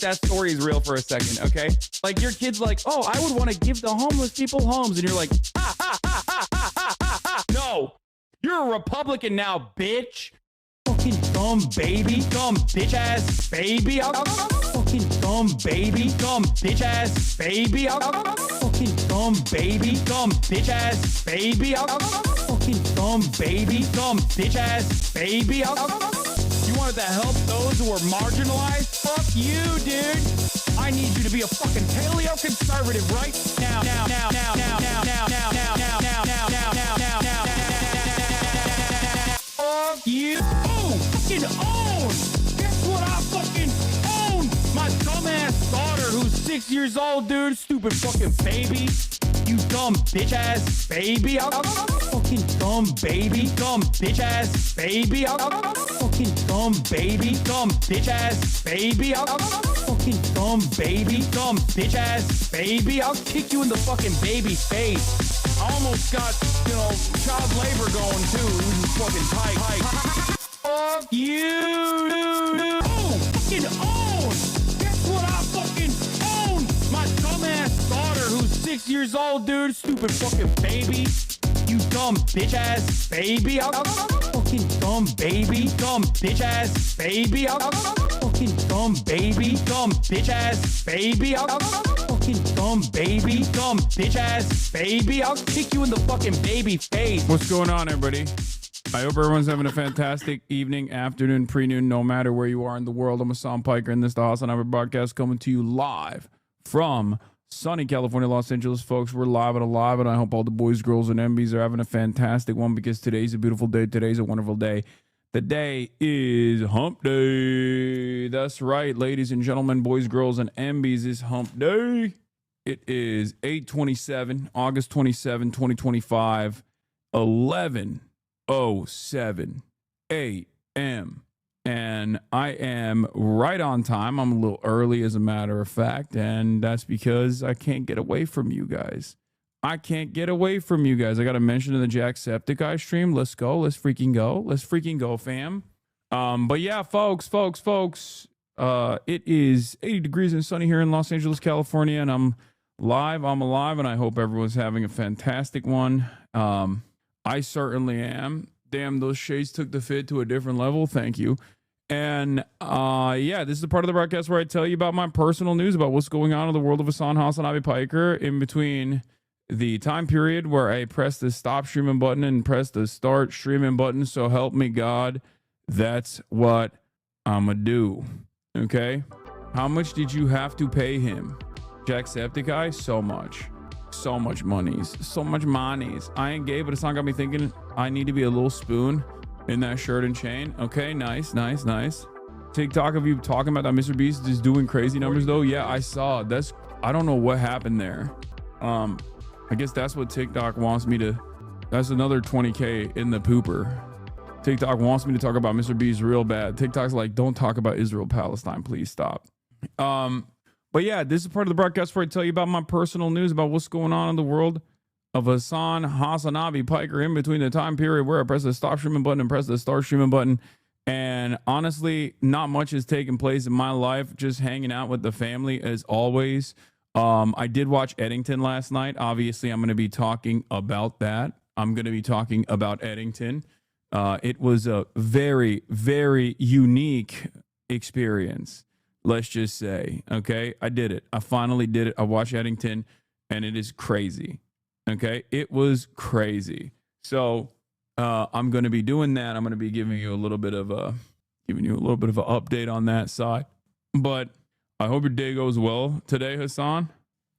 that story is real for a second, okay? Like your kid's like, oh, I would want to give the homeless people homes. And you're like, no, you're a Republican now, bitch. Fucking dumb baby, dumb bitch ass baby. Fucking dumb baby, dumb bitch ass baby. Fucking dumb baby, dumb bitch ass baby. Fucking dumb baby, dumb bitch ass baby. You wanted to help those who are marginalized? Fuck you, dude. I need you to be a fucking paleo conservative right now. Fuck you. Oh, fucking own. Guess what I fucking own? My dumbass daughter who's 6 years old, dude. Stupid fucking baby. You dumb bitch ass baby. Fucking dumb baby. Dumb bitch ass baby. Fucking dumb baby. Dumb bitch ass baby. Fucking dumb baby. Dumb bitch ass baby. I'll kick you in the fucking baby face. I almost got, child labor going too. This is fucking tight. Fuck you. Oh, fucking own. Guess what I fucking own? My dumbass daughter who's 6 years old, dude. Stupid fucking baby. You dumb bitch ass baby. Fucking dumb baby. Dumb bitch ass baby. Fucking dumb baby. Dumb bitch ass baby. Fucking dumb baby. Dumb bitch ass baby. I'll kick you in the fucking baby face. What's going on, everybody? I hope everyone's having a fantastic evening, afternoon, pre-noon, no matter where you are in the world. I'm Hassan Piker, and this is the HasanAbi broadcast coming to you live from sunny California, Los Angeles, folks. We're live and alive, and I hope all the boys, girls, and MBs are having a fantastic one because today's a beautiful day. Today's a wonderful day. The day is hump day. That's right, ladies and gentlemen, boys, girls, and MBs, is hump day. It is 8/27, August 27, 2025, 11:07 a.m. And I am right on time. I'm a little early, as a matter of fact, and that's because I can't get away from you guys. I can't get away from you guys. I got to mention in the Jacksepticeye stream. Let's go. Let's freaking go. Let's freaking go, fam. But yeah, folks, it is 80 degrees and sunny here in Los Angeles, California, and I'm alive, and I hope everyone's having a fantastic one. I certainly am. Damn, those shades took the fit to a different level. Thank you. And yeah, this is the part of the broadcast where I tell you about my personal news about what's going on in the world of HasanAbi Piker in between the time period where I press the stop streaming button and press the start streaming button. So help me God, that's what I'ma do. Okay? How much did you have to pay him? Jacksepticeye? So much. So much monies. So much monies. I ain't gay, but it's not got me thinking I need to be a little spoon in that shirt and chain. Okay, nice. TikTok of you talking about that Mr. Beast is doing crazy numbers though. Yeah, I saw. I don't know what happened there. I guess that's what TikTok wants me to. That's another 20K in the pooper. TikTok wants me to talk about Mr. Beast real bad. TikTok's like, don't talk about Israel, Palestine, please stop. But yeah, this is part of the broadcast where I tell you about my personal news about what's going on in the world of HasanAbi Piker in between the time period where I press the stop streaming button and press the start streaming button. And honestly, not much has taken place in my life. Just hanging out with the family as always. I did watch Eddington last night. Obviously, I'm going to be talking about that. I'm going to be talking about Eddington. It was a very, very unique experience. Let's just say, okay, I did it. I finally did it. I watched Eddington, and it is crazy. Okay, it was crazy. So I'm going to be doing that. I'm going to be giving you a little bit of an update on that side. But I hope your day goes well today, Hassan.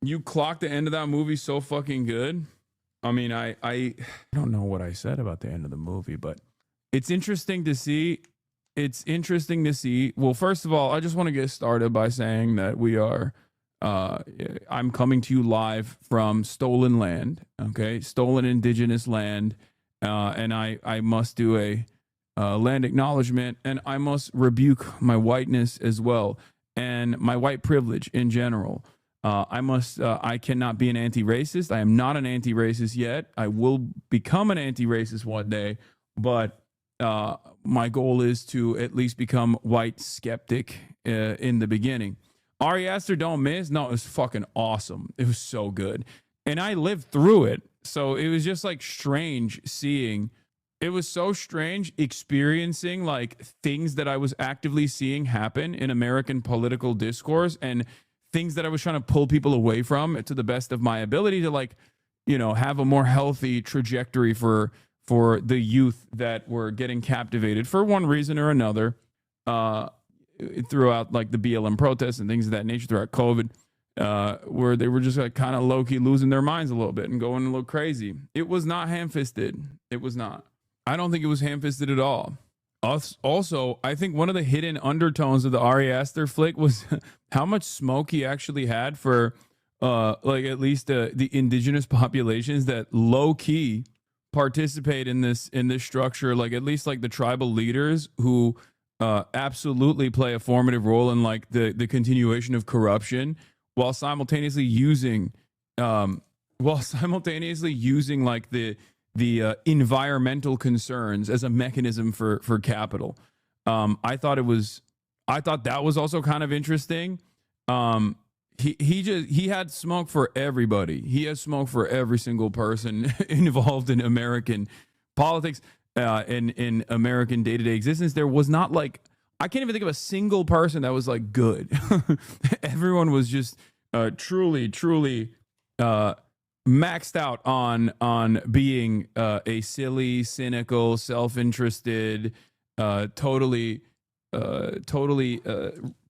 You clocked the end of that movie so fucking good. I mean, I don't know what I said about the end of the movie, but it's interesting to see. Well, first of all, I just want to get started by saying that we are, I'm coming to you live from stolen land, okay? Stolen indigenous land. And I must do a land acknowledgement, and I must rebuke my whiteness as well, and my white privilege in general. I cannot be an anti-racist. I am not an anti-racist yet. I will become an anti-racist one day, but my goal is to at least become white skeptic in the beginning. Ari Aster Don't Miss. No, it was fucking awesome. It was so good. And I lived through it. So it was just like strange seeing. It was so strange experiencing like things that I was actively seeing happen in American political discourse and things that I was trying to pull people away from to the best of my ability to like, you know, have a more healthy trajectory for the youth that were getting captivated for one reason or another throughout like the BLM protests and things of that nature throughout COVID, where they were just like kind of low-key losing their minds a little bit and going a little crazy. It was not ham-fisted. It was not. I don't think it was ham-fisted at all. Also, I think one of the hidden undertones of the Ari Aster flick was how much smoke he actually had for like at least the indigenous populations that low-key participate in this structure, like at least like the tribal leaders who absolutely play a formative role in like the continuation of corruption while simultaneously using like the environmental concerns as a mechanism for capital. I thought that was also kind of interesting. He had smoke for everybody. He has smoke for every single person involved in American politics, in American day-to-day existence. There was not like, I can't even think of a single person that was like good. Everyone was just truly maxed out on being a silly, cynical, self-interested, totally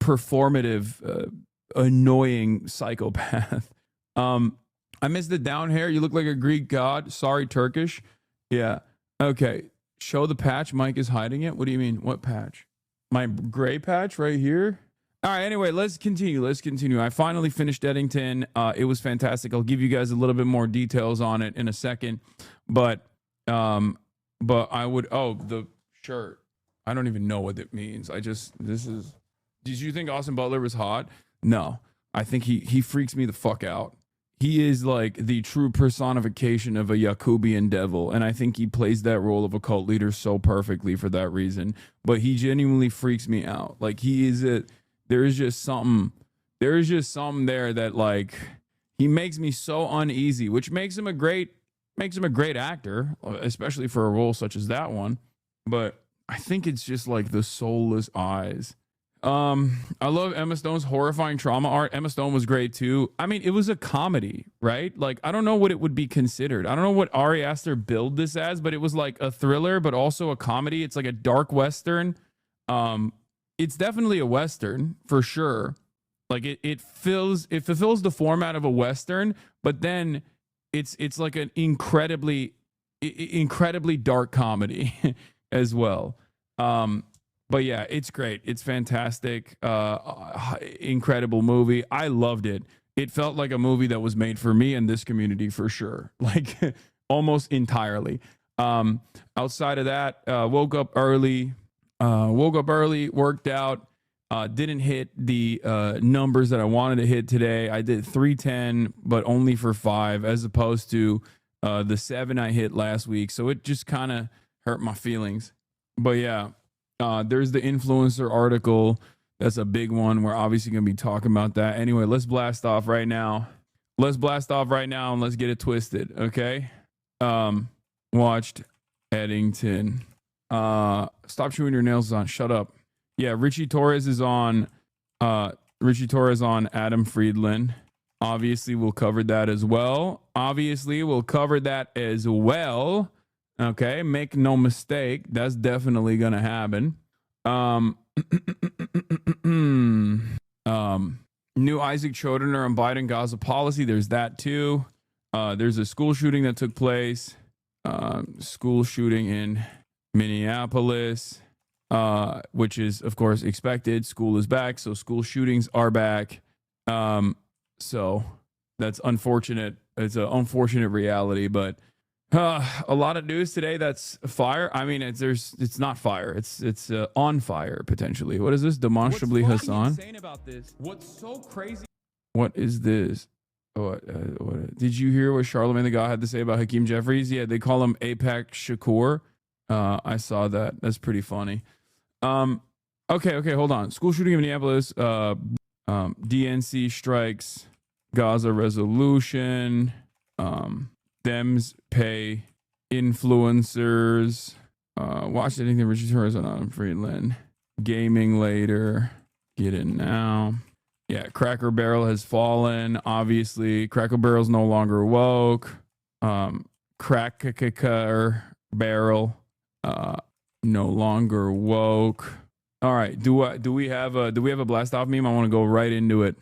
performative, annoying psychopath. I missed the down hair. You look like a Greek god. Sorry, Turkish. Yeah. Okay. Show the patch. Mike is hiding it. What do you mean? What patch? My gray patch right here. All right. Anyway, let's continue. I finally finished Eddington. It was fantastic. I'll give you guys a little bit more details on it in a second. But I would. Oh, the shirt. I don't even know what it means. Did you think Austin Butler was hot? No. I think he freaks me the fuck out. He is like the true personification of a Yakubian devil, and I think he plays that role of a cult leader so perfectly for that reason. But he genuinely freaks me out. Like there is just something there that like he makes me so uneasy, which makes him a great actor, especially for a role such as that one. But I think it's just like the soulless eyes. I love Emma Stone's horrifying trauma art. Emma Stone was great too. I mean, it was a comedy, right? Like, I don't know what it would be considered. I don't know what Ari Aster billed this as, but it was like a thriller, but also a comedy. It's like a dark Western. It's definitely a Western for sure. Like it fulfills the format of a Western, but then it's like an incredibly dark comedy as well. But yeah, it's great. It's fantastic. Incredible movie. I loved it. It felt like a movie that was made for me and this community for sure. Like almost entirely. Outside of that, woke up early, worked out, didn't hit the numbers that I wanted to hit today. I did 310, but only for 5 as opposed to the 7 I hit last week. So it just kind of hurt my feelings. But yeah. There's the influencer article. That's a big one. We're obviously going to be talking about that. Anyway, let's blast off right now. And let's get it twisted, okay? Watched Eddington. Stop chewing your nails on. Shut up. Yeah, Richie Torres is on Adam Friedland. Obviously, we'll cover that as well. Okay, make no mistake, that's definitely gonna happen. New Isaac Chodener on Biden Gaza policy. There's that too. There's a school shooting that took place. School shooting in Minneapolis, which is of course expected. School is back, so school shootings are back. So that's unfortunate. It's an unfortunate reality, but. A lot of news today that's fire. I mean, it's not fire. It's on fire potentially. What is this? Demonstrably Hasan. Insane about this? What's so crazy? What is this? What? Did you hear what Charlamagne the God had to say about Hakeem Jeffries? Yeah, they call him Apex Shakur. I saw that. That's pretty funny. Okay, hold on. School shooting in Minneapolis. DNC strikes Gaza resolution. Dems pay influencers. Watch anything Richard Torres on Friedland. Gaming later. Get in now. Yeah, Cracker Barrel has fallen. Obviously, Cracker Barrel's no longer woke. Cracker Barrel no longer woke. All right, do we have a blast off meme? I want to go right into it.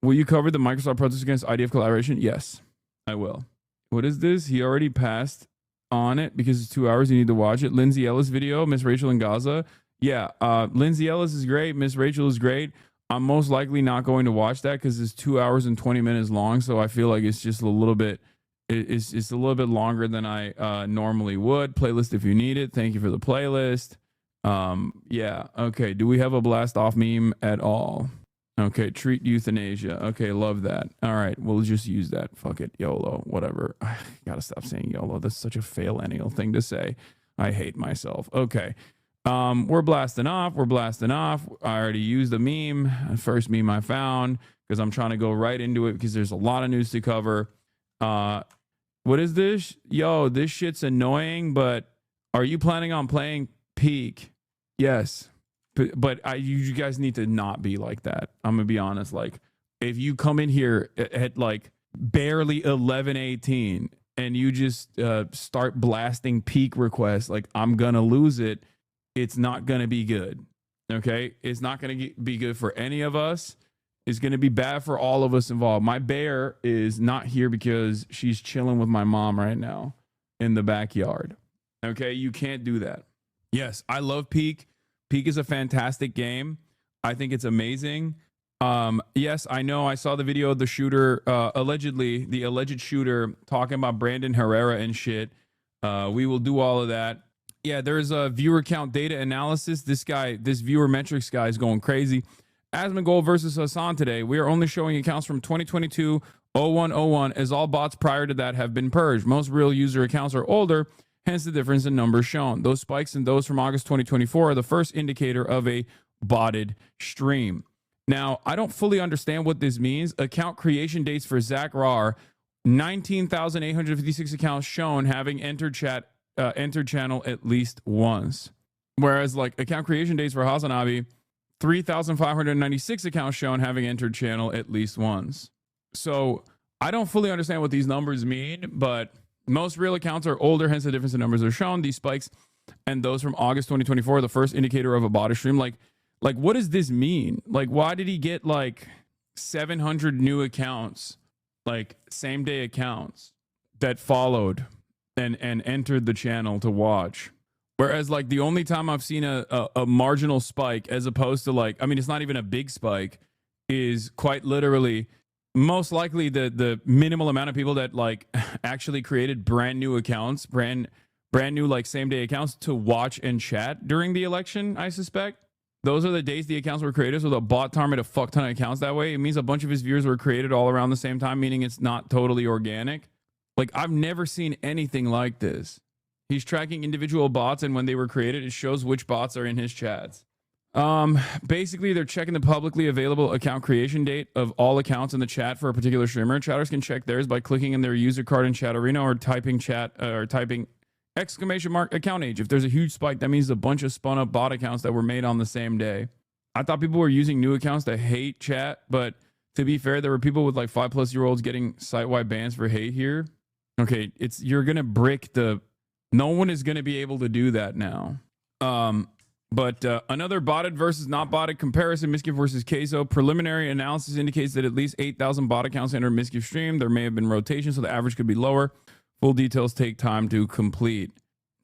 Will you cover the Microsoft protest against IDF collaboration? Yes, I will. What is this? He already passed on it because it's 2 hours. You need to watch it. Lindsay Ellis video, Miss Rachel in Gaza. Yeah, Lindsay Ellis is great. Miss Rachel is great. I'm most likely not going to watch that because it's 2 hours and 20 minutes long. So I feel like it's just a little bit, it's a little bit longer than I normally would. Playlist if you need it. Thank you for the playlist. Yeah. Okay. Do we have a blast off meme at all? Okay. Treat euthanasia. Okay. Love that. All right. We'll just use that. Fuck it. YOLO. Whatever. I gotta stop saying YOLO. That's such a fail-ennial thing to say. I hate myself. Okay. We're blasting off. We're blasting off. I already used the meme. First meme I found because I'm trying to go right into it because there's a lot of news to cover. What is this? Yo, this shit's annoying, but are you planning on playing Peak? Yes. But you guys need to not be like that. I'm going to be honest. Like, if you come in here at like barely 11:18 and you just start blasting Peak requests, like, I'm going to lose it. It's not going to be good. Okay. It's not going to be good for any of us. It's going to be bad for all of us involved. My bear is not here because she's chilling with my mom right now in the backyard. Okay. You can't do that. Yes. I love Peak. Peak is a fantastic game. I think it's amazing. Yes, I know. I saw the video of the shooter, the alleged shooter talking about Brandon Herrera and shit. We will do all of that. Yeah, there's a viewer count data analysis. This viewer metrics guy is going crazy. Asmongold versus Hasan today. We are only showing accounts from 2022-01-01 as all bots prior to that have been purged. Most real user accounts are older, hence the difference in numbers shown. Those spikes and those from August 2024 are the first indicator of a botted stream. Now, I don't fully understand what this means. Account creation dates for Zach Rar, 19,856 accounts shown having entered channel at least once. Whereas like account creation dates for HasanAbi, 3,596 accounts shown having entered channel at least once. So I don't fully understand what these numbers mean, but most real accounts are older, hence the difference in numbers are shown. These spikes and those from August 2024 are the first indicator of a bot stream. Like what does this mean? Like, why did he get like 700 new accounts, like same day accounts that followed and entered the channel to watch? Whereas like the only time I've seen a marginal spike, as opposed to like, I mean, it's not even a big spike, is quite literally most likely the minimal amount of people that like actually created brand new accounts, brand new like same day accounts to watch and chat during the election. I suspect those are the days the accounts were created. So the bot targeted a fuck ton of accounts that way. It means a bunch of his viewers were created all around the same time, meaning it's not totally organic. Like, I've never seen anything like this. He's tracking individual bots, and when they were created, it shows which bots are in his chats. Basically, they're checking the publicly available account creation date of all accounts in the chat for a particular streamer. Chatters can check theirs by clicking in their user card in Chat Arena or typing !account age. If there's a huge spike, that means a bunch of spun up bot accounts that were made on the same day. I thought people were using new accounts to hate chat, but to be fair, there were people with like 5+-year-olds getting site-wide bans for hate here. Okay, you're gonna brick the. No one is gonna be able to do that now. But another botted versus not botted comparison: Miskiff versus Queso. Preliminary analysis indicates that at least 8,000 bot accounts entered Miskiff stream. There may have been rotation, so the average could be lower. Full details take time to complete.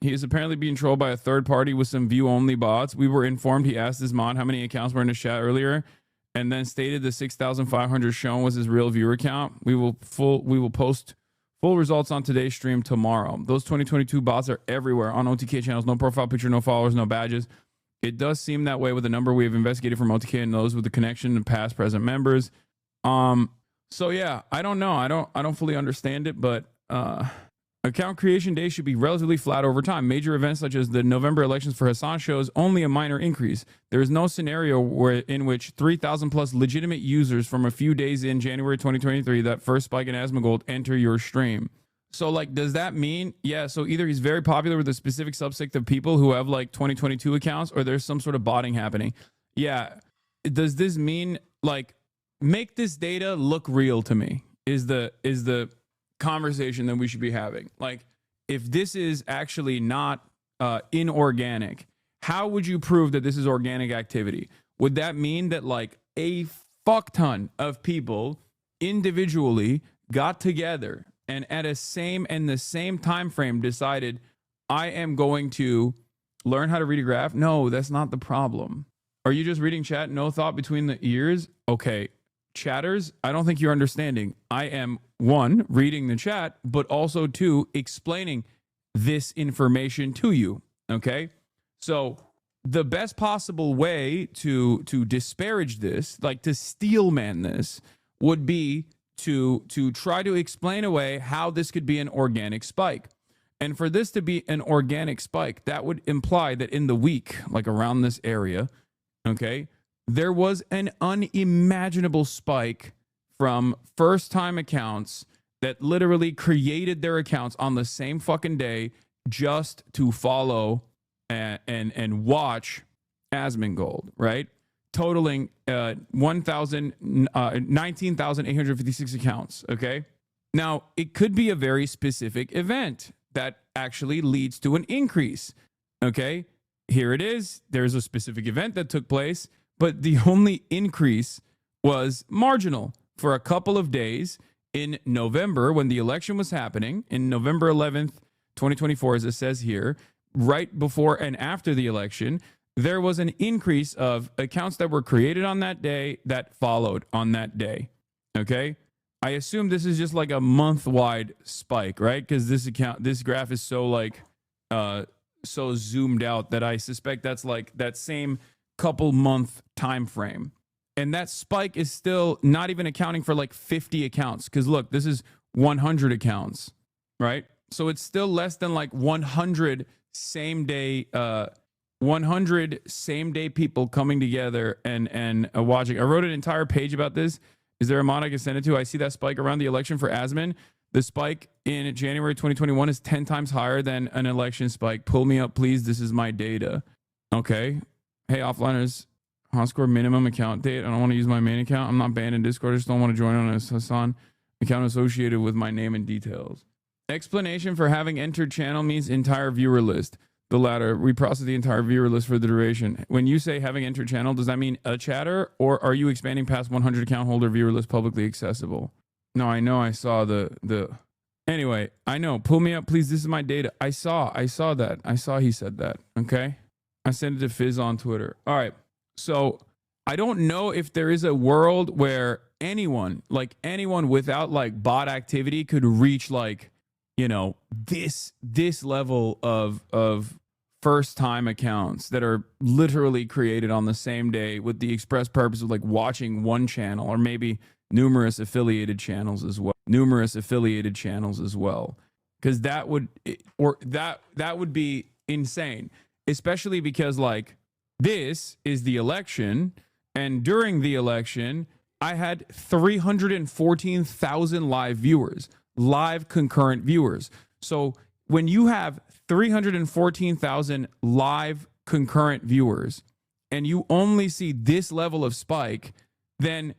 He is apparently being trolled by a third party with some view-only bots. We were informed he asked his mod how many accounts were in his chat earlier, and then stated the 6,500 shown was his real viewer count. We will post full results on today's stream tomorrow. Those 2022 bots are everywhere on OTK channels. No profile picture, no followers, no badges. It does seem that way with the number we have investigated from OTK and those with the connection to past present members. So yeah, I don't know. I don't fully understand it, but I Account creation day should be relatively flat over time. Major events such as the November elections for Hasan shows only a minor increase. There is no scenario in which 3,000 plus legitimate users from a few days in January 2023, that first spike in Asmongold, enter your stream. So like, does that mean, yeah, so either he's very popular with a specific subsect of people who have like 2022 accounts, or there's some sort of botting happening. Yeah. Does this mean like, make this data look real to me is the conversation that we should be having. Like, if this is actually not inorganic, how would you prove that this is organic activity? Would that mean that like a fuck ton of people individually got together and at the same time frame decided, I am going to learn how to read a graph? No, that's not the problem. Are you just reading chat? No thought between the ears? Okay. Chatters, I don't think you're understanding. I am, one, reading the chat, but also two, explaining this information to you. Okay. So the best possible way to disparage this, like to steelman this, would be to try to explain away how this could be an organic spike. And for this to be an organic spike, that would imply that in the week, like around this area, okay, there was an unimaginable spike from first-time accounts that literally created their accounts on the same fucking day just to follow and watch Asmongold, right? Totaling 19,856 accounts, okay? Now, it could be a very specific event that actually leads to an increase, okay? Here it is. There's a specific event that took place, but the only increase was marginal for a couple of days in November when the election was happening, in November 11th, 2024, as it says here, right before and after the election. There was an increase of accounts that were created on that day that followed on that day. Okay. I assume this is just like a month-wide spike, right? Because this graph is so like, so zoomed out that I suspect that's like that same couple month time frame. And that spike is still not even accounting for like 50 accounts. Because look, this is 100 accounts, right? So it's still less than like 100 same day people coming together and watching. I wrote an entire page about this. Is there a mod I can send it to? I see that spike around the election for Asmon. The spike in January 2021 is 10 times higher than an election spike. Pull me up, please. This is my data. Okay. Hey, offliners, Hoscore minimum account date. I don't want to use my main account. I'm not banned in Discord. I just don't want to join on a Hasan account associated with my name and details. Explanation for having entered channel means entire viewer list. The latter, we process the entire viewer list for the duration. When you say having entered channel, does that mean a chatter, or are you expanding past 100 account holder viewer list publicly accessible? No, I know I saw the anyway, I know. Pull me up, please. This is my data. I saw that. I saw he said that. Okay. I sent it to Fizz on Twitter. All right. So I don't know if there is a world where anyone without like bot activity could reach like, you know, this level of first time accounts that are literally created on the same day with the express purpose of like watching one channel, or maybe numerous affiliated channels as well. Because that would be insane. Especially because like this is the election, and during the election, I had 314,000 live concurrent viewers. So when you have 314,000 live concurrent viewers and you only see this level of spike, then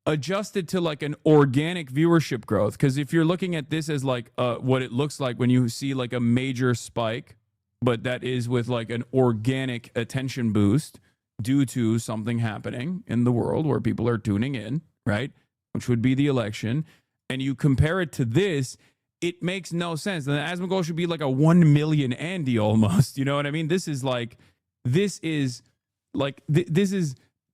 adjust it to like an organic viewership growth. Because if you're looking at this as like what it looks like when you see like a major spike, but that is with like an organic attention boost due to something happening in the world where people are tuning in, right? Which would be the election. And you compare it to this, it makes no sense. The Asmongold should be like a 1 million Andy almost. You know what I mean? This is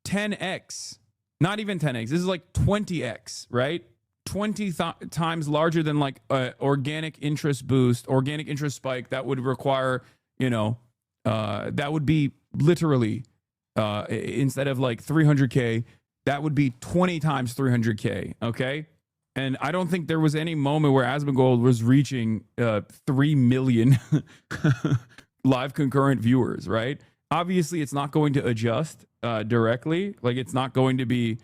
10x, not even 10x. This is like 20x, right? 20 times larger than like organic interest boost, organic interest spike that would require, you know, that would be literally instead of like 300K, that would be 20 times 300K. Okay. And I don't think there was any moment where Asmongold was reaching 3 million live concurrent viewers, right? Obviously, it's not going to adjust directly. Like, it's not going to be,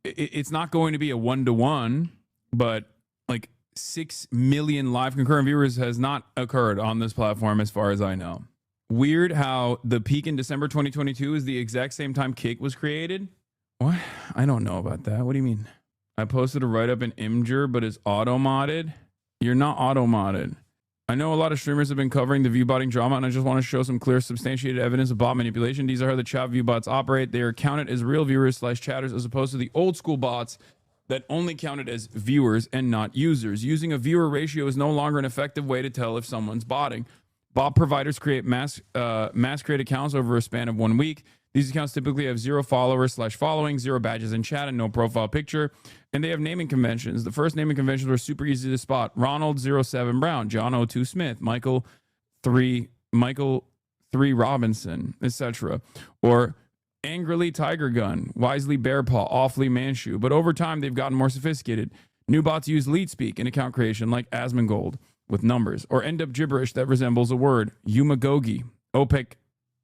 it's not going to be a 1-to-1, but like 6 million live concurrent viewers has not occurred on this platform as far as I know. Weird how the peak in December 2022 is the exact same time Cake was created. What? I don't know about that. What do you mean? I posted a write-up in Imgur, but it's auto-modded. You're not auto-modded. I know a lot of streamers have been covering the view-botting drama, and I just want to show some clear, substantiated evidence of bot manipulation. These are how the chat view bots operate. They are counted as real viewers / chatters, as opposed to the old-school bots that only counted as viewers and not users. Using a viewer ratio is no longer an effective way to tell if someone's botting. Bot providers create mass create accounts over a span of 1 week. These accounts typically have 0 followers / following, 0 badges in chat, and no profile picture. And they have naming conventions. The first naming conventions were super easy to spot. Ronald 07 Brown, John 02 Smith, Michael 3 Robinson, etc. Or Angrily Tiger Gun, Wisely Bearpaw, Awfully Manchu. But over time, they've gotten more sophisticated. New bots use lead speak in account creation like Asmongold with numbers, or end up gibberish that resembles a word, Umagogi, OPEC,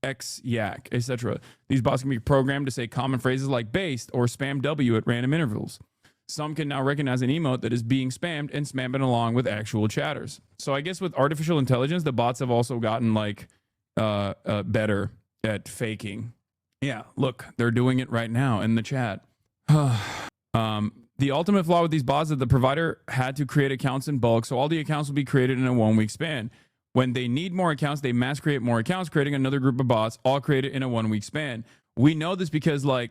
X yak, etc. These bots can be programmed to say common phrases like based or spam W at random intervals. Some can now recognize an emote that is being spammed and spam it along with actual chatters. So I guess with artificial intelligence, the bots have also gotten like better at faking. Yeah, look, they're doing it right now in the chat. The ultimate flaw with these bots is that the provider had to create accounts in bulk, so all the accounts will be created in a 1-week span. When they need more accounts, they mass create more accounts, creating another group of bots, all created in a 1-week span. We know this because I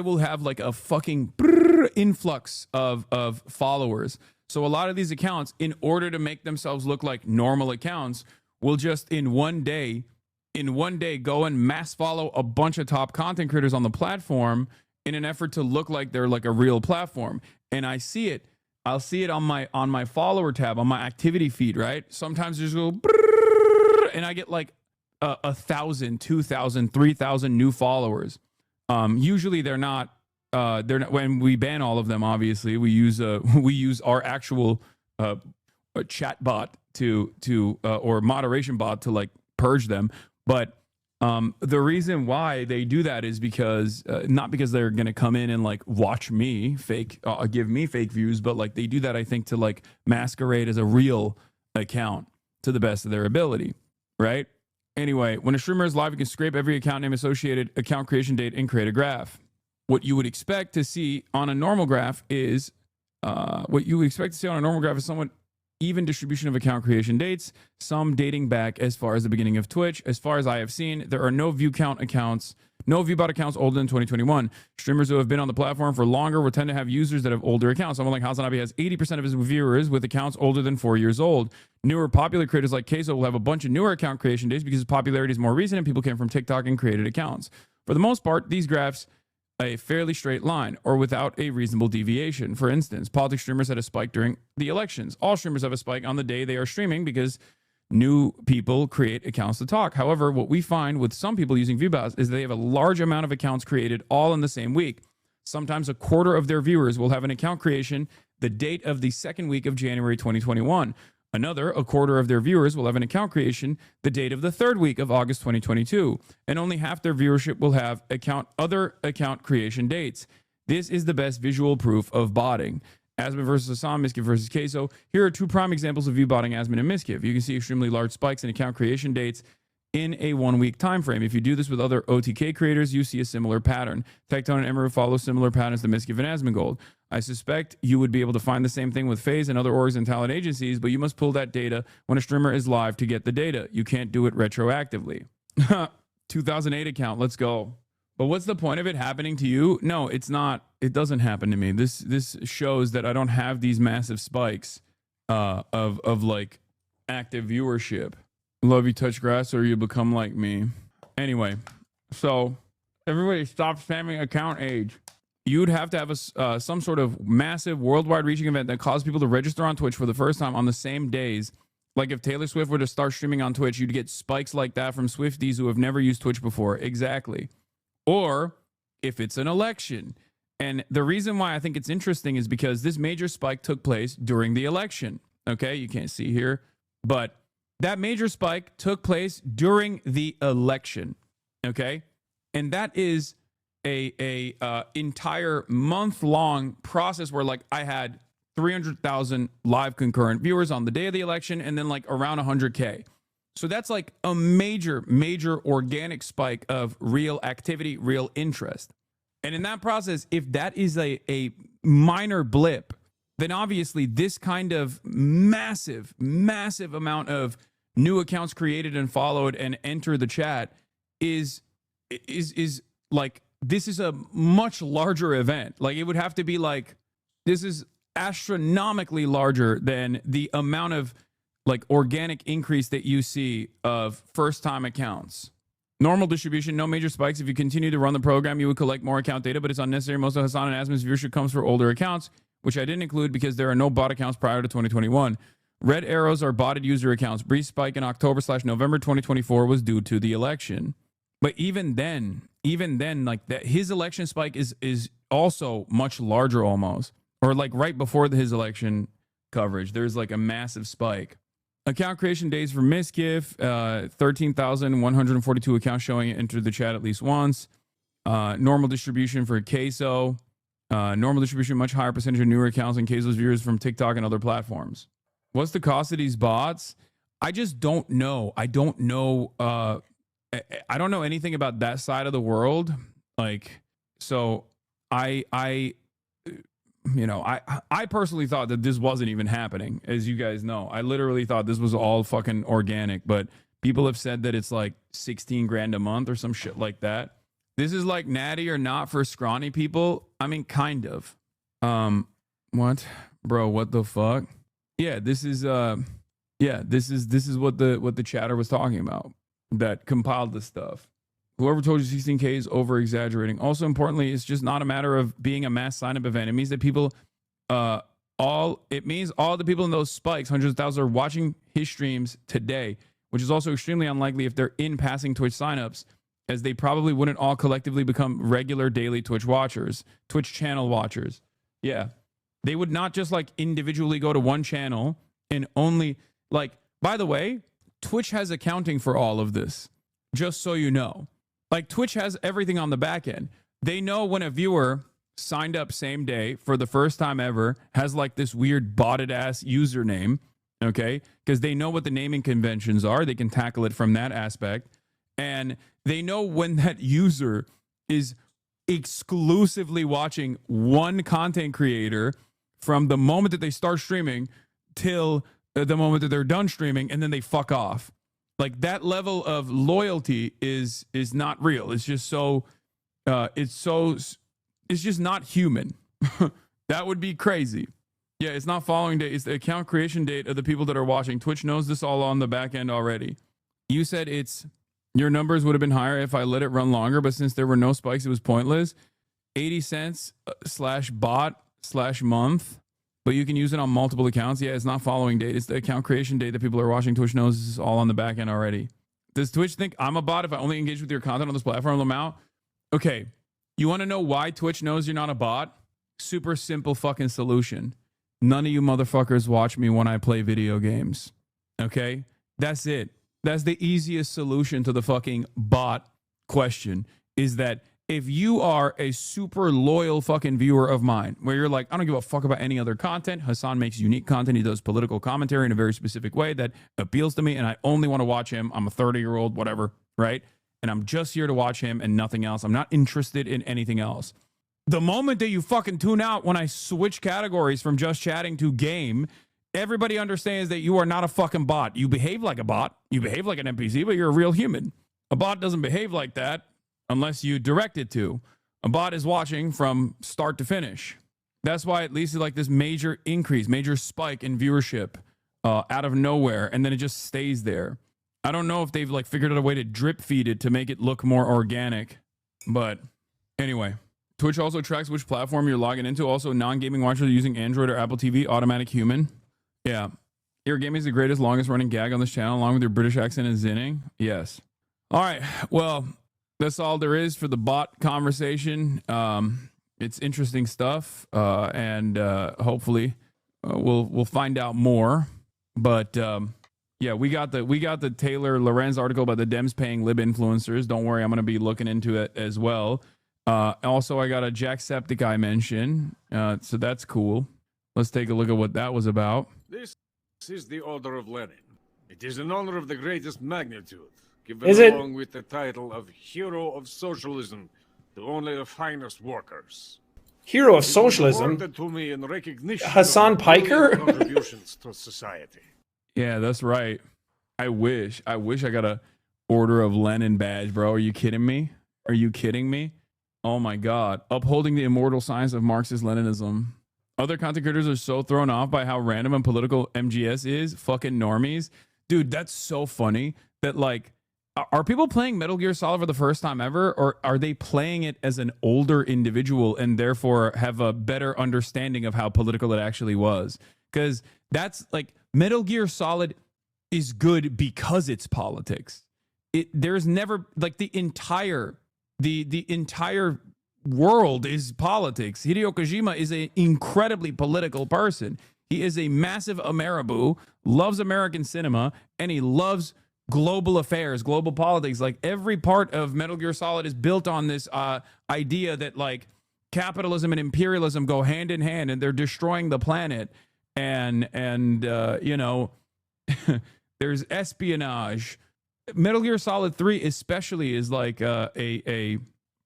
will have like a fucking influx of followers. So a lot of these accounts, in order to make themselves look like normal accounts, will just in one day go and mass follow a bunch of top content creators on the platform in an effort to look like they're like a real platform. And I see it. I'll see it on my follower tab, on my activity feed, right? Sometimes just go and I get like 1,000, 2,000, 3,000 new followers. Usually they're not when we ban all of them, obviously we use our actual chat bot or moderation bot to like purge them. But the reason why they do that is because not because they're going to come in and like watch me give me fake views, but like they do that, I think, to like masquerade as a real account to the best of their ability, right? Anyway, when a streamer is live, you can scrape every account name, associated account creation date, and create a graph. What you would expect to see on a normal graph is somewhat even distribution of account creation dates, some dating back as far as the beginning of Twitch. As far as I have seen, there are no viewbot accounts older than 2021. Streamers who have been on the platform for longer will tend to have users that have older accounts. Someone like HasanAbi has 80% of his viewers with accounts older than 4 years old. Newer popular creators like Queso will have a bunch of newer account creation dates because his popularity is more recent and people came from TikTok and created accounts. For the most part, these graphs a fairly straight line or without a reasonable deviation. For instance, politics streamers had a spike during the elections. All streamers have a spike on the day they are streaming because new people create accounts to talk. However, what we find with some people using viewbots is they have a large amount of accounts created all in the same week. Sometimes a quarter of their viewers will have an account creation the date of the second week of January 2021. A quarter of their viewers will have an account creation the date of the third week of August 2022, and only half their viewership will have other account creation dates. This is the best visual proof of botting. Asmin versus Hassan, Miskiv versus Queso. Here are two prime examples of view botting Asmin and Miskiv. You can see extremely large spikes in account creation dates in a 1-week time frame. If you do this with other OTK creators, you see a similar pattern. Tectone and Emeru follow similar patterns to Miskiv and Asmongold. I suspect you would be able to find the same thing with FaZe and other orgs and talent agencies, but you must pull that data when a streamer is live to get the data. You can't do it retroactively. 2008 account, let's go. But what's the point of it happening to you? No, it's not. It doesn't happen to me. This shows that I don't have these massive spikes of like active viewership. Love you touch grass or you become like me. Anyway, so everybody stop spamming account age. You would have to have some sort of massive worldwide reaching event that caused people to register on Twitch for the first time on the same days. Like if Taylor Swift were to start streaming on Twitch, you'd get spikes like that from Swifties who have never used Twitch before. Exactly. Or if it's an election And the reason why I think it's interesting is because this major spike took place during the election. Okay, you can't see here, but that major spike took place during the election. Okay, and that is a entire month-long process where like I had 300,000 live concurrent viewers on the day of the election, and then like around 100K. So that's like a major organic spike of real activity, real interest. And in that process, if that is a minor blip, then obviously this kind of massive amount of new accounts created and followed and enter the chat is like, this is a much larger event. Like, it would have to be like, this is astronomically larger than the amount of like organic increase that you see of first time accounts. Normal distribution, no major spikes. If you continue to run the program, you would collect more account data, but it's unnecessary. Most of Hasan and Asmin's viewership comes for older accounts, which I didn't include because there are no bot accounts prior to 2021. Red arrows are botted user accounts. Brief spike in October/November 2024 was due to the election. But even then, like that, his election spike is also much larger almost, or like right before his election coverage, there's like a massive spike. Account creation days for Miskiff, 13,142 accounts showing it entered the chat at least once. Normal distribution for Queso. Normal distribution, much higher percentage of newer accounts and Queso's viewers from TikTok and other platforms. What's the cost of these bots? I just don't know. I don't know anything about that side of the world. Like, so I personally thought that this wasn't even happening, as you guys know. I literally thought this was all fucking organic, but people have said that it's like 16 grand a month or some shit like that. This is like natty or not for scrawny people. I mean, kind of. What? Bro, what the fuck? Yeah, this is what the chatter was talking about that compiled this stuff. Whoever told you 16K is over exaggerating. Also, importantly, it's just not a matter of being a mass sign up event. It means that people, it means all the people in those spikes, hundreds of thousands, are watching his streams today, which is also extremely unlikely if they're in passing Twitch signups, as they probably wouldn't all collectively become regular daily Twitch watchers, Twitch channel watchers. Yeah. They would not just like individually go to one channel and only like, by the way, Twitch has accounting for all of this, just so you know. Like, Twitch has everything on the back end. They know when a viewer signed up same day for the first time ever, has like this weird botted ass username, okay? Because they know what the naming conventions are. They can tackle it from that aspect. And they know when that user is exclusively watching one content creator from the moment that they start streaming till the moment that they're done streaming, and then they fuck off. Like, that level of loyalty is not real. It's just so, it's just not human. That would be crazy. Yeah, it's not following date. It's the account creation date of the people that are watching. Twitch knows this all on the back end already. You said your numbers would have been higher if I let it run longer, but since there were no spikes, it was pointless. 80 cents /bot/month. But you can use it on multiple accounts. Yeah, it's not following date. It's the account creation date that people are watching. Twitch knows this is all on the back end already. Does Twitch think I'm a bot if I only engage with your content on this platform? Lamau? Okay, you want to know why Twitch knows you're not a bot? Super simple fucking solution. None of you motherfuckers watch me when I play video games. Okay? That's it. That's the easiest solution to the fucking bot question, is that if you are a super loyal fucking viewer of mine, where you're like, I don't give a fuck about any other content. Hasan makes unique content. He does political commentary in a very specific way that appeals to me, and I only want to watch him. I'm a 30-year-old, whatever, right? And I'm just here to watch him and nothing else. I'm not interested in anything else. The moment that you fucking tune out when I switch categories from just chatting to game, everybody understands that you are not a fucking bot. You behave like a bot. You behave like an NPC, but you're a real human. A bot doesn't behave like that unless you direct it to. A bot is watching from start to finish. That's why it leads to like this major increase, major spike in viewership out of nowhere, and then it just stays there. I don't know if they've like figured out a way to drip feed it to make it look more organic, but anyway. Twitch also tracks which platform you're logging into. Also, non-gaming watchers using Android or Apple TV, automatic human. Yeah. Your gaming is the greatest, longest running gag on this channel, along with your British accent and zinning. Yes. All right. Well, that's all there is for the bot conversation. It's interesting stuff, and hopefully we'll find out more. But yeah, we got the Taylor Lorenz article about the Dems paying lib influencers. Don't worry, I'm going to be looking into it as well. Also, I got a Jacksepticeye mention, so that's cool. Let's take a look at what that was about. This is the Order of Lenin. It is an honor of the greatest magnitude, given along with the title of Hero of Socialism to only the finest workers. Hero of Socialism? Awarded to me in recognition Hassan of Piker? contributions to society. Yeah, that's right. I wish I got a Order of Lenin badge, bro. Are you kidding me? Are you kidding me? Oh my God. Upholding the immortal science of Marxist Leninism. Other content creators are so thrown off by how random and political MGS is. Fucking normies. Dude, that's so funny that, like, are people playing Metal Gear Solid for the first time ever, or are they playing it as an older individual and therefore have a better understanding of how political it actually was? Because that's like, Metal Gear Solid is good because it's politics. There's never, like, the entire world is politics. Hideo Kojima is an incredibly political person. He is a massive Ameriboo, loves American cinema, and he loves global affairs, global politics. Like, every part of Metal Gear Solid is built on this idea that, like, capitalism and imperialism go hand in hand and they're destroying the planet. And you know, there's espionage. Metal Gear Solid 3 especially is like a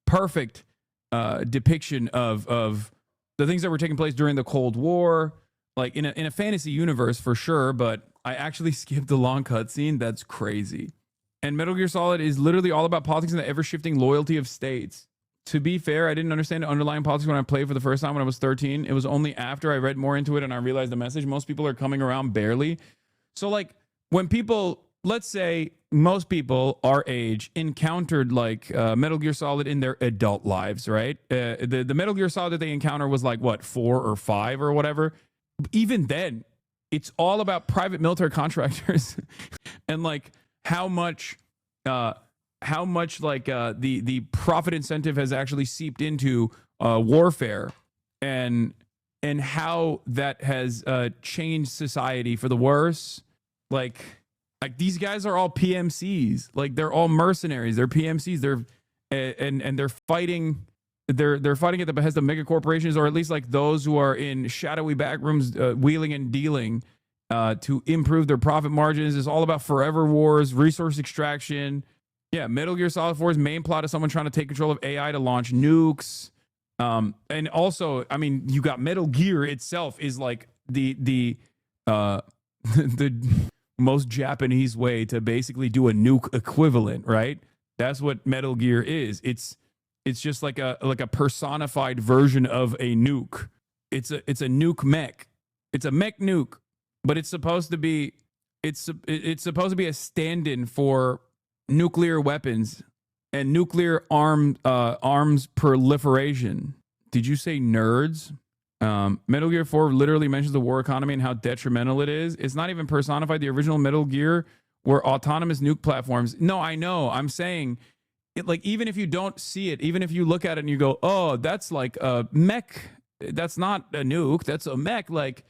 perfect depiction of the things that were taking place during the Cold War, like in a fantasy universe for sure. But I actually skipped the long cutscene. That's crazy. And Metal Gear Solid is literally all about politics and the ever-shifting loyalty of states. To be fair, I didn't understand the underlying politics when I played for the first time when I was 13. It was only after I read more into it and I realized the message. Most people are coming around barely. So, like, when people, let's say most people our age encountered like Metal Gear Solid in their adult lives, right? The Metal Gear Solid that they encounter was like, what, 4 or 5 or whatever. Even then, it's all about private military contractors and like how much like the profit incentive has actually seeped into warfare, and how that has changed society for the worse. Like these guys are all PMCs. Like, they're all mercenaries. They're PMCs. They're fighting. They're fighting at the behest of mega corporations, or at least like those who are in shadowy back rooms wheeling and dealing to improve their profit margins. It's all about forever wars, resource extraction. Yeah, Metal Gear Solid 4's main plot is someone trying to take control of AI to launch nukes. And also, I mean, you got Metal Gear itself is like the most Japanese way to basically do a nuke equivalent, right? That's what Metal Gear is. It's just like a personified version of a nuke. It's a nuke mech. It's a mech nuke, but it's supposed to be supposed to be a stand-in for nuclear weapons and nuclear arms proliferation. Did you say nerds? Metal Gear 4 literally mentions the war economy and how detrimental it is. It's not even personified. The original Metal Gear were autonomous nuke platforms. No, I know. I'm saying, like, even if you don't see it, even if you look at it and you go, oh, that's like a mech. That's not a nuke. That's a mech. Like,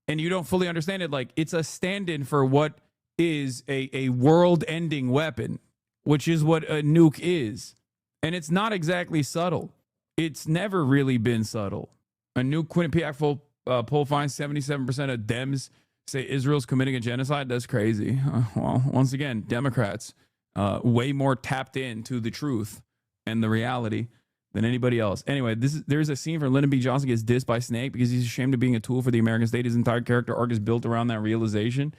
and you don't fully understand it. Like, it's a stand-in for what is a world-ending weapon, which is what a nuke is. And it's not exactly subtle. It's never really been subtle. A new Quinnipiac poll finds 77% of Dems say Israel's committing a genocide. That's crazy. Well, once again, Democrats way more tapped into the truth and the reality than anybody else. Anyway, there's a scene where Lyndon B. Johnson gets dissed by Snake because he's ashamed of being a tool for the American state. His entire character arc is built around that realization.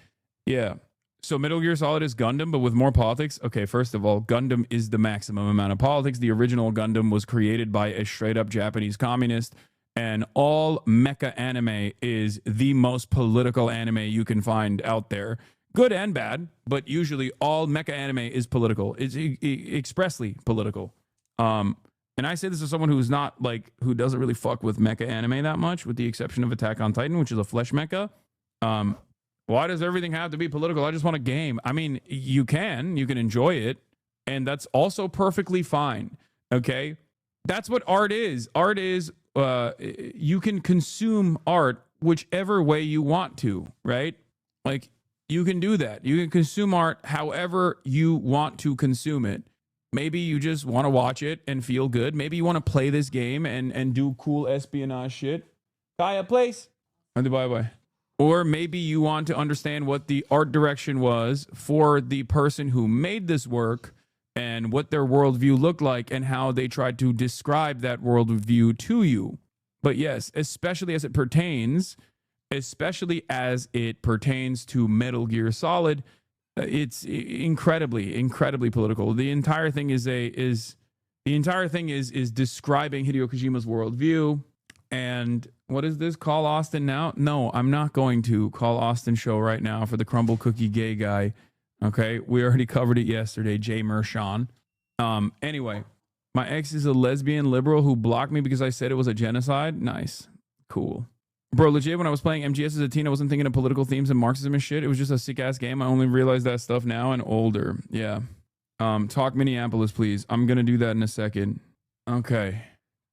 Yeah. So Metal Gear Solid is Gundam, but with more politics. Okay, first of all, Gundam is the maximum amount of politics. The original Gundam was created by a straight-up Japanese communist, and all mecha anime is the most political anime you can find out there. Good and bad, but usually all mecha anime is political. It's expressly political. And I say this as someone who's not like, who doesn't really fuck with mecha anime that much, with the exception of Attack on Titan, which is a flesh mecha. Why does everything have to be political? I just want a game. I mean, you can enjoy it, and that's also perfectly fine. Okay. That's what art is. Art is you can consume art whichever way you want to, right? Like, you can do that. You can consume art however you want to consume it. Maybe you just want to watch it and feel good. Maybe you want to play this game and do cool espionage shit. Buy a place. Bye. Or maybe you want to understand what the art direction was for the person who made this work and what their worldview looked like and how they tried to describe that worldview to you. But yes, especially as it pertains to Metal Gear Solid, it's incredibly political. The entire thing is describing Hideo Kojima's worldview. And what is this? Call Austin now? No, I'm not going to call Austin show right now for the crumble cookie gay guy. Okay, we already covered it yesterday. Jay Mershon. Anyway, my ex is a lesbian liberal who blocked me because I said it was a genocide. Nice, cool. Bro, legit, when I was playing MGS as a teen, I wasn't thinking of political themes and Marxism and shit. It was just a sick-ass game. I only realized that stuff now and older. Yeah. Talk Minneapolis, please. I'm going to do that in a second. Okay.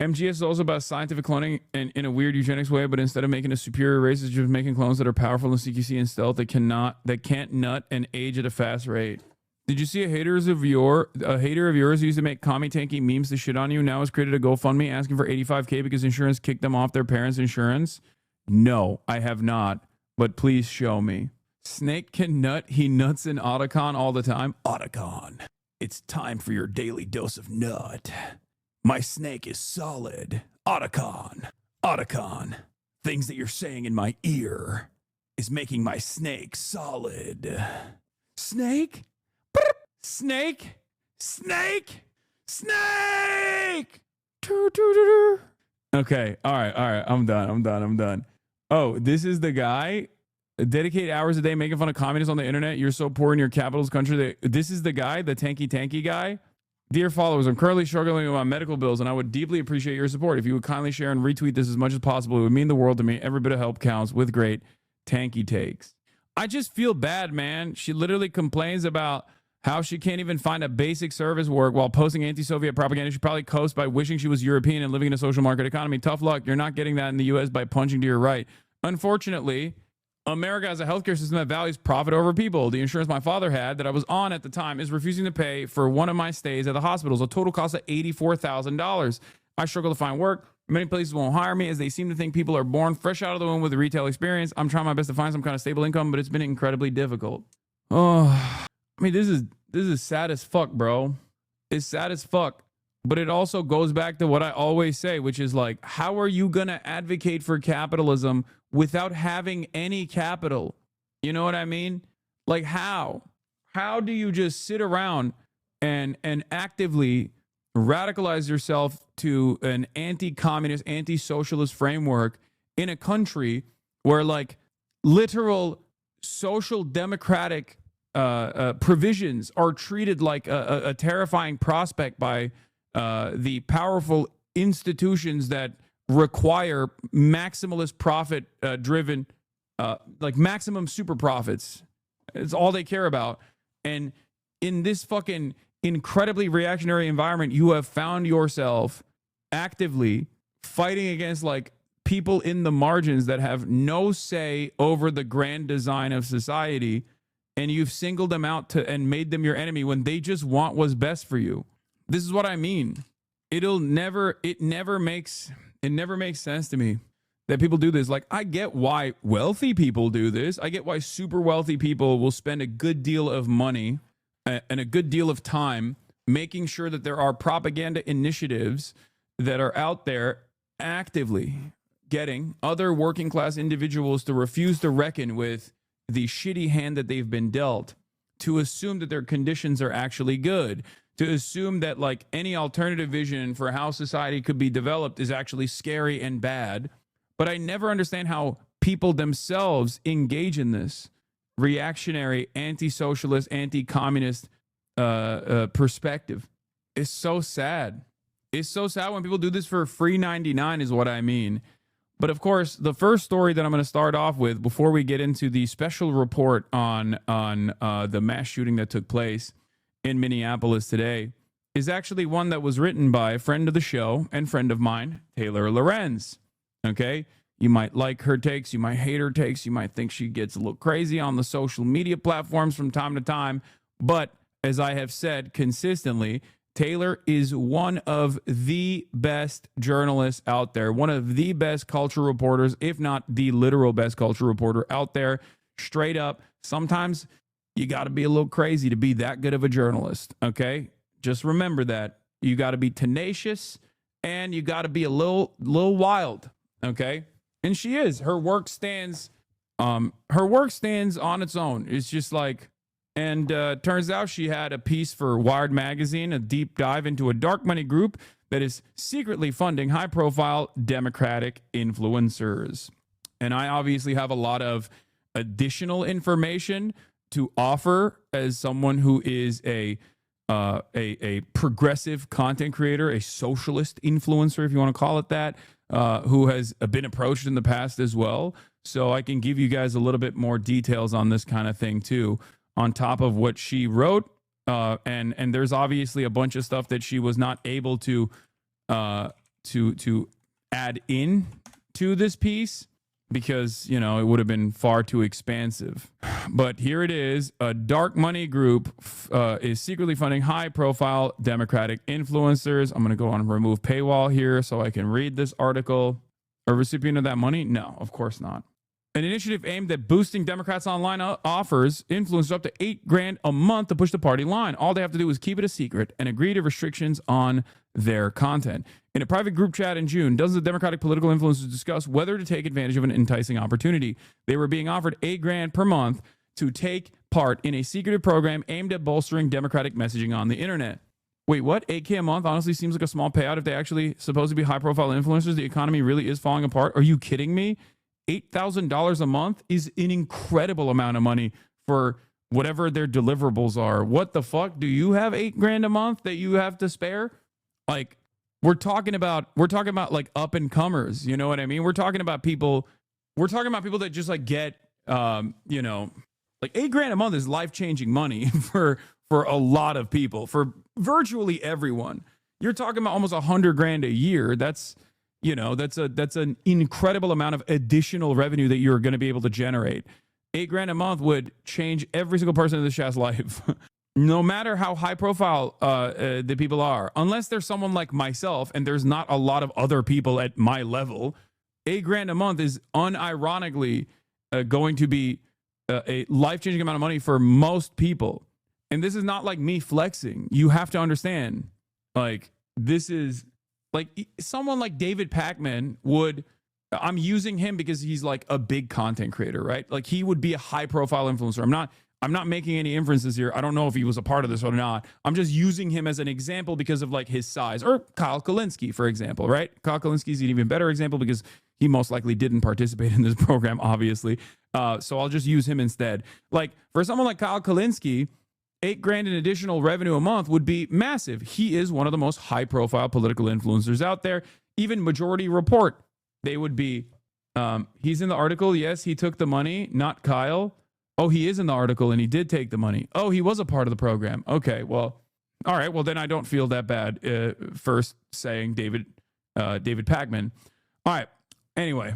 MGS is also about scientific cloning and in a weird eugenics way, but instead of making a superior race, it's just making clones that are powerful in CQC and stealth that can't nut and age at a fast rate. Did you see a hater of yours who used to make commie tanky memes to shit on you now has created a GoFundMe asking for $85K because insurance kicked them off their parents' insurance? No, I have not, but please show me. Snake can nut. He nuts in Otacon all the time. Otacon, it's time for your daily dose of nut. My snake is solid. Otacon, things that you're saying in my ear is making my snake solid. Snake? Snake? Okay, all right, I'm done. Oh, this is the guy. Dedicate hours a day making fun of communists on the internet. You're so poor in your capitalist country. This is the guy, the tanky guy. Dear followers, I'm currently struggling with my medical bills, and I would deeply appreciate your support. If you would kindly share and retweet this as much as possible, it would mean the world to me. Every bit of help counts. With great tanky takes. I just feel bad, man. She literally complains about how she can't even find a basic service work while posting anti-Soviet propaganda. She probably coasts by wishing she was European and living in a social market economy. Tough luck. You're not getting that in the U.S. by punching to your right. Unfortunately, America has a healthcare system that values profit over people. The insurance my father had that I was on at the time is refusing to pay for one of my stays at the hospitals, a total cost of $84,000. I struggle to find work. Many places won't hire me as they seem to think people are born fresh out of the womb with a retail experience. I'm trying my best to find some kind of stable income, but it's been incredibly difficult. Oh, I mean, this is sad as fuck, bro. It's sad as fuck. But it also goes back to what I always say, which is like, how are you going to advocate for capitalism without having any capital? You know what I mean? Like, how? How do you just sit around and actively radicalize yourself to an anti-communist, anti-socialist framework in a country where like literal social democratic provisions are treated like a terrifying prospect by the powerful institutions that require maximalist profit driven, like maximum super profits. It's all they care about. And in this fucking incredibly reactionary environment, you have found yourself actively fighting against like people in the margins that have no say over the grand design of society. And you've singled them out and made them your enemy when they just want what's best for you. This is what I mean. It never makes sense to me that people do this. Like, I get why wealthy people do this. I get why super wealthy people will spend a good deal of money and a good deal of time making sure that there are propaganda initiatives that are out there actively getting other working class individuals to refuse to reckon with the shitty hand that they've been dealt, to assume that their conditions are actually good, to assume that like any alternative vision for how society could be developed is actually scary and bad. But I never understand how people themselves engage in this reactionary, anti-socialist, anti-communist perspective. It's so sad. It's so sad when people do this for free 99 is what I mean. But of course, the first story that I'm going to start off with before we get into the special report on the mass shooting that took place in Minneapolis today is actually one that was written by a friend of the show and friend of mine, Taylor Lorenz. Okay? You might like her takes, you might hate her takes, you might think she gets a little crazy on the social media platforms from time to time, but as I have said consistently, Taylor is one of the best journalists out there, one of the best culture reporters, if not the literal best culture reporter out there. Straight up, sometimes you got to be a little crazy to be that good of a journalist, okay? Just remember that. You got to be tenacious and you got to be a little wild, okay? And she is. Her work stands on its own. It's just like, and turns out she had a piece for Wired Magazine, a deep dive into a dark money group that is secretly funding high-profile Democratic influencers. And I obviously have a lot of additional information to offer as someone who is a progressive content creator, a socialist influencer, if you want to call it that, who has been approached in the past as well. So I can give you guys a little bit more details on this kind of thing too, on top of what she wrote. And there's obviously a bunch of stuff that she was not able to add in to this piece because, you know, it would have been far too expansive. But here it is. A dark money group is secretly funding high-profile Democratic influencers. I'm going to go on and remove paywall here so I can read this article. A recipient of that money? No, of course not. An initiative aimed at boosting Democrats' online offers influencers up to $8,000 a month to push the party line. All they have to do is keep it a secret and agree to restrictions on their content. In a private group chat in June, dozens of Democratic political influencers discussed whether to take advantage of an enticing opportunity. They were being offered $8,000 per month to take part in a secretive program aimed at bolstering Democratic messaging on the internet. Wait, what? $8,000 a month honestly seems like a small payout if they actually supposed to be high-profile influencers. The economy really is falling apart. Are you kidding me? $8,000 a month is an incredible amount of money for whatever their deliverables are. What the fuck? Do you have $8,000 a month that you have to spare? Like, we're talking about like up and comers. You know what I mean? We're talking about people that just like get, you know, like $8,000 a month is life-changing money for a lot of people, for virtually everyone. You're talking about almost $100,000 a year. That's, you know, that's an incredible amount of additional revenue that you're going to be able to generate. $8,000 a month would change every single person in this chat's life. No matter how high profile the people are, unless there's someone like myself and there's not a lot of other people at my level, $8,000 a month is unironically going to be a life-changing amount of money for most people. And this is not like me flexing. You have to understand, like, this is like someone like David Pakman would, I'm using him because he's like a big content creator, right? Like he would be a high profile influencer. I'm not making any inferences here. I don't know if he was a part of this or not. I'm just using him as an example because of like his size, or Kyle Kulinski, for example, right? Kyle Kulinski is an even better example because he most likely didn't participate in this program, obviously. So I'll just use him instead. Like for someone like Kyle Kulinski, $8,000 in additional revenue a month would be massive. He is one of the most high profile political influencers out there. Even Majority Report, they would be, he's in the article. Yes, he took the money, not Kyle. Oh, he is in the article and he did take the money. Oh, he was a part of the program. Okay, well, all right. Well, then I don't feel that bad first saying David Pakman. All right. Anyway,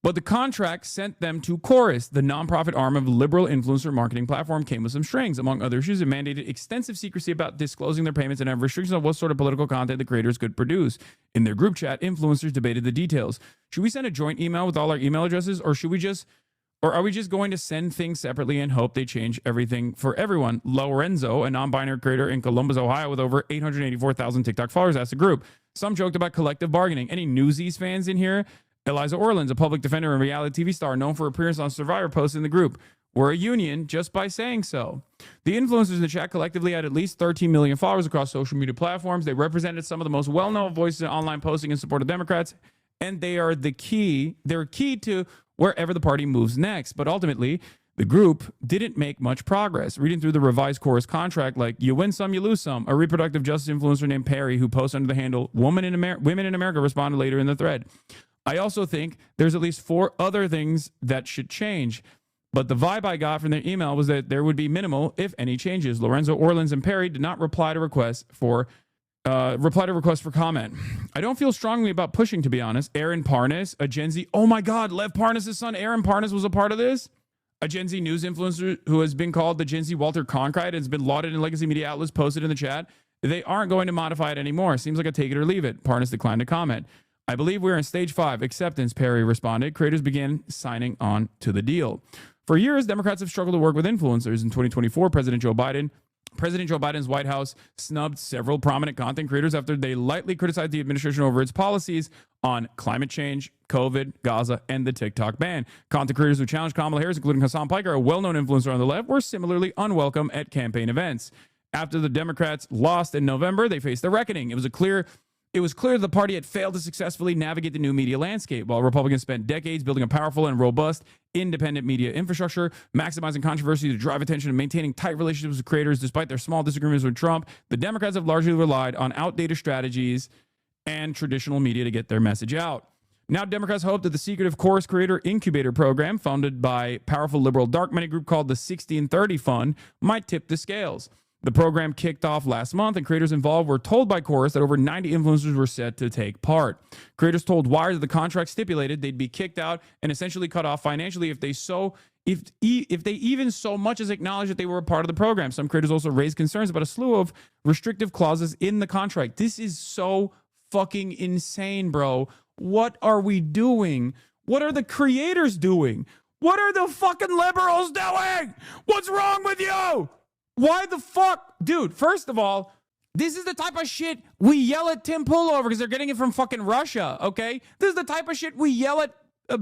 but the contract sent them to Chorus, the nonprofit arm of liberal influencer marketing platform, came with some strings. Among other issues, it mandated extensive secrecy about disclosing their payments and have restrictions on what sort of political content the creators could produce. In their group chat, influencers debated the details. Should we send a joint email with all our email addresses, or are we just going to send things separately and hope they change everything for everyone? Lorenzo, a non-binary creator in Columbus, Ohio, with over 884,000 TikTok followers, asked the group. Some joked about collective bargaining. Any Newsies fans in here? Eliza Orland's a public defender and reality TV star known for appearance on Survivor, posts in the group. We're a union just by saying so. The influencers in the chat collectively had at least 13 million followers across social media platforms. They represented some of the most well-known voices in online posting in support of Democrats, and they are the key. They're key to wherever the party moves next. But ultimately, the group didn't make much progress. Reading through the revised Chorus contract, like you win some, you lose some. A reproductive justice influencer named Perry, who posts under the handle Women in America, responded later in the thread. I also think there's at least 4 other things that should change. But the vibe I got from their email was that there would be minimal, if any, changes. Lorenzo Orleans and Perry did not reply to requests for Reply to request for comment. I don't feel strongly about pushing, to be honest. Aaron Parnas, a Gen Z. Oh my God, Lev Parnas' son, Aaron Parnas, was a part of this. A Gen Z news influencer who has been called the Gen Z Walter Cronkite and has been lauded in legacy media outlets, posted in the chat. They aren't going to modify it anymore. Seems like a take it or leave it. Parnas declined to comment. I believe we're in stage 5, acceptance, Perry responded. Creators began signing on to the deal. For years, Democrats have struggled to work with influencers. In 2024, President Joe Biden's White House snubbed several prominent content creators after they lightly criticized the administration over its policies on climate change, COVID, Gaza, and the TikTok ban. Content creators who challenged Kamala Harris, including Hasan Piker, a well-known influencer on the left, were similarly unwelcome at campaign events. After the Democrats lost in November, they faced a reckoning. It was clear the party had failed to successfully navigate the new media landscape. While Republicans spent decades building a powerful and robust independent media infrastructure, maximizing controversy to drive attention and maintaining tight relationships with creators despite their small disagreements with Trump, the Democrats have largely relied on outdated strategies and traditional media to get their message out. Now, Democrats hope that the secretive Course Creator Incubator Program, funded by powerful liberal dark money group called the 1630 Fund, might tip the scales. The program kicked off last month, and creators involved were told by Chorus that over 90 influencers were set to take part. Creators told Wired that the contract stipulated they'd be kicked out and essentially cut off financially if they even so much as acknowledged that they were a part of the program. Some creators also raised concerns about a slew of restrictive clauses in the contract. This is so fucking insane, bro. What are we doing? What are the creators doing? What are the fucking liberals doing? What's wrong with you? Why the fuck? Dude, first of all, this is the type of shit we yell at Tim Pool over because they're getting it from fucking Russia, okay? This is the type of shit we yell at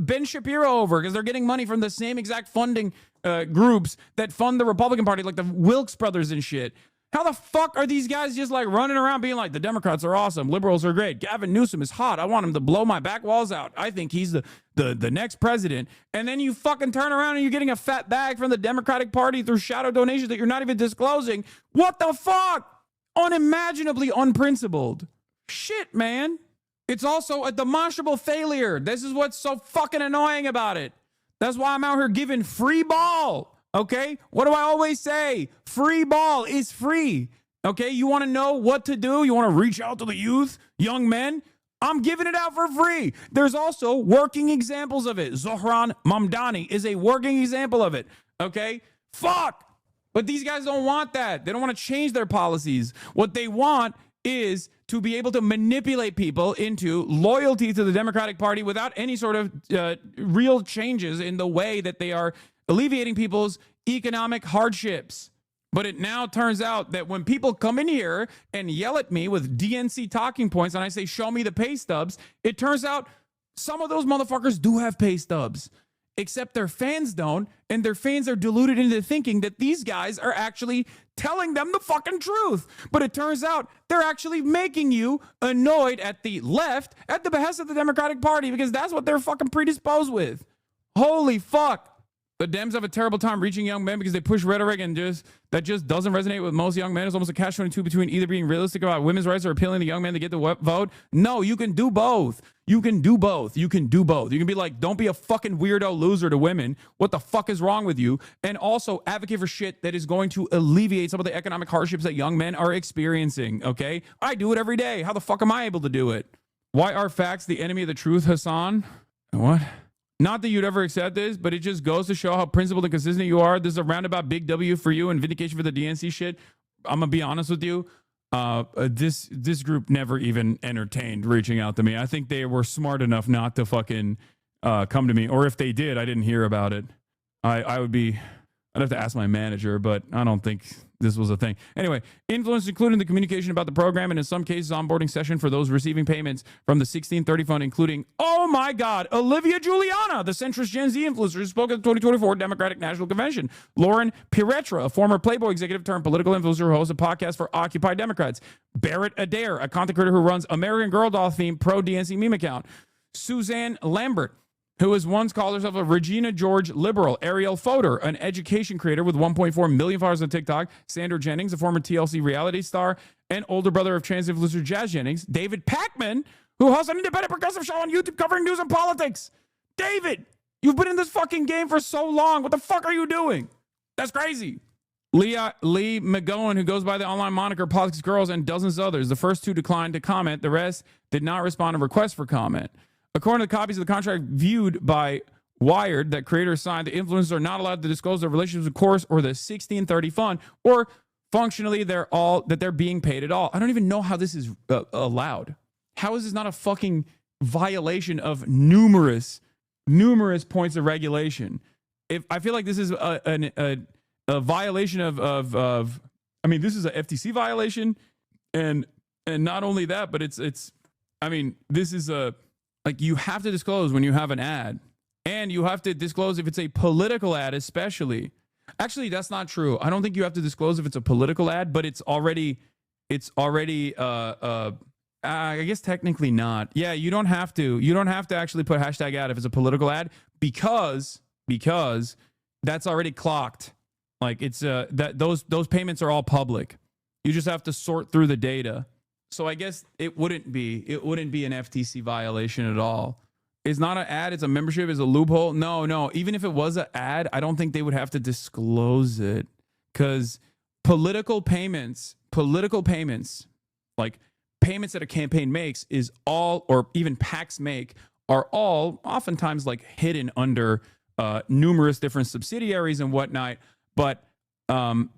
Ben Shapiro over because they're getting money from the same exact funding groups that fund the Republican Party, like the Wilkes brothers and shit. How the fuck are these guys just like running around being like, the Democrats are awesome, liberals are great, Gavin Newsom is hot, I want him to blow my back walls out, I think he's the next president, and then you fucking turn around and you're getting a fat bag from the Democratic Party through shadow donations that you're not even disclosing? What the fuck? Unimaginably unprincipled. Shit, man. It's also a demonstrable failure. This is what's so fucking annoying about it. That's why I'm out here giving free ball. Okay, what do I always say? Free ball is free. Okay, you want to know what to do? You want to reach out to the youth, young men? I'm giving it out for free. There's also working examples of it. Zohran Mamdani is a working example of it. Okay, fuck. But these guys don't want that. They don't want to change their policies. What they want is to be able to manipulate people into loyalty to the Democratic Party without any sort of real changes in the way that they are alleviating people's economic hardships. But it now turns out that when people come in here and yell at me with DNC talking points and I say, show me the pay stubs, it turns out some of those motherfuckers do have pay stubs, except their fans don't, and their fans are deluded into thinking that these guys are actually telling them the fucking truth. But it turns out they're actually making you annoyed at the left at the behest of the Democratic Party because that's what they're fucking predisposed with. Holy fuck. The Dems have a terrible time reaching young men because they push rhetoric and that just doesn't resonate with most young men. It's almost a catch-22 between either being realistic about women's rights or appealing to young men to get the vote. No, you can do both. You can do both. You can do both. You can be like, don't be a fucking weirdo loser to women. What the fuck is wrong with you? And also advocate for shit that is going to alleviate some of the economic hardships that young men are experiencing, okay? I do it every day. How the fuck am I able to do it? Why are facts the enemy of the truth, Hasan? What? Not that you'd ever accept this, but it just goes to show how principled and consistent you are. This is a roundabout big W for you and vindication for the DNC shit. I'm gonna be honest with you. This group never even entertained reaching out to me. I think they were smart enough not to fucking come to me, or if they did, I didn't hear about it. I'd have to ask my manager, but I don't think this was a thing. Anyway, influence including the communication about the program and in some cases onboarding session for those receiving payments from the 1630 Fund, including, oh my God, Olivia Giuliana, the centrist Gen Z influencer who spoke at the 2024 Democratic National Convention. Lauren Piretra, a former Playboy executive turned political influencer who hosts a podcast for Occupy Democrats. Barrett Adair, a content creator who runs American Girl doll themed pro DNC meme account. Suzanne Lambert, who has once called herself a Regina George liberal. Ariel Fodor, an education creator with 1.4 million followers on TikTok. Sandra Jennings, a former TLC reality star and older brother of trans influencer Jazz Jennings. David Pakman, who hosts an independent progressive show on YouTube covering news and politics. David, you've been in this fucking game for so long. What the fuck are you doing? That's crazy. Lee McGowan, who goes by the online moniker Politics Girls, and dozens of others. The first two declined to comment. The rest did not respond to requests for comment. According to the copies of the contract viewed by Wired that creators signed, the influencers are not allowed to disclose their relationships with Chorus or the 1630 fund, or functionally they're being paid at all. I don't even know how this is allowed. How is this not a fucking violation of numerous points of regulation? If I feel like this is a violation of I mean, this is a FTC violation, and not only that, but it's I mean, this is like, you have to disclose when you have an ad, and you have to disclose if it's a political ad, especially. Actually, that's not true. I don't think you have to disclose if it's a political ad, but it's already I guess technically not. Yeah, you don't have to actually put hashtag ad if it's a political ad, because that's already clocked. Like, it's that those payments are all public. You just have to sort through the data. So I guess it wouldn't be an FTC violation at all. It's not an ad, it's a membership, it's a loophole. No. Even if it was an ad, I don't think they would have to disclose it, because political payments, like payments that a campaign makes, is all, or even PACs make, are all oftentimes like hidden under numerous different subsidiaries and whatnot. But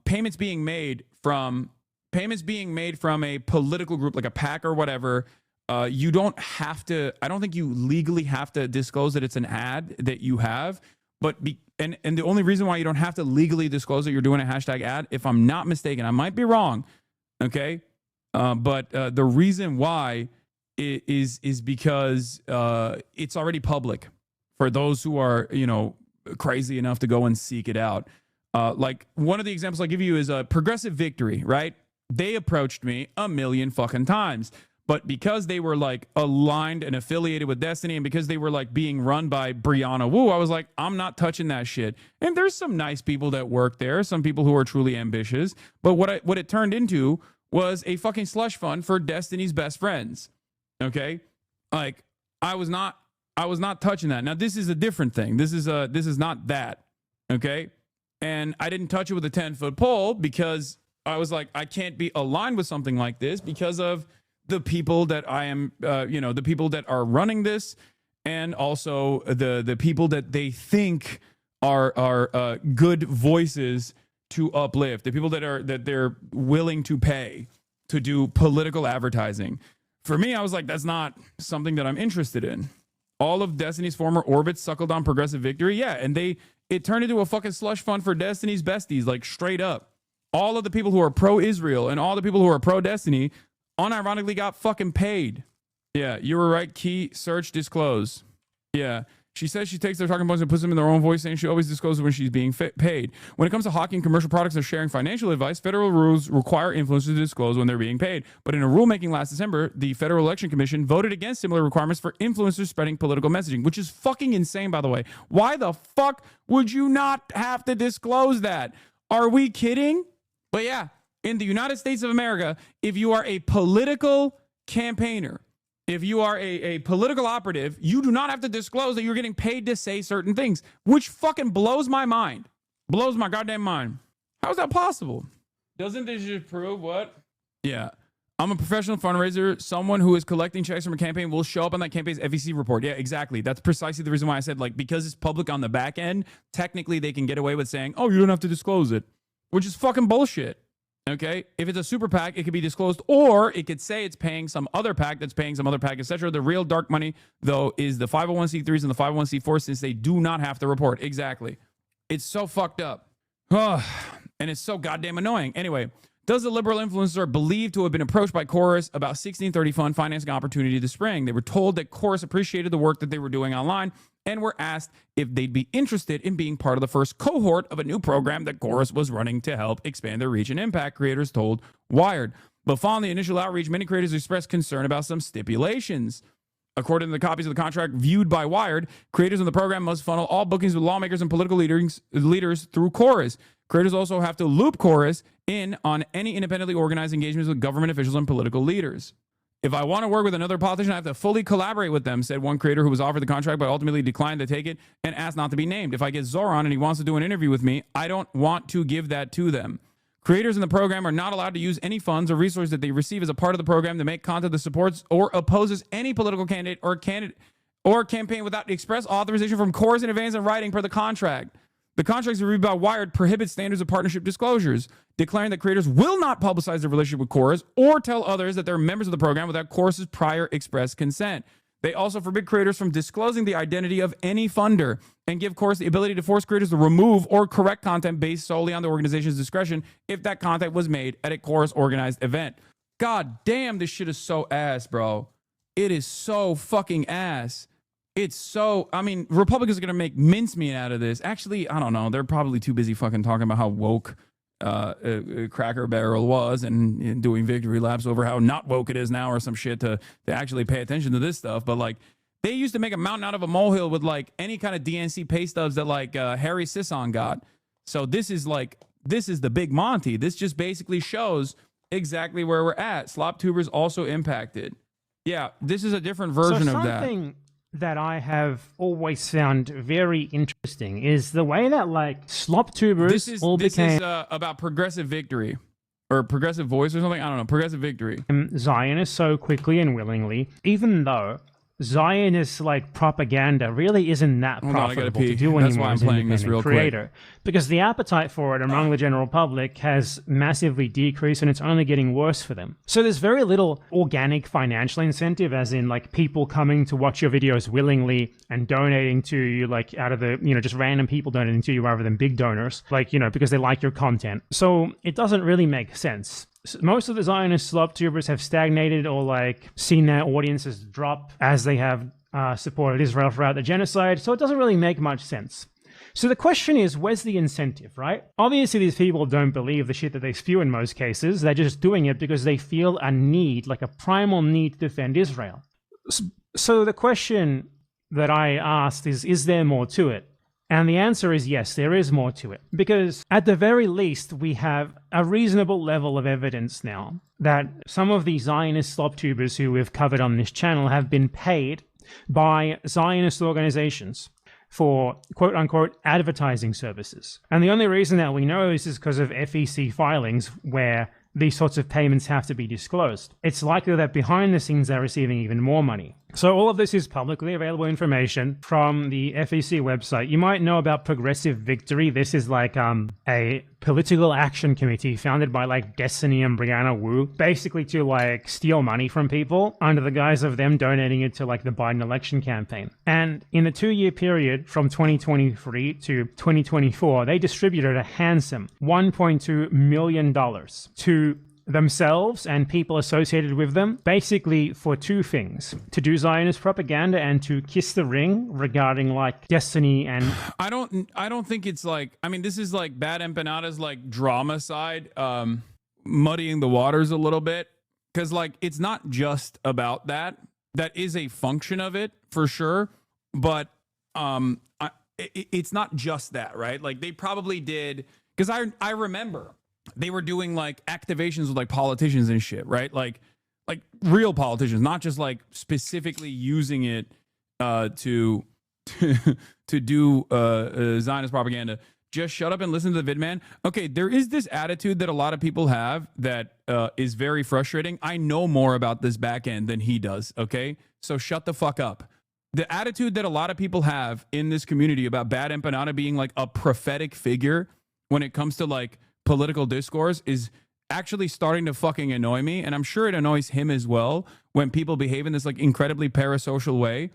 payments being made from a political group like a PAC or whatever, you don't have to. I don't think you legally have to disclose that it's an ad that you have. But and the only reason why you don't have to legally disclose that you're doing a hashtag ad, if I'm not mistaken, I might be wrong, okay? But the reason why is because it's already public for those who are, crazy enough to go and seek it out. Like, one of the examples I'll give you is Progressive Victory, right? They approached me a million fucking times, but because they were like aligned and affiliated with Destiny, and because they were like being run by Brianna Wu, I was like, I'm not touching that shit. And there's some nice people that work there, some people who are truly ambitious, but what it turned into was a fucking slush fund for Destiny's best friends. Okay? Like, I was not touching that. Now, this is a different thing. This is not that. Okay? And I didn't touch it with a 10-foot pole, because I was like, I can't be aligned with something like this because of the people that I am, the people that are running this, and also the people that they think are good voices to uplift, the people that they're willing to pay to do political advertising. For me, I was like, that's not something that I'm interested in. All of Destiny's former orbits suckled on Progressive Victory. Yeah, and it turned into a fucking slush fund for Destiny's besties, like, straight up. All of the people who are pro-Israel and all the people who are pro-Destiny unironically got fucking paid. Yeah, you were right. Key search disclose. Yeah. She says she takes their talking points and puts them in their own voice, saying she always discloses when she's being paid. When it comes to hawking commercial products or sharing financial advice, federal rules require influencers to disclose when they're being paid. But in a rulemaking last December, the Federal Election Commission voted against similar requirements for influencers spreading political messaging, which is fucking insane, by the way. Why the fuck would you not have to disclose that? Are we kidding? But yeah, in the United States of America, if you are a political campaigner, if you are a political operative, you do not have to disclose that you're getting paid to say certain things, which fucking blows my mind. Blows my goddamn mind. How is that possible? Doesn't this just prove what? Yeah. I'm a professional fundraiser. Someone who is collecting checks from a campaign will show up on that campaign's FEC report. Yeah, exactly. That's precisely the reason why I said, like, because it's public on the back end, technically they can get away with saying, oh, you don't have to disclose it, which is fucking bullshit. Okay, if it's a super PAC, it could be disclosed, or it could say it's paying some other PAC that's paying some other PAC, etc. The real dark money, though, is the 501c3s and the 501c4s, since they do not have to report. Exactly. It's so fucked up. And it's so goddamn annoying. Anyway, does the liberal influencer believe to have been approached by Chorus about 1630 fund financing opportunity this spring? They were told that Chorus appreciated the work that they were doing online, and were asked if they'd be interested in being part of the first cohort of a new program that Chorus was running to help expand their reach and impact, creators told Wired. But following the initial outreach, many creators expressed concern about some stipulations. According to the copies of the contract viewed by Wired, creators in the program must funnel all bookings with lawmakers and political leaders through Chorus. Creators also have to loop Chorus in on any independently organized engagements with government officials and political leaders. If I want to work with another politician, I have to fully collaborate with them, said one creator who was offered the contract but ultimately declined to take it and asked not to be named. If I get Zoran and he wants to do an interview with me, I don't want to give that to them. Creators in the program are not allowed to use any funds or resources that they receive as a part of the program to make content that supports or opposes any political candidate or campaign without express authorization from Chorus in advance in writing per the contract. The contracts reviewed by Wired prohibit standards of partnership disclosures, declaring that creators will not publicize their relationship with Chorus or tell others that they're members of the program without Chorus's prior express consent. They also forbid creators from disclosing the identity of any funder and give Chorus the ability to force creators to remove or correct content based solely on the organization's discretion if that content was made at a Chorus organized event. God damn, this shit is so ass, bro. It is so fucking ass. It's so, I mean, Republicans are going to make mincemeat out of this. Actually, I don't know. They're probably too busy fucking talking about how woke Cracker Barrel was and doing victory laps over how not woke it is now or some shit to actually pay attention to this stuff. But like, they used to make a mountain out of a molehill with like any kind of DNC pay stubs that like Harry Sisson got. So this is the big Monty. This just basically shows exactly where we're at. Slop tubers also impacted. Yeah, this is a different version of that. Something that I have always found very interesting is the way that like slop tubers this is about progressive victory or progressive voice or something. I don't know. Progressive victory. Zionists so quickly and willingly, even though Zionist like propaganda really isn't that profitable to do anymore as an independent creator, because the appetite for it among the general public has massively decreased and it's only getting worse for them. So there's very little organic financial incentive, as in like people coming to watch your videos willingly and donating to you, like out of the, you know, just random people donating to you rather than big donors, like, you know, because they like your content. So it doesn't really make sense. Most of the Zionist slop tubers have stagnated or like seen their audiences drop as they have supported Israel throughout the genocide, so it doesn't really make much sense. So the question is, where's the incentive, right? Obviously, these people don't believe the shit that they spew in most cases. They're just doing it because they feel a need, like a primal need to defend Israel. So the question that I asked is there more to it? And the answer is yes, there is more to it. Because at the very least, we have a reasonable level of evidence now that some of the Zionist slop tubers who we've covered on this channel have been paid by Zionist organizations for quote-unquote advertising services. And the only reason that we know this is because of FEC filings where these sorts of payments have to be disclosed. It's likely that behind the scenes they're receiving even more money. So all of this is publicly available information from the FEC website. You might know about Progressive Victory. This is like a political action committee founded by like Destiny and Brianna Wu, basically to like steal money from people under the guise of them donating it to like the Biden election campaign. And in the 2-year period from 2023 to 2024, they distributed a handsome $1.2 million to themselves and people associated with them, basically for two things: to do Zionist propaganda and to kiss the ring regarding like Destiny. And I don't think it's like, I mean, this is like Bad Empanada's like drama side, muddying the waters a little bit, because like it's not just about that. That is a function of it for sure, but it's not just that, right? Like they probably did, because I remember they were doing like activations with like politicians and shit, right? Like real politicians, not just like specifically using it to do Zionist propaganda. Just shut up and listen to the vid, man. Okay, there is this attitude that a lot of people have that is very frustrating. I know more about this back end than he does, okay? So shut the fuck up. The attitude that a lot of people have in this community about Bad Empanada being like a prophetic figure when it comes to like political discourse is actually starting to fucking annoy me, and I'm sure it annoys him as well when people behave in this like incredibly parasocial way.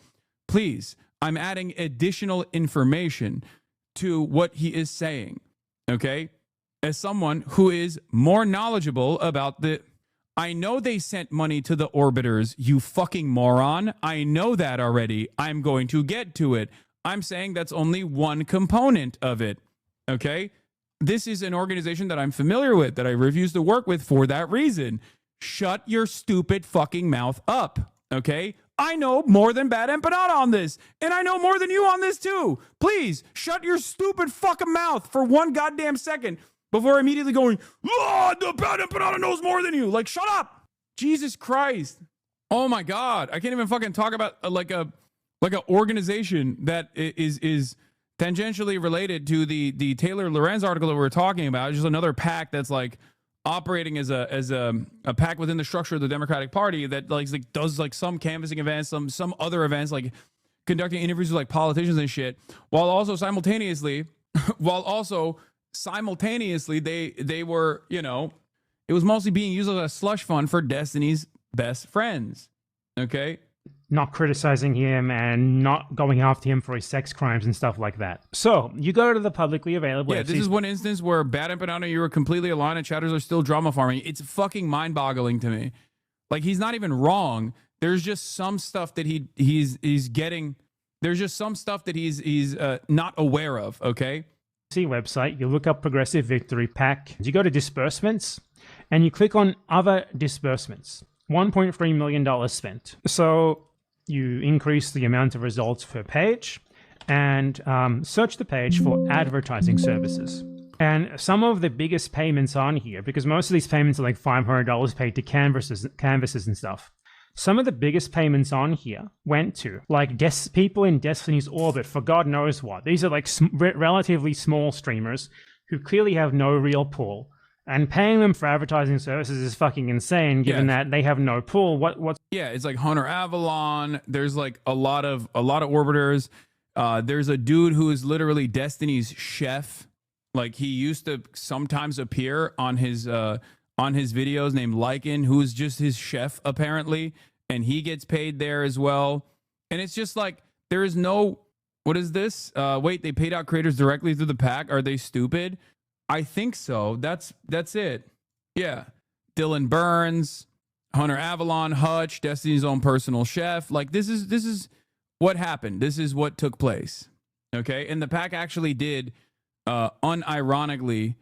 Please, I'm adding additional information to what he is saying, okay? As someone who is more knowledgeable about I know they sent money to the orbiters, you fucking moron. I know that already. I'm going to get to it. I'm saying that's only one component of it, okay? This is an organization that I'm familiar with, that I refuse to work with for that reason. Shut your stupid fucking mouth up, okay? I know more than Bad Empanada on this, and I know more than you on this too. Please, shut your stupid fucking mouth for one goddamn second before immediately going, oh, the Bad Empanada knows more than you. Like, shut up. Jesus Christ. Oh my God. I can't even fucking talk about like a organization that is tangentially related to the Taylor Lorenz article that we were talking about. It's just another PAC that's like operating as a PAC within the structure of the Democratic Party that like does like some canvassing events, some other events, like conducting interviews with like politicians and shit, while also simultaneously they were, you know, it was mostly being used as a slush fund for Destiny's best friends. Okay. Not criticizing him and not going after him for his sex crimes and stuff like that. So you go to the publicly available. Yeah, this is one instance where Bad and Banana, you were completely aligned and chatters are still drama farming. It's fucking mind boggling to me. Like, he's not even wrong. There's just some stuff that he's getting. There's just some stuff that he's not aware of. Okay. See website. You look up Progressive Victory PAC. You go to disbursements and you click on other disbursements. $1.3 million spent. So you increase the amount of results per page and search the page for advertising services. And some of the biggest payments on here, because most of these payments are like $500 paid to canvases and stuff. Some of the biggest payments on here went to like people in Destiny's orbit for God knows what. These are like relatively small streamers who clearly have no real pull. And paying them for advertising services is fucking insane, given that they have no pull. What's Yeah, it's like Hunter Avalon. There's like a lot of orbiters. There's a dude who is literally Destiny's chef. Like, he used to sometimes appear on his videos, named Lycan, who's just his chef apparently, and he gets paid there as well. And it's just like, there is no, what is this? Wait, they paid out creators directly through the PAC. Are they stupid? I think so. That's it. Yeah. Dylan Burns, Hunter Avalon, Hutch, Destiny's own personal chef. Like, this is what happened. This is what took place. Okay. And the PAC actually did unironically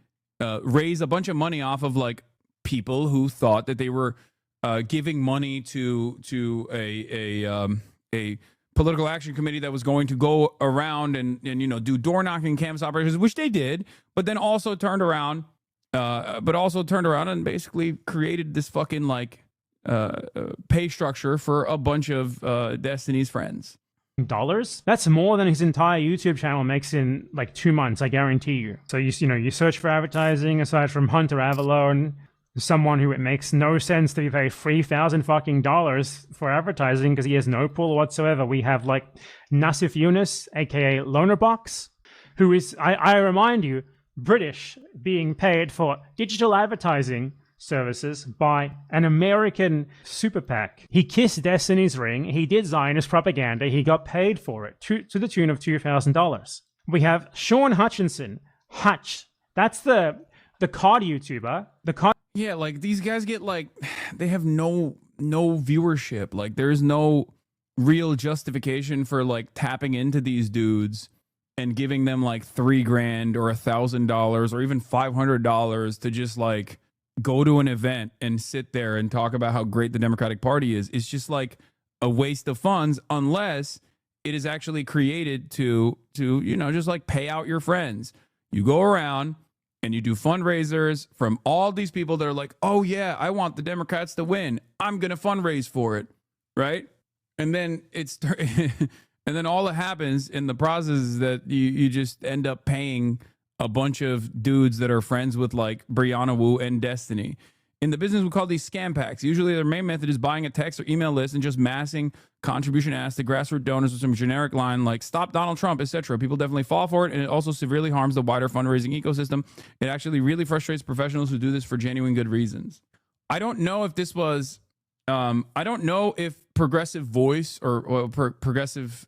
raise a bunch of money off of like people who thought that they were giving money to a political action committee that was going to go around and you know, do door knocking canvas operations, which they did, but then also turned around and basically created this fucking like pay structure for a bunch of Destiny's friends. Dollars? That's more than his entire YouTube channel makes in like 2 months, I guarantee you. So you search for advertising aside from Hunter Avalon, someone who it makes no sense to be paid $3,000 fucking dollars for advertising because he has no pull whatsoever. We have like Nassif Yunus, aka Lonerbox, who is, I remind you, British, being paid for digital advertising services by an American super PAC. He kissed Destiny's ring. He did Zionist propaganda. He got paid for it to the tune of $2,000. We have Sean Hutchinson, Hutch. That's the COD YouTuber. Yeah, like, these guys get like, they have no viewership. Like, there's no real justification for like tapping into these dudes and giving them like $3,000 or $1,000 or even $500 to just like go to an event and sit there and talk about how great the Democratic Party is. It's just like a waste of funds unless it is actually created to you know, just like pay out your friends. You go around and you do fundraisers from all these people that are like, oh yeah, I want the Democrats to win. I'm going to fundraise for it. Right. And then and then all that happens in the process is that you just end up paying a bunch of dudes that are friends with like Brianna Wu and Destiny. In the business, we call these scam packs. Usually their main method is buying a text or email list and just massing contribution asks to grassroots donors with some generic line like stop Donald Trump, etc. People definitely fall for it, and it also severely harms the wider fundraising ecosystem. It actually really frustrates professionals who do this for genuine good reasons. I don't know if this was, I don't know if Progressive Voice or Progressive,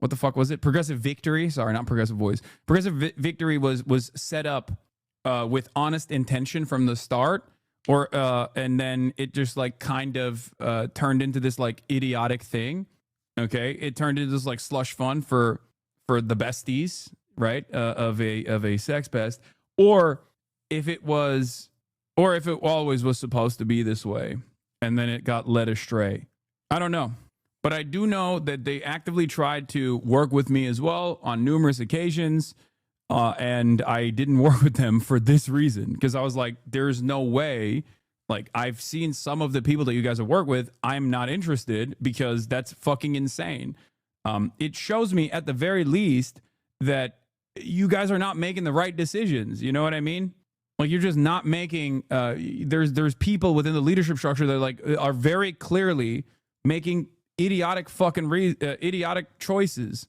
what the fuck was it? Progressive Victory. Sorry, not Progressive Voice. Progressive Victory was set up with honest intention from the start, or and then it just like kind of turned into this like idiotic thing. Okay, it turned into this like slush fund for the besties, right? Of a sex pest, or if it always was supposed to be this way, and then it got led astray. I don't know. But I do know that they actively tried to work with me as well on numerous occasions. And I didn't work with them for this reason, because I was like, there's no way Like, I've seen some of the people that you guys have worked with. I'm not interested because that's fucking insane. It shows me at the very least that you guys are not making the right decisions. You know what I mean? Like, you're just not making, there's people within the leadership structure that like are very clearly making idiotic fucking idiotic choices.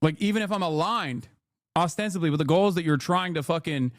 Like, even if I'm aligned ostensibly with the goals that you're trying to fucking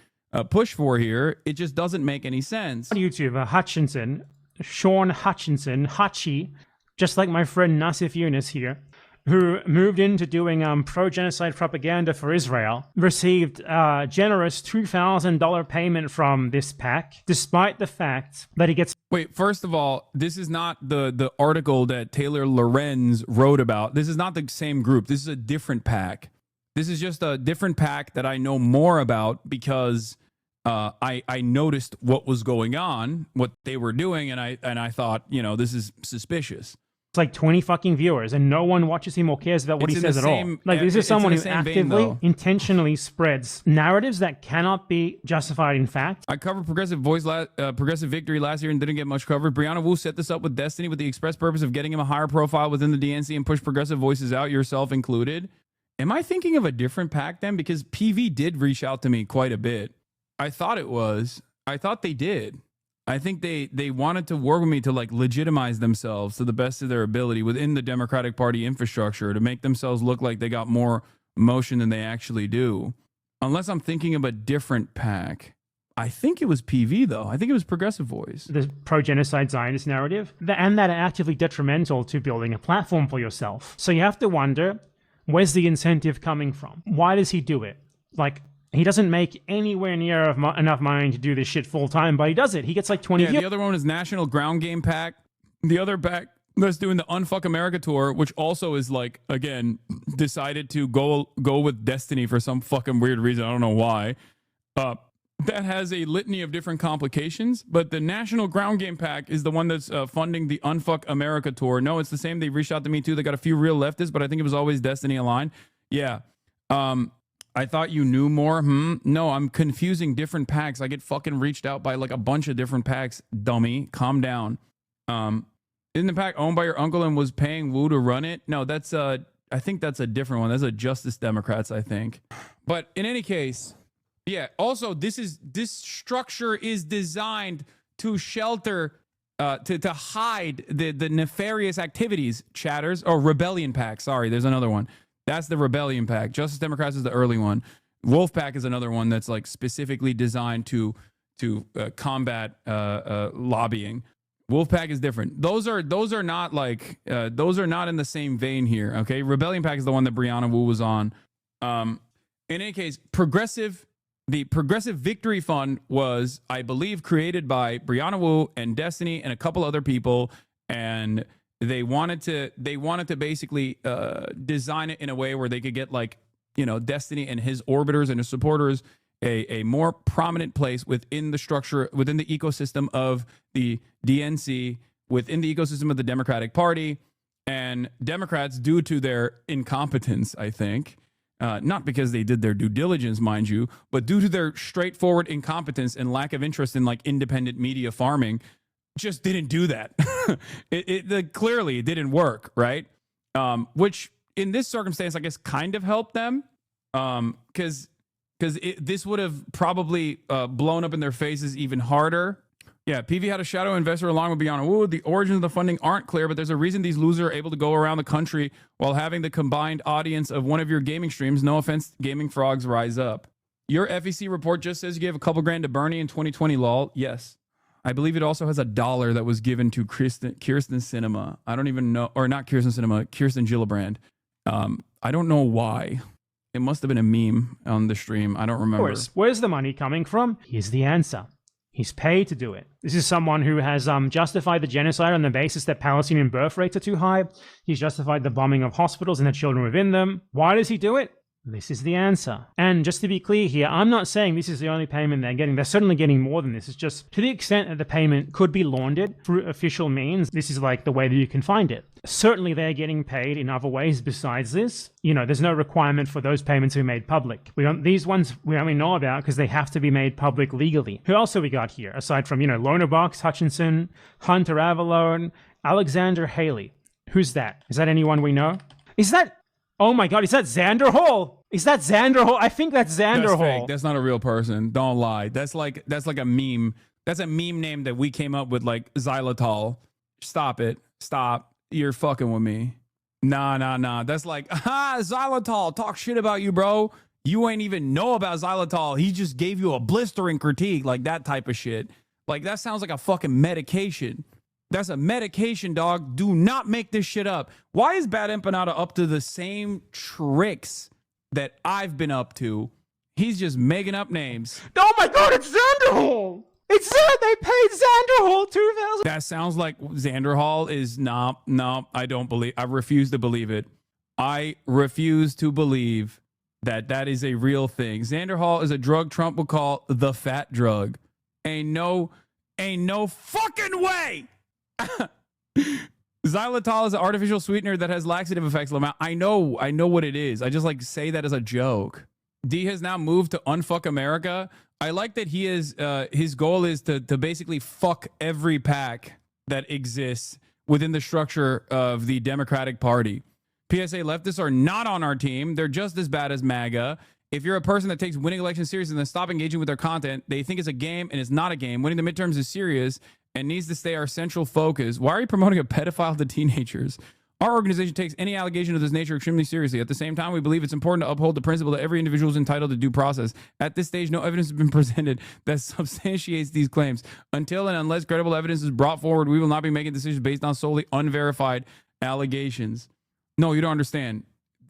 push for here, it just doesn't make any sense. YouTuber Sean Hutchinson, Hutchie, just like my friend Nassif Yunus here, who moved into doing pro-genocide propaganda for Israel, received a generous $2,000 payment from this PAC, despite the fact that he gets... Wait, first of all, this is not the article that Taylor Lorenz wrote about. This is not the same group. This is a different PAC. This is just a different PAC that I know more about because I noticed what was going on, what they were doing, and I thought, you know, this is suspicious. It's like 20 fucking viewers, and no one watches him or cares about what he says at all. Like, this is someone who actively, intentionally spreads narratives that cannot be justified in fact. I covered Progressive Victory last year and didn't get much coverage. Brianna Wu set this up with Destiny with the express purpose of getting him a higher profile within the DNC and push progressive voices out, yourself included. Am I thinking of a different PAC then? Because PV did reach out to me quite a bit. I thought they did. I think they wanted to work with me to like legitimize themselves to the best of their ability within the Democratic Party infrastructure to make themselves look like they got more motion than they actually do. Unless I'm thinking of a different PAC. I think it was PV though. I think it was Progressive Voice. The pro-genocide Zionist narrative, and that are actively detrimental to building a platform for yourself. So you have to wonder, where's the incentive coming from? Why does he do it? Like, he doesn't make anywhere near enough money to do this shit full time, but he does it. He gets like 20 views. The other one is National Ground Game PAC. The other PAC that's doing the Unfuck America tour, which also is like, again, decided to go with Destiny for some fucking weird reason. I don't know why. That has a litany of different complications, but the National Ground Game PAC is the one that's funding the Unfuck America tour. No, it's the same. They reached out to me too. They got a few real leftists, but I think it was always Destiny aligned. Yeah. I thought you knew more. No, I'm confusing different PACs. I get fucking reached out by like a bunch of different PACs. Dummy, calm down. Isn't the PAC owned by your uncle and was paying Wu to run it? No, that's I think that's a different one. That's a Justice Democrats, I think. But in any case, yeah. Also, this structure is designed to shelter, to hide the nefarious activities. Chatters or Rebellion PAC. Sorry, there's another one. That's the Rebellion PAC. Justice Democrats is the early one. Wolf PAC is another one that's like specifically designed to combat lobbying. Wolf PAC is different. Those are not like those are not in the same vein here. Okay, Rebellion PAC is the one that Brianna Wu was on. In any case, the Progressive Victory Fund was, I believe, created by Brianna Wu and Destiny and a couple other people, and they wanted to basically design it in a way where they could get, like, you know, Destiny and his orbiters and his supporters a more prominent place within the structure, within the ecosystem of the DNC, within the ecosystem of the Democratic Party. And Democrats, due to their incompetence, I think, not because they did their due diligence, mind you, but due to their straightforward incompetence and lack of interest in like independent media farming, just didn't do that. Clearly it didn't work, right? Which in this circumstance, I guess, kind of helped them, because this would have probably blown up in their faces even harder. Yeah, PV had a shadow investor along with Brianna Wu. The origins of the funding aren't clear, but there's a reason these losers are able to go around the country while having the combined audience of one of your gaming streams. No offense, gaming frogs, rise up. Your FEC report just says you gave a couple grand to Bernie in 2020, lol. Yes. I believe it also has $1 that was given to Kirsten Cinema. I don't even know, or not Kirsten Cinema, Kirsten Gillibrand. I don't know why. It must have been a meme on the stream. I don't remember. Of course. Where's the money coming from? Here's the answer. He's paid to do it. This is someone who has justified the genocide on the basis that Palestinian birth rates are too high. He's justified the bombing of hospitals and the children within them. Why does he do it? This is the answer. And just to be clear here, I'm not saying this is the only payment they're getting. They're certainly getting more than this. It's just to the extent that the payment could be laundered through official means, this is like the way that you can find it. Certainly they're getting paid in other ways besides this. You know, there's no requirement for those payments to be made public. These ones we only know about because they have to be made public legally. Who else have we got here? Aside from, Lonerbox, Hutchinson, Hunter Avalone, Alexander Haley. Who's that? Is that anyone we know? Is that... Oh my God, is that Xander Hall? Is that Xander Hall? I think that's Xander Hall. Fake. That's not a real person. Don't lie. That's like a meme. That's a meme name that we came up with, like xylitol. Stop it. Stop. You're fucking with me. Nah. That's like, xylitol. Talk shit about you, bro. You ain't even know about xylitol. He just gave you a blistering critique, like that type of shit. Like, that sounds like a fucking medication. That's a medication, dog. Do not make this shit up. Why is Bad Empanada up to the same tricks that I've been up to? He's just making up names. Oh my God, it's Xander Hall. It's Xander. They paid Xander Hall $2,000. That sounds like Xander Hall is no, I don't believe. I refuse to believe it. I refuse to believe that is a real thing. Xander Hall is a drug Trump would call the fat drug. Ain't no fucking way. Xylitol is an artificial sweetener that has laxative effects. Lamau. I know what it is. I just like say that as a joke. D has now moved to unfuck America. I like that he is. His goal is to basically fuck every PAC that exists within the structure of the Democratic Party. PSA leftists are not on our team. They're just as bad as MAGA. If you're a person that takes winning elections seriously and then stop engaging with their content, they think it's a game and it's not a game. Winning the midterms is serious and needs to stay our central focus. Why are you promoting a pedophile to teenagers? Our organization takes any allegation of this nature extremely seriously. At the same time, we believe it's important to uphold the principle that every individual is entitled to due process. At this stage, no evidence has been presented that substantiates these claims. Until and unless credible evidence is brought forward, we will not be making decisions based on solely unverified allegations. No, you don't understand.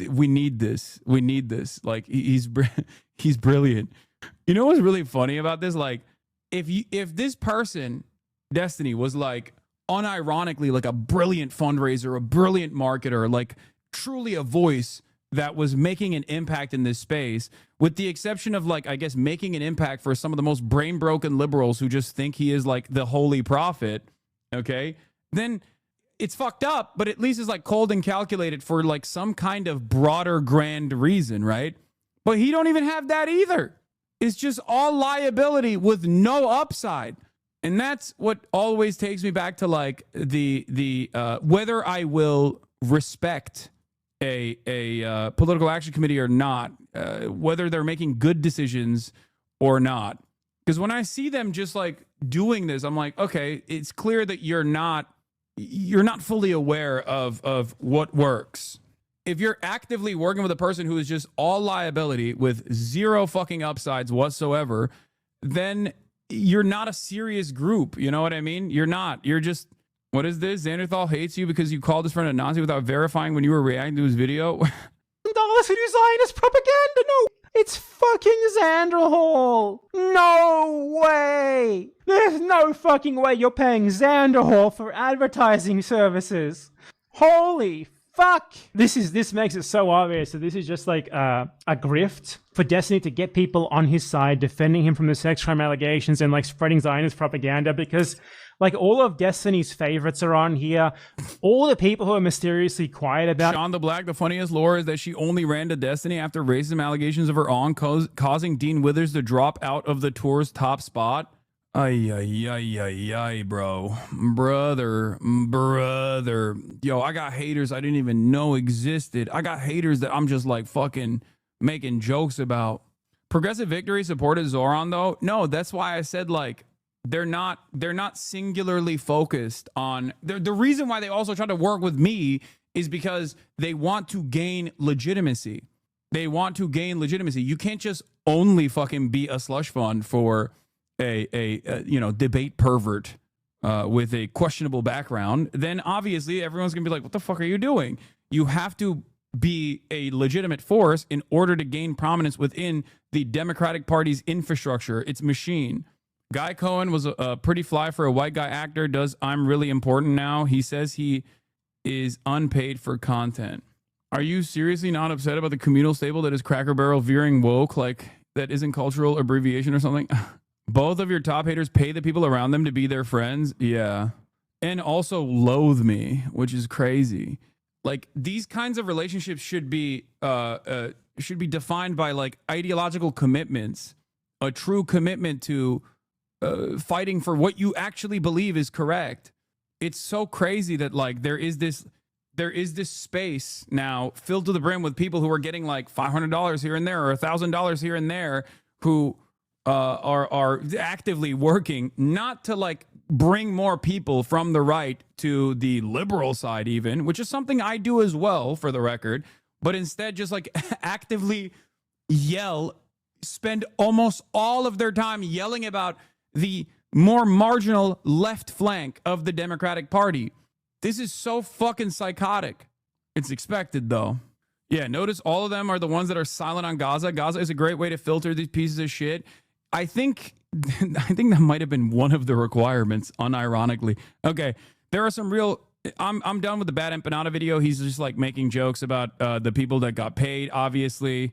We need this. We need this. Like, he's brilliant. You know what's really funny about this? Like, if this person, Destiny, was like unironically like a brilliant fundraiser, a brilliant marketer, like truly a voice that was making an impact in this space, with the exception of, like, I guess, making an impact for some of the most brain broken liberals who just think he is like the holy prophet, okay, then it's fucked up, but at least it's like cold and calculated for like some kind of broader grand reason, right? But he don't even have that either. It's just all liability with no upside. And that's what always takes me back to like the whether I will respect a political action committee or not, whether they're making good decisions or not. Because when I see them just like doing this, I'm like, okay, it's clear that you're not fully aware of what works. If you're actively working with a person who is just all liability with zero fucking upsides whatsoever, then you're not a serious group. You know what I mean? You're not. You're just, what is this? Xanderthal hates you because you called his friend a Nazi without verifying when you were reacting to his video. $2 to do Zionist propaganda. No, it's fucking Xander Hall. No way. There's no fucking way you're paying Xander Hall for advertising services. Holy fuck. This makes it so obvious that this is just like a grift for Destiny to get people on his side, defending him from the sex crime allegations and like spreading Zionist propaganda, because like all of Destiny's favorites are on here. All the people who are mysteriously quiet about Sean the Black, the funniest lore is that she only ran to Destiny after racism allegations of her own causing Dean Withers to drop out of the tour's top spot. Ay, bro. Brother. Yo, I got haters I didn't even know existed. I got haters that I'm just like fucking making jokes about. Progressive Victory supported Zoran though. No, that's why I said like they're not singularly focused on the reason why they also try to work with me is because they want to gain legitimacy. They want to gain legitimacy. You can't just only fucking be a slush fund for a debate pervert with a questionable background. Then obviously everyone's gonna be like, what the fuck are you doing? You have to be a legitimate force in order to gain prominence within the Democratic Party's infrastructure, its machine. Guy Cohen was a pretty fly for a white guy actor. Does I'm really important now? He says he is unpaid for content. Are you seriously not upset about the communal stable that is Cracker Barrel veering woke? Like, that isn't cultural abbreviation or something? Both of your top haters pay the people around them to be their friends? Yeah. And also loathe me, which is crazy. Like, these kinds of relationships should be defined by, like, ideological commitments. A true commitment to fighting for what you actually believe is correct. It's so crazy that, like, there is this space now filled to the brim with people who are getting like $500 here and there or $1,000 here and there who are actively working not to like bring more people from the right to the liberal side even, which is something I do as well for the record, but instead just like actively spend almost all of their time yelling about the more marginal left flank of the Democratic Party. This is so fucking psychotic. It's expected, though. Yeah, notice all of them are the ones that are silent on Gaza. Gaza is a great way to filter these pieces of shit. I think that might have been one of the requirements, unironically. Okay, there are some real... I'm done with the Bad Empanada video. He's just, like, making jokes about the people that got paid, obviously,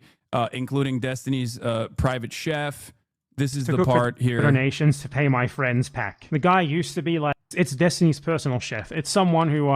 including Destiny's private chef. This is the part here. Donations to pay my friends pack. The guy used to be like, it's Destiny's personal chef. It's someone who,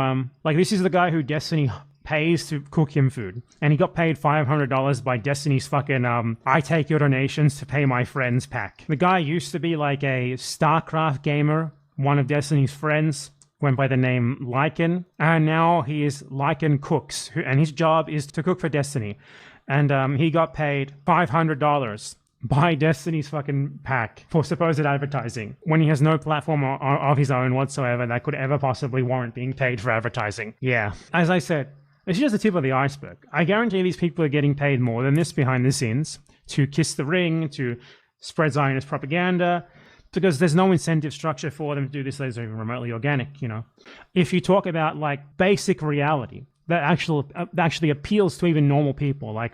like, this is the guy who Destiny pays to cook him food. And he got paid $500 by Destiny's fucking, I take your donations to pay my friends pack. The guy used to be like a StarCraft gamer, one of Destiny's friends, went by the name Lycan. And now he is Lycan Cooks, and his job is to cook for Destiny. And he got paid $500 by Destiny's fucking pack for supposed advertising when he has no platform of his own whatsoever that could ever possibly warrant being paid for advertising. Yeah. As I said, it's just the tip of the iceberg. I guarantee these people are getting paid more than this behind the scenes to kiss the ring, to spread Zionist propaganda, because there's no incentive structure for them to do this that is even remotely organic, you know. If you talk about like basic reality that actually appeals to even normal people, like,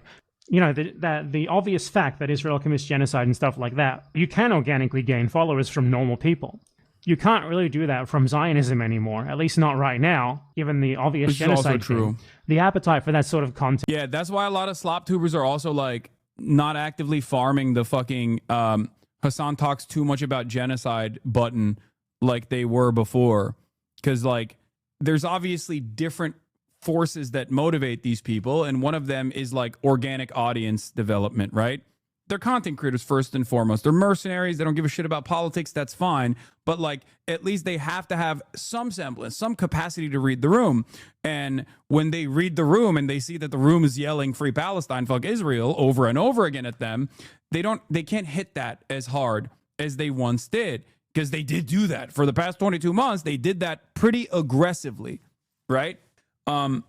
you know, the obvious fact that Israel commits genocide and stuff like that, you can organically gain followers from normal people. You can't really do that from Zionism anymore, at least not right now, given the obvious genocide thing. The appetite for that sort of content. Yeah, that's why a lot of slop tubers are also like not actively farming the fucking Hasan talks too much about genocide button like they were before. Because like there's obviously different forces that motivate these people, and one of them is like organic audience development, right? They're content creators first and foremost. They're mercenaries. They don't give a shit about politics. That's fine. But like, at least they have to have some semblance, some capacity to read the room. And when they read the room and they see that the room is yelling "Free Palestine, fuck Israel" over and over again at them, they can't hit that as hard as they once did, because they did do that for the past 22 months. They did that pretty aggressively, right? And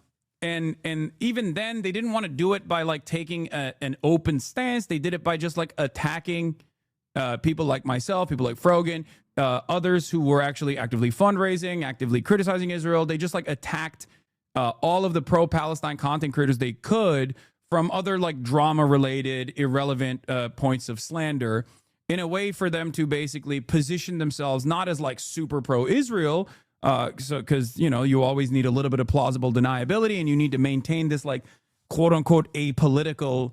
even then they didn't want to do it by like taking an open stance. They did it by just like attacking people like myself, people like Frogan, others who were actually actively fundraising, actively criticizing Israel. They just like attacked all of the pro-Palestine content creators they could from other like drama related, irrelevant points of slander, in a way for them to basically position themselves not as like super pro-Israel, because, you know, you always need a little bit of plausible deniability, and you need to maintain this like quote unquote apolitical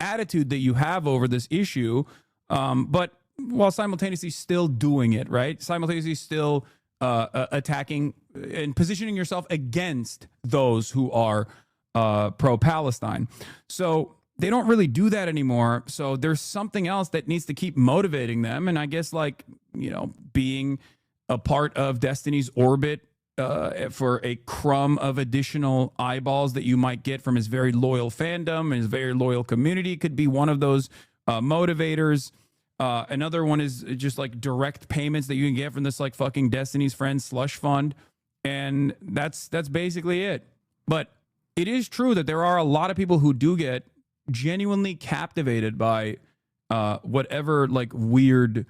attitude that you have over this issue, but while simultaneously still doing it, right? Simultaneously still attacking and positioning yourself against those who are pro-Palestine. So they don't really do that anymore. So there's something else that needs to keep motivating them. And I guess, like, you know, being a part of Destiny's orbit for a crumb of additional eyeballs that you might get from his very loyal fandom and his very loyal community could be one of those motivators. Another one is just like direct payments that you can get from this like fucking Destiny's Friends slush fund. And that's basically it. But it is true that there are a lot of people who do get genuinely captivated by whatever like weird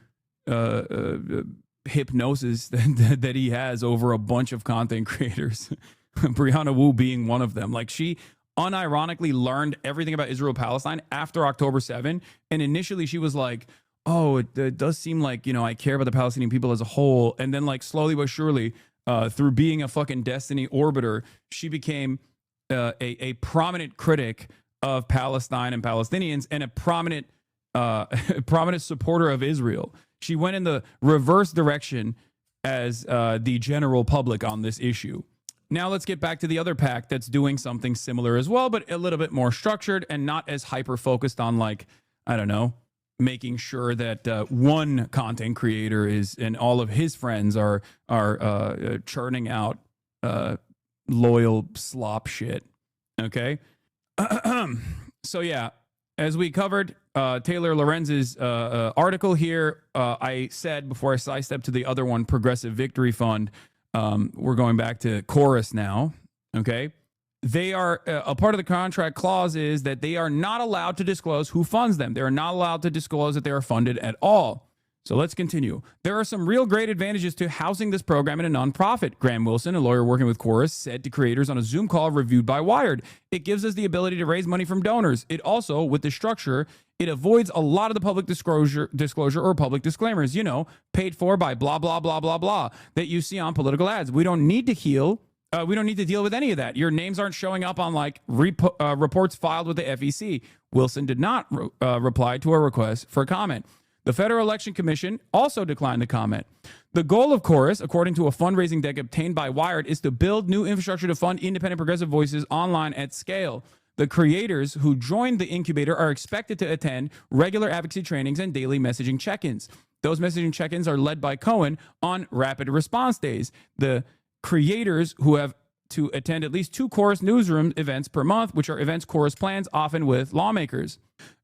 hypnosis that he has over a bunch of content creators. Brianna Wu being one of them. Like, she unironically learned everything about Israel Palestine after October 7, and initially she was like, oh, it does seem like, you know, I care about the Palestinian people as a whole. And then like slowly but surely through being a fucking Destiny orbiter, she became a prominent critic of Palestine and Palestinians and a prominent supporter of Israel. She went in the reverse direction as the general public on this issue. Now let's get back to the other PAC that's doing something similar as well, but a little bit more structured and not as hyper-focused on, like, I don't know, making sure that one content creator is and all of his friends are churning out loyal slop shit. Okay? So yeah, as we covered Taylor Lorenz's article here, I said before I sidestep to the other one, Progressive Victory Fund, we're going back to Chorus now, okay? They are, a part of the contract clause is that they are not allowed to disclose who funds them. They are not allowed to disclose that they are funded at all. So let's continue. There are some real great advantages to housing this program in a nonprofit. Graham Wilson, a lawyer working with Chorus, said to creators on a Zoom call reviewed by Wired. It gives us the ability to raise money from donors. It also, with the structure, it avoids a lot of the public disclosure or public disclaimers, you know, paid for by blah, blah, blah, blah, blah, that you see on political ads. We don't need to deal with any of that. Your names aren't showing up on like reports filed with the FEC. Wilson did not reply to a request for comment. The Federal Election Commission also declined to comment. The goal of Chorus, according to a fundraising deck obtained by Wired, is to build new infrastructure to fund independent progressive voices online at scale. The creators who joined the incubator are expected to attend regular advocacy trainings and daily messaging check-ins. Those messaging check-ins are led by Cohen on rapid response days. The creators who have to attend at least 2 Chorus newsroom events per month, which are events Chorus plans, often with lawmakers.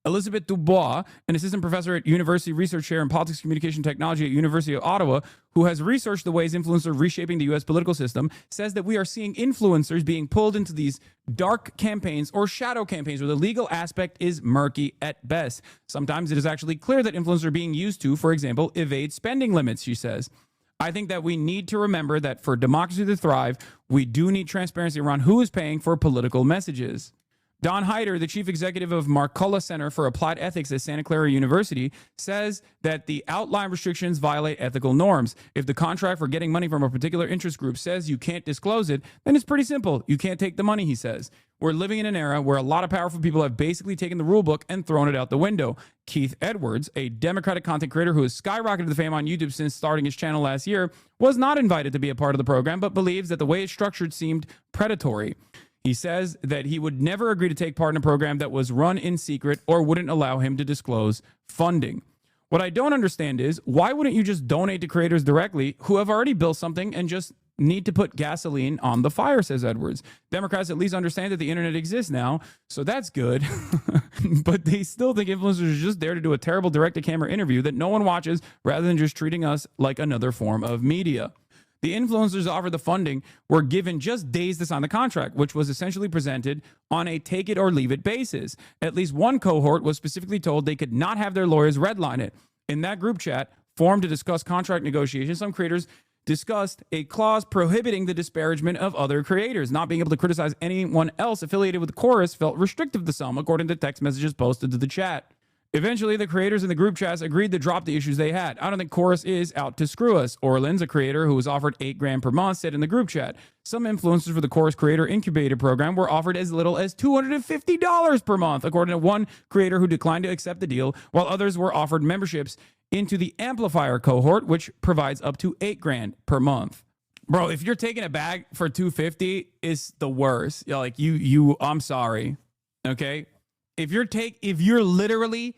Elizabeth Dubois, an assistant professor at University Research Chair in Politics Communication Technology at University of Ottawa, who has researched the ways influencers are reshaping the U.S. political system, says that we are seeing influencers being pulled into these dark campaigns or shadow campaigns where the legal aspect is murky at best. Sometimes it is actually clear that influencers are being used to, for example, evade spending limits, she says. I think that we need to remember that for democracy to thrive, we do need transparency around who is paying for political messages. Don Hyder, the chief executive of Marcola Center for Applied Ethics at Santa Clara University, says that the outline restrictions violate ethical norms. If the contract for getting money from a particular interest group says you can't disclose it, then it's pretty simple. You can't take the money, he says. We're living in an era where a lot of powerful people have basically taken the rule book and thrown it out the window. Keith Edwards, a Democratic content creator who has skyrocketed to fame on YouTube since starting his channel last year, was not invited to be a part of the program, but believes that the way it's structured seemed predatory. He says that he would never agree to take part in a program that was run in secret or wouldn't allow him to disclose funding. What I don't understand is, why wouldn't you just donate to creators directly who have already built something and just need to put gasoline on the fire, says Edwards. Democrats at least understand that the internet exists now, so that's good. But they still think influencers are just there to do a terrible direct-to-camera interview that no one watches rather than just treating us like another form of media. The influencers offered the funding were given just days to sign the contract, which was essentially presented on a take-it-or-leave-it basis. At least one cohort was specifically told they could not have their lawyers redline it. In that group chat, formed to discuss contract negotiations, some creators discussed a clause prohibiting the disparagement of other creators. Not being able to criticize anyone else affiliated with Chorus felt restrictive to some, according to text messages posted to the chat. Eventually, the creators in the group chats agreed to drop the issues they had. I don't think Chorus is out to screw us. Orleans, a creator who was offered $8,000 per month, said in the group chat. Some influencers for the Chorus Creator Incubator program were offered as little as $250 per month, according to one creator who declined to accept the deal, while others were offered memberships into the Amplifier cohort, which provides up to $8,000 per month. Bro, if you're taking a bag for $250, it's the worst. You're like I'm sorry. Okay? If you're literally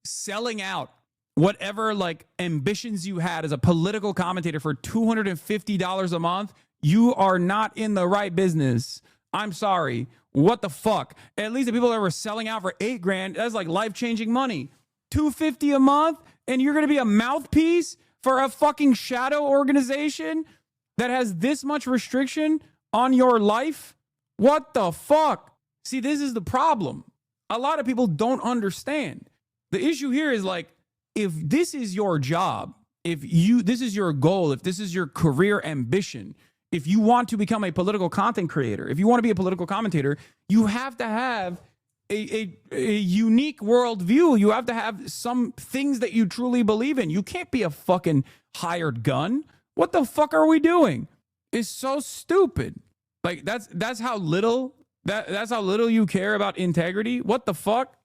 selling out whatever like ambitions you had as a political commentator for $250 a month, you are not in the right business. I'm sorry. What the fuck? At least the people that were selling out for $8,000, that's like life-changing money. $250 a month, and you're gonna be a mouthpiece for a fucking shadow organization that has this much restriction on your life? What the fuck? See, this is the problem. A lot of people don't understand. The issue here is like, if this is your job, this is your goal, if this is your career ambition, if you want to become a political content creator, if you want to be a political commentator, you have to have a unique worldview. You have to have some things that you truly believe in. You can't be a fucking hired gun. What the fuck are we doing? It's so stupid. Like that's how little That's how little you care about integrity? What the fuck?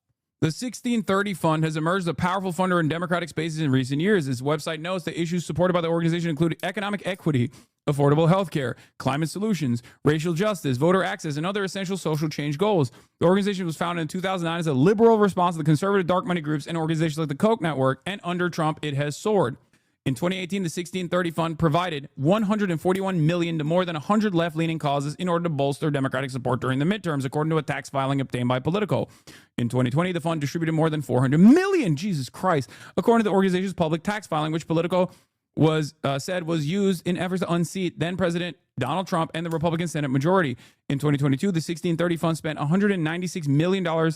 The 1630 Fund has emerged as a powerful funder in democratic spaces in recent years. Its website notes that issues supported by the organization include economic equity, affordable health care, climate solutions, racial justice, voter access, and other essential social change goals. The organization was founded in 2009 as a liberal response to the conservative dark money groups and organizations like the Koch Network, and under Trump, it has soared. In 2018, the 1630 Fund provided $141 million to more than 100 left-leaning causes in order to bolster Democratic support during the midterms, according to a tax filing obtained by Politico. In 2020, the fund distributed more than $400 million, Jesus Christ, according to the organization's public tax filing, which Politico said was used in efforts to unseat then-President Donald Trump and the Republican Senate majority. In 2022, the 1630 Fund spent $196 million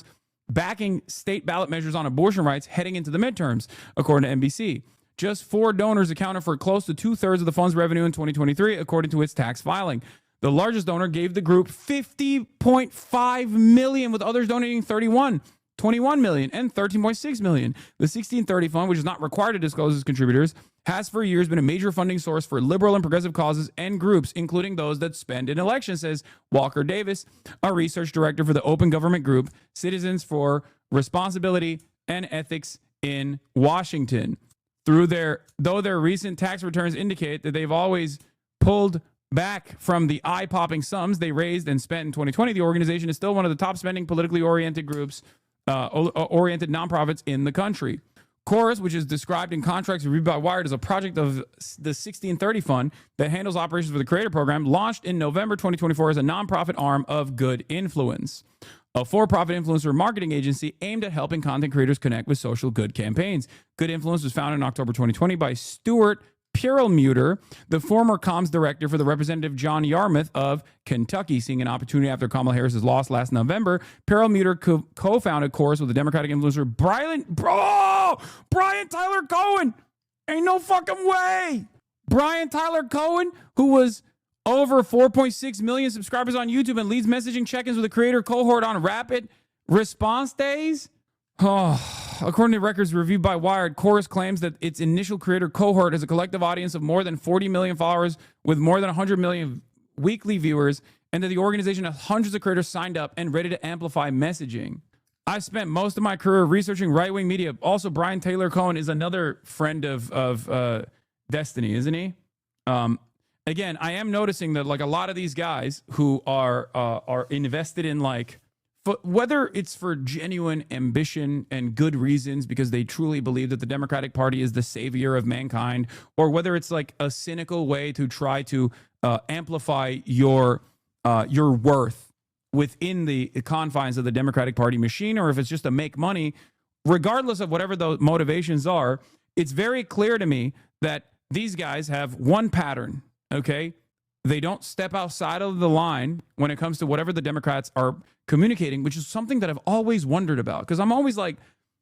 backing state ballot measures on abortion rights heading into the midterms, according to NBC. Just 4 donors accounted for close to 2/3 of the fund's revenue in 2023, according to its tax filing. The largest donor gave the group $50.5 million, with others donating $21 million, and $13.6 million. The 1630 Fund, which is not required to disclose its contributors, has for years been a major funding source for liberal and progressive causes and groups, including those that spend in elections, says Walker Davis, a research director for the open government group Citizens for Responsibility and Ethics in Washington. Though their recent tax returns indicate that they've always pulled back from the eye-popping sums they raised and spent in 2020, the organization is still one of the top spending politically oriented groups, oriented nonprofits in the country. Chorus, which is described in contracts reviewed by Wired as a project of the 1630 Fund that handles operations for the Creator Program, launched in November 2024 as a nonprofit arm of Good Influence, a for-profit influencer marketing agency aimed at helping content creators connect with social good campaigns. Good Influence was founded in October 2020 by Stuart Perlmutter, the former comms director for the Representative John Yarmouth of Kentucky. Seeing an opportunity after Kamala Harris's loss last November, Perlmutter co-founded Chorus with the Democratic influencer Brian Tyler Cohen. Ain't no fucking way. Brian Tyler Cohen, who was over 4.6 million subscribers on YouTube and leads messaging check-ins with the creator cohort on rapid response days. According to records reviewed by Wired, Chorus claims that its initial creator cohort has a collective audience of more than 40 million followers with more than 100 million weekly viewers, and that the organization has hundreds of creators signed up and ready to amplify messaging. I spent most of my career researching right-wing media. Also, Brian Taylor Cohen is another friend of Destiny, isn't he? Again, I am noticing that like a lot of these guys who are invested in like, whether it's for genuine ambition and good reasons because they truly believe that the Democratic Party is the savior of mankind, or whether it's like a cynical way to try to amplify your worth within the confines of the Democratic Party machine, or if it's just to make money, regardless of whatever those motivations are, it's very clear to me that these guys have one pattern. Okay, they don't step outside of the line when it comes to whatever the Democrats are communicating, which is something that I've always wondered about. Because I'm always like,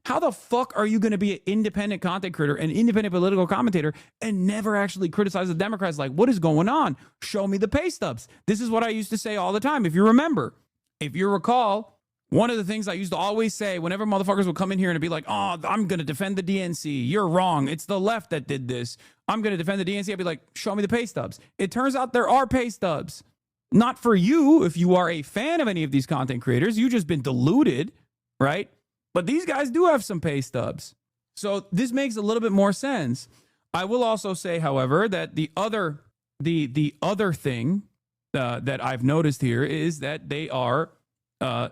how the fuck are you going to be an independent content creator, an independent political commentator, and never actually criticize the Democrats? Like, what is going on? Show me the pay stubs. This is what I used to say all the time. If you remember, if you recall, one of the things I used to always say whenever motherfuckers would come in here and be like, oh, I'm going to defend the DNC. You're wrong. It's the left that did this. I'm going to defend the DNC. I'd be like, show me the pay stubs. It turns out there are pay stubs. Not for you if you are a fan of any of these content creators. You've just been deluded, right? But these guys do have some pay stubs. So this makes a little bit more sense. I will also say, however, that the other thing that I've noticed here is that they are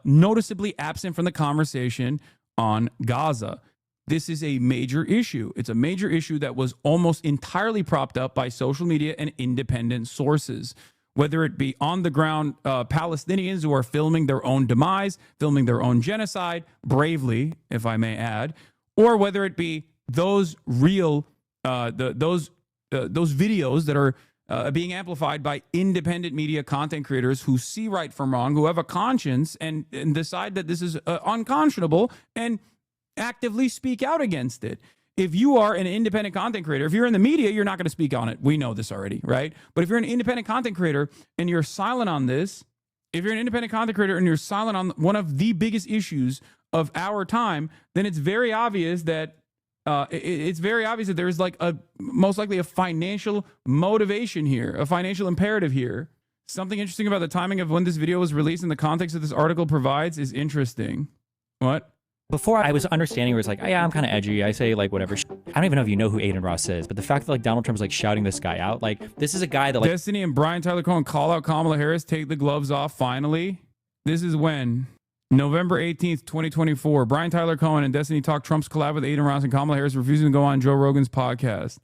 noticeably absent from the conversation on Gaza. This is a major issue. It's a major issue that was almost entirely propped up by social media and independent sources, whether it be on the ground Palestinians who are filming their own demise, filming their own genocide, bravely, if I may add, or whether it be those real, those videos that are being amplified by independent media content creators who see right from wrong, who have a conscience and decide that this is unconscionable and actively speak out against it. If you are an independent content creator, if you're in the media, you're not going to speak on it. We know this already, right? But if you're an independent content creator and you're silent on this, if you're an independent content creator and you're silent on one of the biggest issues of our time, then it's very obvious that there's like most likely a financial motivation here, a financial imperative here. Something interesting about the timing of when this video was released and the context that this article provides is interesting. What? Before I was understanding where it's like, oh, yeah, I'm kind of edgy. I say like whatever. I don't even know if you know who Aiden Ross is, but the fact that like Donald Trump's like shouting this guy out, like this is a guy that like Destiny and Brian Tyler Cohen call out Kamala Harris, take the gloves off finally. This is when? November 18th, 2024. Brian Tyler Cohen and Destiny talk Trump's collab with Aiden Ross and Kamala Harris refusing to go on Joe Rogan's podcast.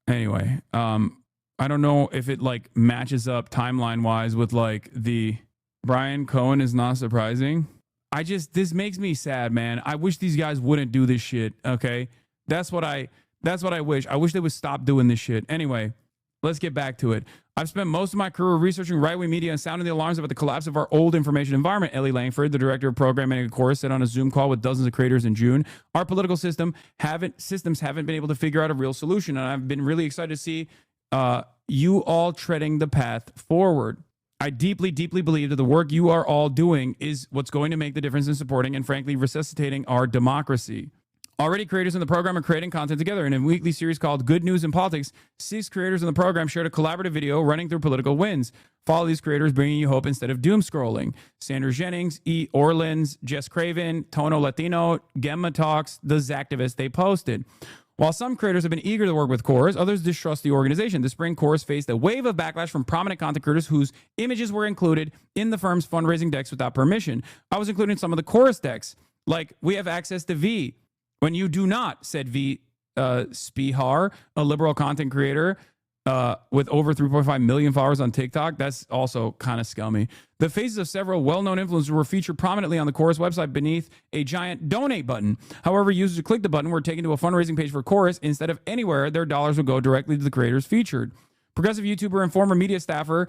Anyway, I don't know if it like matches up timeline wise with like the Brian Cohen is not surprising. This makes me sad, man. I wish these guys wouldn't do this shit. Okay. That's what I wish. I wish they would stop doing this shit. Anyway, let's get back to it. I've spent most of my career researching right-wing media and sounding the alarms about the collapse of our old information environment. Ellie Langford, the director of programming at Chorus, said on a Zoom call with dozens of creators in June, our political systems haven't been able to figure out a real solution. And I've been really excited to see you all treading the path forward. I deeply, deeply believe that the work you are all doing is what's going to make the difference in supporting and frankly resuscitating our democracy. Already creators in the program are creating content together. In a weekly series called Good News in Politics, 6 creators in the program shared a collaborative video running through political wins. Follow these creators, bringing you hope instead of doom scrolling. Sandra Jennings, E. Orleans, Jess Craven, Tono Latino, Gemma Talks, the Zactivist they posted. While some creators have been eager to work with Chorus, others distrust the organization. This spring, Chorus faced a wave of backlash from prominent content creators whose images were included in the firm's fundraising decks without permission. I was including some of the Chorus decks, like we have access to V. When you do not, said V. Spihar, a liberal content creator with over 3.5 million followers on TikTok. That's also kind of scummy. The faces of several well-known influencers were featured prominently on the Chorus website beneath a giant donate button. However, users who clicked the button were taken to a fundraising page for Chorus. Instead of anywhere, their dollars would go directly to the creators featured. Progressive YouTuber and former media staffer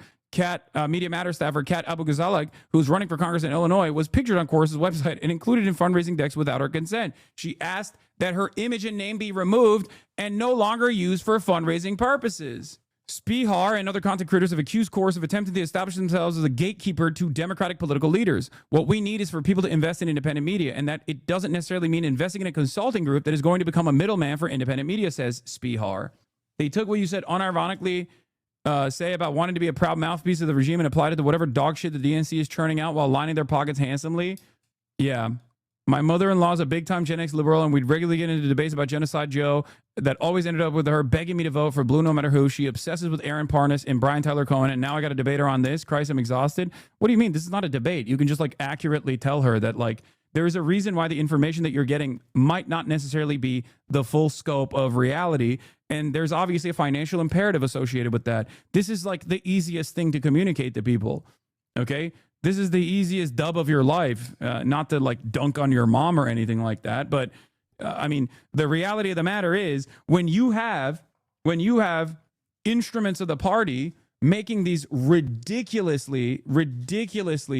Media Matter staffer Kat Abu-Ghazalek, who's running for Congress in Illinois, was pictured on Chorus's website and included in fundraising decks without her consent. She asked that her image and name be removed and no longer used for fundraising purposes. Spihar and other content creators have accused Chorus of attempting to establish themselves as a gatekeeper to democratic political leaders. What we need is for people to invest in independent media, and that it doesn't necessarily mean investing in a consulting group that is going to become a middleman for independent media, says Spihar. They took what you said unironically, say about wanting to be a proud mouthpiece of the regime and applied it to whatever dog shit the DNC is churning out while lining their pockets handsomely. Yeah. My mother-in-law is a big-time Gen X liberal, and we'd regularly get into debates about Genocide Joe that always ended up with her begging me to vote for blue no matter who. She obsesses with Aaron Parnas and Brian Tyler Cohen, and now I got to debate her on this. Christ, I'm exhausted. What do you mean? This is not a debate. You can just, like, accurately tell her that, like, there is a reason why the information that you're getting might not necessarily be the full scope of reality, and there's obviously a financial imperative associated with that. This is, like, the easiest thing to communicate to people, okay? This is the easiest dub of your life, not to like dunk on your mom or anything like that. But I mean, the reality of the matter is when you have instruments of the party making these ridiculously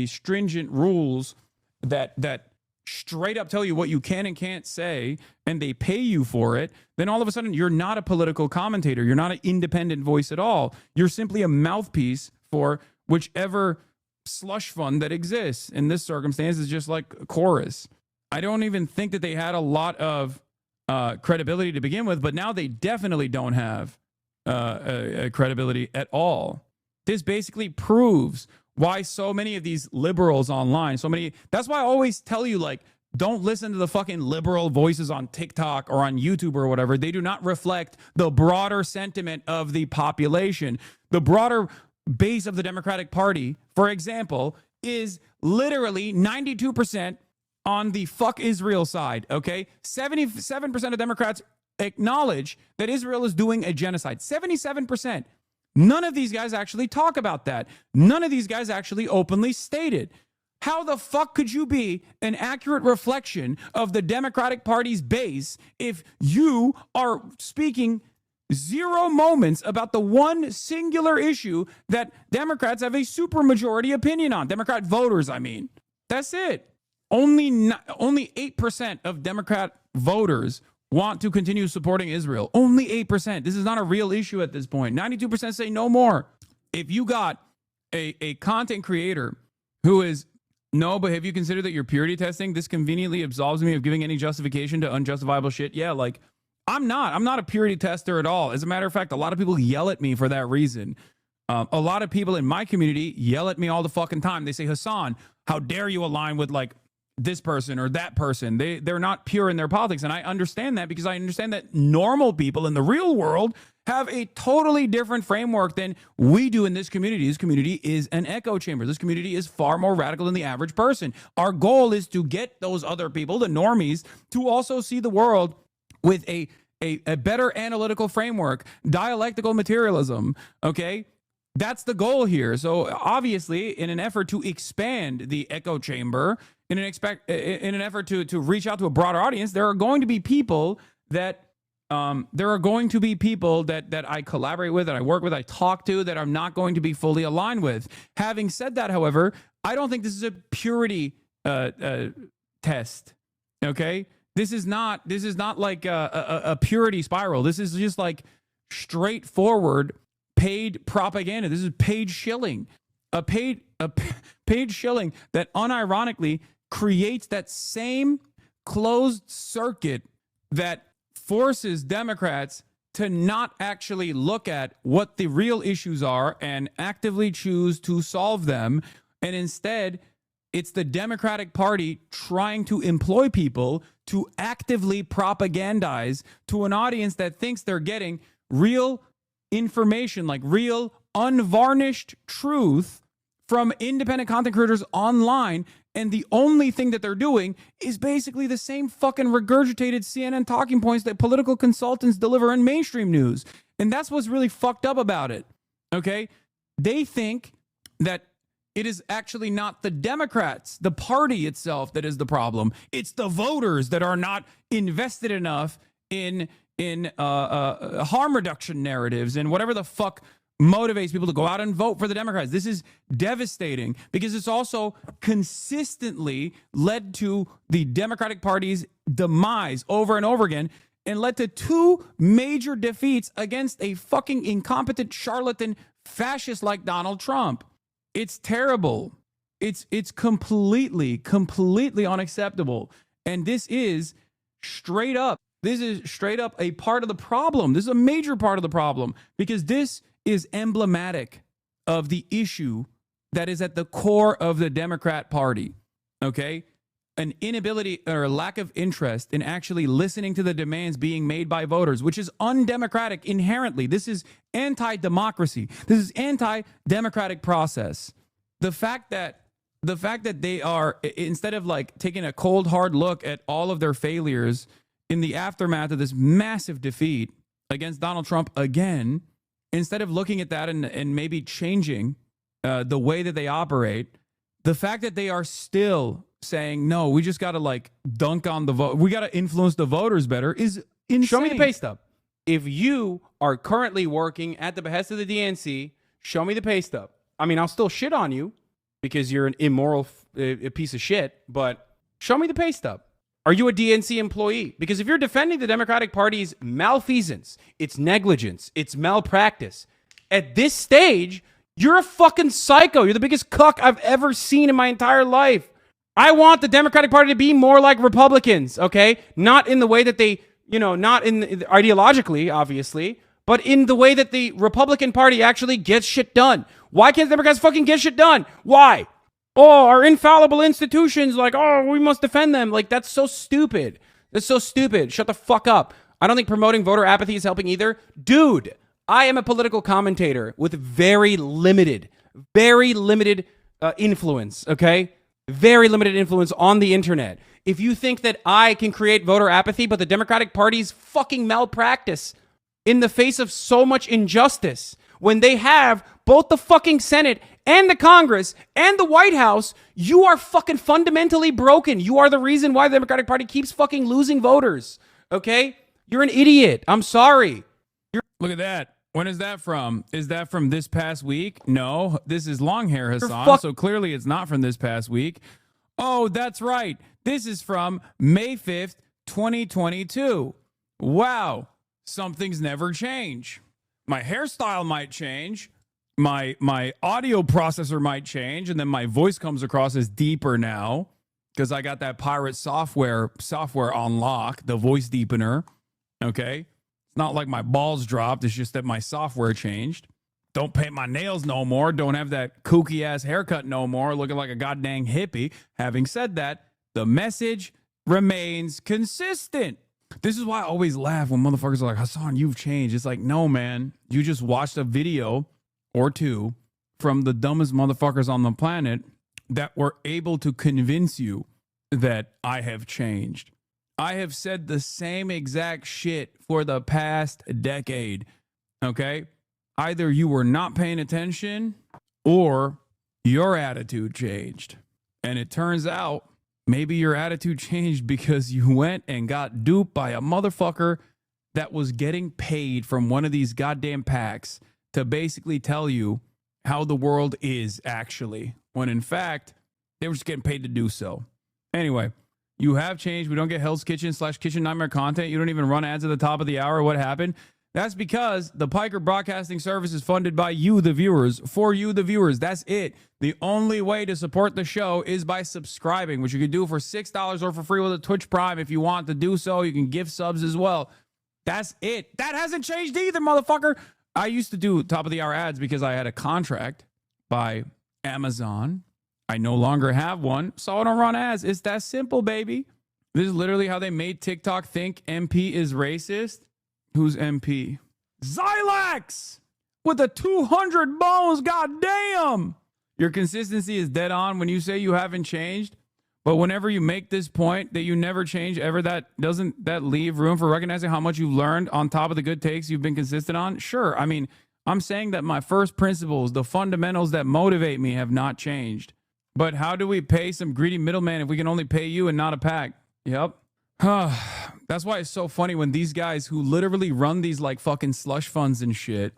stringent rules that straight up tell you what you can and can't say, and they pay you for it, then all of a sudden you're not a political commentator. You're not an independent voice at all. You're simply a mouthpiece for whichever slush fund that exists. In this circumstance, is just like Chorus. I don't even think that they had a lot of credibility to begin with, but now they definitely don't have credibility at all. This basically proves why so many of these liberals online, that's why I always tell you, like, don't listen to the fucking liberal voices on TikTok or on YouTube or whatever. They do not reflect the broader sentiment of the population. The broader base of the Democratic Party, for example, is literally 92% on the fuck Israel side, okay? 77% of Democrats acknowledge that Israel is doing a genocide. 77%. None of these guys actually talk about that. None of these guys actually openly state it. How the fuck could you be an accurate reflection of the Democratic Party's base if you are speaking zero moments about the one singular issue that Democrats have a supermajority opinion on? Democrat voters, I mean. That's it. Only 8% of Democrat voters want to continue supporting Israel. Only 8%. This is not a real issue at this point. 92% say no more. If you got a content creator who is, no, but have you considered that you're purity testing? This conveniently absolves me of giving any justification to unjustifiable shit. Yeah, like, I'm not a purity tester at all. As a matter of fact, a lot of people yell at me for that reason. A lot of people in my community yell at me all the fucking time. They say, Hasan, how dare you align with like this person or that person? They're not pure in their politics. And I understand that because I understand that normal people in the real world have a totally different framework than we do in this community. This community is an echo chamber. This community is far more radical than the average person. Our goal is to get those other people, the normies, to also see the world with a better analytical framework, dialectical materialism, okay? That's the goal here. So obviously, in an effort to expand the echo chamber, in an effort to reach out to a broader audience, there are going to be people that I collaborate with, that I work with, I talk to, that I'm not going to be fully aligned with. Having said that, however, I don't think this is a purity test. Okay, this is not like a purity spiral. This is just like straightforward paid propaganda. This is paid shilling, a paid shilling that unironically creates that same closed circuit that forces Democrats to not actually look at what the real issues are and actively choose to solve them. And instead, it's the Democratic Party trying to employ people to actively propagandize to an audience that thinks they're getting real information, like real unvarnished truth from independent content creators online. And the only thing that they're doing is basically the same fucking regurgitated CNN talking points that political consultants deliver in mainstream news. And that's what's really fucked up about it. Okay? They think that it is actually not the Democrats, the party itself, that is the problem. It's the voters that are not invested enough in harm reduction narratives and whatever the fuck motivates people to go out and vote for the Democrats. This is devastating because it's also consistently led to the Democratic Party's demise over and over again and led to two major defeats against a fucking incompetent charlatan fascist like Donald Trump. It's terrible. It's completely unacceptable. And this is straight up a part of the problem. This is a major part of the problem because this is emblematic of the issue that is at the core of the Democrat Party, okay? An inability or a lack of interest in actually listening to the demands being made by voters, which is undemocratic inherently. This is anti-democracy. This is anti-democratic process. The fact that they are, instead of like taking a cold, hard look at all of their failures in the aftermath of this massive defeat against Donald Trump again, instead of looking at that and maybe changing the way that they operate, the fact that they are still saying, no, we just got to like dunk on the vote, we got to influence the voters better is insane. Show me the pay stub. If you are currently working at the behest of the DNC, show me the pay stub. I mean, I'll still shit on you because you're an immoral piece of shit, but show me the pay stub. Are you a DNC employee? Because if you're defending the Democratic Party's malfeasance, its negligence, its malpractice, at this stage, you're a fucking psycho. You're the biggest cuck I've ever seen in my entire life. I want the Democratic Party to be more like Republicans, okay? Not in the way that they, not in ideologically, obviously, but in the way that the Republican Party actually gets shit done. Why can't the Democrats fucking get shit done? Why? Oh, our infallible institutions, like, oh, we must defend them. Like, that's so stupid. That's so stupid. Shut the fuck up. I don't think promoting voter apathy is helping either. Dude, I am a political commentator with very limited influence, okay? Very limited influence on the internet. If you think that I can create voter apathy, but the Democratic Party's fucking malpractice in the face of so much injustice, when they have both the fucking Senate and the Congress and the White House, you are fucking fundamentally broken. You are the reason why the Democratic Party keeps fucking losing voters, okay? You're an idiot. I'm sorry. Look at that. When is that from? Is that from this past week? No, this is long hair, Hasan, so clearly it's not from this past week. Oh, that's right. This is from May 5th, 2022. Wow. Some things never change. My hairstyle might change. My audio processor might change, and then my voice comes across as deeper now because I got that pirate software on lock, the voice deepener. Okay. It's not like my balls dropped. It's just that my software changed. Don't paint my nails no more. Don't have that kooky ass haircut no more, looking like a goddamn hippie. Having said that, the message remains consistent. This is why I always laugh when motherfuckers are like, Hasan, you've changed. It's like, no, man. You just watched a video or two from the dumbest motherfuckers on the planet that were able to convince you that I have changed. I have said the same exact shit for the past decade. Okay? Either you were not paying attention or your attitude changed. And it turns out maybe your attitude changed because you went and got duped by a motherfucker that was getting paid from one of these goddamn PACs to basically tell you how the world is actually, when in fact, they were just getting paid to do so. Anyway, you have changed. We don't get Hell's Kitchen / Kitchen Nightmare content. You don't even run ads at the top of the hour. What happened? That's because the Piker Broadcasting Service is funded by you, the viewers, for you, the viewers. That's it. The only way to support the show is by subscribing, which you can do for $6 or for free with a Twitch Prime. If you want to do so, you can gift subs as well. That's it. That hasn't changed either, motherfucker. I used to do top of the hour ads because I had a contract by Amazon. I no longer have one, so I don't run ads. It's that simple, baby. This is literally how they made TikTok think MP is racist. Who's MP? Xylax with a 200 bones. Goddamn. Your consistency is dead on when you say you haven't changed. But whenever you make this point that you never change ever, doesn't that leave room for recognizing how much you've learned on top of the good takes you've been consistent on? Sure. I mean, I'm saying that my first principles, the fundamentals that motivate me, have not changed. But how do we pay some greedy middleman if we can only pay you and not a PAC? Yep. That's why it's so funny when these guys who literally run these like fucking slush funds and shit,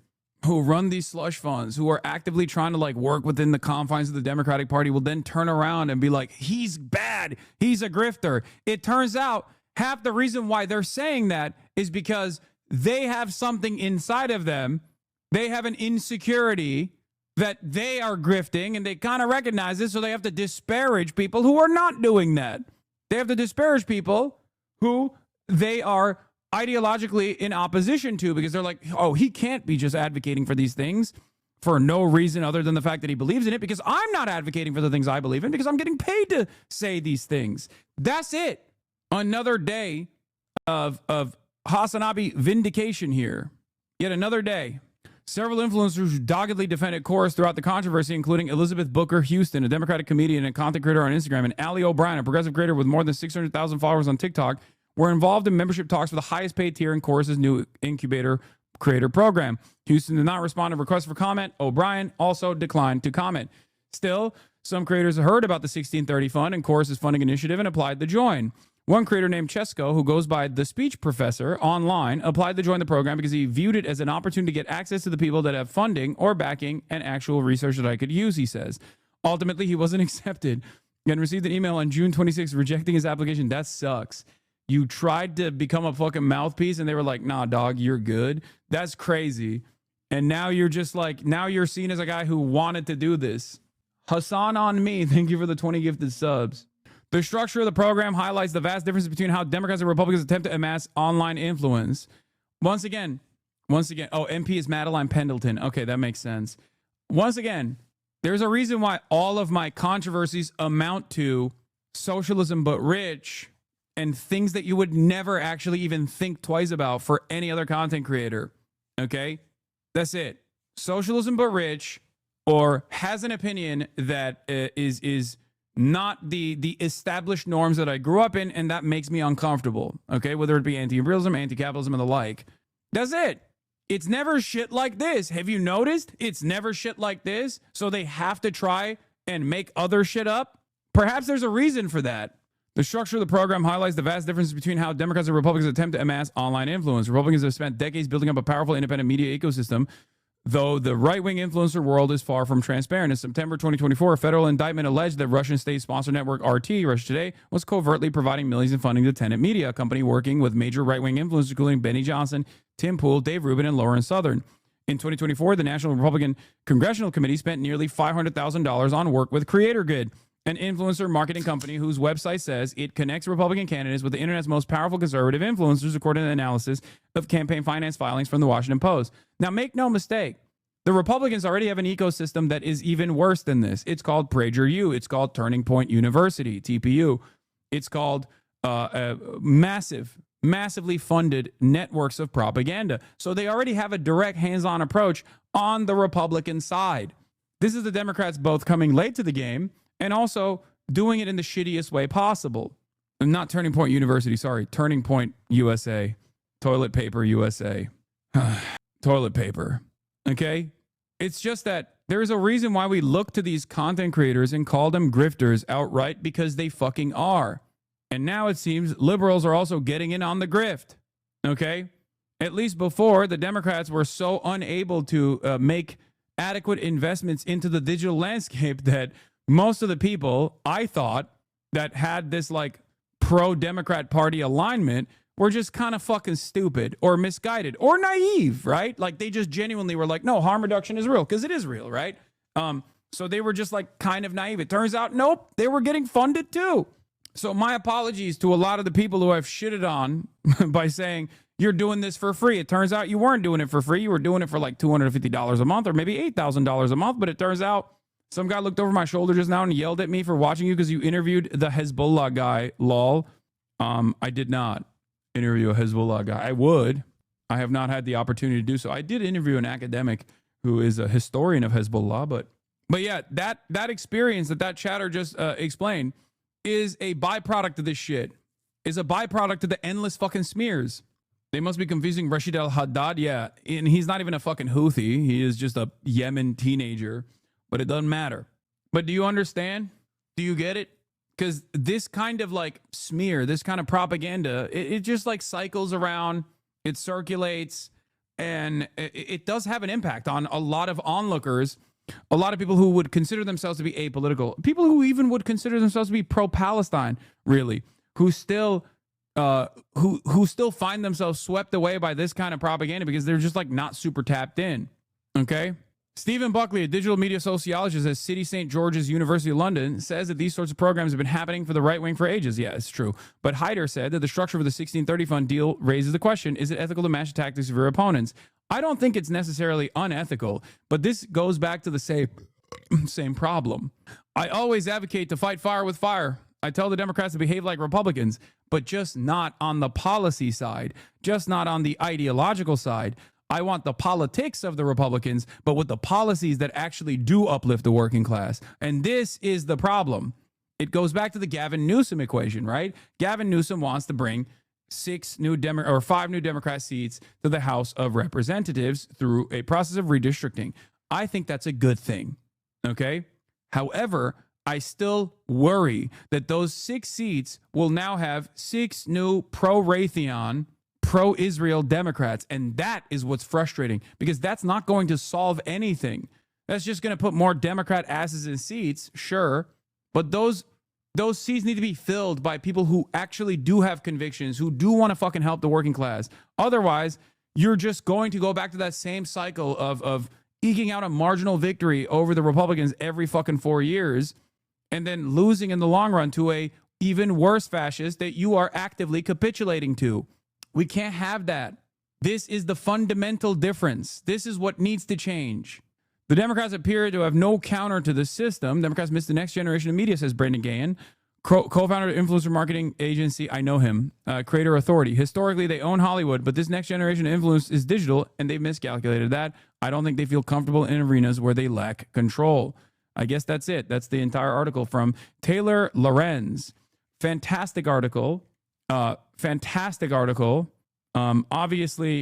who run these slush funds, who are actively trying to like work within the confines of the Democratic Party, will then turn around and be like, he's bad, he's a grifter. It turns out half the reason why they're saying that is because they have something inside of them. They have an insecurity that they are grifting, and they kind of recognize it, so they have to disparage people who are not doing that. They have to disparage people who they are ideologically in opposition to, because they're like, oh, he can't be just advocating for these things for no reason other than the fact that he believes in it, because I'm not advocating for the things I believe in because I'm getting paid to say these things. That's it. Another day of HasanAbi vindication here. Yet another day. Several influencers who doggedly defended Chorus throughout the controversy, including Elizabeth Booker Houston, a Democratic comedian and content creator on Instagram, and Ali O'Brien, a progressive creator with more than 600,000 followers on TikTok, were involved in membership talks for the highest paid tier in Chorus's new incubator creator program. Houston did not respond to requests for comment. O'Brien also declined to comment. Still, some creators heard about the 1630 fund and Chorus's funding initiative and applied to join. One creator named Chesko, who goes by The Speech Professor online, applied to join the program because he viewed it as an opportunity to get access to the people that have funding or backing and actual research that I could use, he says. Ultimately, he wasn't accepted and received an email on June 26th rejecting his application. That sucks. You tried to become a fucking mouthpiece and they were like, nah, dog, you're good. That's crazy. And now you're just like, now you're seen as a guy who wanted to do this. Hasan on me. Thank you for the 20 gifted subs. The structure of the program highlights the vast difference between how Democrats and Republicans attempt to amass online influence. Once again, oh, MP is Madeline Pendleton. Okay, that makes sense. Once again, there's a reason why all of my controversies amount to socialism but rich and things that you would never actually even think twice about for any other content creator. Okay? That's it. Socialism but rich, or has an opinion that is not the established norms that I grew up in, and that makes me uncomfortable. Okay? Whether it be anti-imperialism, anti-capitalism, and the like. That's it. It's never shit like this. Have you noticed? It's never shit like this. So they have to try and make other shit up. Perhaps there's a reason for that. The structure of the program highlights the vast differences between how Democrats and Republicans attempt to amass online influence. Republicans have spent decades building up a powerful independent media ecosystem, though the right-wing influencer world is far from transparent. In September 2024, a federal indictment alleged that Russian state-sponsored network RT, Russia Today, was covertly providing millions in funding to Tenet Media, a company working with major right-wing influencers including Benny Johnson, Tim Pool, Dave Rubin, and Lauren Southern. In 2024, the National Republican Congressional Committee spent nearly $500,000 on work with CreatorGrid, an influencer marketing company whose website says it connects Republican candidates with the internet's most powerful conservative influencers, according to the analysis of campaign finance filings from the Washington Post. Now, make no mistake, The Republicans already have an ecosystem that is even worse than this. It's called PragerU. It's called Turning Point University, TPU. It's called massively funded networks of propaganda. So they already have a direct hands-on approach on the Republican side. This is the Democrats both coming late to the game and also doing it in the shittiest way possible. Not Turning Point University, sorry. Turning Point USA. Toilet paper USA. Toilet paper. Okay? It's just that there's a reason why we look to these content creators and call them grifters outright, because they fucking are. And now it seems liberals are also getting in on the grift. Okay? At least before, the Democrats were so unable to make adequate investments into the digital landscape that most of the people, I thought, that had this like pro-Democrat Party alignment were just kind of fucking stupid or misguided or naive, right? Like they just genuinely were like, no, harm reduction is real, because it is real, right? So they were just like kind of naive. It turns out, nope, they were getting funded too. So my apologies to a lot of the people who I've shitted on by saying you're doing this for free. It turns out you weren't doing it for free. You were doing it for like $250 a month or maybe $8,000 a month. But it turns out some guy looked over my shoulder just now and yelled at me for watching you because you interviewed the Hezbollah guy, lol. I did not interview a Hezbollah guy. I would. I have not had the opportunity to do so. I did interview an academic who is a historian of Hezbollah, but yeah, that experience that chatter just explained is a byproduct of this shit. Is a byproduct of the endless fucking smears. They must be confusing Rashid al-Haddad, yeah, and he's not even a fucking Houthi. He is just a Yemen teenager, but it doesn't matter. But do you understand? Do you get it? Because this kind of like smear, this kind of propaganda, it just like cycles around, it circulates, and it does have an impact on a lot of onlookers, a lot of people who would consider themselves to be apolitical, people who even would consider themselves to be pro-Palestine, really, who still find themselves swept away by this kind of propaganda because they're just like not super tapped in. Okay? Stephen Buckley, a digital media sociologist at City St. George's University of London, says that these sorts of programs have been happening for the right wing for ages. Yeah, it's true. But Hyder said that the structure of the 1630 fund deal raises the question, is it ethical to match the tactics of your opponents? I don't think it's necessarily unethical, but this goes back to the same problem. I always advocate to fight fire with fire. I tell the Democrats to behave like Republicans, but just not on the policy side, just not on the ideological side. I want the politics of the Republicans, but with the policies that actually do uplift the working class. And this is the problem. It goes back to the Gavin Newsom equation, right? Gavin Newsom wants to bring 5 new Democrat seats to the House of Representatives through a process of redistricting. I think that's a good thing. Okay. However, I still worry that those 6 seats will now have 6 new pro-Raytheon, pro-Israel Democrats. And that is what's frustrating, because that's not going to solve anything. That's just going to put more Democrat asses in seats, sure. But those seats need to be filled by people who actually do have convictions, who do want to fucking help the working class. Otherwise, you're just going to go back to that same cycle of eking out a marginal victory over the Republicans every fucking 4 years, and then losing in the long run to a even worse fascist that you are actively capitulating to. We can't have that. This is the fundamental difference. This is what needs to change. The Democrats appear to have no counter to the system. Democrats miss the next generation of media, says Brandon Gahan, co-founder of influencer marketing agency. I know him. Creator Authority. Historically, they own Hollywood, but this next generation of influence is digital, and they've miscalculated that. I don't think they feel comfortable in arenas where they lack control. I guess that's it. That's the entire article from Taylor Lorenz. Fantastic article. Obviously,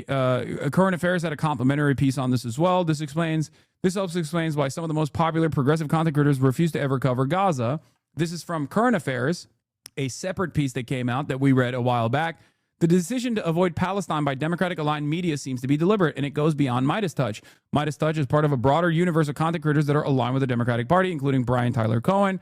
Current Affairs had a complimentary piece on this as well. This helps explains why some of the most popular progressive content creators refuse to ever cover Gaza. This is from Current Affairs, a separate piece that came out that we read a while back. The decision to avoid Palestine by Democratic-aligned media seems to be deliberate, and it goes beyond Midas Touch. Midas Touch is part of a broader universe of content creators that are aligned with the Democratic Party, including Brian Tyler Cohen,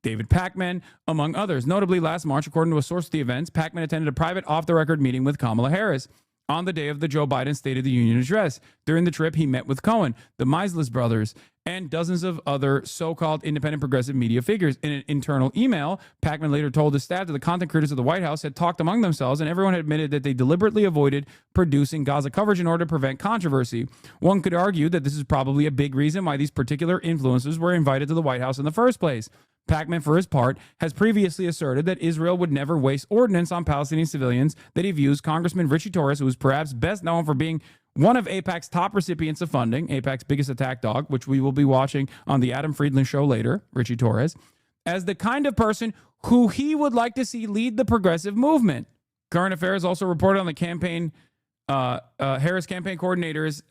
David Pakman, among others. Notably, last March, according to a source of the events, Pakman attended a private off-the-record meeting with Kamala Harris on the day of the Joe Biden State of the Union address. During the trip, he met with Cohen, the Meiselas brothers, and dozens of other so-called independent progressive media figures. In an internal email, Pacman later told his staff that the content creators of the White House had talked among themselves, and everyone had admitted that they deliberately avoided producing Gaza coverage in order to prevent controversy. One could argue that this is probably a big reason why these particular influencers were invited to the White House in the first place. Pacman, for his part, has previously asserted that Israel would never waste ordnance on Palestinian civilians, that he views Congressman Richie Torres, who is perhaps best known for being one of AIPAC's top recipients of funding, AIPAC's biggest attack dog, which we will be watching on the Adam Friedland show later, Richie Torres, as the kind of person who he would like to see lead the progressive movement. Current Affairs also reported on the campaign, Harris campaign coordinators,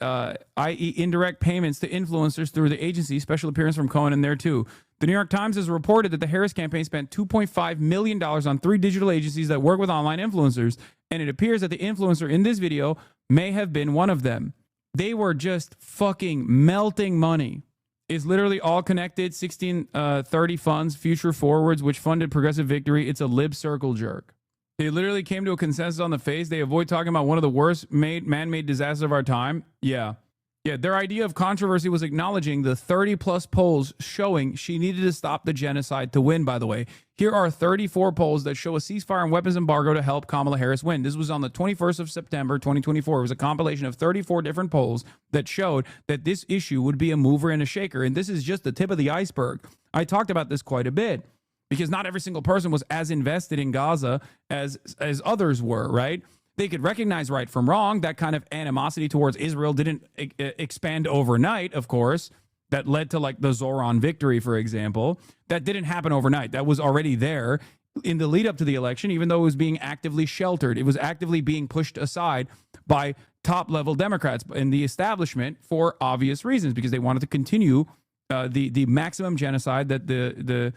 i.e. indirect payments to influencers through the agency, special appearance from Cohen in there too. The New York Times has reported that the Harris campaign spent $2.5 million on 3 digital agencies that work with online influencers, and it appears that the influencer in this video may have been one of them. They were just fucking melting money. It's literally all connected. 1630 funds, Future Forwards, which funded Progressive Victory. It's a lib circle jerk. They literally came to a consensus on the face. They avoid talking about one of the worst man-made disasters of our time. Yeah, their idea of controversy was acknowledging the 30-plus polls showing she needed to stop the genocide to win, by the way. Here are 34 polls that show a ceasefire and weapons embargo to help Kamala Harris win. This was on the 21st of September, 2024. It was a compilation of 34 different polls that showed that this issue would be a mover and a shaker, and this is just the tip of the iceberg. I talked about this quite a bit because not every single person was as invested in Gaza as others were, right? They could recognize right from wrong. That kind of animosity towards Israel didn't expand overnight, of course. That led to like the Zoran victory, for example. That didn't happen overnight. That was already there in the lead up to the election, even though it was being actively sheltered. It was actively being pushed aside by top level Democrats in the establishment for obvious reasons, because they wanted to continue the maximum genocide that the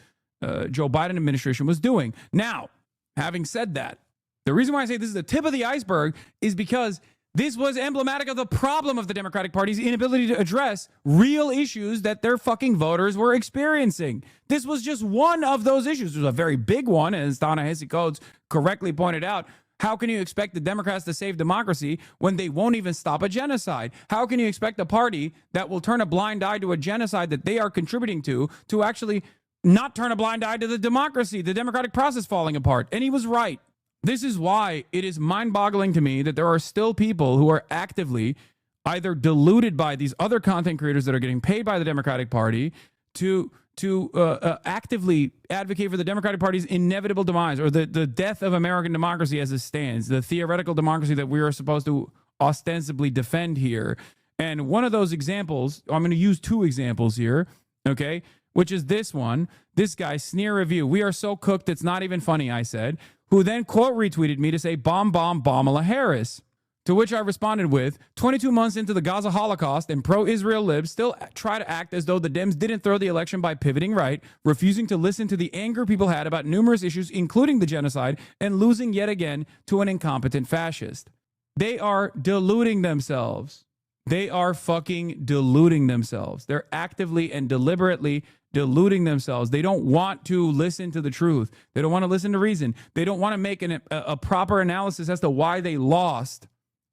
Joe Biden administration was doing. Now, having said that, the reason why I say this is the tip of the iceberg is because this was emblematic of the problem of the Democratic Party's inability to address real issues that their fucking voters were experiencing. This was just one of those issues. It was a very big one, as Ta-Nehisi Coates correctly pointed out. How can you expect the Democrats to save democracy when they won't even stop a genocide? How can you expect a party that will turn a blind eye to a genocide that they are contributing to actually not turn a blind eye to the democracy, the democratic process falling apart? And he was right. This is why it is mind-boggling to me that there are still people who are actively either deluded by these other content creators that are getting paid by the Democratic Party to actively advocate for the Democratic Party's inevitable demise, or the death of American democracy as it stands, the theoretical democracy that we are supposed to ostensibly defend here. And one of those examples, I'm going to use 2 examples here, okay, which is this one. This guy, Sneer Review. We are so cooked it's not even funny, I said, who then quote retweeted me to say, bomb, Kamala Harris. To which I responded with, 22 months into the Gaza Holocaust and pro-Israel libs still try to act as though the Dems didn't throw the election by pivoting right, refusing to listen to the anger people had about numerous issues, including the genocide, and losing yet again to an incompetent fascist. They are deluding themselves. They are fucking deluding themselves. They're actively and deliberately deluding themselves. They don't want to listen to the truth. They don't want to listen to reason. They don't want to make a proper analysis as to why they lost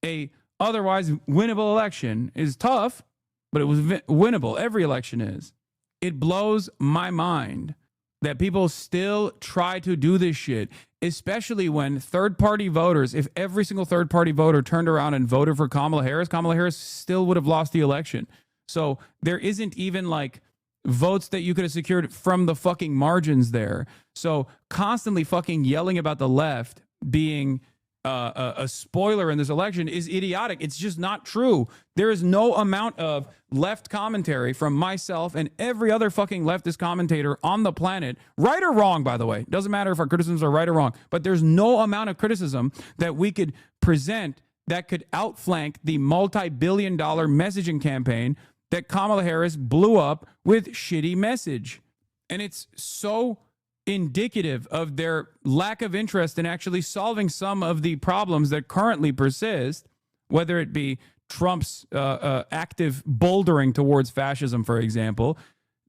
a otherwise winnable election. Is tough, but it was winnable. Every election is. It blows my mind that people still try to do this shit, especially when third-party voters, if every single third-party voter turned around and voted for Kamala Harris still would have lost the election. So there isn't even like votes that you could have secured from the fucking margins there. So constantly fucking yelling about the left being a spoiler in this election is idiotic. It's just not true. There is no amount of left commentary from myself and every other fucking leftist commentator on the planet, right or wrong, by the way. Doesn't matter if our criticisms are right or wrong, but there's no amount of criticism that we could present that could outflank the multi-billion-dollar messaging campaign that Kamala Harris blew up with shitty message. And it's so indicative of their lack of interest in actually solving some of the problems that currently persist, whether it be Trump's active bouldering towards fascism, for example,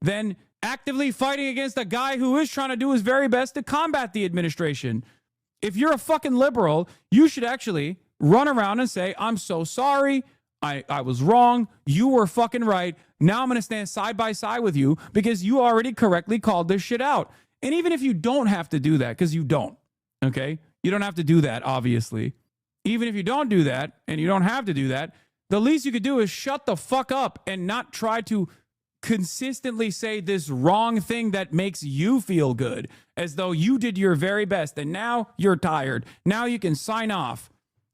then actively fighting against a guy who is trying to do his very best to combat the administration. If you're a fucking liberal, you should actually run around and say, I'm so sorry. I was wrong. You were fucking right. Now I'm going to stand side by side with you because you already correctly called this shit out. And even if you don't have to do that, because you don't, okay? You don't have to do that, obviously. Even if you don't do that and you don't have to do that, the least you could do is shut the fuck up and not try to consistently say this wrong thing that makes you feel good as though you did your very best and now you're tired. Now you can sign off.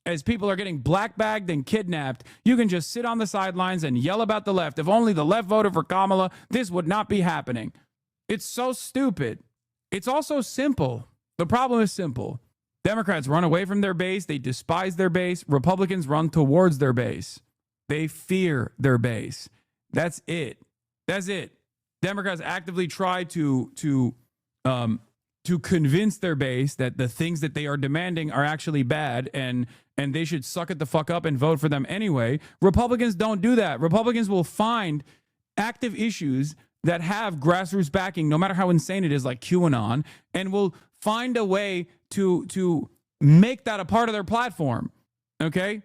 As people are getting black bagged and kidnapped, you can just sit on the sidelines and yell about the left. If only the left voted for Kamala, this would not be happening. It's so stupid. It's also simple. The problem is simple. Democrats run away from their base. They despise their base. Republicans run towards their base. They fear their base. That's it. That's it. Democrats actively try to convince their base that the things that they are demanding are actually bad and they should suck it the fuck up and vote for them anyway. Republicans don't do that. Republicans will find active issues that have grassroots backing, no matter how insane it is, like QAnon, and will find a way to make that a part of their platform. Okay?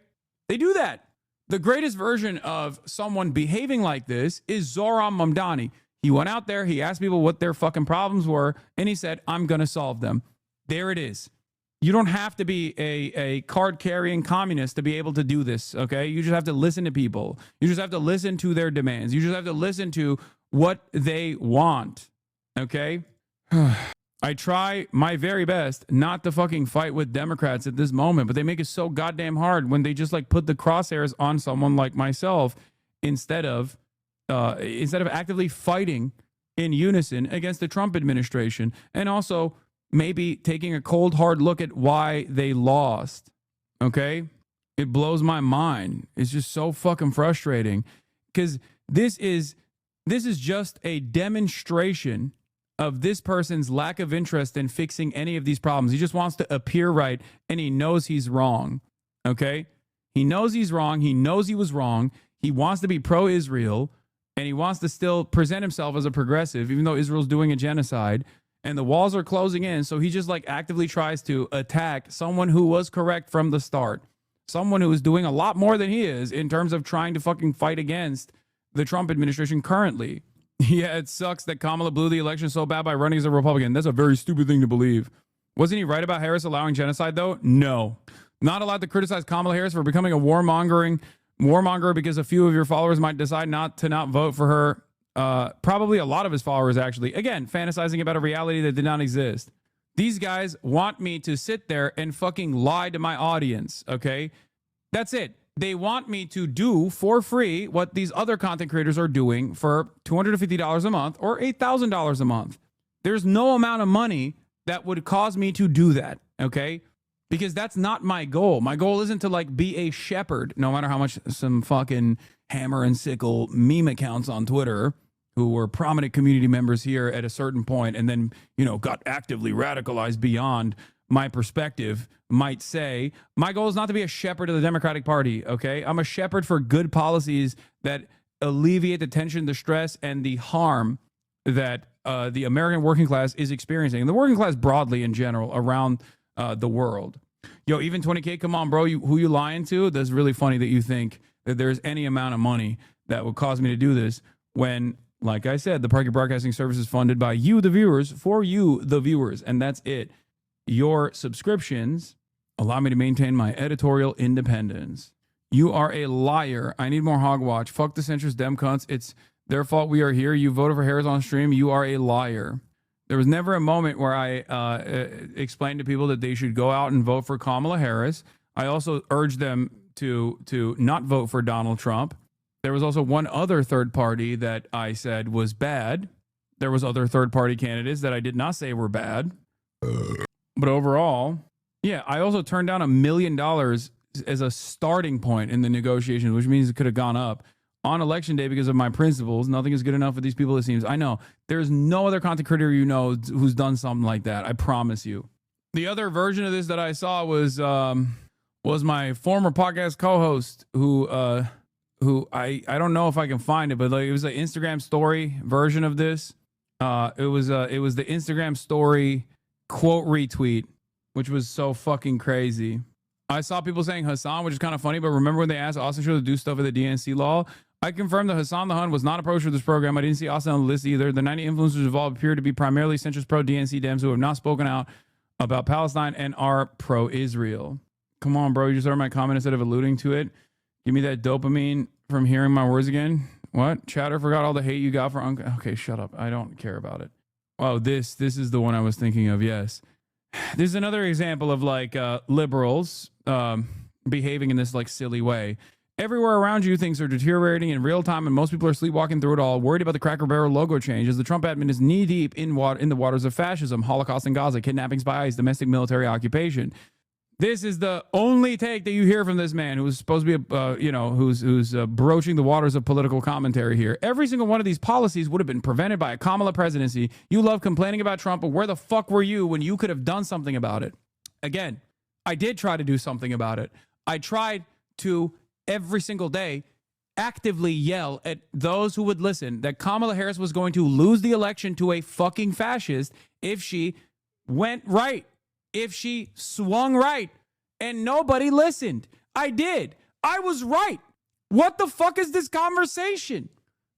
They do that. The greatest version of someone behaving like this is Zohran Mamdani. He went out there, he asked people what their fucking problems were, and he said, I'm going to solve them. There it is. You don't have to be a card-carrying communist to be able to do this, okay? You just have to listen to people. You just have to listen to their demands. You just have to listen to what they want, okay? I try my very best not to fucking fight with Democrats at this moment, but they make it so goddamn hard when they just like put the crosshairs on someone like myself instead of actively fighting in unison against the Trump administration, and also maybe taking a cold, hard look at why they lost. Okay? It blows my mind. It's just so fucking frustrating because this is just a demonstration of this person's lack of interest in fixing any of these problems. He just wants to appear right, and he knows he's wrong. Okay? He knows he's wrong. He knows he was wrong. He wants to be pro-Israel, and he wants to still present himself as a progressive, even though Israel's doing a genocide, and the walls are closing in. So he just like actively tries to attack someone who was correct from the start, someone who is doing a lot more than he is in terms of trying to fucking fight against the Trump administration currently. Yeah, it sucks that Kamala blew the election so bad by running as a Republican. That's a very stupid thing to believe. Wasn't he right about Harris allowing genocide, though? No. Not allowed to criticize Kamala Harris for becoming a warmonger because a few of your followers might decide not vote for her. Probably a lot of his followers, actually. Again, fantasizing about a reality that did not exist. These guys want me to sit there and fucking lie to my audience, okay? That's it. They want me to do for free what these other content creators are doing for $250 a month or $8,000 a month. There's no amount of money that would cause me to do that, okay? Because that's not my goal. My goal isn't to like be a shepherd, no matter how much some fucking hammer and sickle meme accounts on Twitter who were prominent community members here at a certain point and then, got actively radicalized beyond my perspective might say. My goal is not to be a shepherd of the Democratic Party, okay? I'm a shepherd for good policies that alleviate the tension, the stress, and the harm that the American working class is experiencing. And the working class broadly in general around the world. Yo, even 20K, come on, bro. Who you lying to? That's really funny that you think that there's any amount of money that would cause me to do this when, like I said, the Parky Broadcasting Service is funded by you, the viewers, for you, the viewers, and that's it. Your subscriptions allow me to maintain my editorial independence. You are a liar. I need more hogwatch. Fuck the centrist dem cunts. It's their fault we are here. You voted for Harris on stream. You are a liar. There was never a moment where I explained to people that they should go out and vote for Kamala Harris. I also urged them to not vote for Donald Trump. There was also one other third party that I said was bad. There was other third party candidates that I did not say were bad. But overall, yeah, I also turned down $1 million as a starting point in the negotiations, which means it could have gone up on election day because of my principles. Nothing is good enough for these people, it seems. I know. There's no other content creator who's done something like that. I promise you. The other version of this that I saw was my former podcast co-host who I don't know if I can find it, but like it was an Instagram story version of this. It was the Instagram story quote retweet, which was so fucking crazy. I saw people saying Hassan, which is kind of funny, but remember when they asked Austin Show to do stuff with the DNC law? I confirmed that Hassan the Hun was not approached for this program. I didn't see Austin on the list either. The 90 influencers involved appear to be primarily centrist pro-DNC Dems who have not spoken out about Palestine and are pro-Israel. Come on, bro. You just heard my comment instead of alluding to it. Give me that dopamine from hearing my words again. What? Chatter forgot all the hate you got for Okay, shut up. I don't care about it. Oh, this is the one I was thinking of. Yes. This is another example of like liberals behaving in this like silly way. Everywhere around you, things are deteriorating in real time, and most people are sleepwalking through it all, worried about the Cracker Barrel logo change, as the Trump admin is knee-deep in the waters of fascism, Holocaust in Gaza, kidnappings by ICE, domestic military occupation. This is the only take that you hear from this man who's supposed to be, who's broaching the waters of political commentary here. Every single one of these policies would have been prevented by a Kamala presidency. You love complaining about Trump, but where the fuck were you when you could have done something about it? Again, I did try to do something about it. I tried to every single day actively yell at those who would listen that Kamala Harris was going to lose the election to a fucking fascist if she went right, if she swung right, and nobody listened. I did. I was right. What the fuck is this conversation?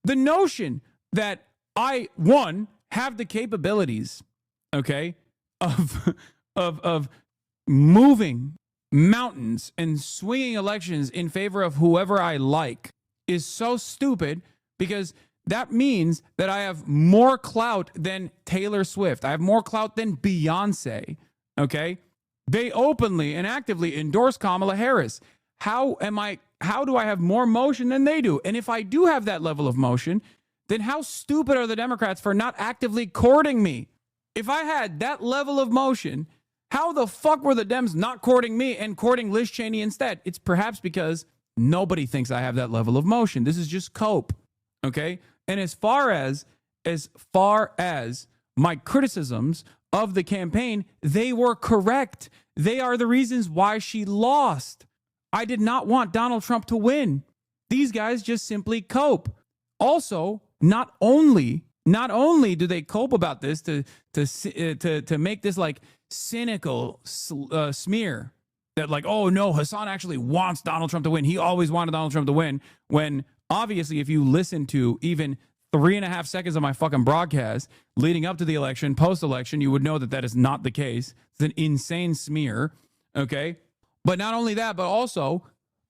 The notion that I, one, have the capabilities, okay, of moving mountains and swinging elections in favor of whoever I like is so stupid, because that means that I have more clout than Taylor Swift. I have more clout than Beyonce. Okay? They openly and actively endorse Kamala Harris. How do I have more motion than they do? And if I do have that level of motion, then how stupid are the Democrats for not actively courting me? If I had that level of motion, how the fuck were the Dems not courting me and courting Liz Cheney instead? It's perhaps because nobody thinks I have that level of motion. This is just cope. Okay? And as far as my criticisms of the campaign, they were correct. They are the reasons why she lost. I did not want Donald Trump to win. These guys just simply cope. Also, not only do they cope about this to make this like cynical smear that like, oh no, Hasan actually wants Donald Trump to win. He always wanted Donald Trump to win, when obviously if you listen to even 3.5 seconds of my fucking broadcast leading up to the election, post-election, you would know that that is not the case. It's an insane smear, okay? But not only that, but also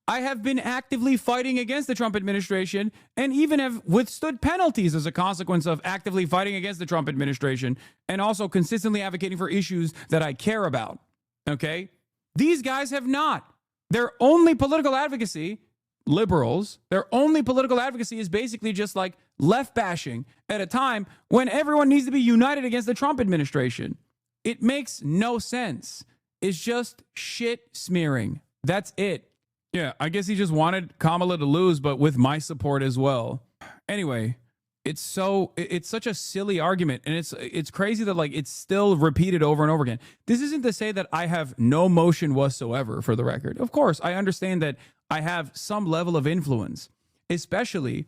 I have been actively fighting against the Trump administration and even have withstood penalties as a consequence of actively fighting against the Trump administration and also consistently advocating for issues that I care about, okay? These guys have not. Their only political advocacy, liberals, their only political advocacy is basically just like left bashing at a time when everyone needs to be united against the Trump administration. It makes no sense. It's just shit smearing. That's it. Yeah, I guess he just wanted Kamala to lose, but with my support as well. Anyway, it's such a silly argument, and it's crazy that like it's still repeated over and over again. This isn't to say that I have no motion whatsoever, for the record. Of course, I understand that I have some level of influence, especially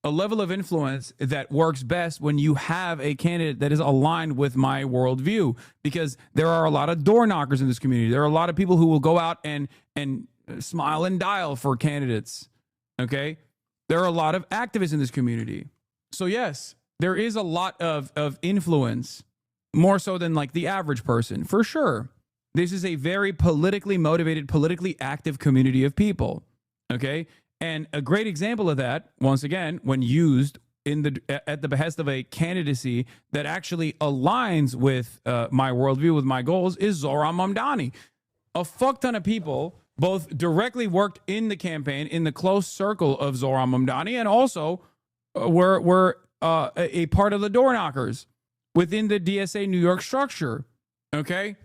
a level of influence that works best when you have a candidate that is aligned with my worldview, because there are a lot of door knockers in this community. There are a lot of people who will go out and smile and dial for candidates. Okay. There are a lot of activists in this community. So yes, there is a lot of influence, more so than like the average person, for sure. This is a very politically motivated, politically active community of people. Okay. And a great example of that, once again, when used at the behest of a candidacy that actually aligns with my worldview, with my goals, is Zohran Mamdani. A fuck ton of people both directly worked in the campaign in the close circle of Zohran Mamdani, and also were a part of the door knockers within the DSA New York structure. Okay.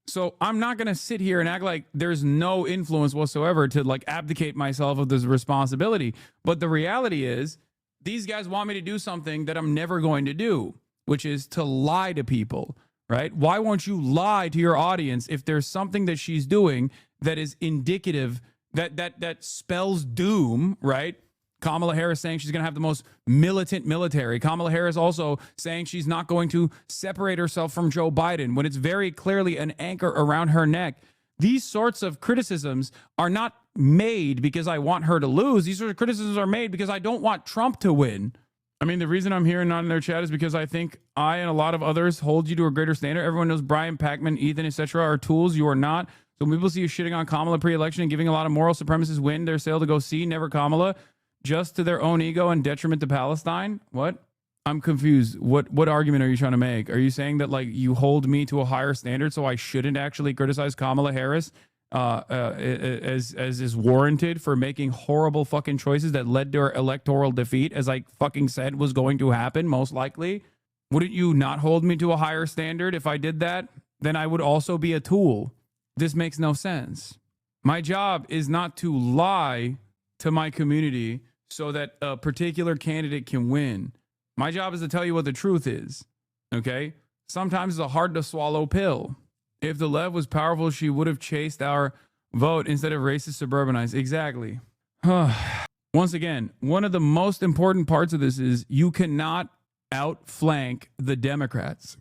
So I'm not going to sit here and act like there's no influence whatsoever to like abdicate myself of this responsibility. But the reality is these guys want me to do something that I'm never going to do, which is to lie to people, right? Why won't you lie to your audience if there's something that she's doing that is indicative, that spells doom, right? Kamala Harris saying she's going to have the most militant military. Kamala Harris also saying she's not going to separate herself from Joe Biden when it's very clearly an anchor around her neck These sorts of criticisms are not made because I want her to lose. These sort of criticisms are made because I don't want Trump to win. I mean, the reason I'm here and not in their chat is because I think I and a lot of others hold you to a greater standard. Everyone knows Brian, Pacman, Ethan, etc. are tools. You are not. So when people see you shitting on Kamala pre-election and giving a lot of moral supremacists win their sale to go see Never Kamala just to their own ego and detriment to Palestine. What? I'm confused. What argument are you trying to make? Are you saying that like you hold me to a higher standard so I shouldn't actually criticize Kamala Harris as is warranted for making horrible fucking choices that led to her electoral defeat, as I fucking said was going to happen most likely? Wouldn't you not hold me to a higher standard if I did that? Then I would also be a tool. This makes no sense. My job is not to lie to my community so that a particular candidate can win. My job is to tell you what the truth is, okay? Sometimes it's a hard to swallow pill. If the left was powerful, she would have chased our vote instead of racist suburbanites. Exactly. Once again, one of the most important parts of this is you cannot outflank the Democrats.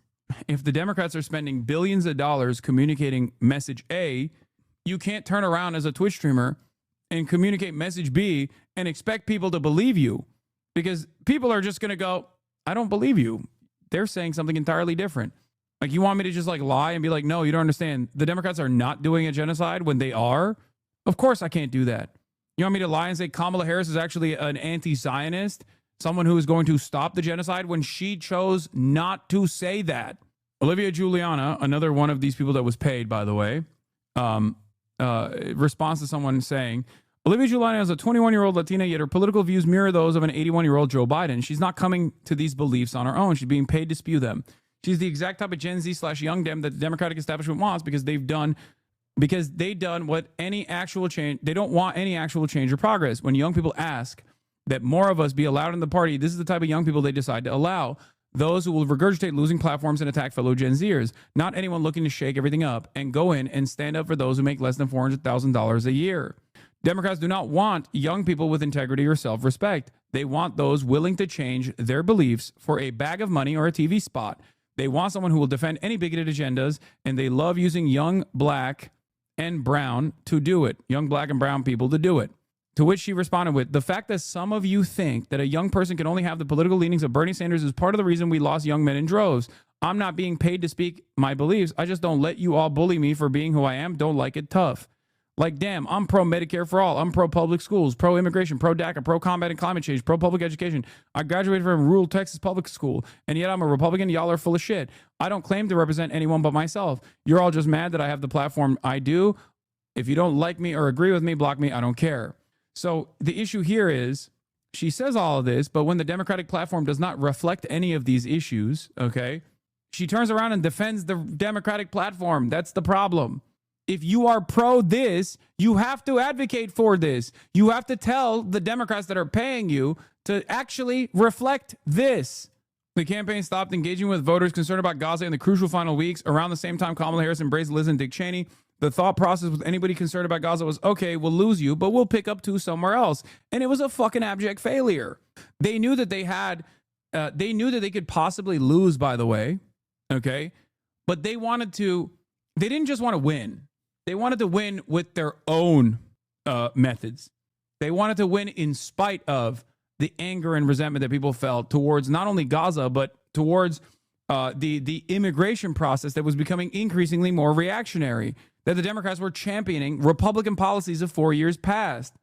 If the Democrats are spending billions of dollars communicating message A, you can't turn around as a Twitch streamer and communicate message B and expect people to believe you. Because people are just going to go, I don't believe you. They're saying something entirely different. Like, you want me to just like lie and be like, no, you don't understand. The Democrats are not doing a genocide when they are. Of course I can't do that. You want me to lie and say Kamala Harris is actually an anti-Zionist, someone who is going to stop the genocide when she chose not to say that? Olivia Juliana, another one of these people that was paid, by the way, responds to someone saying, Olivia Juliana is a 21-year-old Latina, yet her political views mirror those of an 81-year-old Joe Biden. She's not coming to these beliefs on her own. She's being paid to spew them. She's the exact type of Gen Z/young Dem that the Democratic establishment wants because they've done what any actual change, they don't want any actual change or progress. When young people ask that more of us be allowed in the party, this is the type of young people they decide to allow. Those who will regurgitate losing platforms and attack fellow Gen Zers, not anyone looking to shake everything up and go in and stand up for those who make less than $400,000 a year. Democrats do not want young people with integrity or self-respect. They want those willing to change their beliefs for a bag of money or a TV spot. They want someone who will defend any bigoted agendas, and they love using young black and brown to do it, young black and brown people to do it. To which she responded with, the fact that some of you think that a young person can only have the political leanings of Bernie Sanders is part of the reason we lost young men in droves. I'm not being paid to speak my beliefs. I just don't let you all bully me for being who I am. Don't like it tough. Like, damn, I'm pro-Medicare for all. I'm pro-public schools, pro-immigration, pro-DACA, pro-combating climate change, pro-public education. I graduated from rural Texas public school, and yet I'm a Republican. Y'all are full of shit. I don't claim to represent anyone but myself. You're all just mad that I have the platform I do. If you don't like me or agree with me, block me. I don't care. So the issue here is she says all of this, but when the Democratic platform does not reflect any of these issues, okay, she turns around and defends the Democratic platform. That's the problem. If you are pro this, you have to advocate for this. You have to tell the Democrats that are paying you to actually reflect this. The campaign stopped engaging with voters concerned about Gaza in the crucial final weeks. Around the same time, Kamala Harris embraced Liz and Dick Cheney. The thought process with anybody concerned about Gaza was, okay, we'll lose you, but we'll pick up two somewhere else. And it was a fucking abject failure. They knew that they knew that they could possibly lose, by the way. Okay. But they didn't just want to win. They wanted to win with their own methods. They wanted to win in spite of the anger and resentment that people felt towards not only Gaza, but towards the immigration process that was becoming increasingly more reactionary, that the Democrats were championing Republican policies of 4 years past,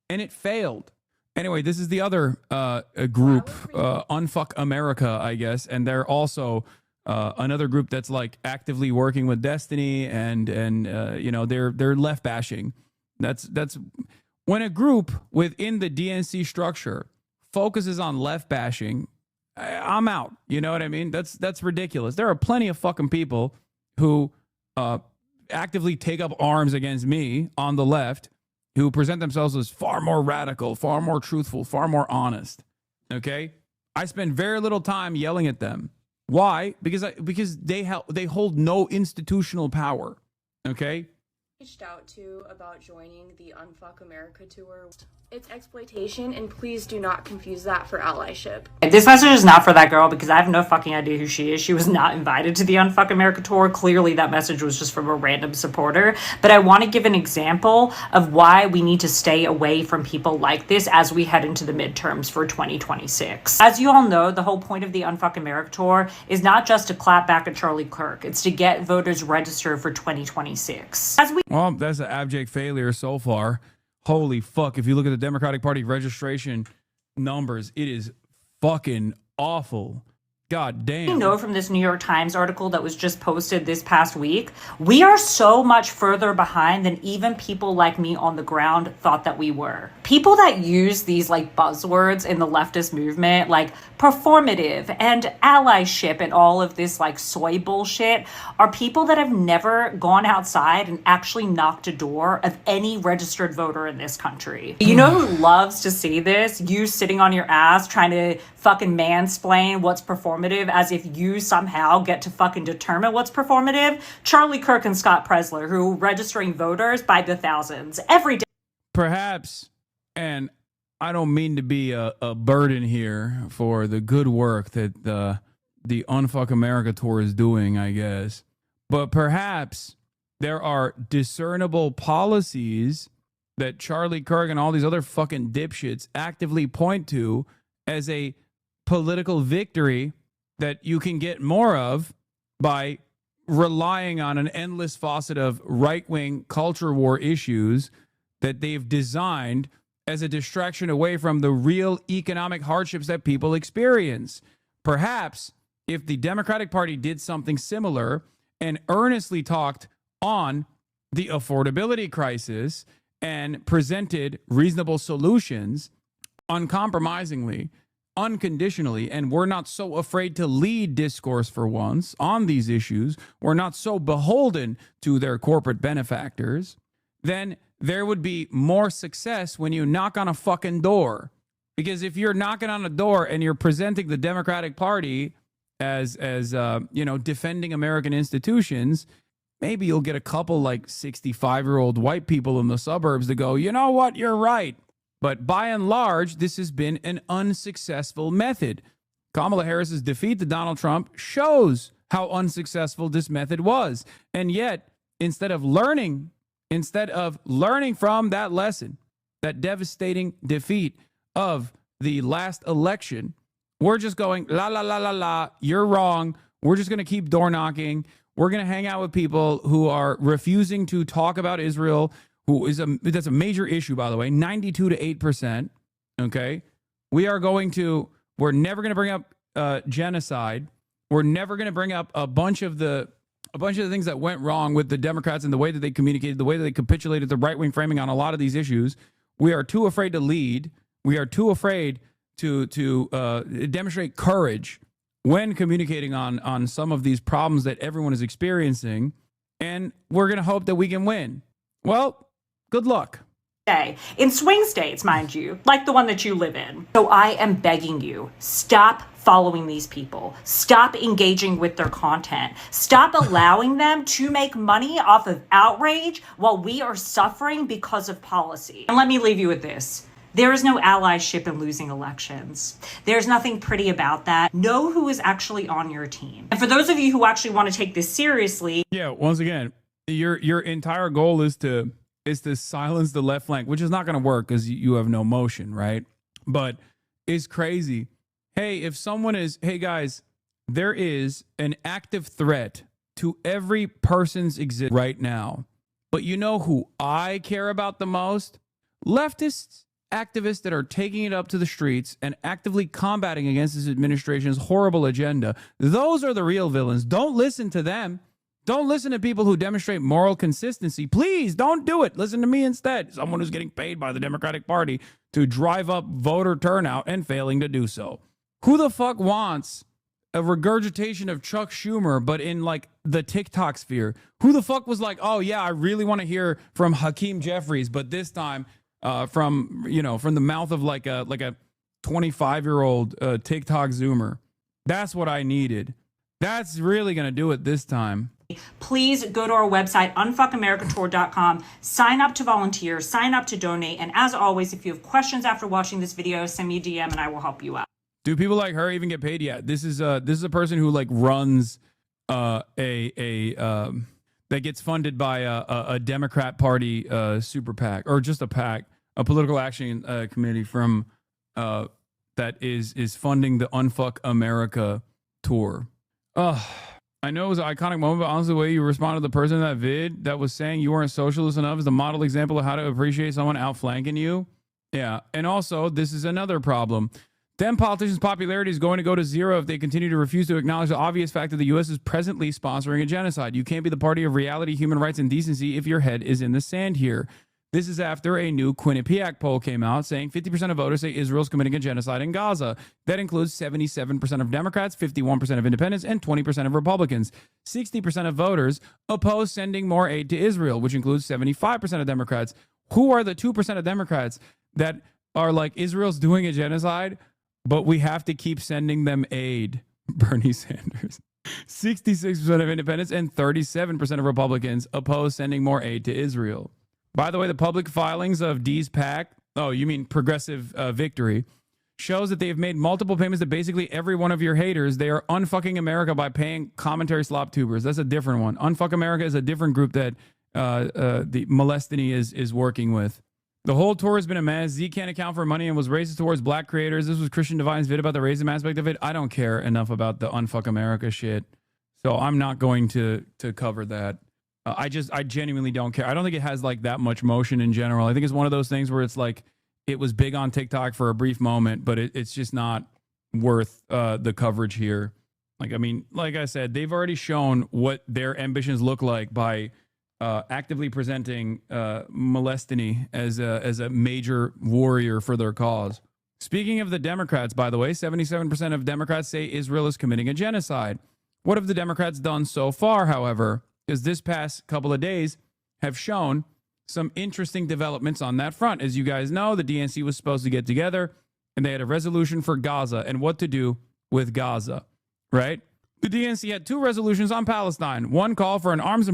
and it failed. Anyway, this is the other group, Unfuck America, I guess, and they're also another group that's like actively working with Destiny, and you know, they're left bashing. That's when a group within the DNC structure focuses on left bashing, I'm out. You know what I mean? That's ridiculous. There are plenty of fucking people who actively take up arms against me on the left, who present themselves as far more radical, far more truthful, far more honest. Okay, I spend very little time yelling at them. Why? Because they hold no institutional power. Okay, Reached out to about joining the Unfuck America tour. It's exploitation, and please do not confuse that for allyship. This message is not for that girl because I have no fucking idea who she is. She was not invited to the Unfuck America tour. Clearly that message was just from a random supporter. But I want to give an example of why we need to stay away from people like this as we head into the midterms for 2026. As you all know, the whole point of the Unfuck America tour is not just to clap back at Charlie Kirk. It's to get voters registered for 2026. Well, that's an abject failure so far. Holy fuck. If you look at the Democratic Party registration numbers, it is fucking awful. God damn. You know from this New York Times article that was just posted this past week, we are so much further behind than even people like me on the ground thought that we were. People that use these like buzzwords in the leftist movement, like performative and allyship and all of this like soy bullshit, are people that have never gone outside and actually knocked a door of any registered voter in this country. You know who loves to see this? You sitting on your ass trying to fucking mansplain what's performative as if you somehow get to fucking determine what's performative. Charlie Kirk and Scott Presler, who are registering voters by the thousands every day. Perhaps, and I don't mean to be a burden here for the good work that the Unfuck America tour is doing, I guess, but perhaps there are discernible policies that Charlie Kirk and all these other fucking dipshits actively point to as a political victory that you can get more of by relying on an endless faucet of right-wing culture war issues that they've designed as a distraction away from the real economic hardships that people experience. Perhaps if the Democratic Party did something similar and earnestly talked on the affordability crisis and presented reasonable solutions uncompromisingly, unconditionally, and we're not so afraid to lead discourse for once on these issues, we're not so beholden to their corporate benefactors, then there would be more success when you knock on a fucking door. Because if you're knocking on a door and you're presenting the Democratic Party as defending American institutions, maybe you'll get a couple like 65-year-old white people in the suburbs to go, you know what, you're right. But by and large, this has been an unsuccessful method. Kamala Harris's defeat to Donald Trump shows how unsuccessful this method was. And yet, instead of learning from that lesson, that devastating defeat of the last election, we're just going, la, la, la, la, la, you're wrong. We're just going to keep door knocking. We're going to hang out with people who are refusing to talk about Israel, that's a major issue, by the way, 92 to 8%. Okay. We're never going to bring up genocide. We're never going to bring up a bunch of the things that went wrong with the Democrats and the way that they communicated, the way that they capitulated the right-wing framing on a lot of these issues. We are too afraid to lead. We are too afraid to demonstrate courage when communicating on some of these problems that everyone is experiencing. And we're going to hope that we can win. Well, good luck. In swing states, mind you, like the one that you live in. So I am begging you, stop following these people. Stop engaging with their content. Stop allowing them to make money off of outrage while we are suffering because of policy. And let me leave you with this. There is no allyship in losing elections. There's nothing pretty about that. Know who is actually on your team. And for those of you who actually want to take this seriously. Yeah, once again, your entire goal is to silence the left flank, which is not going to work because you have no motion, right? But it's crazy. Hey, guys, there is an active threat to every person's existence right now. But you know who I care about the most? Leftists, activists that are taking it up to the streets and actively combating against this administration's horrible agenda. Those are the real villains. Don't listen to them. Don't listen to people who demonstrate moral consistency. Please don't do it. Listen to me instead. Someone who's getting paid by the Democratic Party to drive up voter turnout and failing to do so. Who the fuck wants a regurgitation of Chuck Schumer, but in like the TikTok sphere? Who the fuck was like, oh yeah, I really want to hear from Hakeem Jeffries, but this time from the mouth of like a 25-year-old TikTok Zoomer. That's what I needed. That's really going to do it this time. Please go to our website, unfuckamericatour.com, sign up to volunteer, sign up to donate. And as always, if you have questions after watching this video, send me a DM and I will help you out. Do people like her even get paid yet? This is a person who like runs that gets funded by a Democrat Party super PAC, or just a PAC, a political action committee from that is funding the Unfuck America tour. I know it was an iconic moment, but honestly, the way you responded to the person in that vid that was saying you weren't socialist enough is the model example of how to appreciate someone outflanking you. Yeah. And also, this is another problem. Them politicians' popularity is going to go to zero if they continue to refuse to acknowledge the obvious fact that the U.S. is presently sponsoring a genocide. You can't be the party of reality, human rights, and decency if your head is in the sand here. This is after a new Quinnipiac poll came out saying 50% of voters say Israel's committing a genocide in Gaza. That includes 77% of Democrats, 51% of independents, and 20% of Republicans. 60% of voters oppose sending more aid to Israel, which includes 75% of Democrats. Who are the 2% of Democrats that are like, Israel's doing a genocide, but we have to keep sending them aid? Bernie Sanders. 66% of independents and 37% of Republicans oppose sending more aid to Israel. By the way, the public filings of D's PAC, oh, you mean Progressive Victory, shows that they have made multiple payments to basically every one of your haters. They are unfucking America by paying commentary slop tubers. That's a different one. Unfuck America is a different group that the Molestini is working with. The whole tour has been a mess. Z can't account for money and was racist towards black creators. This was Christian Divine's vid about the racism aspect of it. I don't care enough about the Unfuck America shit, so I'm not going to cover that. I genuinely don't care. I don't think it has like that much motion in general. I think it's one of those things where it's like it was big on TikTok for a brief moment, but it's just not worth the coverage here. Like, I mean, like I said, they've already shown what their ambitions look like by actively presenting Molestini as a major warrior for their cause. Speaking of the Democrats, by the way, 77% of Democrats say Israel is committing a genocide. What have the Democrats done so far, however? Because this past couple of days have shown some interesting developments on that front. As you guys know, the DNC was supposed to get together and they had a resolution for Gaza and what to do with Gaza, right? The DNC had 2 resolutions on Palestine. One call for an arms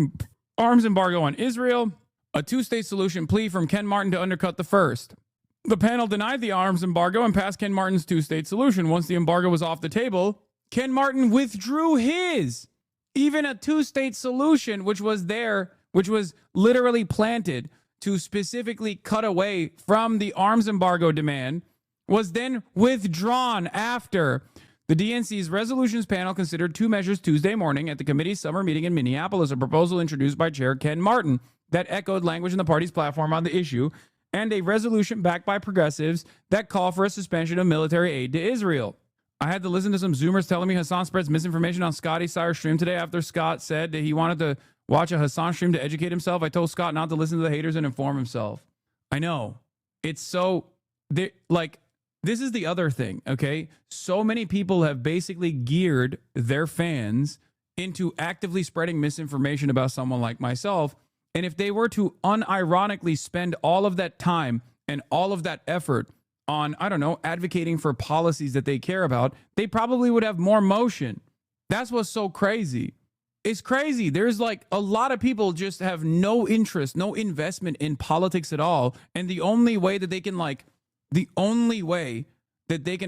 embargo on Israel, a 2-state solution plea from Ken Martin to undercut the first. The panel denied the arms embargo and passed Ken Martin's 2-state solution. Once the embargo was off the table, Ken Martin withdrew his. Even a 2-state solution, which was literally planted to specifically cut away from the arms embargo demand, was then withdrawn after the DNC's resolutions panel considered 2 measures Tuesday morning at the committee's summer meeting in Minneapolis, a proposal introduced by Chair Ken Martin that echoed language in the party's platform on the issue, and a resolution backed by progressives that call for a suspension of military aid to Israel. I had to listen to some Zoomers telling me Hasan spreads misinformation on Scotty Sire's stream today after Scott said that he wanted to watch a Hasan stream to educate himself. I told Scott not to listen to the haters and inform himself. I know. It's so... like, this is the other thing, okay? So many people have basically geared their fans into actively spreading misinformation about someone like myself. And if they were to unironically spend all of that time and all of that effort on, I don't know, advocating for policies that they care about, they probably would have more motion. That's what's so crazy. It's crazy. There's like a lot of people just have no interest, no investment in politics at all. And the only way that they can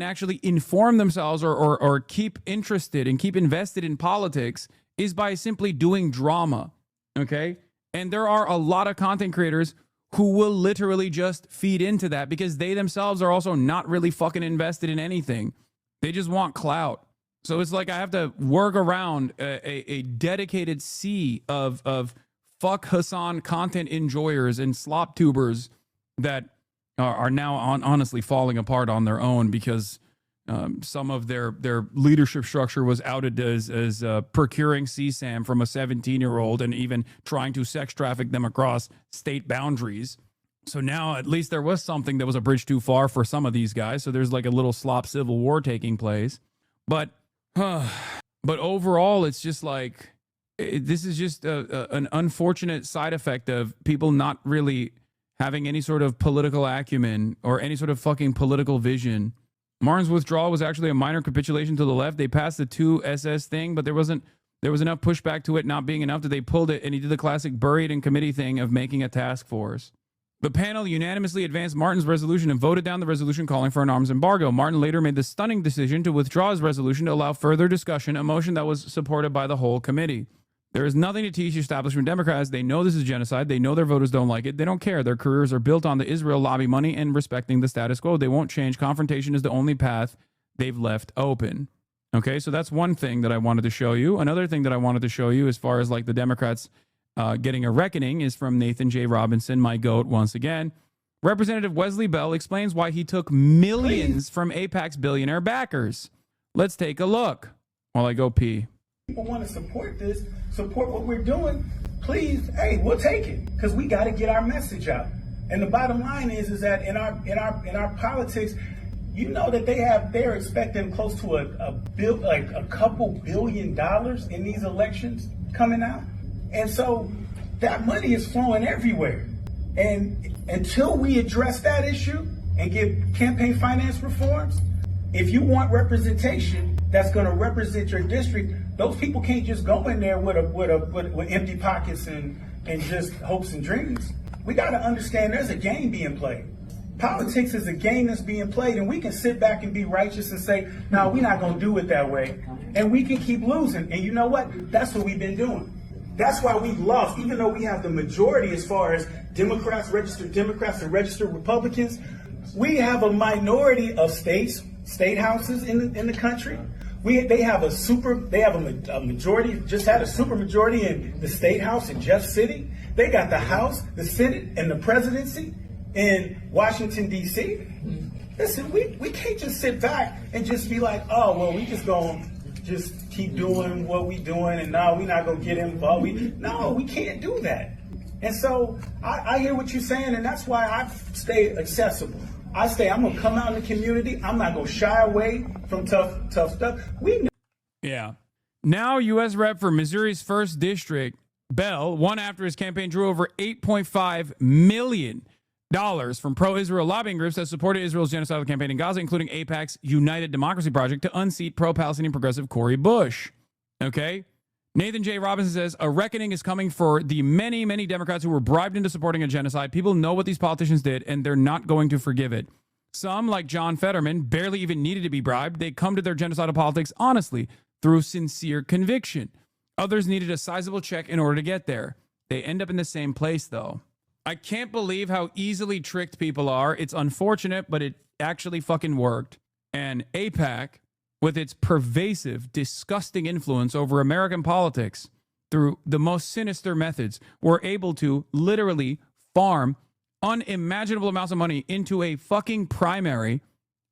actually inform themselves or keep interested and keep invested in politics is by simply doing drama. Okay. And there are a lot of content creators who will literally just feed into that because they themselves are also not really fucking invested in anything. They just want clout. So it's like I have to work around a dedicated sea of fuck Hasan content enjoyers and slop tubers that are now honestly falling apart on their own because some of their leadership structure was outed as procuring CSAM from a 17-year-old and even trying to sex traffic them across state boundaries. So now at least there was something that was a bridge too far for some of these guys. So there's like a little slop civil war taking place. But overall, it's just like this is just an unfortunate side effect of people not really having any sort of political acumen or any sort of fucking political vision. Martin's withdrawal was actually a minor capitulation to the left. They passed the 2SS thing, but there There was enough pushback to it not being enough that they pulled it, and he did the classic buried in committee thing of making a task force. The panel unanimously advanced Martin's resolution and voted down the resolution calling for an arms embargo. Martin later made the stunning decision to withdraw his resolution to allow further discussion, a motion that was supported by the whole committee. There is nothing to teach establishment Democrats. They know this is genocide. They know their voters don't like it. They don't care. Their careers are built on the Israel lobby money and respecting the status quo. They won't change. Confrontation is the only path they've left open. Okay, so that's one thing that I wanted to show you. Another thing that I wanted to show you as far as like the Democrats getting a reckoning is from Nathan J. Robinson, my GOAT, once again. Representative Wesley Bell explains why he took millions from AIPAC's billionaire backers. Let's take a look while I go pee. People want to support this, support what we're doing, please, hey, we'll take it, because we got to get our message out. And the bottom line is that in our politics, you know that they're expecting close to a couple $1 billion in these elections coming out. And so that money is flowing everywhere. And until we address that issue and get campaign finance reforms, if you want representation that's going to represent your district, those people can't just go in there with empty pockets and just hopes and dreams. We got to understand there's a game being played. Politics is a game that's being played, and we can sit back and be righteous and say, no, we're not going to do it that way. And we can keep losing. And you know what? That's what we've been doing. That's why we've lost, even though we have the majority as far as Democrats, registered Democrats, and registered Republicans. We have a minority of states, state houses in the country. They have a majority, just had a super majority in the state house in Jeff City. They got the House, the Senate, and the presidency in Washington, D.C. Listen, we can't just sit back and just be like, oh, well, we just going to just keep doing what we doing, and no, we're not going to get involved. No, we can't do that. And so I hear what you're saying, and that's why I stay accessible. I'm going to come out in the community. I'm not going to shy away from tough stuff. Yeah. Now, U.S. Rep for Missouri's 1st District, Bell, won after his campaign drew over $8.5 million from pro-Israel lobbying groups that supported Israel's genocidal campaign in Gaza, including AIPAC's United Democracy Project, to unseat pro-Palestinian progressive Cori Bush. Okay? Nathan J. Robinson says, a reckoning is coming for the many, many Democrats who were bribed into supporting a genocide. People know what these politicians did, and they're not going to forgive it. Some, like John Fetterman, barely even needed to be bribed. They come to their genocidal politics honestly, through sincere conviction. Others needed a sizable check in order to get there. They end up in the same place, though. I can't believe how easily tricked people are. It's unfortunate, but it actually fucking worked. And AIPAC, with its pervasive, disgusting influence over American politics through the most sinister methods, were able to literally farm unimaginable amounts of money into a fucking primary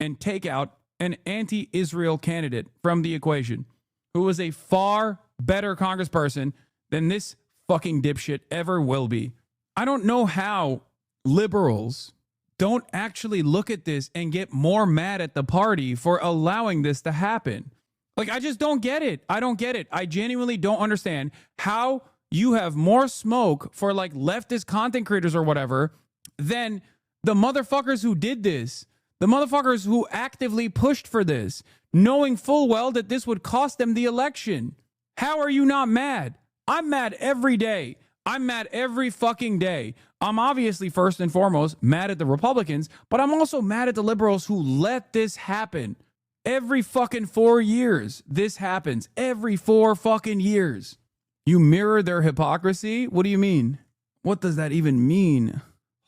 and take out an anti-Israel candidate from the equation who was a far better congressperson than this fucking dipshit ever will be. I don't know how liberals don't actually look at this and get more mad at the party for allowing this to happen. Like, I just don't get it. I don't get it. I genuinely don't understand how you have more smoke for like leftist content creators or whatever than the motherfuckers who did this, the motherfuckers who actively pushed for this, knowing full well that this would cost them the election. How are you not mad? I'm mad every day. I'm mad every fucking day. I'm obviously first and foremost mad at the Republicans, but I'm also mad at the liberals who let this happen. Every fucking 4 years, this happens. Every 4 fucking years. You mirror their hypocrisy? What do you mean? What does that even mean?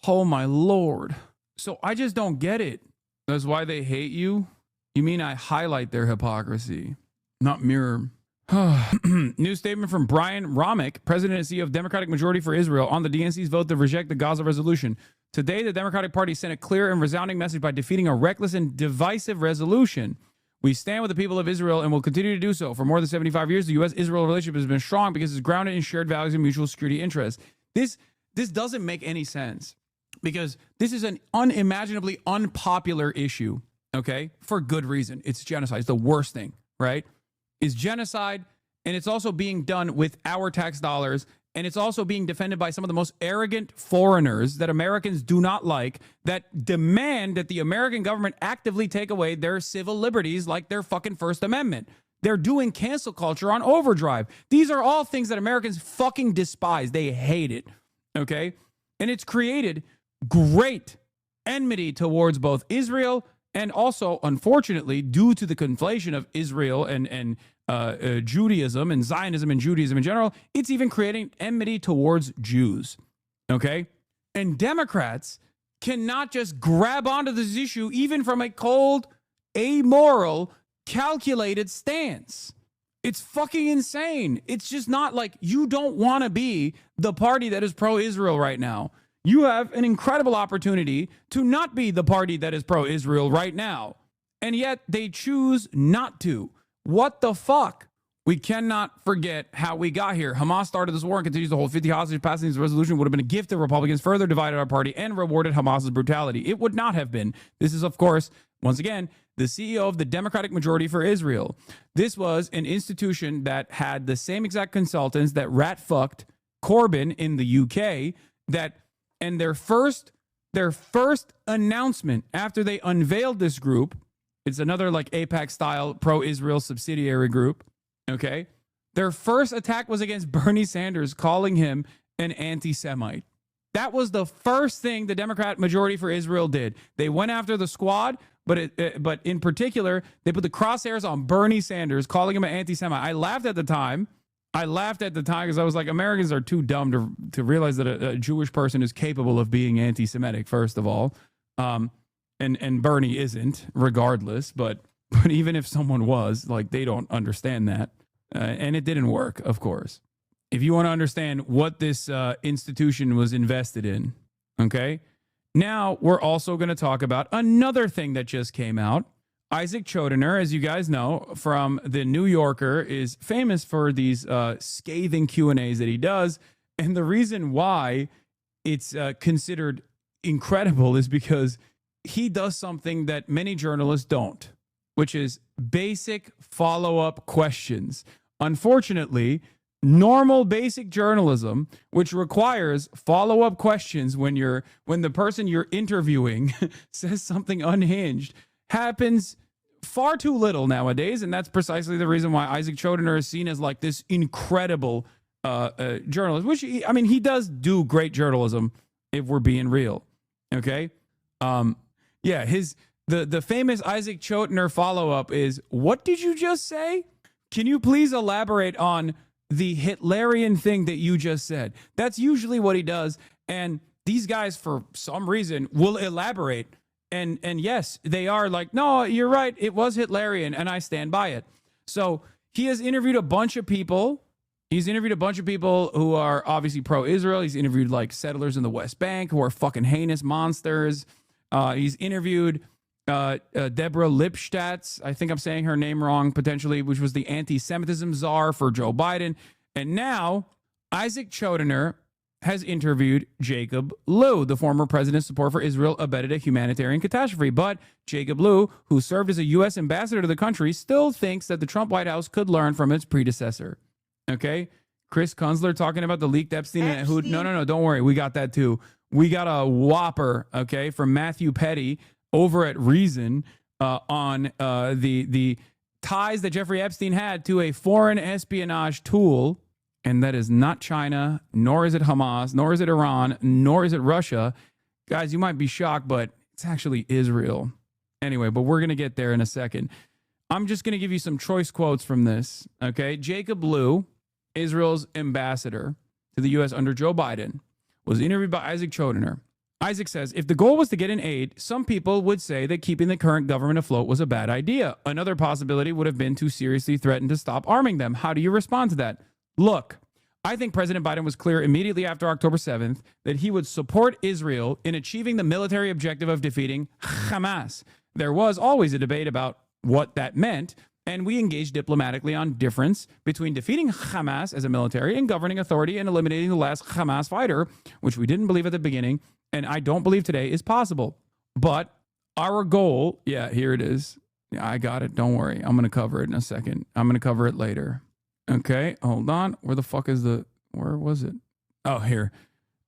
Oh my Lord. So I just don't get it. That's why they hate you? You mean I highlight their hypocrisy, not mirror? New statement from Brian Romick, President and CEO of Democratic Majority for Israel, on the DNC's vote to reject the Gaza resolution. Today, the Democratic Party sent a clear and resounding message by defeating a reckless and divisive resolution. We stand with the people of Israel and will continue to do so. For more than 75 years, the U.S.-Israel relationship has been strong because it's grounded in shared values and mutual security interests. This doesn't make any sense because this is an unimaginably unpopular issue, okay? For good reason. It's genocide. It's the worst thing, right? Is genocide, and it's also being done with our tax dollars, and it's also being defended by some of the most arrogant foreigners that Americans do not like, that demand that the American government actively take away their civil liberties like their fucking First Amendment. They're doing cancel culture on overdrive. These are all things that Americans fucking despise. They hate it. Okay? And it's created great enmity towards both Israel and also, unfortunately, due to the conflation of Israel and Judaism and Zionism and Judaism in general, it's even creating enmity towards Jews. Okay? And Democrats cannot just grab onto this issue even from a cold, amoral, calculated stance. It's fucking insane. It's just not like you don't want to be the party that is pro-Israel right now. You have an incredible opportunity to not be the party that is pro-Israel right now. And yet they choose not to. What the fuck? We cannot forget how we got here. Hamas started this war and continues to hold 50 hostages. Passing this resolution would have been a gift to Republicans, further divided our party, and rewarded Hamas's brutality. It would not have been. This is, of course, once again, the CEO of the Democratic Majority for Israel. This was an institution that had the same exact consultants that rat-fucked Corbyn in the UK, and their first announcement after they unveiled this group, it's another like AIPAC-style pro-Israel subsidiary group, okay? Their first attack was against Bernie Sanders, calling him an anti-Semite. That was the first thing the Democrat Majority for Israel did. They went after the squad, but in particular, they put the crosshairs on Bernie Sanders, calling him an anti-Semite. I laughed at the time because I was like, Americans are too dumb to realize that a Jewish person is capable of being anti-Semitic, first of all. And Bernie isn't, regardless. But even if someone was, like, they don't understand that. And it didn't work, of course. If you want to understand what this institution was invested in, okay? Now, we're also going to talk about another thing that just came out. Isaac Chodener, as you guys know, from The New Yorker, is famous for these scathing Q&As that he does. And the reason why it's considered incredible is because he does something that many journalists don't, which is basic follow-up questions. Unfortunately, normal basic journalism, which requires follow-up questions when the person you're interviewing says something unhinged, happens far too little nowadays, and that's precisely the reason why Isaac Chodener is seen as like this incredible journalist, which he does do great journalism if we're being real. Okay? The famous Isaac Chodener follow-up is, what did you just say? Can you please elaborate on the Hitlerian thing that you just said? That's usually what he does, and these guys, for some reason, will elaborate. And yes, they are like, no, you're right. It was Hitlerian, and I stand by it. So he has interviewed a bunch of people. He's interviewed a bunch of people who are obviously pro-Israel. He's interviewed like settlers in the West Bank who are fucking heinous monsters. He's interviewed Deborah Lipstadt, I think I'm saying her name wrong, potentially, which was the anti-Semitism czar for Joe Biden. And now Isaac Chodener has interviewed Jacob Lew, the former president's support for Israel abetted a humanitarian catastrophe. But Jacob Lew, who served as a U.S. ambassador to the country, still thinks that the Trump White House could learn from its predecessor. Okay? Chris Kunzler talking about the leaked Epstein. No, don't worry. We got that too. We got a whopper, okay, from Matthew Petty over at Reason on the ties that Jeffrey Epstein had to a foreign espionage tool. And that is not China, nor is it Hamas, nor is it Iran, nor is it Russia. Guys, you might be shocked, but it's actually Israel. Anyway, but we're going to get there in a second. I'm just going to give you some choice quotes from this, okay? Jacob Lew, Israel's ambassador to the U.S. under Joe Biden, was interviewed by Isaac Chodener. Isaac says, if the goal was to get in aid, some people would say that keeping the current government afloat was a bad idea. Another possibility would have been to seriously threaten to stop arming them. How do you respond to that? Look, I think President Biden was clear immediately after October 7th that he would support Israel in achieving the military objective of defeating Hamas. There was always a debate about what that meant, and we engaged diplomatically on difference between defeating Hamas as a military and governing authority and eliminating the last Hamas fighter, which we didn't believe at the beginning, and I don't believe today is possible. But our goal, here it is. Yeah, I got it. Don't worry. I'm going to cover it in a second. I'm going to cover it later. Okay, hold on. Where the fuck is where was it? Oh, here.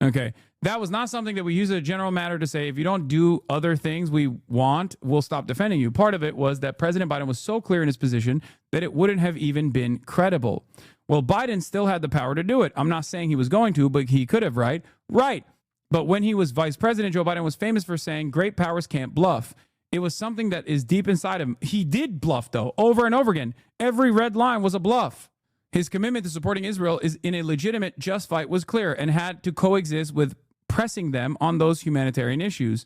Okay. That was not something that we use as a general matter to say, if you don't do other things we want, we'll stop defending you. Part of it was that President Biden was so clear in his position that it wouldn't have even been credible. Well, Biden still had the power to do it. I'm not saying he was going to, but he could have, right? Right. But when he was vice president, Joe Biden was famous for saying great powers can't bluff. It was something that is deep inside him. He did bluff, though, over and over again. Every red line was a bluff. His commitment to supporting Israel is in a legitimate, just fight was clear and had to coexist with pressing them on those humanitarian issues.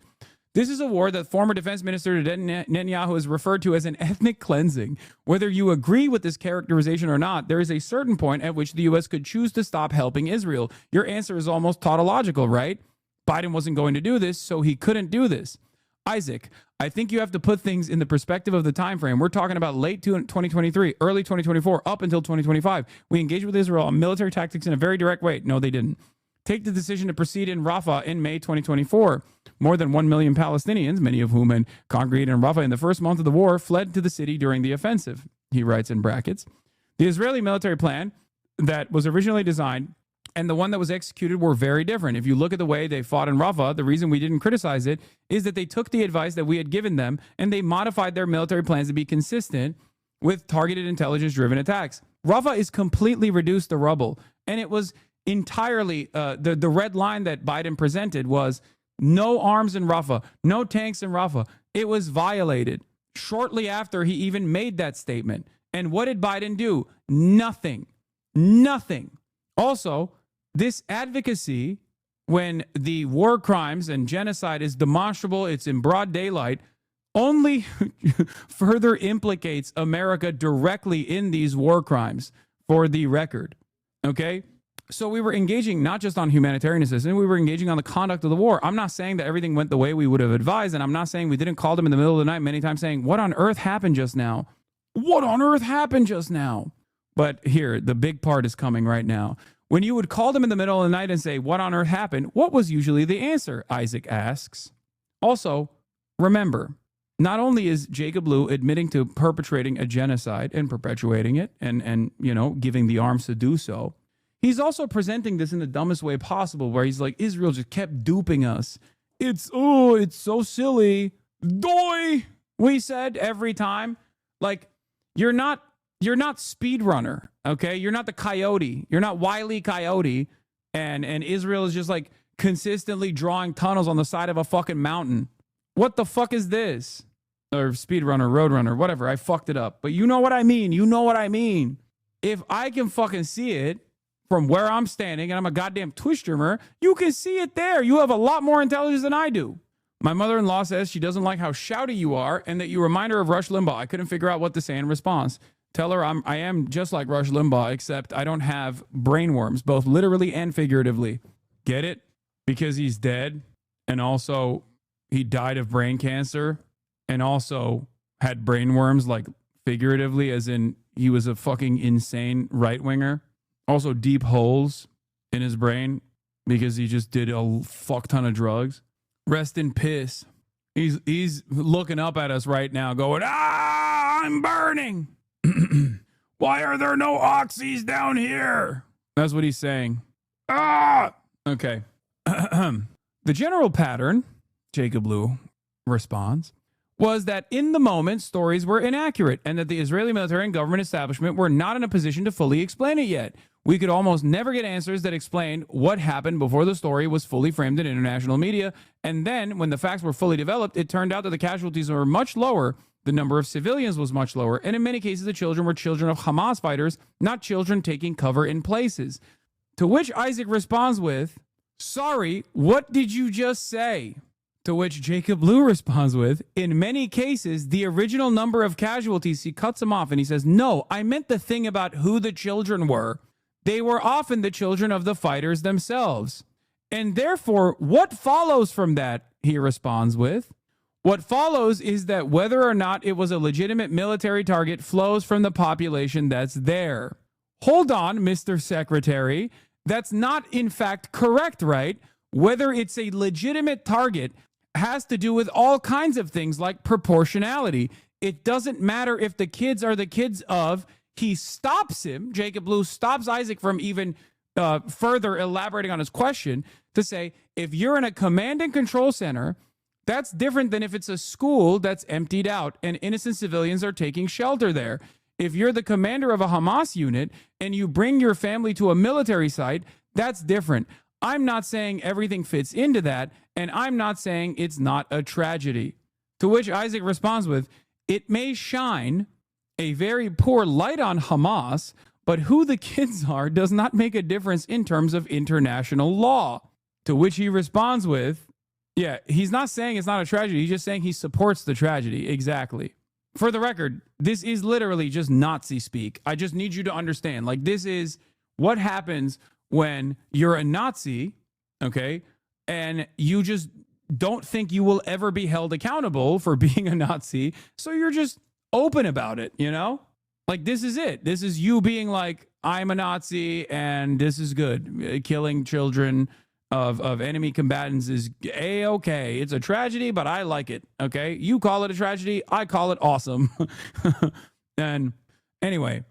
This is a war that former defense minister Netanyahu has referred to as an ethnic cleansing. Whether you agree with this characterization or not, there is a certain point at which the U.S. could choose to stop helping Israel. Your answer is almost tautological, right? Biden wasn't going to do this, so he couldn't do this. Isaac, I think you have to put things in the perspective of the time frame. We're talking about late 2023, early 2024, up until 2025. We engaged with Israel on military tactics in a very direct way. No, they didn't. Take the decision to proceed in Rafah in May 2024. More than 1 million Palestinians, many of whom had congregated in Rafah in the first month of the war, fled to the city during the offensive, he writes in brackets. The Israeli military plan that was originally designed and the one that was executed were very different. If you look at the way they fought in Rafah, the reason we didn't criticize it is that they took the advice that we had given them and they modified their military plans to be consistent with targeted intelligence-driven attacks. Rafah is completely reduced to rubble, and it was entirely the red line that Biden presented was no arms in Rafah, no tanks in Rafah. It was violated shortly after he even made that statement. And what did Biden do? Nothing. Also, this advocacy, when the war crimes and genocide is demonstrable, it's in broad daylight, only further implicates America directly in these war crimes, for the record. Okay? So we were engaging not just on humanitarian assistance, we were engaging on the conduct of the war. I'm not saying that everything went the way we would have advised, and I'm not saying we didn't call them in the middle of the night many times saying, what on earth happened just now? What on earth happened just now? But here, the big part is coming right now. When you would call them in the middle of the night and say, what on earth happened? What was usually the answer? Isaac asks. Also, remember, not only is Jacob Lew admitting to perpetrating a genocide and perpetuating it and giving the arms to do so, he's also presenting this in the dumbest way possible, where he's like, Israel just kept duping us. It's so silly. Doy, we said every time. Like, you're not Speedrunner, okay? You're not the Coyote. You're not Wile E. Coyote. And Israel is just like consistently drawing tunnels on the side of a fucking mountain. What the fuck is this? Or Speedrunner, Roadrunner, whatever. I fucked it up. But you know what I mean. If I can fucking see it from where I'm standing and I'm a goddamn Twitch streamer, you can see it there. You have a lot more intelligence than I do. My mother-in-law says she doesn't like how shouty you are and that you remind her of Rush Limbaugh. I couldn't figure out what to say in response. Tell her I am just like Rush Limbaugh, except I don't have brainworms, both literally and figuratively. Get it? Because he's dead, and also he died of brain cancer, and also had brainworms, like figuratively, as in he was a fucking insane right-winger. Also deep holes in his brain because he just did a fuck ton of drugs. Rest in piss. He's looking up at us right now going, I'm burning. Why are there no oxys down here? That's what he's saying. Okay. The general pattern, Jacob Lew responds, was that in the moment, stories were inaccurate and that the Israeli military and government establishment were not in a position to fully explain it yet. We could almost never get answers that explained what happened before the story was fully framed in international media. And then, when the facts were fully developed, it turned out that the casualties were much lower. The number of civilians was much lower, and in many cases, the children were children of Hamas fighters, not children taking cover in places. To which Isaac responds with, sorry, what did you just say? To which Jacob Lew responds with, in many cases, the original number of casualties, he cuts him off and he says, no, I meant the thing about who the children were. They were often the children of the fighters themselves. And therefore, what follows from that, he responds with, what follows is that whether or not it was a legitimate military target flows from the population that's there. Hold on, Mr. Secretary. That's not, in fact, correct, right? Whether it's a legitimate target has to do with all kinds of things like proportionality. It doesn't matter if the kids are the kids of. He stops him. Jacob Lew stops Isaac from even further elaborating on his question to say if you're in a command and control center, that's different than if it's a school that's emptied out and innocent civilians are taking shelter there. If you're the commander of a Hamas unit and you bring your family to a military site, that's different. I'm not saying everything fits into that, and I'm not saying it's not a tragedy. To which Isaac responds with, it may shine a very poor light on Hamas, but who the kids are does not make a difference in terms of international law. To which he responds with, yeah, he's not saying it's not a tragedy. He's just saying he supports the tragedy. Exactly. For the record, this is literally just Nazi speak. I just need you to understand. Like, this is what happens when you're a Nazi, okay, and you just don't think you will ever be held accountable for being a Nazi, so you're just open about it, you know? Like, this is it. This is you being like, I'm a Nazi, and this is good. Killing children of enemy combatants is A-okay. It's a tragedy, but I like it, okay? You call it a tragedy, I call it awesome. And anyway,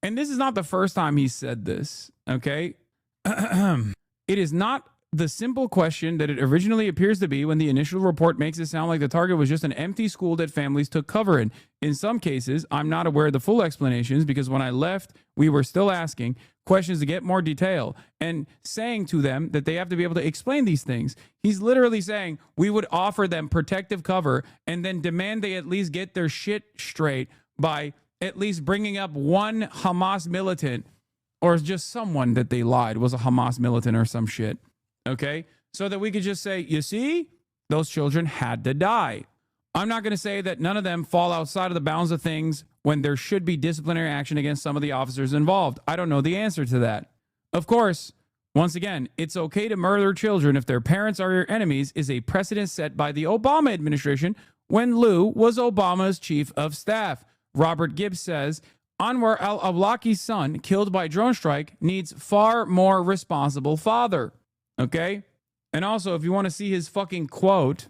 and this is not the first time he said this, okay? It is not the simple question that it originally appears to be when the initial report makes it sound like the target was just an empty school that families took cover in. In some cases, I'm not aware of the full explanations because when I left, we were still asking questions to get more detail and saying to them that they have to be able to explain these things. He's literally saying we would offer them protective cover and then demand they at least get their shit straight by at least bringing up one Hamas militant or just someone that they lied was a Hamas militant or some shit. Okay, so that we could just say, you see, those children had to die. I'm not going to say that none of them fall outside of the bounds of things when there should be disciplinary action against some of the officers involved. I don't know the answer to that. Of course, once again, it's okay to murder children if their parents are your enemies is a precedent set by the Obama administration when Lou was Obama's chief of staff. Robert Gibbs says, Anwar al-Awlaki's son, killed by drone strike, needs far more responsible father. Okay? And also, if you want to see his fucking quote,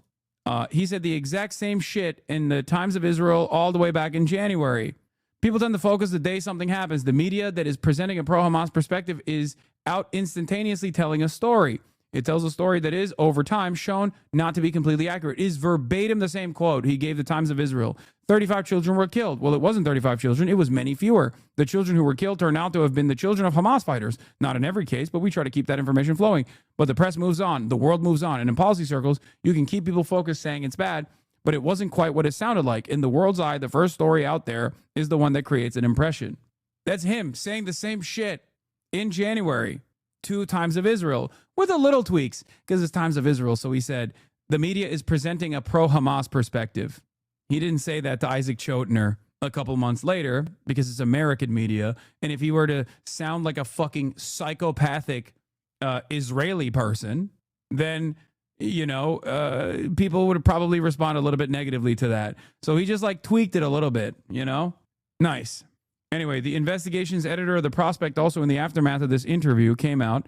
he said the exact same shit in the Times of Israel all the way back in January. People tend to focus the day something happens. The media that is presenting a pro-Hamas perspective is out instantaneously telling a story. It tells a story that is, over time, shown not to be completely accurate. It is verbatim the same quote he gave the Times of Israel. 35 children were killed. Well, it wasn't 35 children. It was many fewer. The children who were killed turned out to have been the children of Hamas fighters. Not in every case, but we try to keep that information flowing. But the press moves on. The world moves on. And in policy circles, you can keep people focused saying it's bad, but it wasn't quite what it sounded like. In the world's eye, the first story out there is the one that creates an impression. That's him saying the same shit in January to Times of Israel with a little tweaks because it's Times of Israel. So he said, the media is presenting a pro-Hamas perspective. He didn't say that to Isaac Chotiner a couple months later because it's American media. And if he were to sound like a fucking psychopathic Israeli person, then, you know, people would probably respond a little bit negatively to that. So he just like tweaked it a little bit, you know? Nice. Anyway, the investigations editor of The Prospect, also in the aftermath of this interview, came out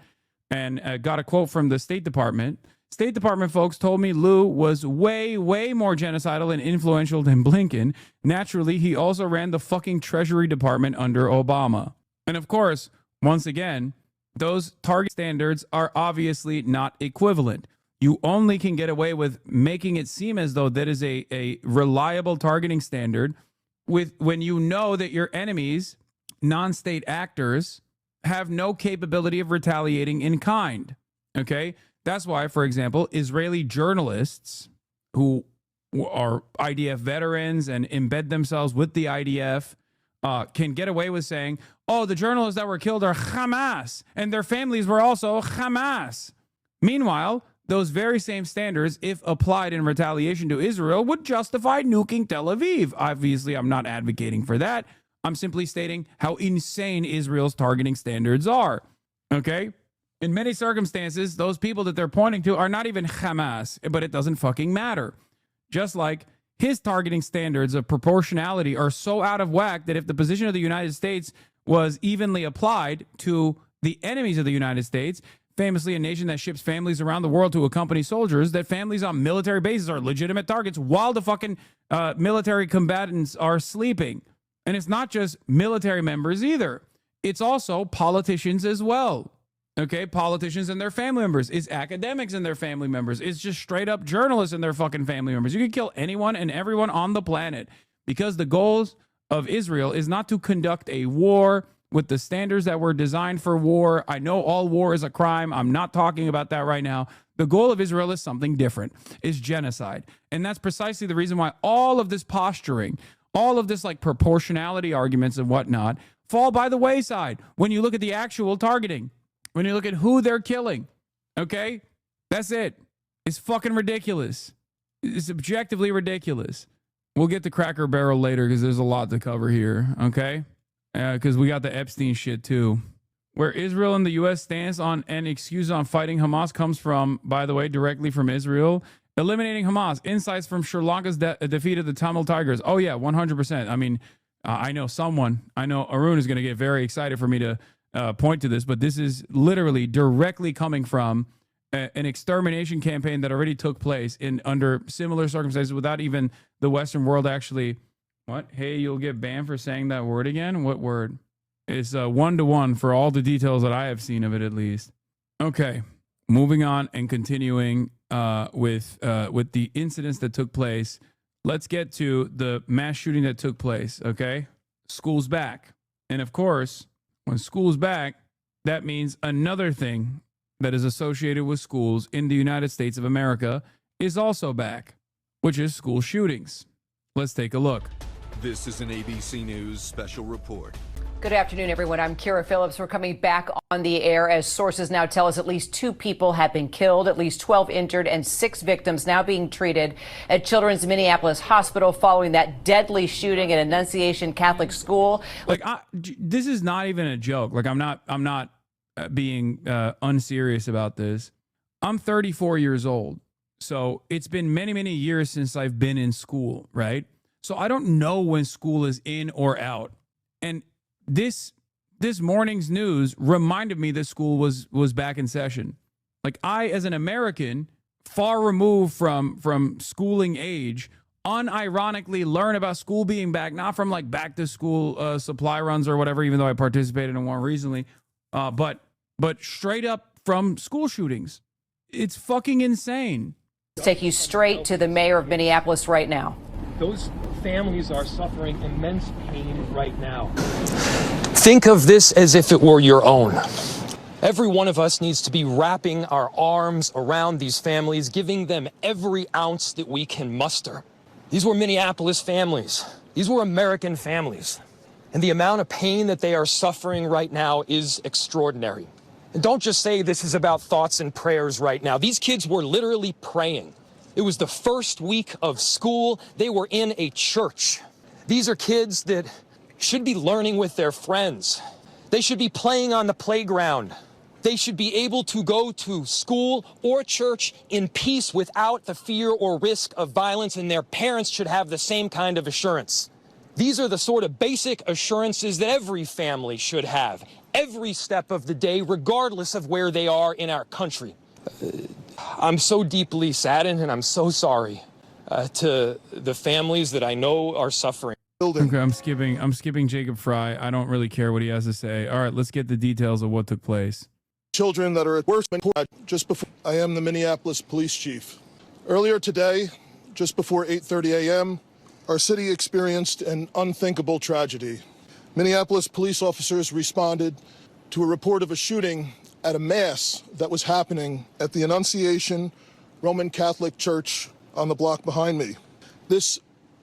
and got a quote from the State Department. State Department folks told me Lou was way, way more genocidal and influential than Blinken. Naturally, he also ran the fucking Treasury Department under Obama. And of course, once again, those target standards are obviously not equivalent. You only can get away with making it seem as though that is a reliable targeting standard when you know that your enemies, non-state actors, have no capability of retaliating in kind. Okay? That's why, for example, Israeli journalists who are IDF veterans and embed themselves with the IDF can get away with saying, oh, the journalists that were killed are Hamas, and their families were also Hamas. Meanwhile, those very same standards, if applied in retaliation to Israel, would justify nuking Tel Aviv. Obviously, I'm not advocating for that. I'm simply stating how insane Israel's targeting standards are. Okay? In many circumstances, those people that they're pointing to are not even Hamas, but it doesn't fucking matter. Just like his targeting standards of proportionality are so out of whack that if the position of the United States was evenly applied to the enemies of the United States, famously a nation that ships families around the world to accompany soldiers, that families on military bases are legitimate targets while the fucking military combatants are sleeping. And it's not just military members either. It's also politicians as well. Okay, politicians and their family members. It's academics and their family members. It's just straight up journalists and their fucking family members. You can kill anyone and everyone on the planet because the goals of Israel is not to conduct a war with the standards that were designed for war. I know all war is a crime. I'm not talking about that right now. The goal of Israel is something different. It's genocide. And that's precisely the reason why all of this posturing, all of this like proportionality arguments and whatnot fall by the wayside when you look at the actual targeting. When you look at who they're killing, okay? That's it. It's fucking ridiculous. It's objectively ridiculous. We'll get to Cracker Barrel later because there's a lot to cover here, okay? Because we got the Epstein shit too. Where Israel and the U.S. stance on an excuse on fighting Hamas comes from, by the way, directly from Israel. Eliminating Hamas. Insights from Sri Lanka's defeat of the Tamil Tigers. Oh, yeah, 100%. I mean, I know Arun is going to get very excited for me to point to this, but this is literally directly coming from an extermination campaign that already took place under similar circumstances without even the Western world actually. What? Hey, you'll get banned for saying that word again? What word? It's 1-to-1 for all the details that I have seen of it, at least. Okay, moving on and continuing with the incidents that took place. Let's get to the mass shooting that took place. Okay, school's back, and of course, when school's back, that means another thing that is associated with schools in the United States of America is also back, which is school shootings. Let's take a look. This is an ABC News special report. Good afternoon, everyone. I'm Kira Phillips. We're coming back on the air as sources now tell us at least 2 people have been killed, at least 12 injured, and 6 victims now being treated at Children's Minneapolis Hospital following that deadly shooting at Annunciation Catholic School. Like, this is not even a joke. Like, I'm not being unserious about this. I'm 34 years old, so it's been many, many years since I've been in school, right? So I don't know when school is in or out, and this morning's news reminded me that school was back in session. Like, I, as an American, far removed from schooling age, unironically learn about school being back, not from like back to school supply runs or whatever, even though I participated in one recently, but straight up from school shootings. It's fucking insane. Let's take you straight to the mayor of Minneapolis right now. Those families are suffering immense pain right now. Think of this as if it were your own. Every one of us needs to be wrapping our arms around these families, giving them every ounce that we can muster. These were Minneapolis families. These were American families. And the amount of pain that they are suffering right now is extraordinary. And don't just say this is about thoughts and prayers right now. These kids were literally praying. It was the first week of school. They were in a church. These are kids that should be learning with their friends. They should be playing on the playground. They should be able to go to school or church in peace without the fear or risk of violence, and their parents should have the same kind of assurance. These are the sort of basic assurances that every family should have, every step of the day, regardless of where they are in our country. I'm so deeply saddened, and I'm so sorry to the families that I know are suffering. Okay, I'm skipping Jacob Fry. I don't really care what he has to say. All right, let's get the details of what took place. Children that are at worst just before. I am the Minneapolis police chief. Earlier today, just before 8:30 a.m., our city experienced an unthinkable tragedy. Minneapolis police officers responded to a report of a shooting at a mass that was happening at the Annunciation Roman Catholic Church on the block behind me. This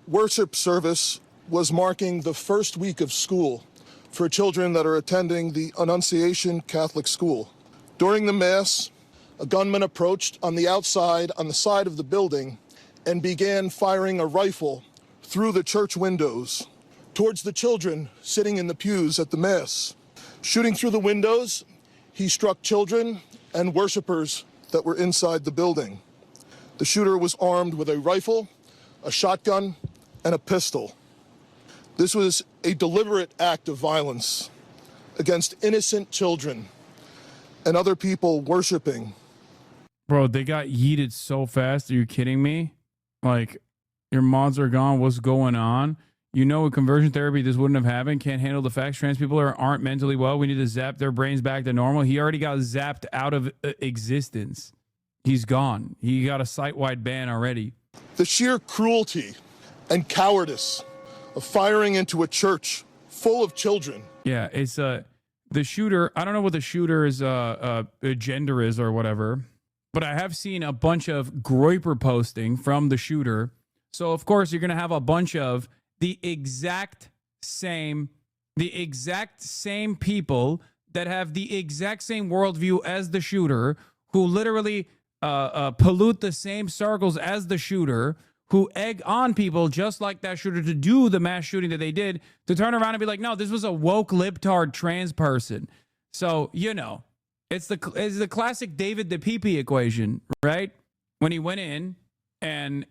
worship service was marking the first week of school for children that are attending the Annunciation Catholic School. During the mass, a gunman approached on the outside on the side of the building and began firing a rifle through the church windows towards the children sitting in the pews at the mass. Shooting through the windows, he struck children and worshipers that were inside the building. The shooter was armed with a rifle, a shotgun, and a pistol. This was a deliberate act of violence against innocent children and other people worshiping. Bro, they got yeeted so fast. Are you kidding me? Like, your mods are gone. What's going on? You know, with conversion therapy, this wouldn't have happened. Can't handle the facts. Trans people aren't mentally well. We need to zap their brains back to normal. He already got zapped out of existence. He's gone. He got a site-wide ban already. The sheer cruelty and cowardice of firing into a church full of children. Yeah, it's the shooter. I don't know what the shooter's gender is or whatever, but I have seen a bunch of Groyper posting from the shooter. So of course you're gonna have a bunch of the exact same people that have the exact same worldview as the shooter, who literally pollute the same circles as the shooter, who egg on people just like that shooter to do the mass shooting that they did, to turn around and be like, no, this was a woke libtard trans person. So, you know, it's the classic David the PP equation, right? When he went in and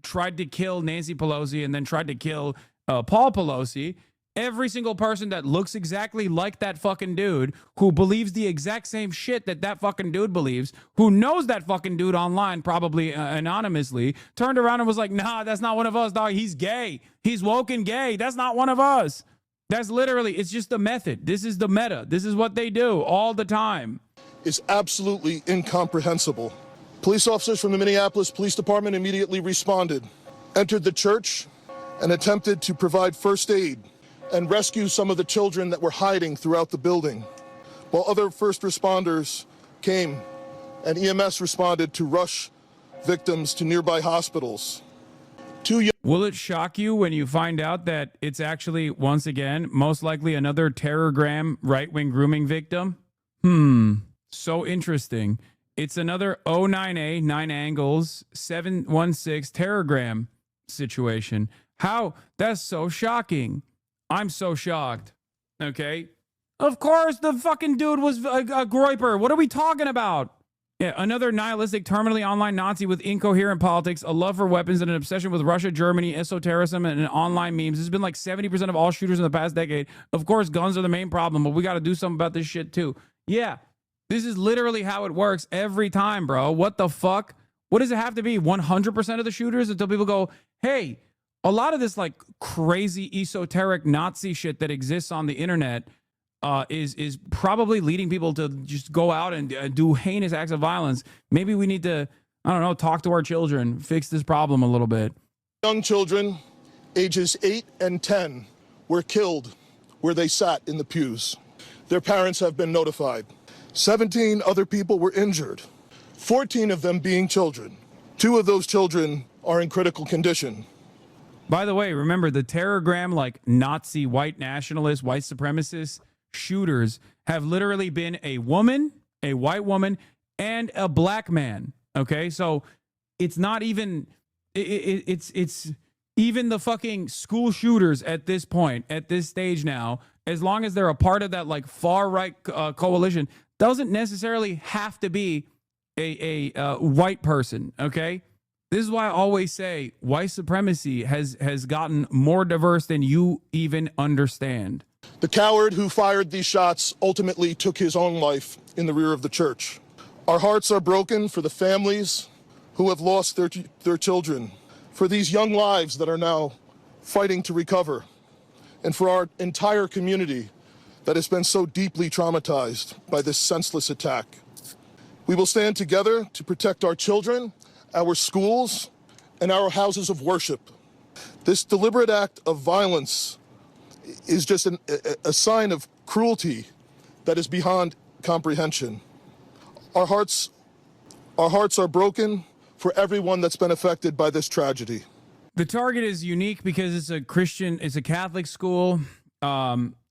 tried to kill Nancy Pelosi and then tried to kill Paul Pelosi, every single person that looks exactly like that fucking dude, who believes the exact same shit that that fucking dude believes, who knows that fucking dude online, probably anonymously, turned around and was like, nah, that's not one of us, dog. He's gay. He's woke and gay. That's not one of us. That's literally, it's just the method. This is the meta. This is what they do all the time. Is absolutely incomprehensible. Police officers from the Minneapolis Police Department immediately responded, entered the church, and attempted to provide first aid and rescue some of the children that were hiding throughout the building, while other first responders came and EMS responded to rush victims to nearby hospitals. Will it shock you when you find out that it's actually, once again, most likely another Terrorgram right-wing grooming victim? So interesting. It's another 09A, 9 angles, 716 Terrorgram situation. How? That's so shocking. I'm so shocked. Okay. Of course, the fucking dude was a Groyper. What are we talking about? Yeah, another nihilistic, terminally online Nazi with incoherent politics, a love for weapons, and an obsession with Russia, Germany, esotericism, and online memes. This has been like 70% of all shooters in the past decade. Of course, guns are the main problem, but we got to do something about this shit too. Yeah, this is literally how it works every time, bro. What the fuck? What does it have to be? 100% of the shooters until people go, hey, a lot of this like crazy esoteric Nazi shit that exists on the internet is probably leading people to just go out and do heinous acts of violence. Maybe we need to, I don't know, talk to our children, fix this problem a little bit. Young children, ages 8 and 10, were killed where they sat in the pews. Their parents have been notified. 17 other people were injured, 14 of them being children. 2 of those children are in critical condition. By the way, remember the Terrorgram, like Nazi, white nationalist, white supremacist shooters have literally been a woman, a white woman, and a black man. Okay, so it's not even, it's even the fucking school shooters at this point, at this stage now, as long as they're a part of that like far right coalition, doesn't necessarily have to be a white person. Okay. This is why I always say white supremacy has gotten more diverse than you even understand. The coward who fired these shots ultimately took his own life in the rear of the church. Our hearts are broken for the families who have lost their children, for these young lives that are now fighting to recover, and for our entire community that has been so deeply traumatized by this senseless attack. We will stand together to protect our children, our schools, and our houses of worship. This deliberate act of violence is just a sign of cruelty that is beyond comprehension. Our hearts are broken for everyone that's been affected by this tragedy. The target is unique because it's a Christian, it's a Catholic school.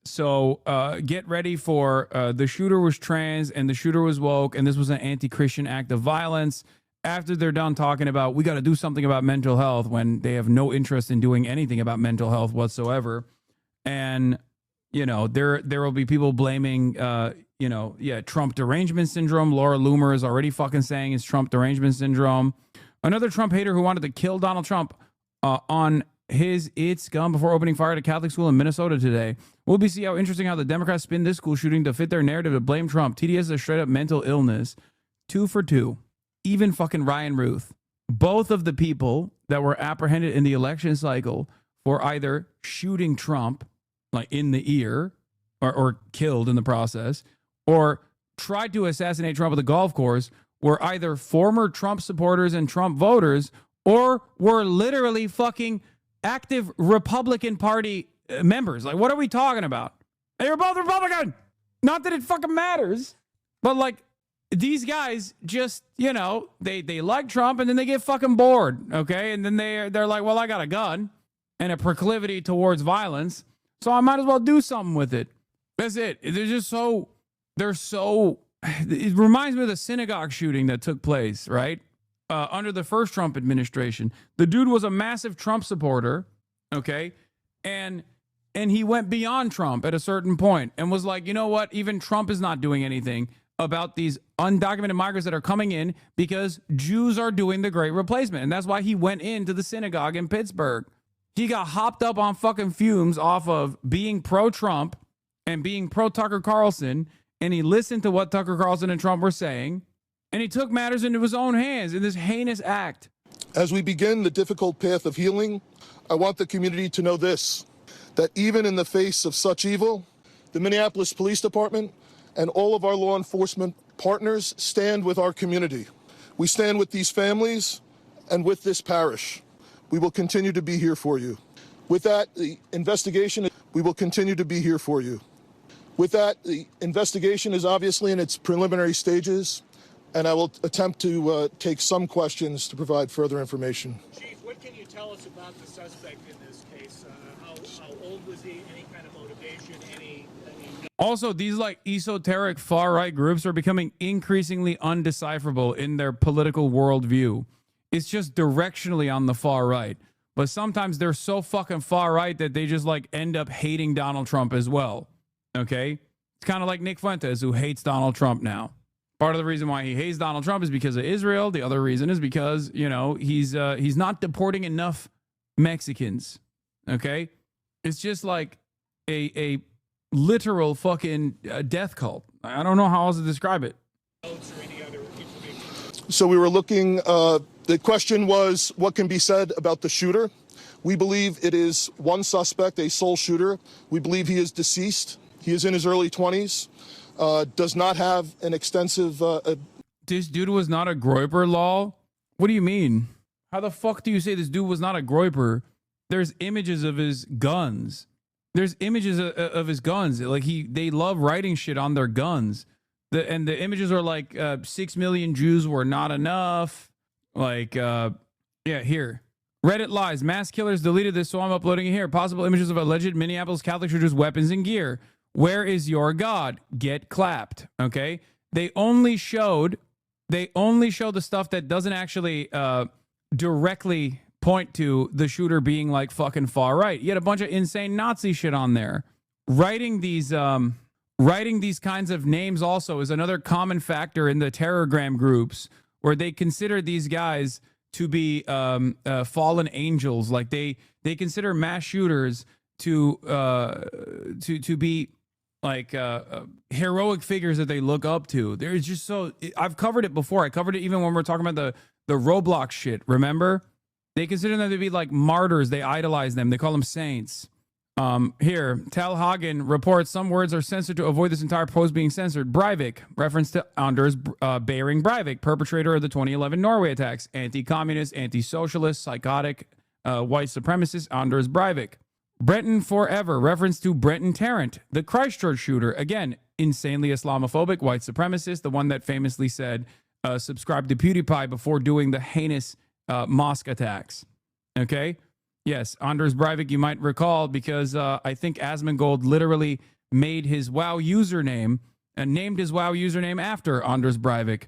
So get ready for the shooter was trans and the shooter was woke, and this was an anti-Christian act of violence. After they're done talking about we got to do something about mental health, when they have no interest in doing anything about mental health whatsoever. And, you know, there will be people blaming, Trump derangement syndrome. Laura Loomer is already fucking saying it's Trump derangement syndrome. Another Trump hater who wanted to kill Donald Trump on his It's gun before opening fire at a Catholic school in Minnesota today. We'll be see how interesting how the Democrats spin this school shooting to fit their narrative to blame Trump. TDS is a straight up mental illness. 2 for 2. Even fucking Ryan Ruth. Both of the people that were apprehended in the election cycle for either shooting Trump like in the ear or killed in the process, or tried to assassinate Trump at the golf course were either former Trump supporters and Trump voters, or were literally fucking active Republican Party members. Like, what are we talking about? They were both Republican. Not that it fucking matters, but like these guys just, you know, they like Trump and then they get fucking bored, okay? And then they're like, well, I got a gun and a proclivity towards violence, so I might as well do something with it. That's it. They're just so, it reminds me of the synagogue shooting that took place, right? Under the first Trump administration. The dude was a massive Trump supporter, okay? And he went beyond Trump at a certain point and was like, you know what? Even Trump is not doing anything about these undocumented migrants that are coming in because Jews are doing the great replacement. And that's why he went into the synagogue in Pittsburgh. He got hopped up on fucking fumes off of being pro-Trump and being pro-Tucker Carlson, and he listened to what Tucker Carlson and Trump were saying, and he took matters into his own hands in this heinous act. As we begin the difficult path of healing, I want the community to know this, that even in the face of such evil, the Minneapolis Police Department and all of our law enforcement partners stand with our community. We stand with these families and with this parish. We will continue to be here for you. With that, the investigation, we will continue to be here for you. With that, the investigation is obviously in its preliminary stages, and I will attempt to take some questions to provide further information. Chief, what can you tell us about the suspect in this case? How old was he? Any kind of motivation? Also, these like esoteric far-right groups are becoming increasingly undecipherable in their political worldview. It's just directionally on the far right. But sometimes they're so fucking far right that they just like end up hating Donald Trump as well. Okay? It's kind of like Nick Fuentes, who hates Donald Trump now. Part of the reason why he hates Donald Trump is because of Israel. The other reason is because, you know, he's not deporting enough Mexicans. Okay? It's just like a literal fucking death cult. I don't know how else to describe it. So we were looking, the question was, what can be said about the shooter? We believe it is one suspect, a sole shooter. We believe he is deceased. He is in his early 20s, does not have an extensive... This dude was not a groyper, lol? What do you mean? How the fuck do you say this dude was not a groyper? There's images of his guns. There's images of his guns. Like they love writing shit on their guns. And the images are like 6 million Jews were not enough. Like, yeah, here. Reddit lies. Mass killers deleted this, so I'm uploading it here. Possible images of alleged Minneapolis Catholic shooters' weapons and gear. Where is your God? Get clapped. Okay? They only show the stuff that doesn't actually directly point to the shooter being like fucking far right. You had a bunch of insane Nazi shit on there. Writing these kinds of names also is another common factor in the terrorgram groups, where they consider these guys to be fallen angels. Like they consider mass shooters to be like heroic figures that they look up to. There's just I've covered it before. I covered it even when we're talking about the Roblox shit. Remember? They consider them to be like martyrs. They idolize them. They call them saints. Here, Tal Hagen reports some words are censored to avoid this entire post being censored. Breivik, reference to Anders Behring Breivik, perpetrator of the 2011 Norway attacks. Anti-communist, anti-socialist, psychotic, white supremacist Anders Breivik. Breton Forever, reference to Brenton Tarrant, the Christchurch shooter. Again, insanely Islamophobic, white supremacist, the one that famously said, subscribe to PewDiePie before doing the heinous mosque attacks. Okay? Yes, Anders Breivik, you might recall, because I think Asmongold literally made his WoW username and named his WoW username after Anders Breivik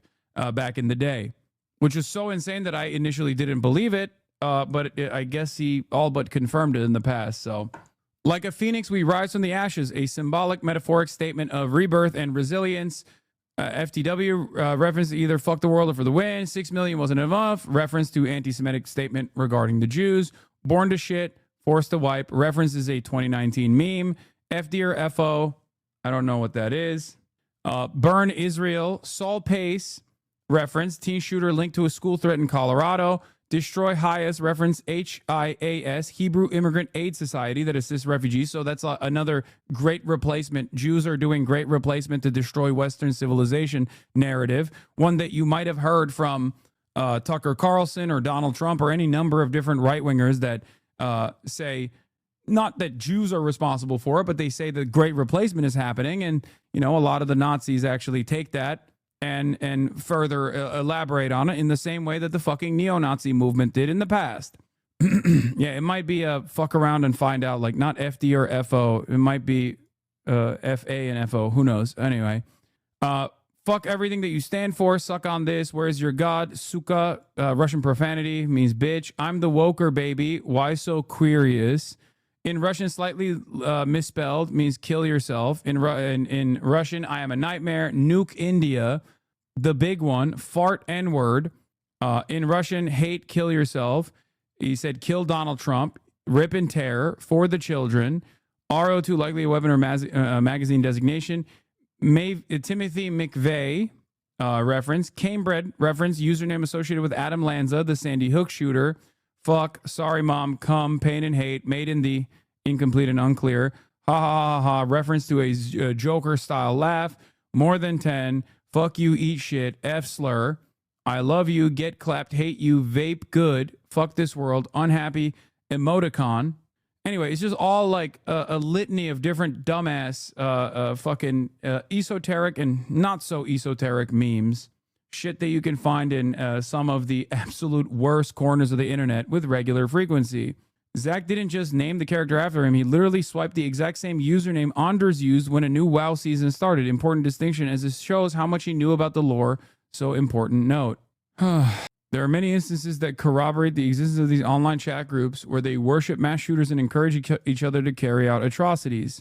back in the day, which is so insane that I initially didn't believe it, but I guess he all but confirmed it in the past. So, like a phoenix, we rise from the ashes, a symbolic, metaphoric statement of rebirth and resilience. FTW, reference to either fuck the world or for the win. 6 million wasn't enough. Reference to anti-Semitic statement regarding the Jews. Born to shit, forced to wipe. Reference is a 2019 meme. FD or FO, I don't know what that is. Burn Israel. Saul Pace, reference. Teen shooter linked to a school threat in Colorado. Destroy HIAS, reference HIAS, Hebrew Immigrant Aid Society that assists refugees. So that's another great replacement. Jews are doing great replacement to destroy Western civilization narrative. One that you might have heard from Tucker Carlson or Donald Trump or any number of different right-wingers that say, not that Jews are responsible for it, but they say the great replacement is happening. And, you know, a lot of the Nazis actually take that and further elaborate on it in the same way that the fucking neo-Nazi movement did in the past. Yeah, it might be a fuck around and find out, like not FD or FO. It might be FA and FO. Who knows? Anyway, fuck everything that you stand for. Suck on this. Where's your God? Suka, Russian profanity, means bitch. I'm the woker, baby. Why so curious? In Russian, slightly misspelled, means kill yourself. In Russian, I am a nightmare. Nuke India. The big one, fart N-word. In Russian, hate, kill yourself. He said, kill Donald Trump. Rip and tear. For the children. RO2, likely a weapon or magazine designation. Timothy McVeigh reference. Cambred reference. Username associated with Adam Lanza, the Sandy Hook shooter. Fuck, sorry mom, come, pain and hate, made in the incomplete and unclear. Ha ha ha ha. Reference to a Joker style laugh. More than 10. Fuck you, eat shit. F slur. I love you, get clapped, hate you, vape good. Fuck this world, unhappy, emoticon. Anyway, it's just all like a litany of different dumbass fucking esoteric and not so esoteric memes. Shit that you can find in some of the absolute worst corners of the internet with regular frequency. Zach didn't just name the character after him. He literally swiped the exact same username Anders used when a new WoW season started. Important distinction, as this shows how much he knew about the lore. So important note. There are many instances that corroborate the existence of these online chat groups where they worship mass shooters and encourage each other to carry out atrocities.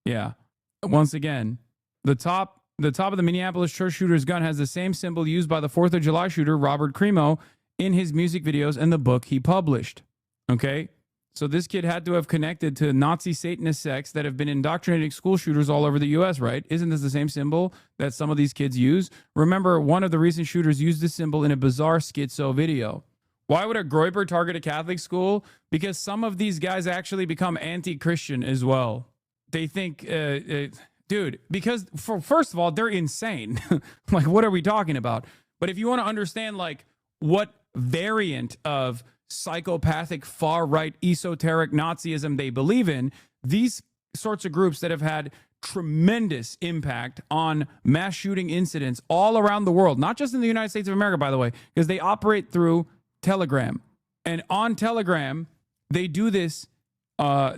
Yeah. Once again, the top of the Minneapolis church shooter's gun has the same symbol used by the 4th of July shooter, Robert Crimo, in his music videos and the book he published. Okay? So this kid had to have connected to Nazi Satanist sects that have been indoctrinating school shooters all over the U.S., right? Isn't this the same symbol that some of these kids use? Remember, one of the recent shooters used this symbol in a bizarre schizo video. Why would a Groyper target a Catholic school? Because some of these guys actually become anti-Christian as well. They think... dude, because first of all, they're insane. Like, what are we talking about? But if you want to understand, like, what variant of psychopathic far-right esoteric Nazism they believe in, these sorts of groups that have had tremendous impact on mass shooting incidents all around the world, not just in the United States of America, by the way, because they operate through Telegram. And on Telegram, they do this. On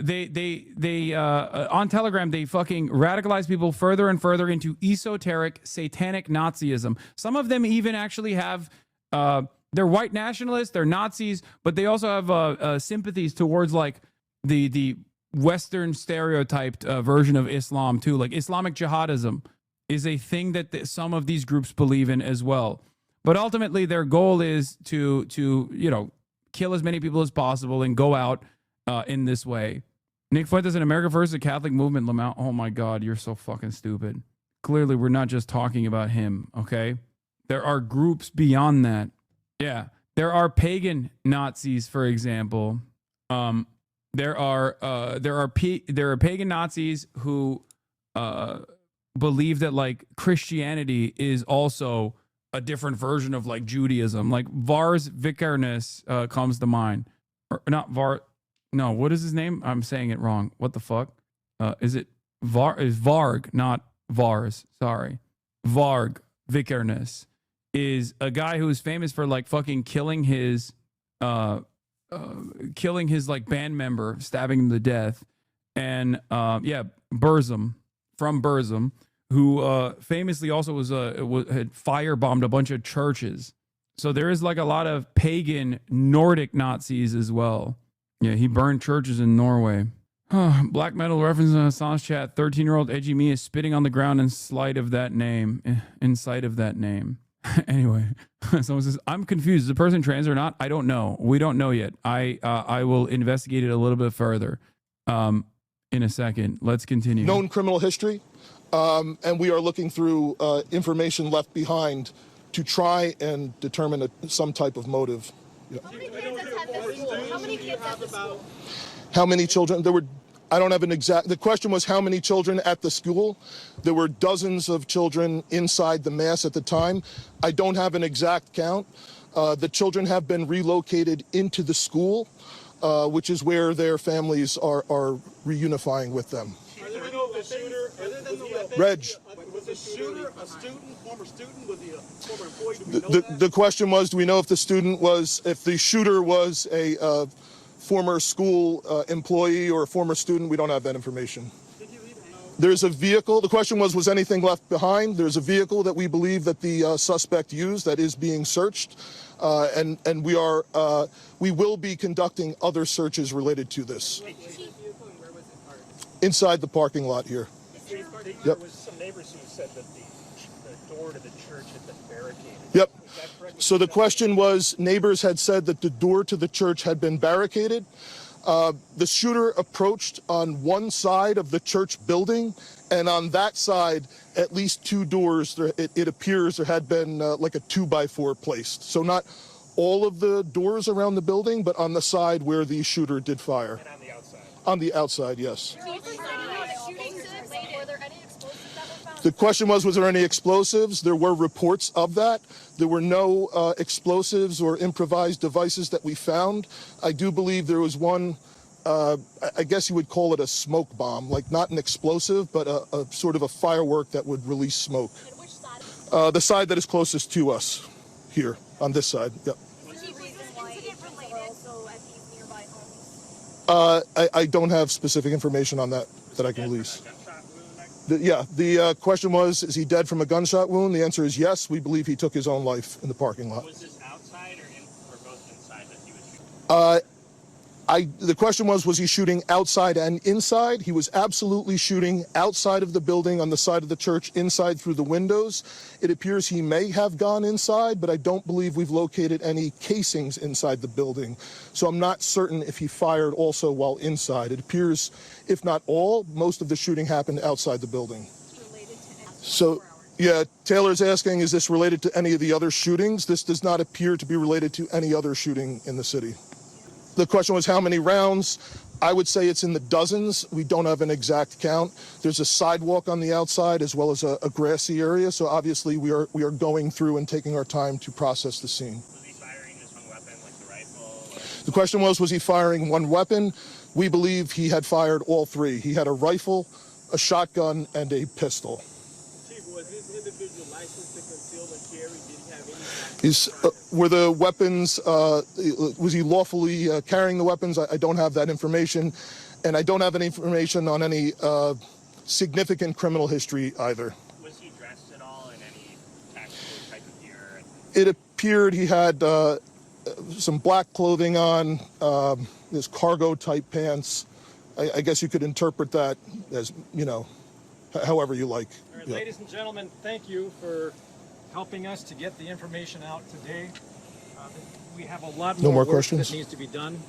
Telegram, they fucking radicalize people further and further into esoteric satanic Nazism. Some of them even actually have, they're white nationalists, they're Nazis, but they also have sympathies towards like the Western stereotyped version of Islam too. Like Islamic jihadism is a thing that some of these groups believe in as well. But ultimately, their goal is to you know, kill as many people as possible and go out in this way. Nick Fuentes in America First, the Catholic movement, Lamont. Oh my God, you're so fucking stupid. Clearly, we're not just talking about him, okay? There are groups beyond that. Yeah, there are pagan Nazis, for example. There are pagan Nazis who believe that like Christianity is also a different version of like Judaism. Like Vars Vikernes comes to mind, or not Var. No, what is his name? I'm saying it wrong. What the fuck? Is it Varg, not Vars? Sorry, Varg Vikernes is a guy who is famous for like fucking killing his like band member, stabbing him to death. And yeah, Burzum from Burzum, who famously also had firebombed a bunch of churches. So there is like a lot of pagan Nordic Nazis as well. Yeah, he burned churches in Norway. Black metal reference in Hasan's chat. 13-year-old edgy me is spitting on the ground in sight of that name. Anyway, someone says, I'm confused. Is the person trans or not? I don't know. We don't know yet. I will investigate it a little bit further in a second. Let's continue. Known criminal history, and we are looking through information left behind to try and determine some type of motive. Yeah. How many kids attend the school? How many kids at the school? How many children? There were, I don't have an exact, the question was how many children at the school? There were dozens of children inside the mass at the time. I don't have an exact count. The children have been relocated into the school, which is where their families are reunifying with them. Reg. Was the shooter a student, former student? Was he a former employee? Do we know that? The question was, do we know if the student was, if the shooter was a former school employee or a former student? We don't have that information. There's a vehicle. The question was anything left behind? There's a vehicle that we believe that the suspect used that is being searched, and we will be conducting other searches related to this. Inside the parking lot here. There Yep. was some neighbors who said that the door to the church had been barricaded. Yep. So the question was, neighbors had said that the door to the church had been barricaded. The shooter approached on one side of the church building, and on that side, at least two doors, it appears there had been like a 2x4 placed. So not all of the doors around the building, but on the side where the shooter did fire. And on the outside? On the outside, yes. Were there any explosives that were found? The question was there any explosives? There were reports of that. There were no explosives or improvised devices that we found. I do believe there was one, I guess you would call it a smoke bomb, like not an explosive, but a sort of a firework that would release smoke. And which side? The side that is closest to us, here, on this side. Yep. Was this incident related also at these nearby homes? I don't have specific information on that I can release. The question was, is he dead from a gunshot wound? The answer is yes. We believe he took his own life in the parking lot. Was this outside or both inside that he was shooting? The question was he shooting outside and inside? He was absolutely shooting outside of the building on the side of the church, inside through the windows. It appears he may have gone inside, but I don't believe we've located any casings inside the building. So I'm not certain if he fired also while inside. It appears, if not all, most of the shooting happened outside the building. So, yeah, Taylor's asking, is this related to any of the other shootings? This does not appear to be related to any other shooting in the city. The question was how many rounds? I would say it's in the dozens. We don't have an exact count. There's a sidewalk on the outside as well as a grassy area. So obviously we are going through and taking our time to process the scene. Was he firing just one weapon, like the rifle? The question was he firing one weapon? We believe he had fired all three. He had a rifle, a shotgun, and a pistol. Chief, was this individual licensed to conceal and carry? Did he have any? Were the weapons, was he lawfully carrying the weapons? I don't have that information. And I don't have any information on any significant criminal history either. Was he dressed at all in any tactical type of gear? It appeared he had some black clothing on, his cargo type pants. I guess you could interpret that as, however you like. All right, ladies and gentlemen, thank you for helping us to get the information out today. We have a lot more work questions? that needs to be done.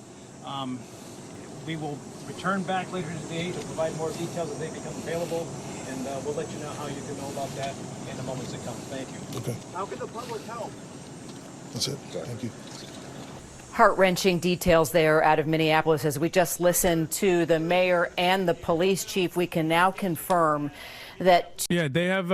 We will return back later today to provide more details as they become available, and we'll let you know how you can know about that in the moments to come. Thank you. Okay. How can the public help? That's it. Thank you. Heart-wrenching details there out of Minneapolis. As we just listened to the mayor and the police chief, we can now confirm that. Yeah, they have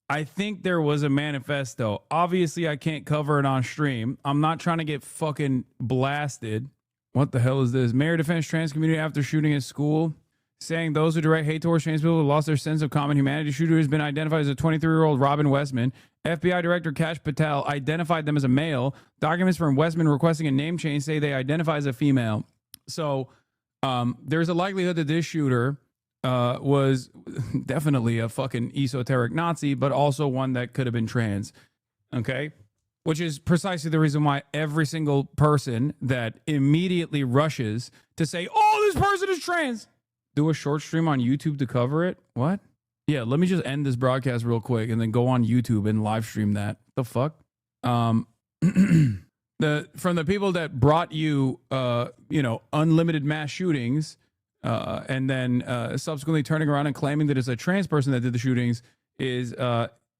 I think there was a manifesto. Obviously, I can't cover it on stream. I'm not trying to get fucking blasted. What the hell is this? Mayor defends trans community after shooting at school, saying those who direct hate towards trans people have lost their sense of common humanity. Shooter has been identified as a 23-year-old Robin Westman. FBI Director Kash Patel identified them as a male. Documents from Westman requesting a name change say they identify as a female. So there's a likelihood that this shooter was definitely a fucking esoteric Nazi, but also one that could have been trans. Okay? Which is precisely the reason why every single person that immediately rushes to say, oh, this person is trans, do a short stream on YouTube to cover it. What? Yeah, let me just end this broadcast real quick and then go on YouTube and live stream that. The fuck? From the people that brought you, unlimited mass shootings, and then subsequently turning around and claiming that it's a trans person that did the shootings is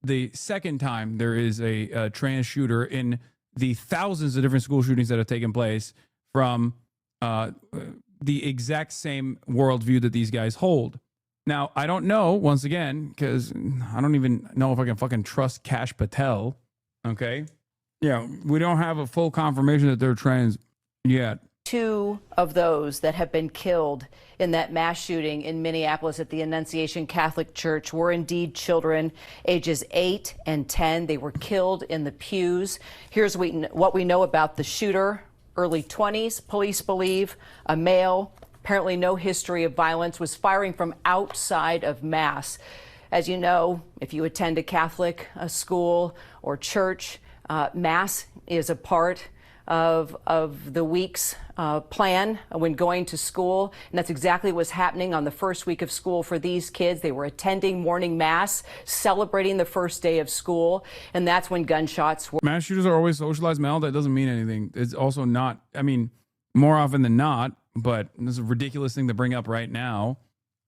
the second time there is a trans shooter in the thousands of different school shootings that have taken place from the exact same worldview that these guys hold. Now, I don't know, once again, because I don't even know if I can fucking trust Kash Patel. Okay? Yeah, we don't have a full confirmation that they're trans yet. 2 of those that have been killed in that mass shooting in Minneapolis at the Annunciation Catholic Church were indeed children ages 8 and 10. They were killed in the pews. Here's what we know about the shooter. Early 20s, police believe, a male, apparently no history of violence, was firing from outside of Mass. As you know, if you attend a Catholic school or church, Mass is a part of the week's plan when going to school. And that's exactly what's happening on the first week of school for these kids. They were attending morning Mass, celebrating the first day of school. And that's when gunshots were. Mass shooters are always socialized male. That doesn't mean anything. It's also not, I mean, more often than not, but this is a ridiculous thing to bring up right now.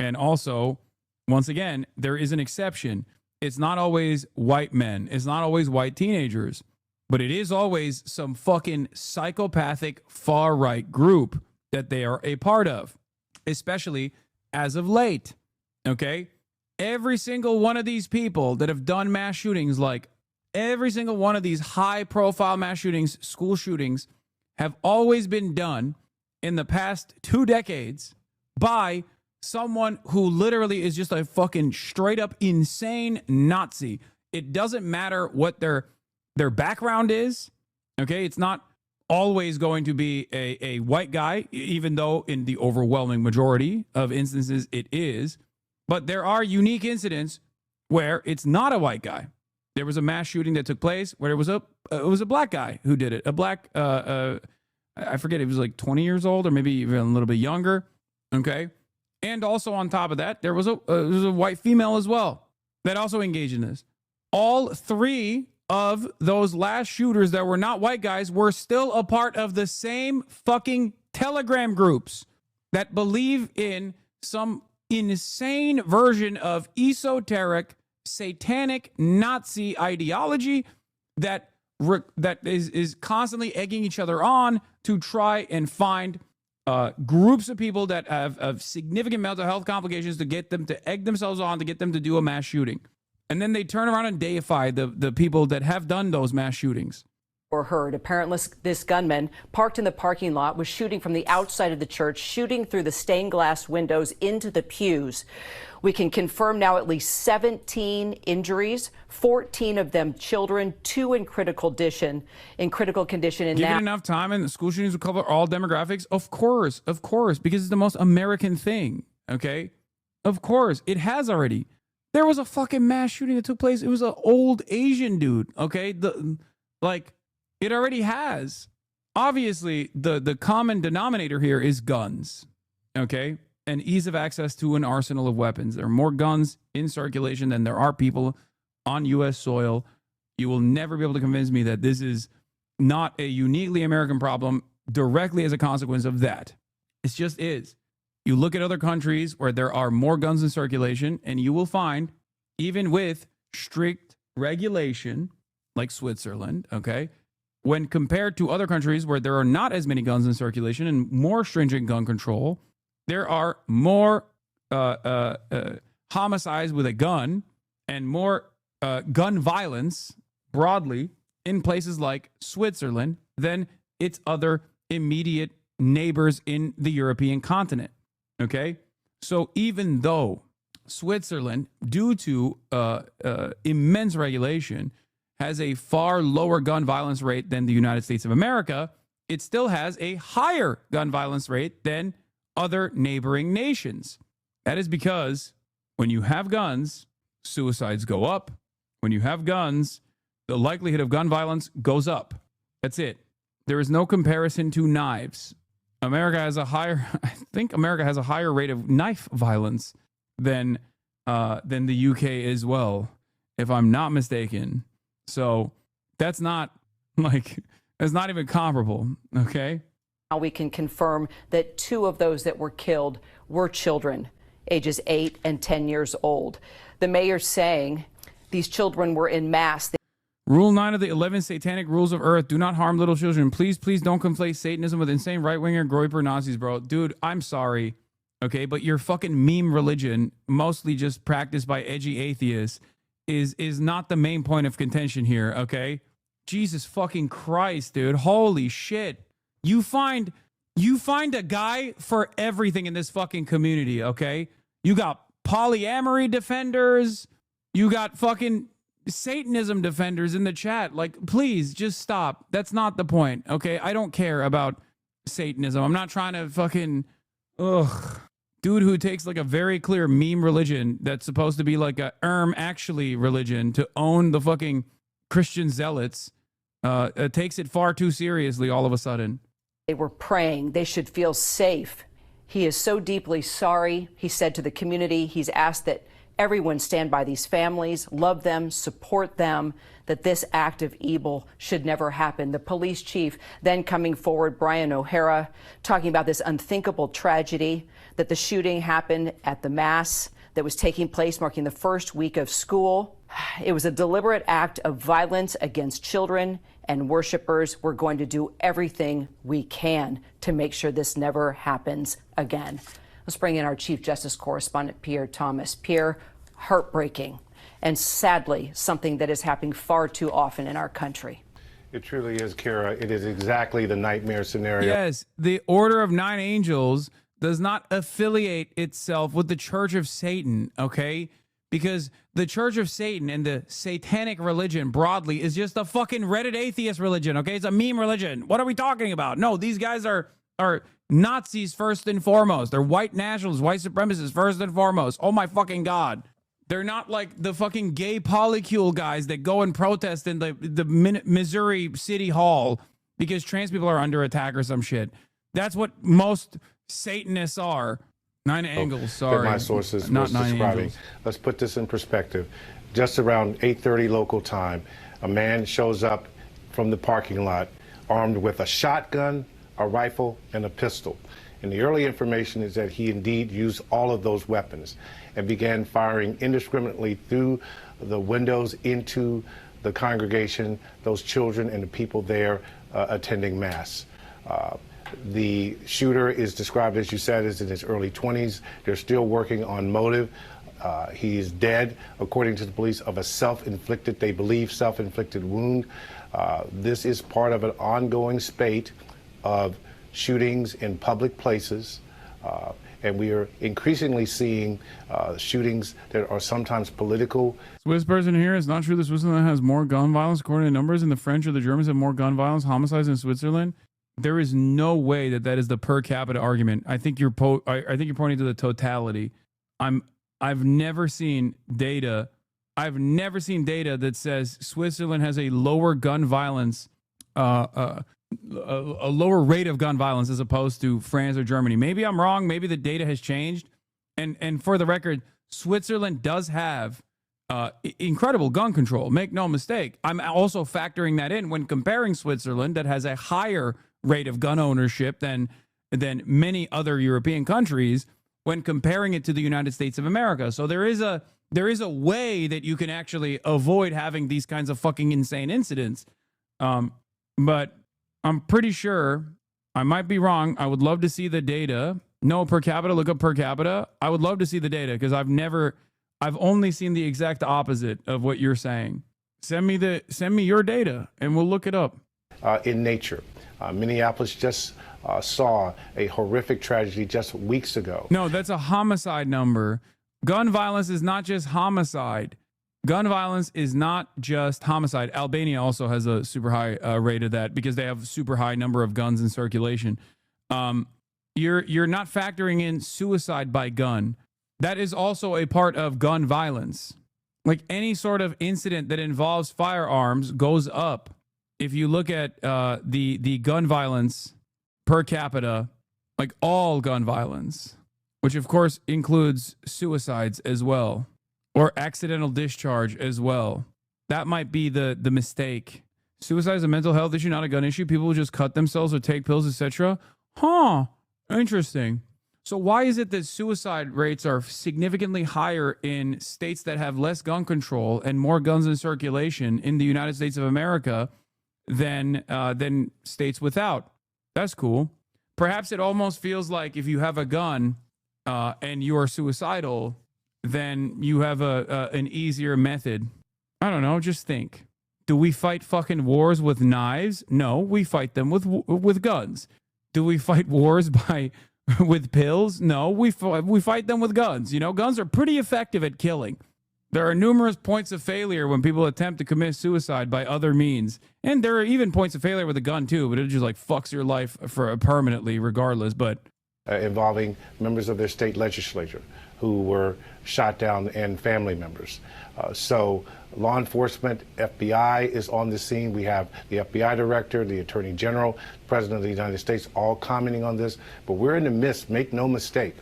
And also, once again, there is an exception. It's not always white men. It's not always white teenagers. But it is always some fucking psychopathic far-right group that they are a part of, especially as of late, okay? Every single one of these people that have done mass shootings, like every single one of these high-profile mass shootings, school shootings, have always been done in the past 2 decades by someone who literally is just a fucking straight-up insane Nazi. It doesn't matter what their background is, okay? It's not always going to be a white guy, even though in the overwhelming majority of instances it is. But there are unique incidents where it's not a white guy. There was a mass shooting that took place where it was a black guy who did it. A black, I forget, he was like 20 years old or maybe even a little bit younger, okay? And also on top of that, there was a white female as well that also engaged in this. All 3 of those last shooters that were not white guys were still a part of the same fucking Telegram groups that believe in some insane version of esoteric, satanic Nazi ideology that is constantly egging each other on to try and find groups of people that have significant mental health complications to get them to egg themselves on to get them to do a mass shooting. And then they turn around and deify the people that have done those mass shootings. Or heard. Apparently, this gunman parked in the parking lot was shooting from the outside of the church, shooting through the stained glass windows into the pews. We can confirm now at least 17 injuries, 14 of them children, 2 in critical condition. And given enough time and the school shootings will cover all demographics, of course, because it's the most American thing, okay? Of course, it has already. There was a fucking mass shooting that took place. It was an old Asian dude, okay? It already has. Obviously, the common denominator here is guns, okay? And ease of access to an arsenal of weapons. There are more guns in circulation than there are people on U.S. soil. You will never be able to convince me that this is not a uniquely American problem directly as a consequence of that. It just is. You look at other countries where there are more guns in circulation, and you will find, even with strict regulation, like Switzerland, okay, when compared to other countries where there are not as many guns in circulation and more stringent gun control, there are more homicides with a gun and more gun violence broadly in places like Switzerland than its other immediate neighbors in the European continent. Okay, so even though Switzerland, due to immense regulation, has a far lower gun violence rate than the United States of America, it still has a higher gun violence rate than other neighboring nations. That is because when you have guns, suicides go up. When you have guns, the likelihood of gun violence goes up. That's it. There is no comparison to knives. I think America has a higher rate of knife violence than the UK as well, if I'm not mistaken. So that's not even comparable, okay? Now we can confirm that 2 of those that were killed were children, ages 8 and 10 years old. The mayor saying these children were in mass. Rule 9 of the 11 satanic rules of earth. Do not harm little children. Please, please don't conflate Satanism with insane right-winger groyper Nazis, bro. Dude, I'm sorry. Okay, but your fucking meme religion, mostly just practiced by edgy atheists, is not the main point of contention here, okay? Jesus fucking Christ, dude. Holy shit. You find a guy for everything in this fucking community, okay? You got polyamory defenders. You got fucking Satanism defenders in the chat. Like, please just stop. That's not the point, okay? I don't care about Satanism. I'm not trying to fucking dude who takes like a very clear meme religion that's supposed to be like a actually religion to own the fucking Christian zealots takes it far too seriously all of a sudden. They were praying they should feel safe. He is so deeply sorry, he said to the community. He's asked that everyone stand by these families, love them, support them, that this act of evil should never happen. The police chief then coming forward, Brian O'Hara, talking about this unthinkable tragedy, that the shooting happened at the mass that was taking place marking the first week of school. It was a deliberate act of violence against children and worshipers. We're going to do everything we can to make sure this never happens again. Let's bring in our Chief Justice correspondent, Pierre Thomas. Pierre, heartbreaking and sadly something that is happening far too often in our country. It truly is, Kara. It is exactly the nightmare scenario. Yes, the Order of Nine Angels does not affiliate itself with the Church of Satan, okay? Because the Church of Satan and the satanic religion broadly is just a fucking Reddit atheist religion, okay? It's a meme religion. What are we talking about? No, these guys are Nazis first and foremost. They're white nationalists, white supremacists first and foremost. Oh my fucking God. They're not like the fucking gay polycule guys that go and protest in the Missouri City Hall because trans people are under attack or some shit. That's what most Satanists are. Nine angles, sorry. That my sources not was nine describing. angels. Let's put this in perspective. Just around 8:30 local time, a man shows up from the parking lot armed with a shotgun, a rifle, and a pistol. And the early information is that he indeed used all of those weapons and began firing indiscriminately through the windows into the congregation, those children and the people there attending Mass. The shooter is described, as you said, as in his early 20s. They're still working on motive. He is dead, according to the police, of a self-inflicted, they believe, self-inflicted wound. This is part of an ongoing spate of shootings in public places. And we are increasingly seeing shootings that are sometimes political. Swiss person here, it's not true that Switzerland has more gun violence according to numbers, and the French or the Germans have more gun violence, homicides in Switzerland. There is no way that that is the per capita argument. I think you're pointing to the totality. I've never seen data. I've never seen data that says Switzerland has a lower gun violence, a lower rate of gun violence as opposed to France or Germany. Maybe I'm wrong. Maybe the data has changed. And for the record, Switzerland does have incredible gun control. Make no mistake. I'm also factoring that in when comparing Switzerland, that has a higher rate of gun ownership than many other European countries, when comparing it to the United States of America. So there is a way that you can actually avoid having these kinds of fucking insane incidents. But I'm pretty sure, I might be wrong. I would love to see the data. No, per capita, look up per capita. I would love to see the data because I've only seen the exact opposite of what you're saying. Send me your data and we'll look it up. In nature. Minneapolis just saw a horrific tragedy just weeks ago. No, that's a homicide number. Gun violence is not just homicide. Gun violence is not just homicide. Albania also has a super high rate of that because they have a super high number of guns in circulation. You're not factoring in suicide by gun. That is also a part of gun violence. Like any sort of incident that involves firearms goes up. If you look at the gun violence per capita, like all gun violence, which of course includes suicides as well, or accidental discharge as well. That might be the mistake. Suicide is a mental health issue, not a gun issue. People will just cut themselves or take pills, etc. Huh. Interesting. So why is it that suicide rates are significantly higher in states that have less gun control and more guns in circulation in the United States of America than states without? That's cool. Perhaps it almost feels like if you have a gun and you are suicidal, then you have an easier method. I don't know. Just think. Do we fight fucking wars with knives? No, we fight them with guns. Do we fight wars with pills? No, we fight them with guns. You know, guns are pretty effective at killing. There are numerous points of failure when people attempt to commit suicide by other means. And there are even points of failure with a gun too, but it just like fucks your life for permanently regardless. But involving members of their state legislature who were shot down and family members. So law enforcement, FBI is on the scene. We have the FBI director, the attorney general, president of the United States, all commenting on this. But we're in the midst, make no mistake,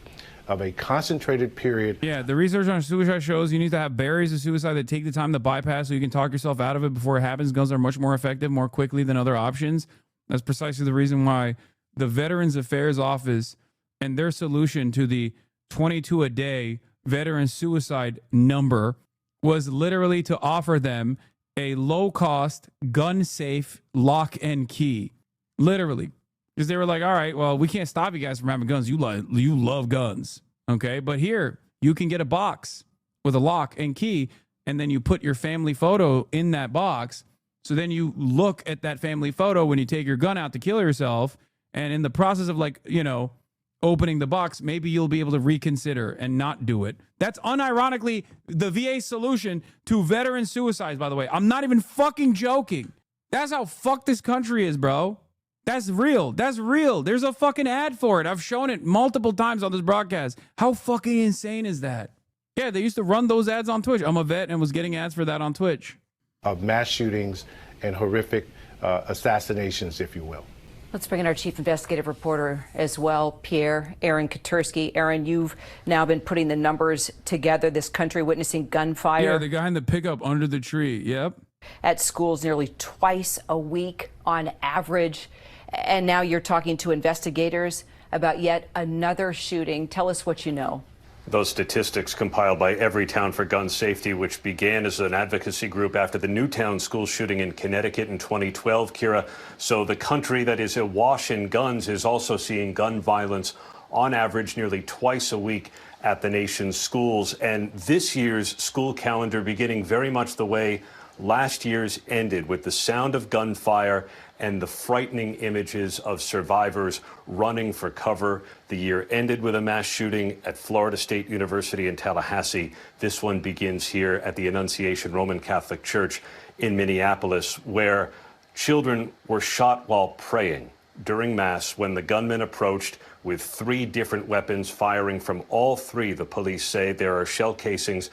of a concentrated period. Yeah, the research on suicide shows you need to have barriers to suicide that take the time to bypass so you can talk yourself out of it before it happens. Guns are much more effective more quickly than other options. That's precisely the reason why the Veterans Affairs Office and their solution to the 22 a day veteran suicide number was literally to offer them a low-cost, gun-safe lock and key. Literally. Because they were like, all right, well, we can't stop you guys from having guns. You love guns, okay? But here, you can get a box with a lock and key, and then you put your family photo in that box. So then you look at that family photo when you take your gun out to kill yourself, and in the process of, like, you know, opening the box, maybe you'll be able to reconsider and not do it. That's unironically the VA solution to veteran suicides, by the way. I'm not even fucking joking. That's how fucked this country is, bro. That's real. That's real. There's a fucking ad for it. I've shown it multiple times on this broadcast. How fucking insane is that? Yeah, they used to run those ads on Twitch. I'm a vet and was getting ads for that on Twitch. Of mass shootings and horrific assassinations, if you will. Let's bring in our chief investigative reporter as well, Pierre, Aaron Katursky. Aaron, you've now been putting the numbers together. This country witnessing gunfire. Yeah, the guy in the pickup under the tree. Yep. At schools nearly twice a week on average. And now you're talking to investigators about yet another shooting. Tell us what you know. Those statistics compiled by Everytown for Gun Safety, which began as an advocacy group after the Newtown school shooting in Connecticut in 2012, Kira. So the country that is awash in guns is also seeing gun violence on average nearly twice a week at the nation's schools. And this year's school calendar beginning very much the way last year's ended, with the sound of gunfire and the frightening images of survivors running for cover. The year ended with a mass shooting at Florida State University in Tallahassee. This one begins here at the Annunciation Roman Catholic Church in Minneapolis, where children were shot while praying during Mass when the gunman approached with 3 different weapons, firing from all 3. The police say there are shell casings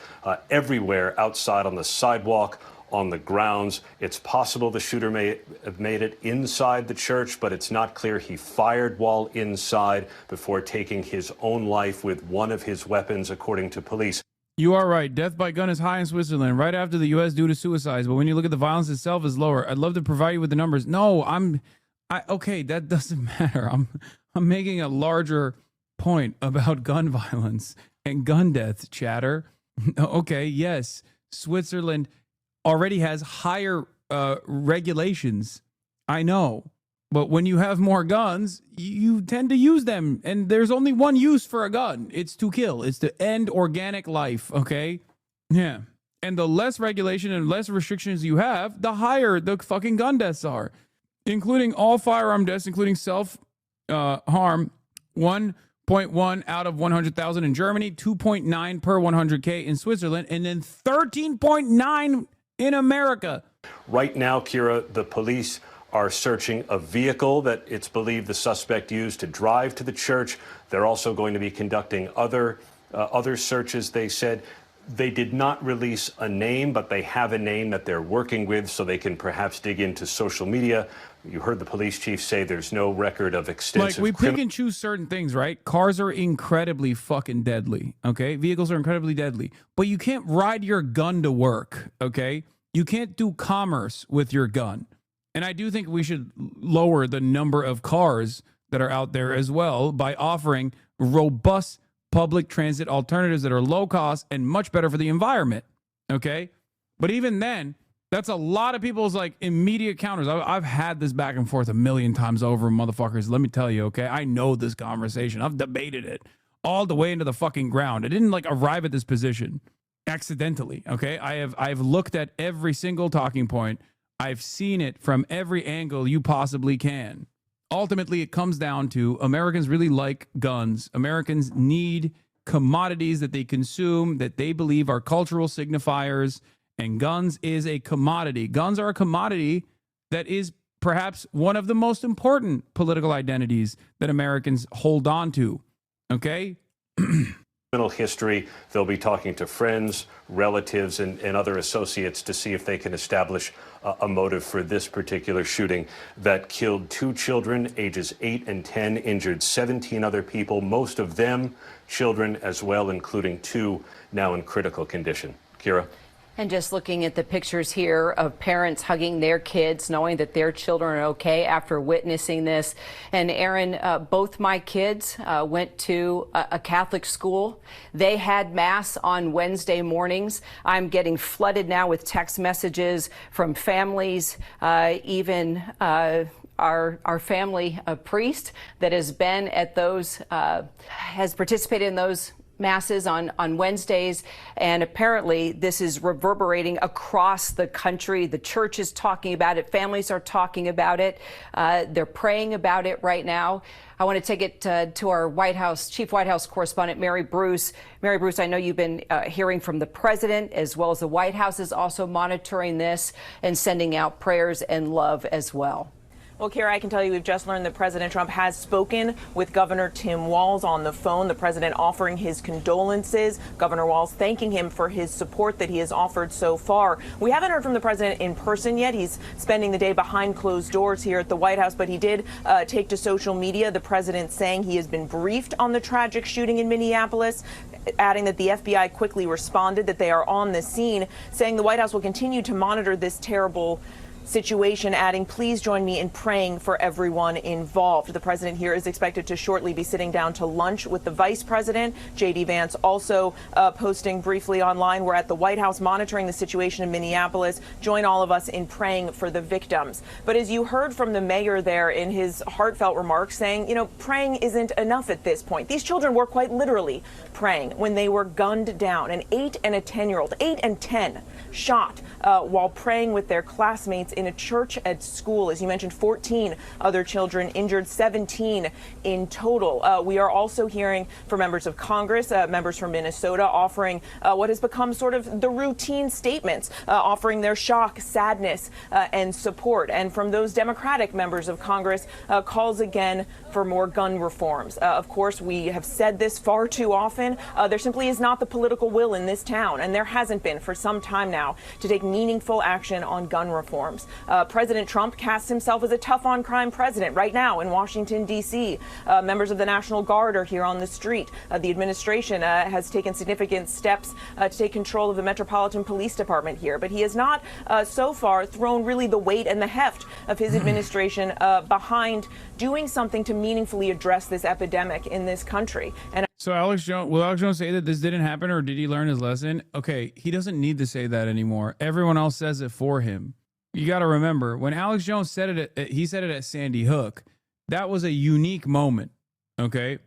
everywhere outside on the sidewalk, on the grounds. It's possible the shooter may have made it inside the church, but it's not clear he fired while inside before taking his own life with one of his weapons, according to police. You are right. Death by gun is high in Switzerland, right after the U.S. due to suicides. But when you look at the violence itself, is lower. I'd love to provide you with the numbers. No, okay, that doesn't matter. I'm making a larger point about gun violence and gun death, chatter. Okay, yes, Switzerland already has higher regulations. I know. But when you have more guns, you tend to use them. And there's only one use for a gun. It's to kill. It's to end organic life, okay? Yeah. And the less regulation and less restrictions you have, the higher the fucking gun deaths are. Including all firearm deaths, including self-harm, 1.1 out of 100,000 in Germany, 2.9 per 100K in Switzerland, and then 13.9 in America. Right now, Kira, the police are searching a vehicle that it's believed the suspect used to drive to the church. They're also going to be conducting other searches, they said. They did not release a name, but they have a name that they're working with so they can perhaps dig into social media. You heard the police chief say there's no record of extensive... Like, we pick and choose certain things, right? Cars are incredibly fucking deadly, okay? Vehicles are incredibly deadly. But you can't ride your gun to work, okay? You can't do commerce with your gun. And I do think we should lower the number of cars that are out there as well by offering robust public transit alternatives that are low cost and much better for the environment. Okay. But even then, that's a lot of people's like immediate counters. I've had this back and forth a million times over, motherfuckers. Let me tell you, okay? I know this conversation. I've debated it all the way into the fucking ground. I didn't like arrive at this position accidentally, okay? I've looked at every single talking point. I've seen it from every angle you possibly can. Ultimately, it comes down to Americans really like guns. Americans need commodities that they consume that they believe are cultural signifiers. And guns is a commodity. Guns are a commodity that is perhaps one of the most important political identities that Americans hold on to. Okay? Criminal history. They'll be talking to friends, relatives, and other associates to see if they can establish a motive for this particular shooting that killed 2 children, ages 8 and 10, injured 17 other people, most of them children as well, including 2 now in critical condition. Kira? And just looking at the pictures here of parents hugging their kids, knowing that their children are okay after witnessing this. And Aaron, both my kids went to a Catholic school. They had Mass on Wednesday mornings. I'm getting flooded now with text messages from families, even our family priest that has been at those, has participated in those Masses on Wednesdays, and apparently this is reverberating across the country. The church is talking about it. Families are talking about it. They're praying about it right now. I want to take it to our Chief White House correspondent, Mary Bruce. Mary Bruce, I know you've been hearing from the president, as well as the White House is also monitoring this and sending out prayers and love as well. Well, Kara, I can tell you we've just learned that President Trump has spoken with Governor Tim Walz on the phone. The president offering his condolences. Governor Walz thanking him for his support that he has offered so far. We haven't heard from the president in person yet. He's spending the day behind closed doors here at the White House, but he did take to social media, the president saying he has been briefed on the tragic shooting in Minneapolis, adding that the FBI quickly responded, that they are on the scene, saying the White House will continue to monitor this terrible situation, adding, please join me in praying for everyone involved. The president here is expected to shortly be sitting down to lunch with the vice president. J.D. Vance also posting briefly online, we're at the White House monitoring the situation in Minneapolis. Join all of us in praying for the victims. But as you heard from the mayor there in his heartfelt remarks saying, you know, praying isn't enough at this point. These children were quite literally praying when they were gunned down. An 8 and a 10-year-old, 8 and 10, shot while praying with their classmates in a church at school. As you mentioned, 14 other children injured, 17 in total. We are also hearing from members of Congress, members from Minnesota, offering what has become sort of the routine statements, offering their shock, sadness, and support. And from those Democratic members of Congress, calls again for more gun reforms. Of course, we have said this far too often. There simply is not the political will in this town, and there hasn't been for some time now, to take meaningful action on gun reforms. President Trump casts himself as a tough-on-crime president right now in Washington, D.C. Members of the National Guard are here on the street. The administration has taken significant steps to take control of the Metropolitan Police Department here, but he has not so far thrown really the weight and the heft of his administration behind doing something to meaningfully address this epidemic in this country. And so will Alex Jones say that this didn't happen, or did he learn his lesson? Okay, he doesn't need to say that anymore. Everyone else says it for him. You got to remember, when Alex Jones said it, he said it at Sandy Hook. That was a unique moment, okay?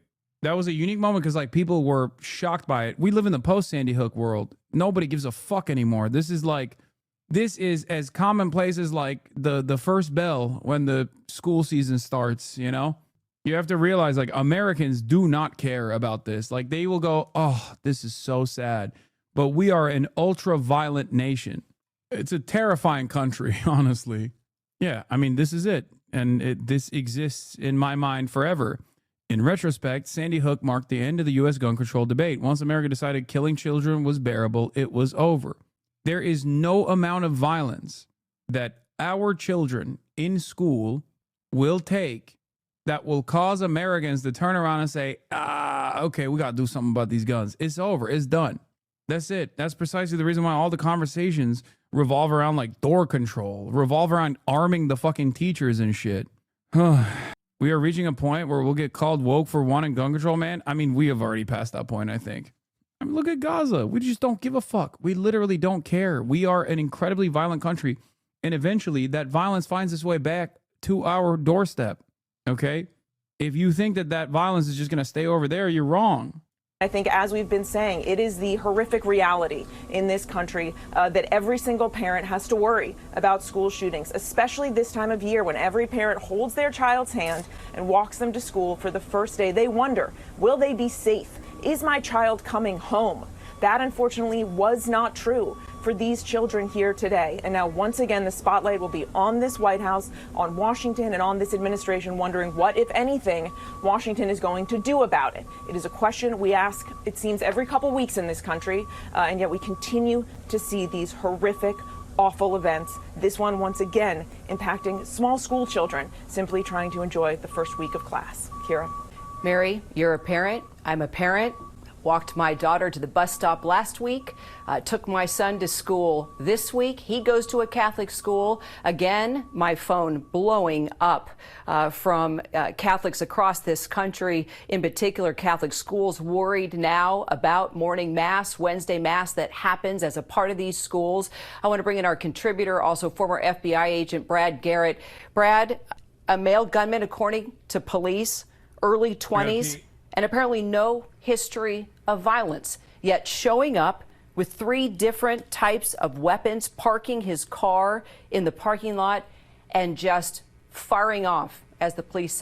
That was a unique moment because, like, people were shocked by it. We live in the post-Sandy Hook world. Nobody gives a fuck anymore. This is as commonplace as, like, the first bell when the school season starts, you know? You have to realize, like, Americans do not care about this. Like, they will go, oh, this is so sad. But we are an ultra-violent nation. It's a terrifying country, honestly. Yeah, I mean, this is it. And this exists in my mind forever. In retrospect, Sandy Hook marked the end of the U.S. gun control debate. Once America decided killing children was bearable, it was over. There is no amount of violence that our children in school will take that will cause Americans to turn around and say, okay, we got to do something about these guns. It's over. It's done. That's it. That's precisely the reason why all the conversations revolve around, like, door control, revolve around arming the fucking teachers and shit. We are reaching a point where we'll get called woke for wanting gun control, man. I mean, we have already passed that point, I think. I mean, look at Gaza. We just don't give a fuck. We literally don't care. We are an incredibly violent country. And eventually that violence finds its way back to our doorstep. Okay? If you think that that violence is just going to stay over there, you're wrong. I think, as we've been saying, it is the horrific reality in this country that every single parent has to worry about school shootings, especially this time of year when every parent holds their child's hand and walks them to school for the first day. They wonder, will they be safe? Is my child coming home? That, unfortunately, was not true for these children here today. And now, once again, the spotlight will be on this White House, on Washington, and on this administration, wondering what, if anything, Washington is going to do about it. It is a question we ask, it seems, every couple weeks in this country, and yet we continue to see these horrific, awful events. This one, once again, impacting small school children simply trying to enjoy the first week of class. Kira. Mary, you're a parent. I'm a parent. Walked my daughter to the bus stop last week, took my son to school this week. He goes to a Catholic school. Again, my phone blowing up from Catholics across this country, in particular Catholic schools, worried now about morning mass, Wednesday mass that happens as a part of these schools. I want to bring in our contributor, also former FBI agent Brad Garrett. Brad, a male gunman, according to police, early 20s, and apparently no history of violence, yet showing up with 3 different types of weapons, parking his car in the parking lot, and just firing off, as the police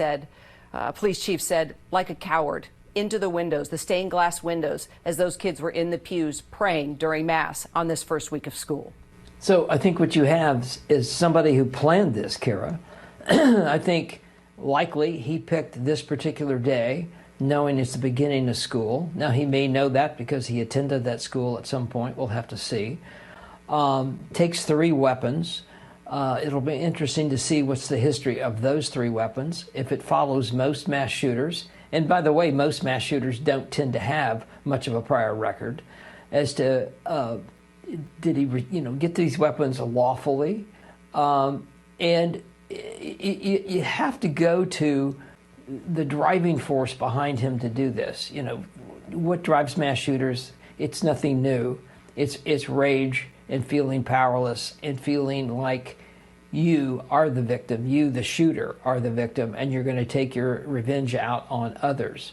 chief said, like a coward, into the windows, the stained glass windows, as those kids were in the pews praying during Mass on this first week of school. So I think what you have is somebody who planned this, Kara. I think likely he picked this particular day, knowing it's the beginning of school. Now, he may know that because he attended that school at some point. We'll have to see. Takes 3 weapons. It'll be interesting to see what's the history of those 3 weapons, if it follows most mass shooters. And by the way, most mass shooters don't tend to have much of a prior record as to did he get these weapons lawfully. And you have to go to the driving force behind him to do this. What drives mass shooters? It's nothing new. It's rage and feeling powerless and feeling like you are the victim. You, the shooter, are the victim, and you're going to take your revenge out on others.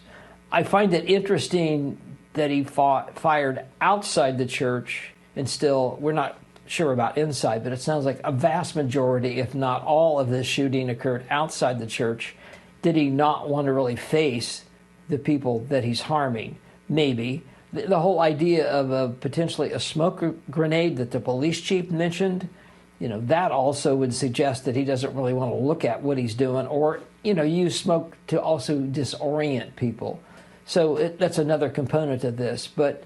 I find it interesting that he fired outside the church, and still, we're not sure about inside, but it sounds like a vast majority, if not all, of this shooting occurred outside the church. Did he not want to really face the people that he's harming? Maybe. The whole idea of potentially a smoke grenade that the police chief mentioned, that also would suggest that he doesn't really want to look at what he's doing, or, use smoke to also disorient people. So that's another component of this. But,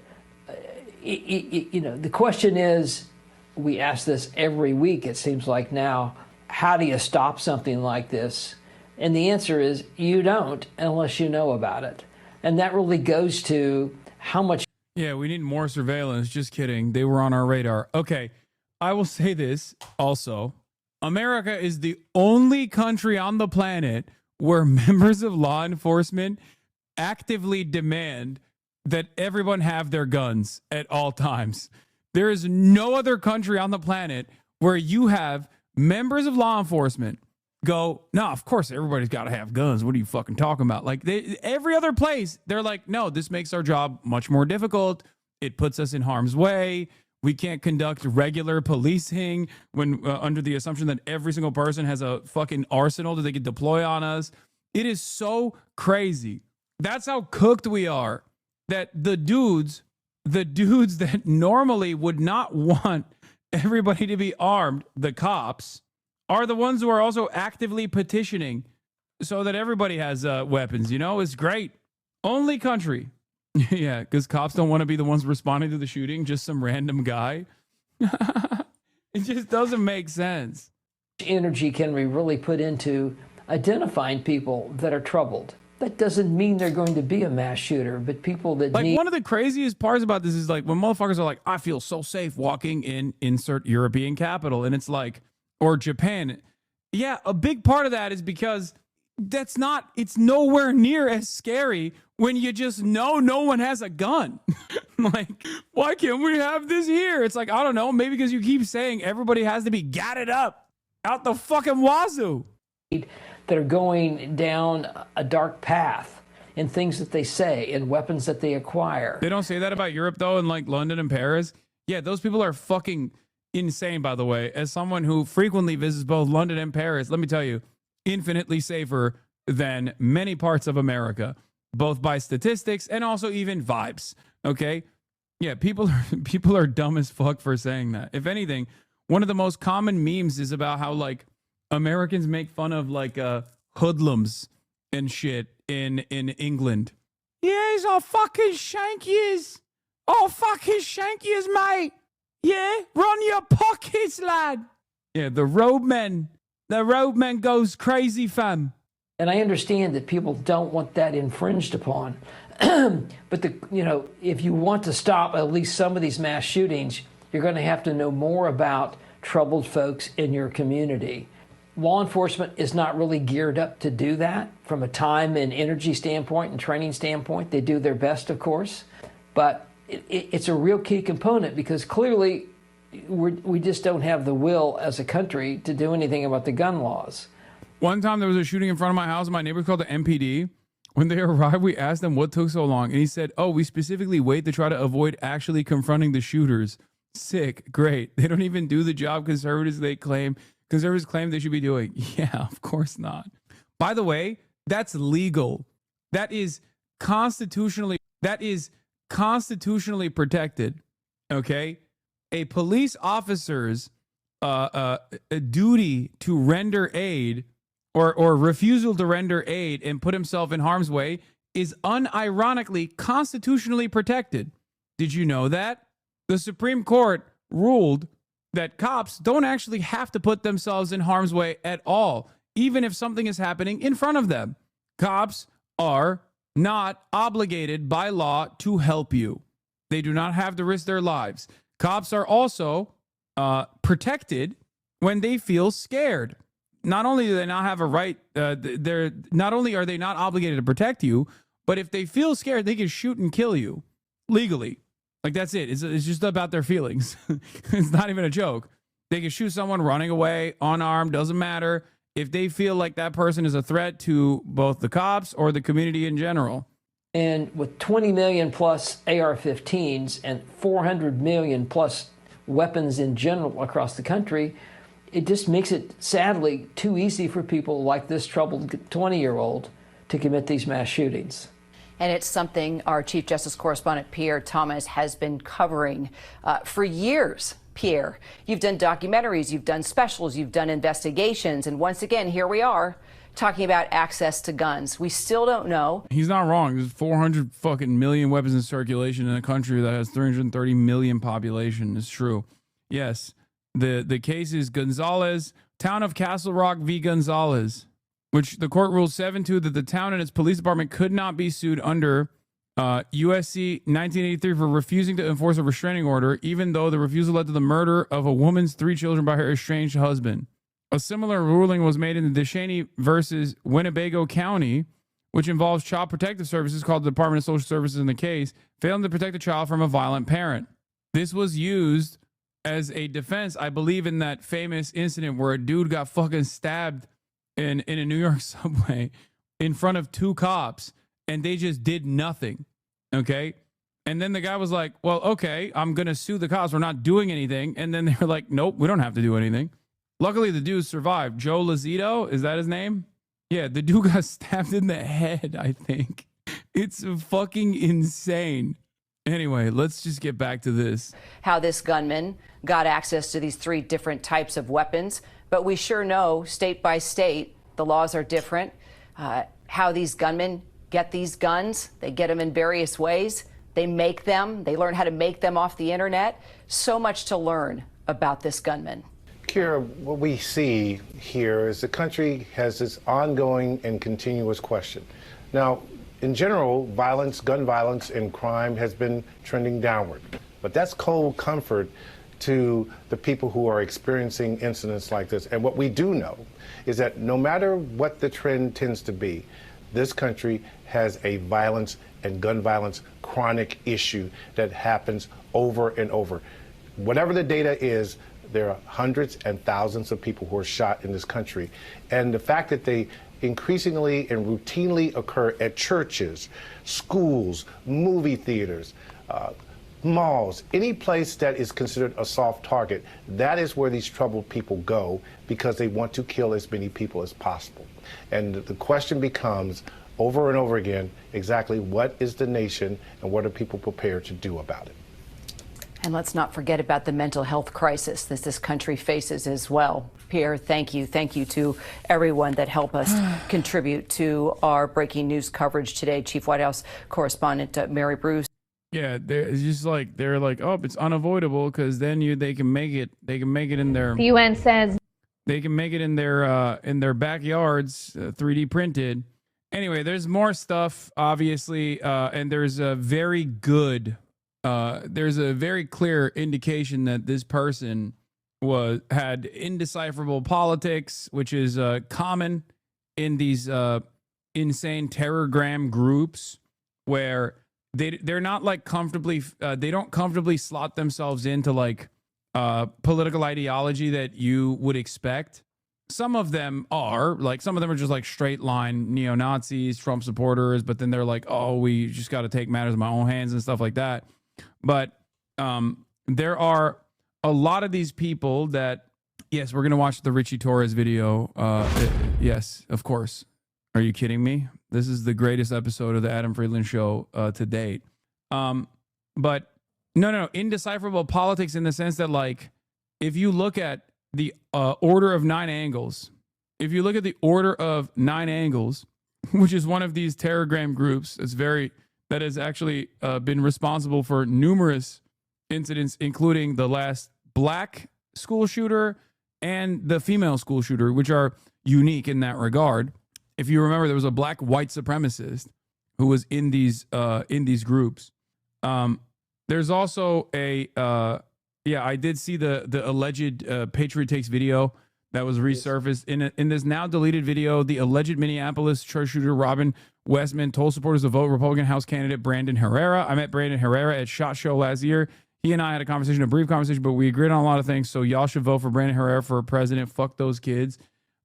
the question is, we ask this every week, it seems like now, how do you stop something like this? And the answer is you don't unless you know about it. And that really goes to how much. Yeah, we need more surveillance. Just kidding. They were on our radar. Okay, I will say this also. America is the only country on the planet where members of law enforcement actively demand that everyone have their guns at all times. There is no other country on the planet where you have members of law enforcement go, no, of course everybody's got to have guns. What are you fucking talking about? Like every other place, they're like, no, this makes our job much more difficult. It puts us in harm's way. We can't conduct regular policing when under the assumption that every single person has a fucking arsenal that they could deploy on us. It is so crazy. That's how cooked we are, that the dudes that normally would not want everybody to be armed, the cops, are the ones who are also actively petitioning so that everybody has weapons. It's great. Only country. Yeah, because cops don't want to be the ones responding to the shooting, just some random guy. It just doesn't make sense. Energy can we really put into identifying people that are troubled? That doesn't mean they're going to be a mass shooter, but people that need... One of the craziest parts about this is when motherfuckers are like, I feel so safe walking in insert European capital. And it's like, or Japan. Yeah, a big part of that is because it's nowhere near as scary when you just know no one has a gun. Like, why can't we have this here? It's like, I don't know, maybe because you keep saying everybody has to be gatted up out the fucking wazoo. That are going down a dark path in things that they say and weapons that they acquire. They don't say that about Europe, though, in like London and Paris. Yeah, those people are fucking insane, by the way. As someone who frequently visits both London and Paris, let me tell you, infinitely safer than many parts of America, both by statistics and also even vibes. Okay? Yeah, people are dumb as fuck for saying that. If anything, one of the most common memes is about how like Americans make fun of like hoodlums and shit in England. Yeah, he's all fucking shankies. Oh, fucking shankies, mate. Yeah, run your pockets, lad. Yeah, the roadman goes crazy, fam. And I understand that people don't want that infringed upon. But if you want to stop at least some of these mass shootings, you're going to have to know more about troubled folks in your community. Law enforcement is not really geared up to do that from a time and energy standpoint and training standpoint. They do their best, of course, but it's a real key component because clearly we just don't have the will as a country to do anything about the gun laws. One time there was a shooting in front of my house and my neighbors called the MPD. When they arrived, we asked them what took so long. And he said, oh, we specifically wait to try to avoid actually confronting the shooters. Sick. Great. They don't even do the job conservatives claim they should be doing. Yeah, of course not. By the way, that's legal. That is constitutionally protected. Okay? A police officer's a duty to render aid or refusal to render aid and put himself in harm's way is unironically constitutionally protected. Did you know that? The Supreme Court ruled that cops don't actually have to put themselves in harm's way at all, even if something is happening in front of them. Cops are not obligated by law to help you. They do not have to risk their lives. Cops are also protected when they feel scared. Not only do they not have a right, not only are they not obligated to protect you, but if they feel scared, they can shoot and kill you legally. Like, that's it. It's just about their feelings. It's not even a joke. They can shoot someone running away, unarmed, doesn't matter. If they feel like that person is a threat to both the cops or the community in general. And with 20 million plus AR-15s and 400 million plus weapons in general across the country, it just makes it, sadly, too easy for people like this troubled 20-year-old to commit these mass shootings. And it's something our Chief Justice Correspondent Pierre Thomas has been covering for years. Pierre, you've done documentaries, you've done specials, you've done investigations, and once again, here we are talking about access to guns. We still don't know. He's not wrong. There's 400 fucking million weapons in circulation in a country that has 330 million population. It's true. Yes. The case is Gonzalez, Town of Castle Rock v. Gonzalez, which the court ruled 7-2 that the town and its police department could not be sued under USC 1983 for refusing to enforce a restraining order, even though the refusal led to the murder of a woman's 3 children by her estranged husband. A similar ruling was made in the Descheny versus Winnebago County, which involves Child Protective Services, called the Department of Social Services in the case, failing to protect a child from a violent parent. This was used as a defense, I believe, in that famous incident where a dude got fucking stabbed in a New York subway in front of 2 cops, and they just did nothing. Okay? And then the guy was like, well, okay, I'm going to sue the cops. We're not doing anything. And then they were like, nope, we don't have to do anything. Luckily, the dude survived. Joe Lazito, is that his name? Yeah, the dude got stabbed in the head, I think. It's fucking insane. Anyway, let's just get back to this. How this gunman got access to these 3 different types of weapons. But we sure know, state by state, the laws are different. How these gunmen get these guns, they get them in various ways. They make them. They learn how to make them off the internet. So much to learn about this gunman. Kira, what we see here is the country has this ongoing and continuous question. Now, in general, violence, gun violence, and crime has been trending downward. But that's cold comfort to the people who are experiencing incidents like this. And what we do know is that no matter what the trend tends to be, this country has a violence and gun violence chronic issue that happens over and over. Whatever the data is, there are hundreds and thousands of people who are shot in this country. And the fact that they increasingly and routinely occur at churches, schools, movie theaters, malls, any place that is considered a soft target, that is where these troubled people go because they want to kill as many people as possible. And the question becomes, over and over again, exactly what is the nation and what are people prepared to do about it? And let's not forget about the mental health crisis that this country faces as well. Pierre, thank you. Thank you to everyone that helped us contribute to our breaking news coverage today. Chief White House correspondent Mary Bruce. Yeah, it's just like they're like, oh, it's unavoidable because then they can make it. They can make it in their. The UN says they can make it in their backyards, 3D printed. Anyway, there's more stuff, obviously, and there's a very good. There's a very clear indication that this person had indecipherable politics, which is common in these insane terrorgram groups where they're not like comfortably they don't comfortably slot themselves into like political ideology that you would expect. Some of them are just like straight line neo-Nazis, Trump supporters, but then they're like, oh, we just got to take matters in my own hands and stuff like that. But there are a lot of these people that, yes, we're going to watch the Richie Torres video. Yes, of course. Are you kidding me? This is the greatest episode of the Adam Friedland Show to date. But no, indecipherable politics in the sense that, like, if you look at the Order of Nine Angles, which is one of these terrorgram groups, that has actually been responsible for numerous incidents, including the last black school shooter and the female school shooter, which are unique in that regard. If you remember, there was a black white supremacist who was in these groups. There's also I did see the alleged Patriot Takes video that was resurfaced in this now deleted video. The alleged Minneapolis church shooter Robin Westman told supporters to vote Republican House candidate Brandon Herrera. I met Brandon Herrera at SHOT Show last year. He and I had a brief conversation, but we agreed on a lot of things. So y'all should vote for Brandon Herrera for president. Fuck those kids.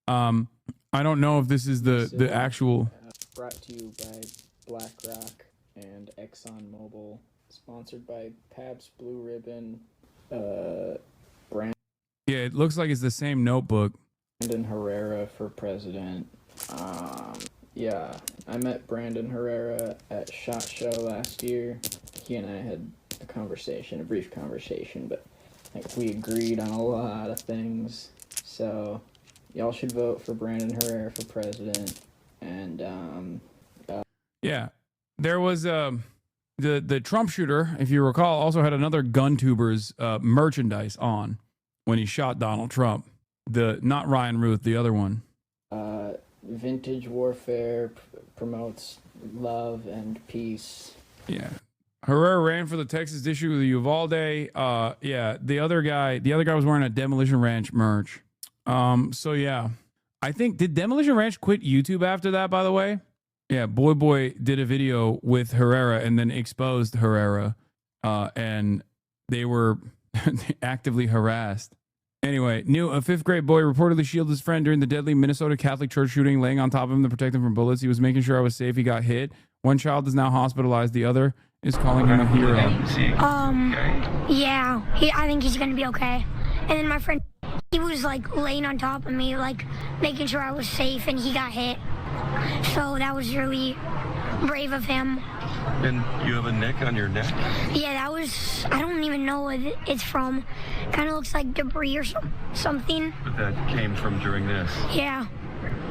I don't know if this is the actual. Brought to you by BlackRock and ExxonMobil. Sponsored by Pabst Blue Ribbon. Yeah, it looks like it's the same notebook. Brandon Herrera for president. Yeah, I met Brandon Herrera at SHOT Show last year. He and I had a brief conversation, but like we agreed on a lot of things. So y'all should vote for Brandon Herrera for president. And yeah, there was the Trump shooter, if you recall, also had another gun tubers merchandise on when he shot Donald Trump. Not Ryan Ruth, the other one. Vintage warfare promotes love and peace. Yeah. Herrera ran for the Texas district with Uvalde. Yeah, the other guy was wearing a Demolition Ranch merch. So yeah. I think, did Demolition Ranch quit YouTube after that, by the way? Yeah, Boy did a video with Herrera and then exposed Herrera. And they were actively harassed. Anyway, a fifth grade boy reportedly shielded his friend during the deadly Minnesota Catholic church shooting, laying on top of him to protect him from bullets. He was making sure I was safe. He got hit. One child is now hospitalized. The other is calling him a hero. Yeah, I think he's gonna be okay. And then my friend, he was like laying on top of me, like making sure I was safe, and he got hit. So that was really brave of him. And you have a nick on your neck? Yeah, that was, I don't even know what it's from. Kind of looks like debris or something. But that came from during this? Yeah.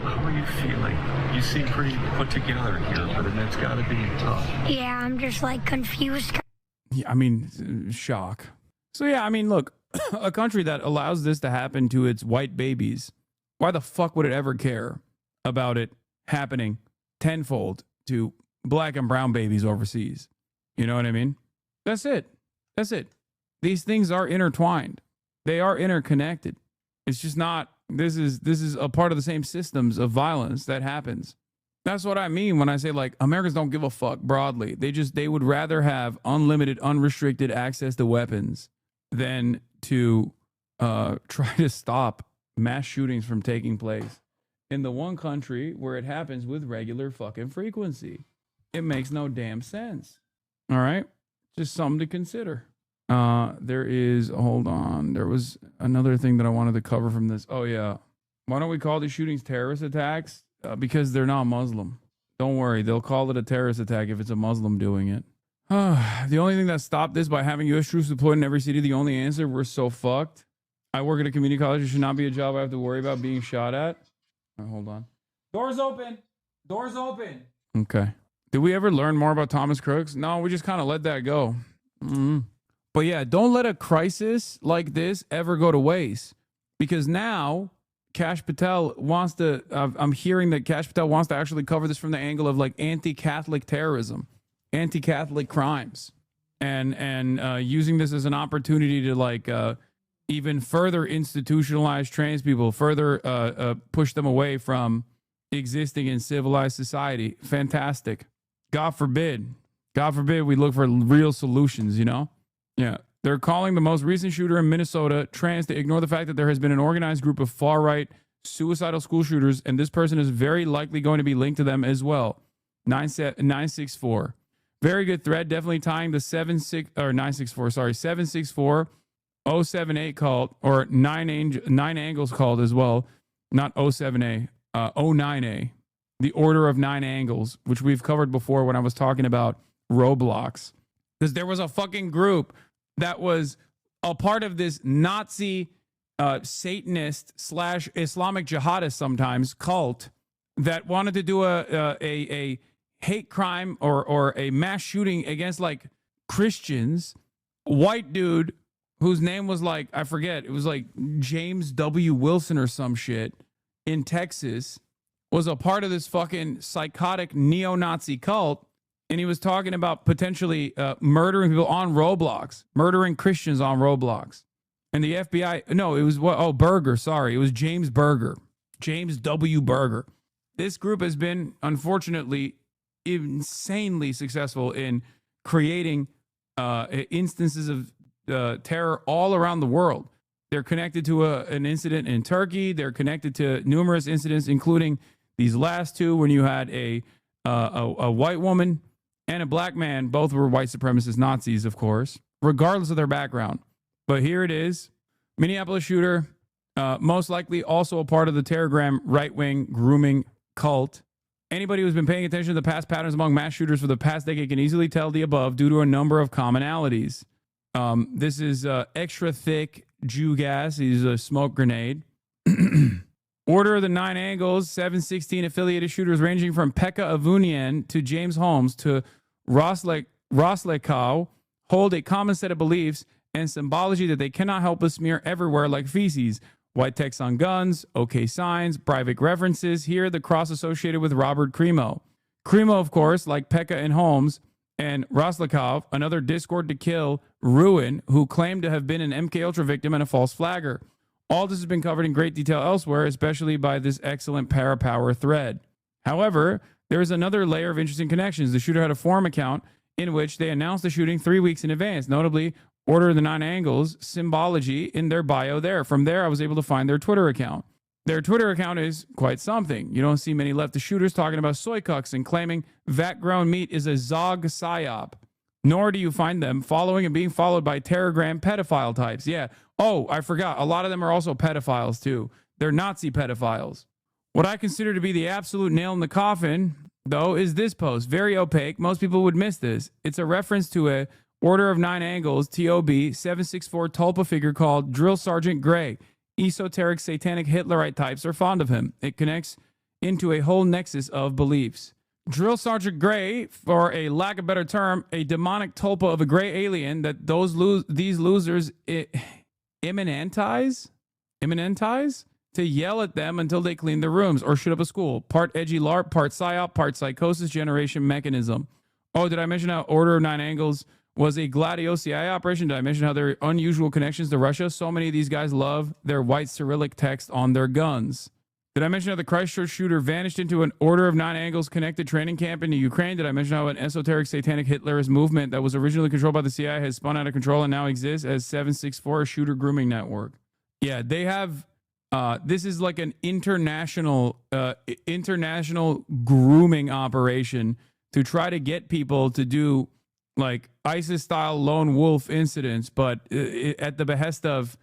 How are you feeling? You seem pretty put together here, but it's got to be tough. Yeah, I'm just like confused. Yeah, I mean, shock. So yeah, I mean, look, a country that allows this to happen to its white babies, why the fuck would it ever care about it happening tenfold to black and brown babies overseas? You know what I mean? That's it. These things are intertwined. They are interconnected. It's just not, this is a part of the same systems of violence that happens. That's what I mean when I say, like, Americans don't give a fuck broadly. They would rather have unlimited, unrestricted access to weapons than to try to stop mass shootings from taking place in the one country where it happens with regular fucking frequency. It makes no damn sense. All right? Just something to consider. Hold on. There was another thing that I wanted to cover from this. Oh, yeah. Why don't we call these shootings terrorist attacks? Because they're not Muslim. Don't worry. They'll call it a terrorist attack if it's a Muslim doing it. The only thing that stopped this by having U.S. troops deployed in every city, the only answer, we're so fucked. I work at a community college. It should not be a job I have to worry about being shot at. Hold on. Doors open. Doors open. Okay. Did we ever learn more about Thomas Crooks? No, we just kind of let that go. But yeah, don't let a crisis like this ever go to waste. Because now Kash Patel wants to, I'm hearing that Kash Patel wants to actually cover this from the angle of like anti-Catholic terrorism, anti-Catholic crimes, and using this as an opportunity to like even further institutionalize trans people, further push them away from existing in civilized society. Fantastic. God forbid we look for real solutions, you know? Yeah. They're calling the most recent shooter in Minnesota trans to ignore the fact that there has been an organized group of far-right suicidal school shooters, and this person is very likely going to be linked to them as well. 964. Very good thread. Definitely tying the 764 078 called, or 9 angles called as well. Not 07A, 09A. The Order of 9 Angles, which we've covered before when I was talking about Roblox. Because there was a fucking group that was a part of this Nazi Satanist / Islamic jihadist sometimes cult that wanted to do a hate crime or a mass shooting against like Christians. White dude whose name was like, I forget, it was like James W. Wilson or some shit in Texas, was a part of this fucking psychotic neo-Nazi cult. And he was talking about potentially murdering people on Roblox, murdering Christians on Roblox. And the FBI, no, it was Berger, sorry. It was James Berger, James W. Berger. This group has been, unfortunately, insanely successful in creating instances of terror all around the world. They're connected to an incident in Turkey. They're connected to numerous incidents, including these last two when you had a white woman and a black man. Both were white supremacist Nazis, of course, regardless of their background. But here it is. Minneapolis shooter, most likely also a part of the Telegram right-wing grooming cult. Anybody who's been paying attention to the past patterns among mass shooters for the past decade can easily tell the above due to a number of commonalities. This is extra thick Jew gas. He's a smoke grenade. Order of the 9 Angles, 716 affiliated shooters ranging from Pekka Avunian to James Holmes to Roslekau hold a common set of beliefs and symbology that they cannot help but smear everywhere like feces. White text on guns, okay signs, private references. Here, the cross associated with Robert Crimo. Crimo, of course, like Pekka and Holmes, and Roslekov, another Discord to kill Ruin, who claimed to have been an MKUltra victim and a false flagger. All this has been covered in great detail elsewhere, especially by this excellent Parapower thread. However, there is another layer of interesting connections. The shooter had a forum account in which they announced the shooting 3 weeks in advance, notably Order of the 9 Angles symbology in their bio there. From there, I was able to find their Twitter account. Their Twitter account is quite something. You don't see many leftist shooters talking about soy cucks and claiming vat-grown meat is a Zog psyop. Nor do you find them following and being followed by Telegram pedophile types. Yeah. Oh, I forgot. A lot of them are also pedophiles too. They're Nazi pedophiles. What I consider to be the absolute nail in the coffin, though, is this post. Very opaque. Most people would miss this. It's a reference to a Order of 9 Angles, TOB, 764 Tulpa figure called Drill Sergeant Gray. Esoteric satanic Hitlerite types are fond of him. It connects into a whole nexus of beliefs. Drill Sergeant Gray, for a lack of a better term, a demonic tulpa of a gray alien that these losers immanentize to yell at them until they clean their rooms or shoot up a school. Part edgy LARP, part psyop, part psychosis generation mechanism. Oh, did I mention how Order of 9 Angles was a Gladio CIA operation. Did I mention how there are unusual connections to Russia? So many of these guys love their white Cyrillic text on their guns. Did I mention how the Christchurch shooter vanished into an Order of Nine Angles connected training camp in the Ukraine? Did I mention how an esoteric satanic Hitlerist movement that was originally controlled by the CIA has spun out of control and now exists as 764, a shooter grooming network? Yeah, they have, this is like an international grooming operation to try to get people to do like ISIS-style lone wolf incidents, but at the behest of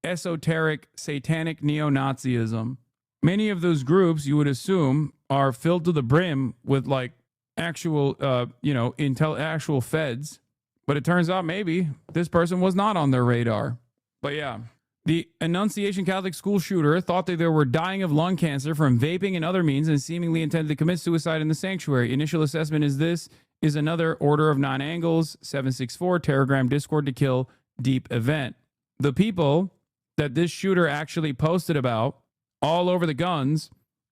esoteric satanic neo-Nazism. Many of those groups, you would assume, are filled to the brim with like actual, actual feds. But it turns out maybe this person was not on their radar. But yeah, the Annunciation Catholic school shooter thought that they were dying of lung cancer from vaping and other means and seemingly intended to commit suicide in the sanctuary. Initial assessment is this is another Order of Nine Angles, 764, Telegram Discord to kill deep event. The people that this shooter actually posted about all over the guns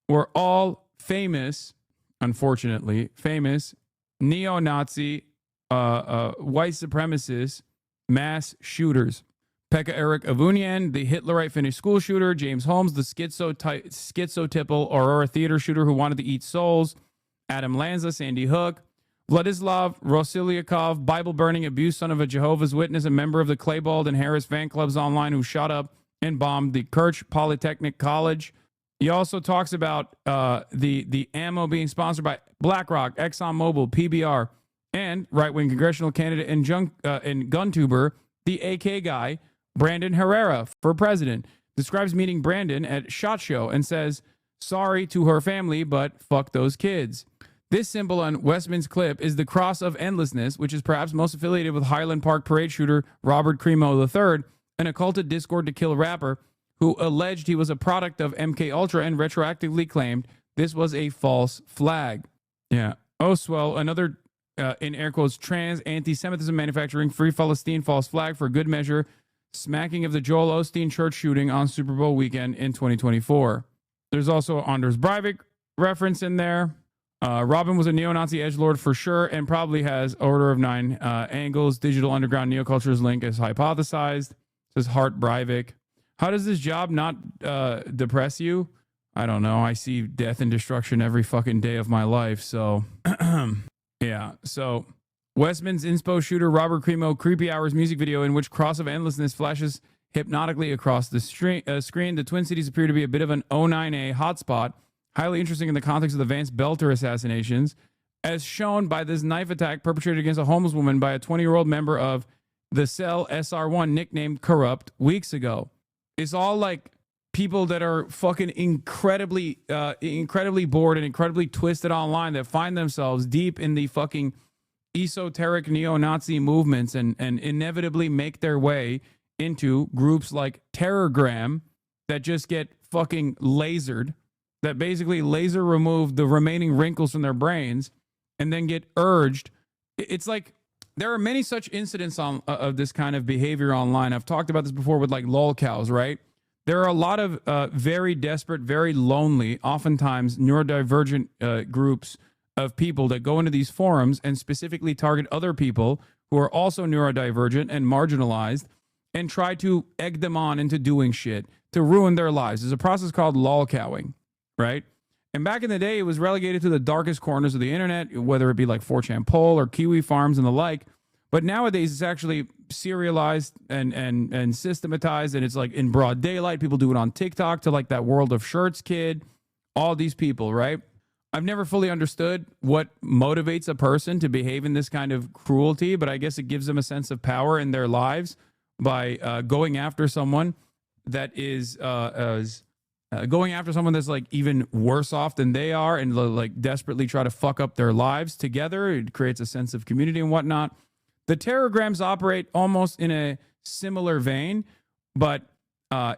were all famous, unfortunately, famous neo-Nazi, white supremacist mass shooters. Pekka Eric Avunian, the Hitlerite Finnish school shooter. James Holmes, the schizotypal Aurora theater shooter who wanted to eat souls. Adam Lanza, Sandy Hook. Vladislav Rosiliakov, Bible-burning abuse son of a Jehovah's Witness, a member of the Claybald and Harris fan clubs online who shot up and bombed the Kirch Polytechnic College. He also talks about the ammo being sponsored by BlackRock, ExxonMobil, PBR, and right-wing congressional candidate and gun-tuber, the AK guy, Brandon Herrera, for president. Describes meeting Brandon at SHOT Show and says, sorry to her family, but fuck those kids. This symbol on Westman's clip is the Cross of Endlessness, which is perhaps most affiliated with Highland Park parade shooter Robert Crimo III, an occulted Discord to kill rapper who alleged he was a product of MK Ultra and retroactively claimed this was a false flag. Yeah. Oswell, another, in air quotes, trans anti-Semitism manufacturing Free Palestine false flag for good measure, smacking of the Joel Osteen church shooting on Super Bowl weekend in 2024. There's also Anders Breivik reference in there. Robin was a neo-Nazi edgelord for sure and probably has Order of Nine Angles, digital underground neocultures link as hypothesized. Says Hart Breivik. How does this job not depress you? I don't know. I see death and destruction every fucking day of my life. So, yeah. So, Westman's inspo shooter Robert Crimo Creepy Hours music video in which Cross of Endlessness flashes hypnotically across the screen. The Twin Cities appear to be a bit of an 09A hotspot. Highly interesting in the context of the Vance Belter assassinations, as shown by this knife attack perpetrated against a homeless woman by a 20-year-old member of the cell SR1 nicknamed Corrupt weeks ago. It's all like people that are fucking incredibly bored and incredibly twisted online that find themselves deep in the fucking esoteric neo-Nazi movements and inevitably make their way into groups like Terrorgram that just get fucking lasered, that basically laser remove the remaining wrinkles from their brains and then get urged. It's like there are many such incidents of this kind of behavior online. I've talked about this before with like lolcows, right? There are a lot of very desperate, very lonely, oftentimes neurodivergent groups of people that go into these forums and specifically target other people who are also neurodivergent and marginalized and try to egg them on into doing shit to ruin their lives. There's a process called lolcowing, right? And back in the day, it was relegated to the darkest corners of the internet, whether it be like 4chan Poll or Kiwi Farms and the like. But nowadays, it's actually serialized and systematized, and it's like in broad daylight. People do it on TikTok to like that World of Shirts kid, all these people, right? I've never fully understood what motivates a person to behave in this kind of cruelty, but I guess it gives them a sense of power in their lives by going after someone that is going after someone that's like even worse off than they are and like desperately try to fuck up their lives together. It creates a sense of community and whatnot. The Terrorgrams operate almost in a similar vein, but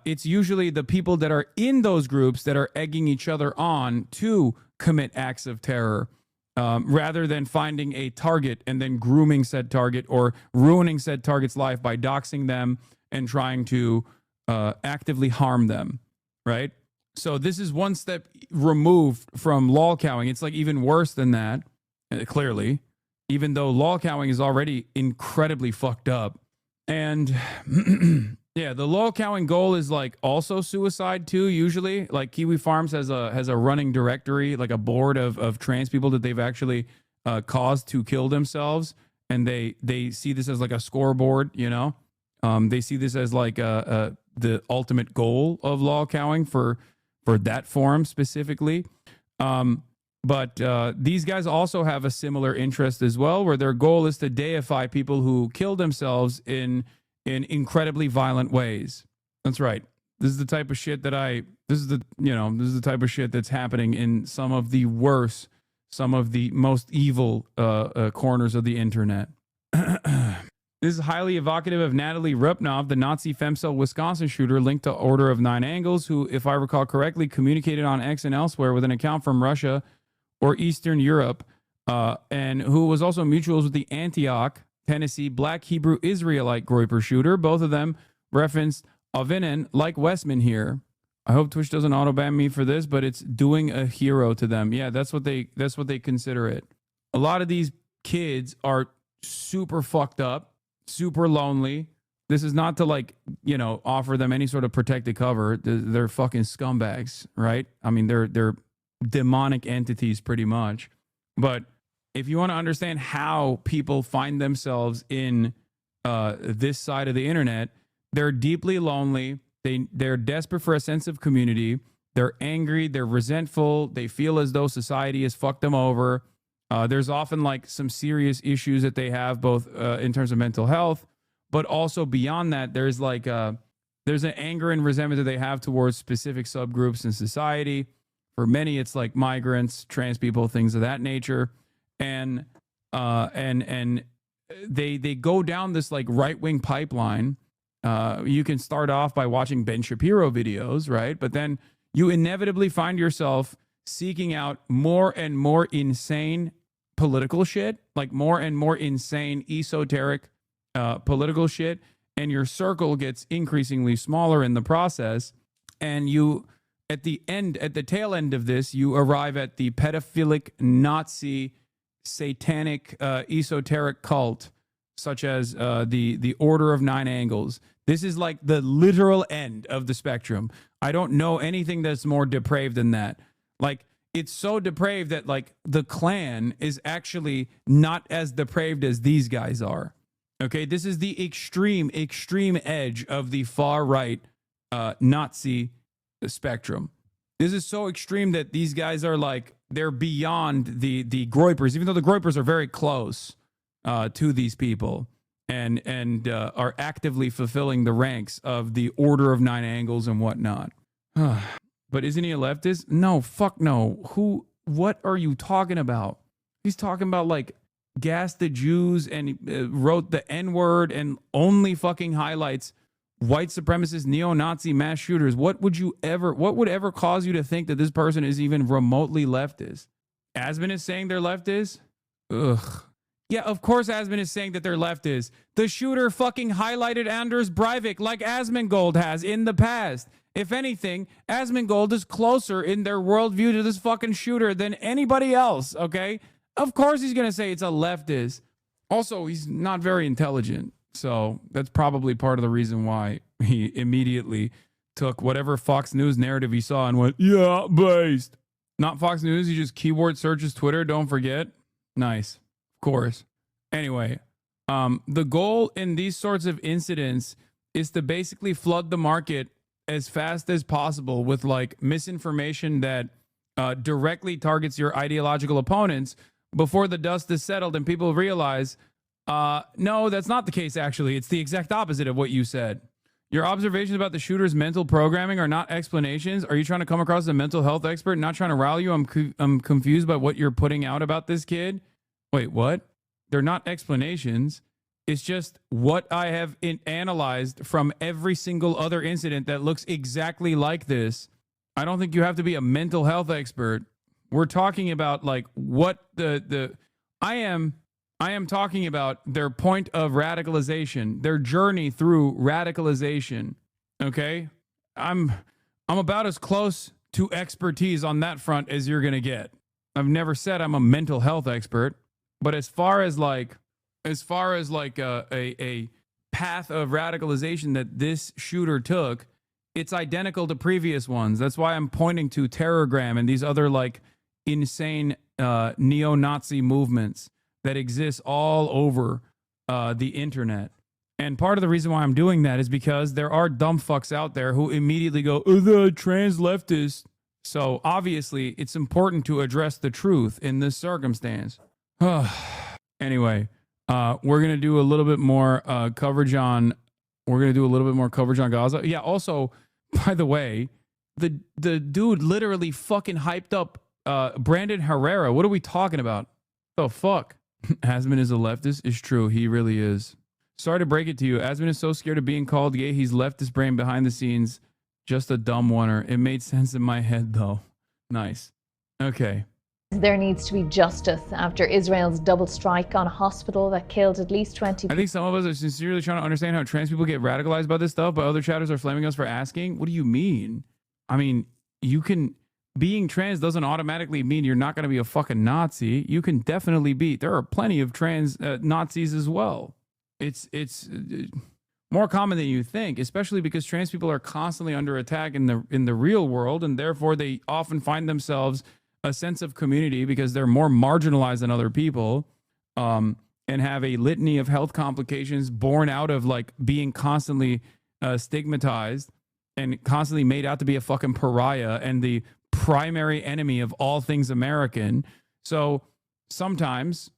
it's usually the people that are in those groups that are egging each other on to commit acts of terror, rather than finding a target and then grooming said target or ruining said target's life by doxing them and trying to actively harm them, right? So this is one step removed from lolcowing. It's like even worse than that, clearly. even though law cowing is already incredibly fucked up. And yeah, the law cowing goal is like also suicide too. Usually, like Kiwi Farms has a running directory, like a board of trans people that they've actually caused to kill themselves, and they see this as like a scoreboard. You know, they see this as like the ultimate goal of law cowing for that form specifically. But these guys also have a similar interest as well, where their goal is to deify people who kill themselves in incredibly violent ways. That's right. This is the type of shit this is the type of shit that's happening in some of the worst, some of the most evil corners of the internet. This is highly evocative of Natalie Rupnov, the Nazi femcel Wisconsin shooter linked to Order of Nine Angles, who, if I recall correctly, communicated on X and elsewhere with an account from Russia or Eastern Europe, and who was also mutuals with the Antioch, Tennessee, Black Hebrew Israelite Groyper shooter. Both of them referenced Avinen, like Westman here. I hope Twitch doesn't auto-ban me for this, but it's doing a hero to them. Yeah, that's what they consider it. A lot of these kids are super fucked up, super lonely. This is not to like, offer them any sort of protected cover. They're fucking scumbags, right? I mean, they're demonic entities pretty much. But if you want to understand how people find themselves in this side of the internet, they're deeply lonely. They're desperate for a sense of community. They're angry. They're resentful. They feel as though society has fucked them over. There's often like some serious issues that they have, both in terms of mental health, but also beyond that, there's like there's an anger and resentment that they have towards specific subgroups in society. For many, it's like migrants, trans people, things of that nature, and they go down this like right-wing pipeline. You can start off by watching Ben Shapiro videos, right? But then you inevitably find yourself seeking out more and more insane political shit, like more and more insane esoteric political shit, and your circle gets increasingly smaller in the process, and you. At the tail end of this, you arrive at the pedophilic, Nazi, satanic, esoteric cult, such as the Order of Nine Angles. This is like the literal end of the spectrum. I don't know anything that's more depraved than that. Like, it's so depraved that like the Klan is actually not as depraved as these guys are. Okay, this is the extreme edge of the far right Nazi spectrum. This is so extreme that these guys are like, they're beyond the Groypers, even though the Groypers are very close to these people and are actively fulfilling the ranks of the Order of Nine Angles and whatnot. But isn't he a leftist? No, fuck no. What are you talking about? He's talking about like gassed the Jews and he wrote the N-word and only fucking highlights white supremacist neo-Nazi mass shooters. What would ever cause you to think that this person is even remotely leftist? Asman is saying they're leftist? Ugh. Yeah, of course Asman is saying that they're leftist. The shooter fucking highlighted Anders Breivik like Asmongold has in the past. If anything, Asmongold is closer in their worldview to this fucking shooter than anybody else, okay? Of course he's going to say it's a leftist. Also, he's not very intelligent. So that's probably part of the reason why he immediately took whatever Fox News narrative he saw and went, yeah, based. Not Fox News. He just keyword searches Twitter. Don't forget. Nice. Of course. Anyway, the goal in these sorts of incidents is to basically flood the market as fast as possible with like misinformation that directly targets your ideological opponents before the dust is settled and people realize, no, that's not the case, actually. It's the exact opposite of what you said. Your observations about the shooter's mental programming are not explanations. Are you trying to come across as a mental health expert, not trying to rile you? I'm confused by what you're putting out about this kid. Wait, what? They're not explanations. It's just what I have analyzed from every single other incident that looks exactly like this. I don't think you have to be a mental health expert. We're talking about like what I am talking about their point of radicalization, their journey through radicalization. Okay? I'm about as close to expertise on that front as you're going to get. I've never said I'm a mental health expert. But as far as like a path of radicalization that this shooter took, it's identical to previous ones. That's why I'm pointing to Terrorgram and these other like insane neo-Nazi movements that exist all over the internet. And part of the reason why I'm doing that is because there are dumb fucks out there who immediately go, oh, the trans leftist. So obviously it's important to address the truth in this circumstance. Anyway, we're going to do a little bit more coverage on Gaza. Yeah, also, by the way, the dude literally fucking hyped up Brandon Herrera. What are we talking about? The fuck? Asman is a leftist. It's true. He really is. Sorry to break it to you. Asman is so scared of being called gay. He's left his brain behind the scenes. Just a dumb oneer. It made sense in my head, though. Nice. Okay. There needs to be justice after Israel's double strike on a hospital that killed at least 20 people. I think some of us are sincerely trying to understand how trans people get radicalized by this stuff, but other chatters are flaming us for asking. What do you mean? I mean, being trans doesn't automatically mean you're not going to be a fucking Nazi. You can definitely be. There are plenty of trans Nazis as well. It's more common than you think, especially because trans people are constantly under attack in the real world, and therefore they often find themselves a sense of community because they're more marginalized than other people, and have a litany of health complications born out of like being constantly stigmatized and constantly made out to be a fucking pariah and the primary enemy of all things American. So sometimes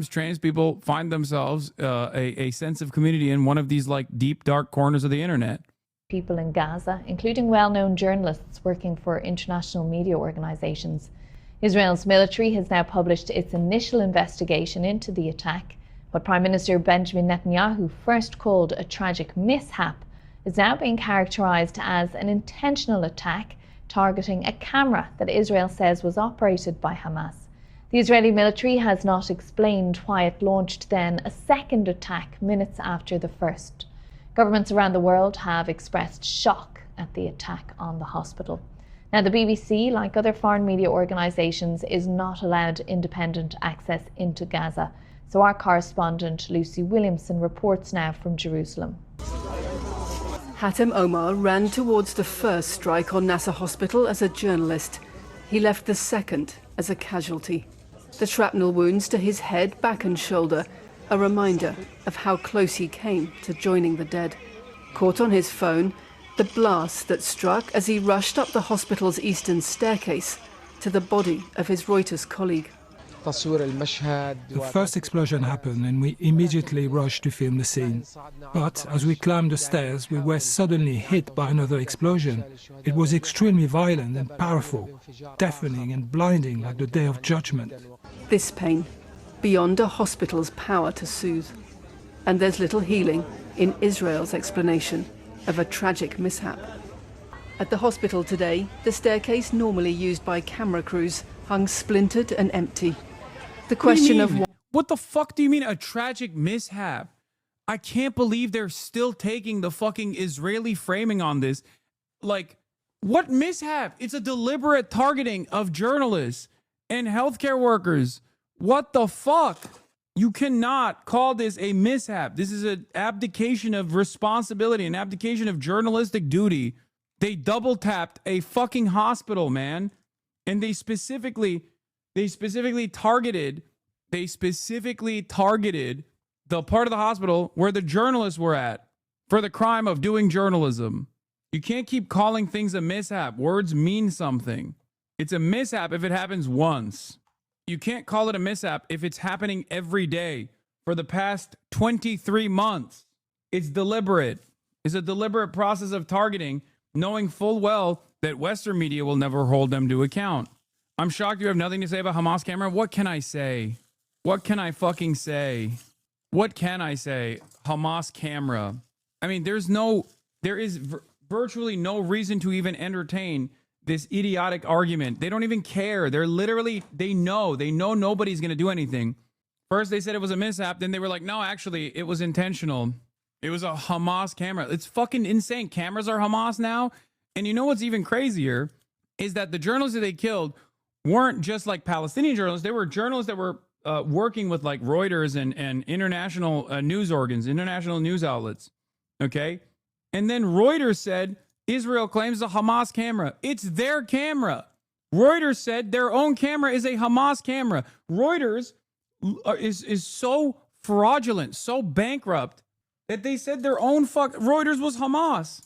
trans people find themselves a sense of community in one of these like deep, dark corners of the internet. People in Gaza, including well-known journalists working for international media organizations. Israel's military has now published its initial investigation into the attack. What Prime Minister Benjamin Netanyahu first called a tragic mishap is now being characterized as an intentional attack targeting a camera that Israel says was operated by Hamas. The Israeli military has not explained why it launched then a second attack minutes after the first. Governments around the world have expressed shock at the attack on the hospital. Now, the BBC, like other foreign media organisations, is not allowed independent access into Gaza. So our correspondent Lucy Williamson reports now from Jerusalem. Hatem Omar ran towards the first strike on Nasser Hospital as a journalist. He left the second as a casualty. The shrapnel wounds to his head, back and shoulder, a reminder of how close he came to joining the dead. Caught on his phone, the blast that struck as he rushed up the hospital's eastern staircase to the body of his Reuters colleague. The first explosion happened and we immediately rushed to film the scene. But as we climbed the stairs, we were suddenly hit by another explosion. It was extremely violent and powerful, deafening and blinding like the Day of Judgment. This pain, beyond a hospital's power to soothe. And there's little healing in Israel's explanation of a tragic mishap. At the hospital today, the staircase normally used by camera crews hung splintered and empty. The question of what the fuck do you mean a tragic mishap? I can't believe they're still taking the fucking Israeli framing on this. Like, what mishap? It's a deliberate targeting of journalists and healthcare workers. What the fuck? You cannot call this a mishap. This is an abdication of responsibility, an abdication of journalistic duty. They double tapped a fucking hospital, man. And they specifically targeted the part of the hospital where the journalists were at for the crime of doing journalism. You can't keep calling things a mishap. Words mean something. It's a mishap if it happens once. You can't call it a mishap if it's happening every day for the past 23 months. It's deliberate. It's a deliberate process of targeting, knowing full well that Western media will never hold them to account. I'm shocked you have nothing to say about Hamas camera. What can I say? What can I fucking say? What can I say? Hamas camera. I mean, there is virtually no reason to even entertain this idiotic argument. They don't even care. They're literally, they know nobody's going to do anything. First, they said it was a mishap. Then they were like, no, actually, it was intentional. It was a Hamas camera. It's fucking insane. Cameras are Hamas now. And you know what's even crazier is that the journalists that they killed weren't just like Palestinian journalists. They were journalists that were working with like Reuters and international news organs, international news outlets. Okay. And then Reuters said Israel claims a Hamas camera. It's their camera. Reuters said their own camera is a Hamas camera. Reuters is so fraudulent, so bankrupt that they said their own Reuters was Hamas.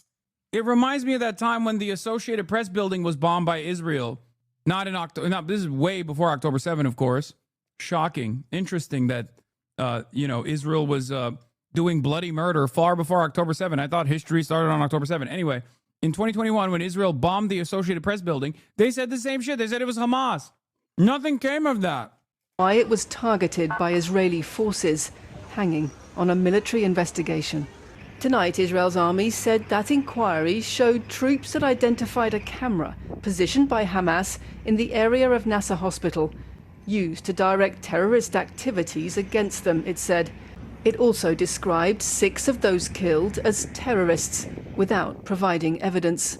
It reminds me of that time when the Associated Press building was bombed by Israel. Not in October. No, this is way before October 7, of course. Shocking. Interesting that, Israel was doing bloody murder far before October 7. I thought history started on October 7. Anyway, in 2021, when Israel bombed the Associated Press building, they said the same shit. They said it was Hamas. Nothing came of that. Why it was targeted by Israeli forces, hanging on a military investigation. Tonight, Israel's army said that inquiry showed troops had identified a camera positioned by Hamas in the area of Nasser Hospital, used to direct terrorist activities against them, it said. It also described 6 of those killed as terrorists, without providing evidence.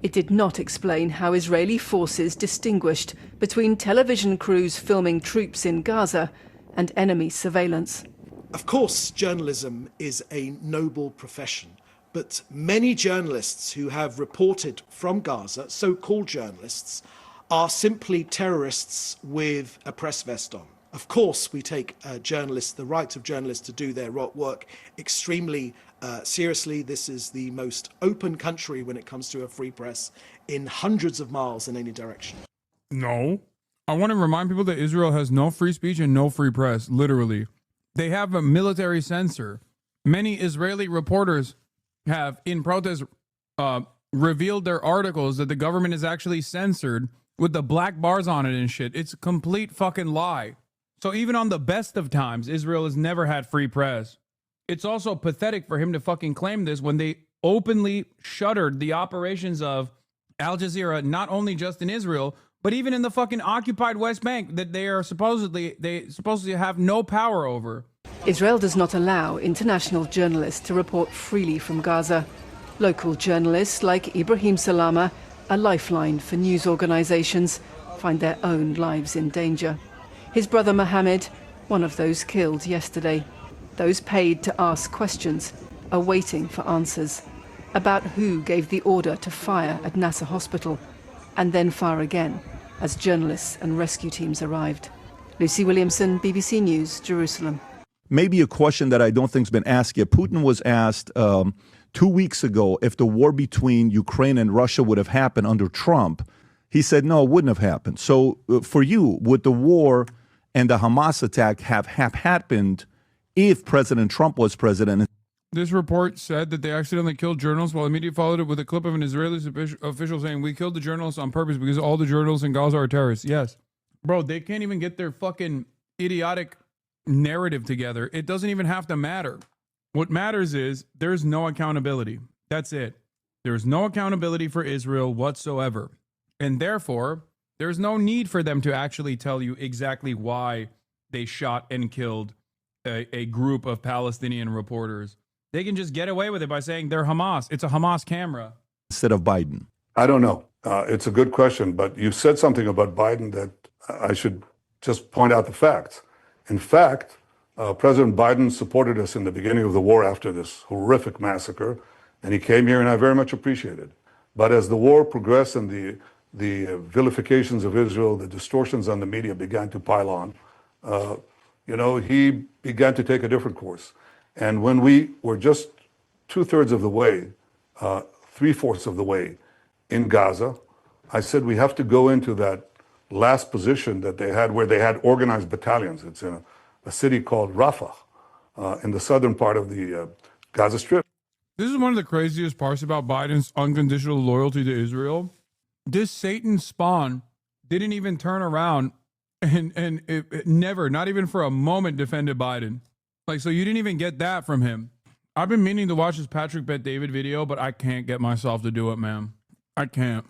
It did not explain how Israeli forces distinguished between television crews filming troops in Gaza and enemy surveillance. Of course, journalism is a noble profession, but many journalists who have reported from Gaza, so-called journalists, are simply terrorists with a press vest on. Of course, we take the right of journalists to do their work extremely seriously. This is the most open country when it comes to a free press in hundreds of miles in any direction. No. I want to remind people that Israel has no free speech and no free press, literally. They have a military censor. Many Israeli reporters have, in protest, revealed their articles that the government is actually censored with the black bars on it and shit. It's a complete fucking lie. So even on the best of times, Israel has never had free press. It's also pathetic for him to fucking claim this when they openly shuttered the operations of Al Jazeera, not only just in Israel, but even in the fucking occupied West Bank that they supposedly have no power over. Israel does not allow international journalists to report freely from Gaza. Local journalists like Ibrahim Salama, a lifeline for news organizations, find their own lives in danger. His brother Mohammed, one of those killed yesterday. Those paid to ask questions are waiting for answers about who gave the order to fire at Nasser Hospital and then fire again as journalists and rescue teams arrived. Lucy Williamson, BBC News, Jerusalem. Maybe a question that I don't think's been asked yet. Putin was asked 2 weeks ago if the war between Ukraine and Russia would have happened under Trump. He said, no, it wouldn't have happened. So for you, would the war and the Hamas attack have happened if President Trump was president? This report said that they accidentally killed journalists, while the media followed it with a clip of an Israeli official saying, we killed the journalists on purpose because all the journalists in Gaza are terrorists. Yes. Bro, they can't even get their fucking idiotic narrative together. It doesn't even have to matter. What matters is there's no accountability. That's it. There's no accountability for Israel whatsoever. And therefore, there's no need for them to actually tell you exactly why they shot and killed a group of Palestinian reporters. They can just get away with it by saying they're Hamas. It's a Hamas camera. Instead of Biden. I don't know. It's a good question, but you said something about Biden that I should just point out the facts. In fact, President Biden supported us in the beginning of the war after this horrific massacre, and he came here, and I very much appreciate it. But as the war progressed and the vilifications of Israel, the distortions on the media began to pile on, he began to take a different course. And when we were just 2/3 of the way, 3/4 of the way in Gaza, I said we have to go into that last position that they had where they had organized battalions. It's in a city called Rafah in the southern part of the Gaza Strip. This is one of the craziest parts about Biden's unconditional loyalty to Israel. This Satan spawn didn't even turn around and it never, not even for a moment, defended Biden. Like, so you didn't even get that from him. I've been meaning to watch this Patrick Bet David video, but I can't get myself to do it, man. I can't.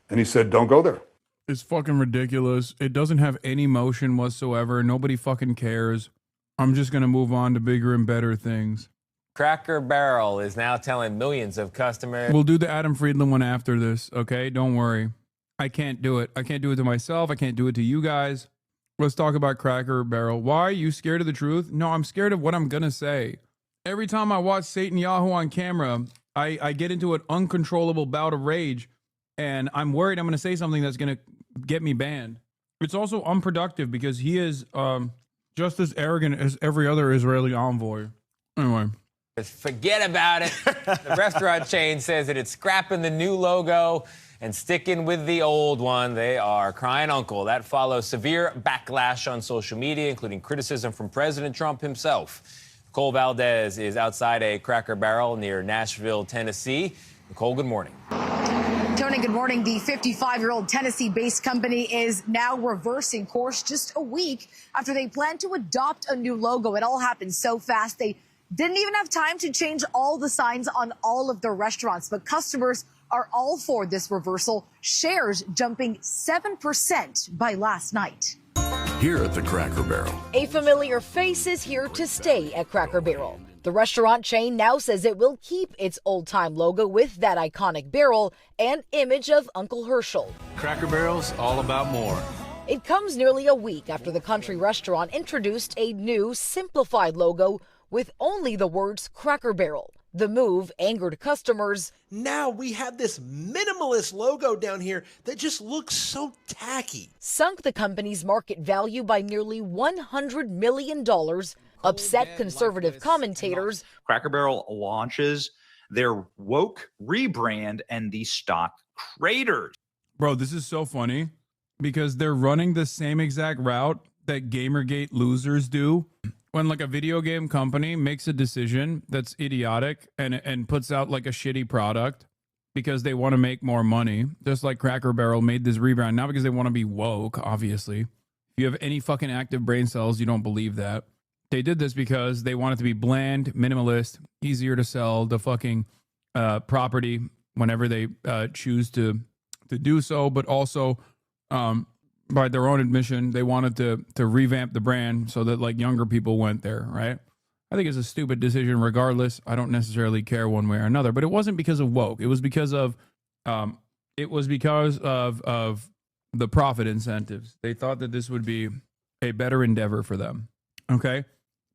And he said, don't go there. It's fucking ridiculous. It doesn't have any motion whatsoever. Nobody fucking cares. I'm just going to move on to bigger and better things. Cracker Barrel is now telling millions of customers. We'll do the Adam Friedland one after this, okay? Don't worry. I can't do it. I can't do it to myself. I can't do it to you guys. Let's talk about Cracker Barrel. Why are you scared of the truth? No, I'm scared of what I'm going to say. Every time I watch Satan Yahoo on camera, I get into an uncontrollable bout of rage, and I'm worried I'm going to say something that's going to get me banned. It's also unproductive because he is just as arrogant as every other Israeli envoy. Anyway. Forget about it. The restaurant chain says that it's scrapping the new logo and sticking with the old one. They are crying uncle. That follows severe backlash on social media, including criticism from President Trump himself. Nicole Valdez is outside a Cracker Barrel near Nashville, Tennessee. Nicole, good morning. Tony, good morning. The 55-year-old Tennessee-based company is now reversing course just a week after they plan to adopt a new logo. It all happened so fast, they didn't even have time to change all the signs on all of their restaurants. But customers are all for this reversal, shares jumping 7% by last night. Here at the Cracker Barrel, a familiar face is here to stay at Cracker Barrel. The restaurant chain now says it will keep its old-time logo with that iconic barrel and image of Uncle Herschel. Cracker Barrel's all about more. It comes nearly a week after the country restaurant introduced a new, simplified logo with only the words Cracker Barrel. The move angered customers. Now we have this minimalist logo down here that just looks so tacky. Sunk the company's market value by nearly $100 million, upset conservative commentators. Cracker Barrel launches their woke rebrand and the stock craters. Bro, this is so funny because they're running the same exact route that Gamergate losers do. When like a video game company makes a decision that's idiotic and puts out like a shitty product because they want to make more money, just like Cracker Barrel made this rebrand, not because they want to be woke, obviously. If you have any fucking active brain cells, you don't believe that. They did this because they want it to be bland, minimalist, easier to sell the fucking property whenever they choose to do so, but also by their own admission, they wanted to revamp the brand so that like younger people went there, right? I think it's a stupid decision regardless. I don't necessarily care one way or another, but it wasn't because of woke. It was because of the profit incentives. They thought that this would be a better endeavor for them. Okay?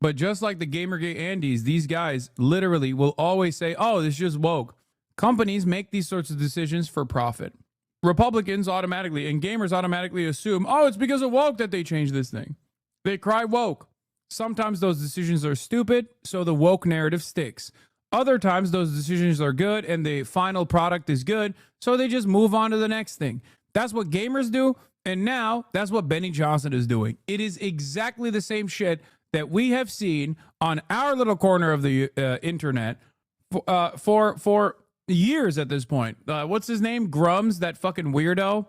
But just like the Gamergate Andes, these guys literally will always say, "Oh, this is just woke." Companies make these sorts of decisions for profit. Republicans automatically and gamers automatically assume, oh, it's because of woke that they changed this thing. They cry woke. Sometimes those decisions are stupid, so the woke narrative sticks. Other times those decisions are good and the final product is good, so they just move on to the next thing. That's what gamers do, and now that's what Benny Johnson is doing. It is exactly the same shit that we have seen on our little corner of the internet for years at this point. What's his name? Grums, that fucking weirdo,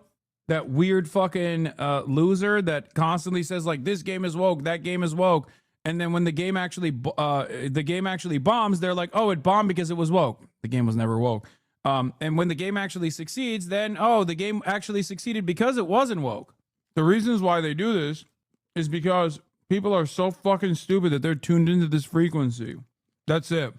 that weird fucking loser that constantly says like this game is woke, that game is woke, and then when the game actually bombs, they're like, oh, it bombed because it was woke. The game was never woke. And when the game actually succeeds, then the game actually succeeded because it wasn't woke. The reasons why they do this is because people are so fucking stupid that they're tuned into this frequency. That's it.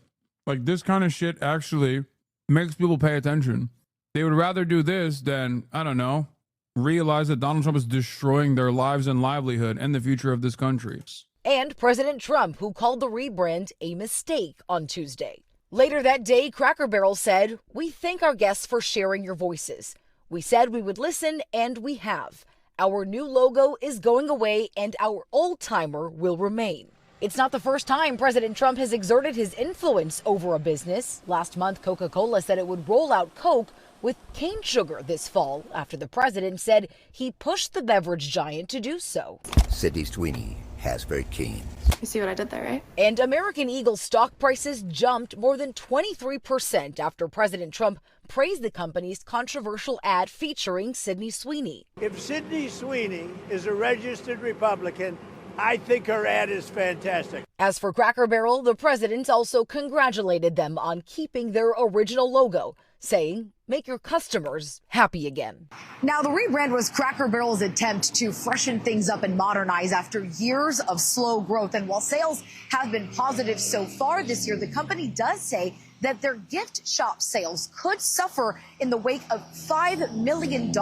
Like this kind of shit actually makes people pay attention. They would rather do this than, I don't know, realize that Donald Trump is destroying their lives and livelihood and the future of this country. And President Trump, who called the rebrand a mistake on Tuesday. Later that day, Cracker Barrel said, "We thank our guests for sharing your voices. We said we would listen, and we have. Our new logo is going away, and our old-timer will remain." It's not the first time President Trump has exerted his influence over a business. Last month, Coca-Cola said it would roll out Coke with cane sugar this fall after the president said he pushed the beverage giant to do so. Sydney Sweeney has very keen. You see what I did there, right? And American Eagle stock prices jumped more than 23% after President Trump praised the company's controversial ad featuring Sydney Sweeney. If Sydney Sweeney is a registered Republican, I think her ad is fantastic. As for Cracker Barrel, the president also congratulated them on keeping their original logo, saying, "Make your customers happy again." Now, the rebrand was Cracker Barrel's attempt to freshen things up and modernize after years of slow growth. And while sales have been positive so far this year, the company does say that their gift shop sales could suffer in the wake of $5 million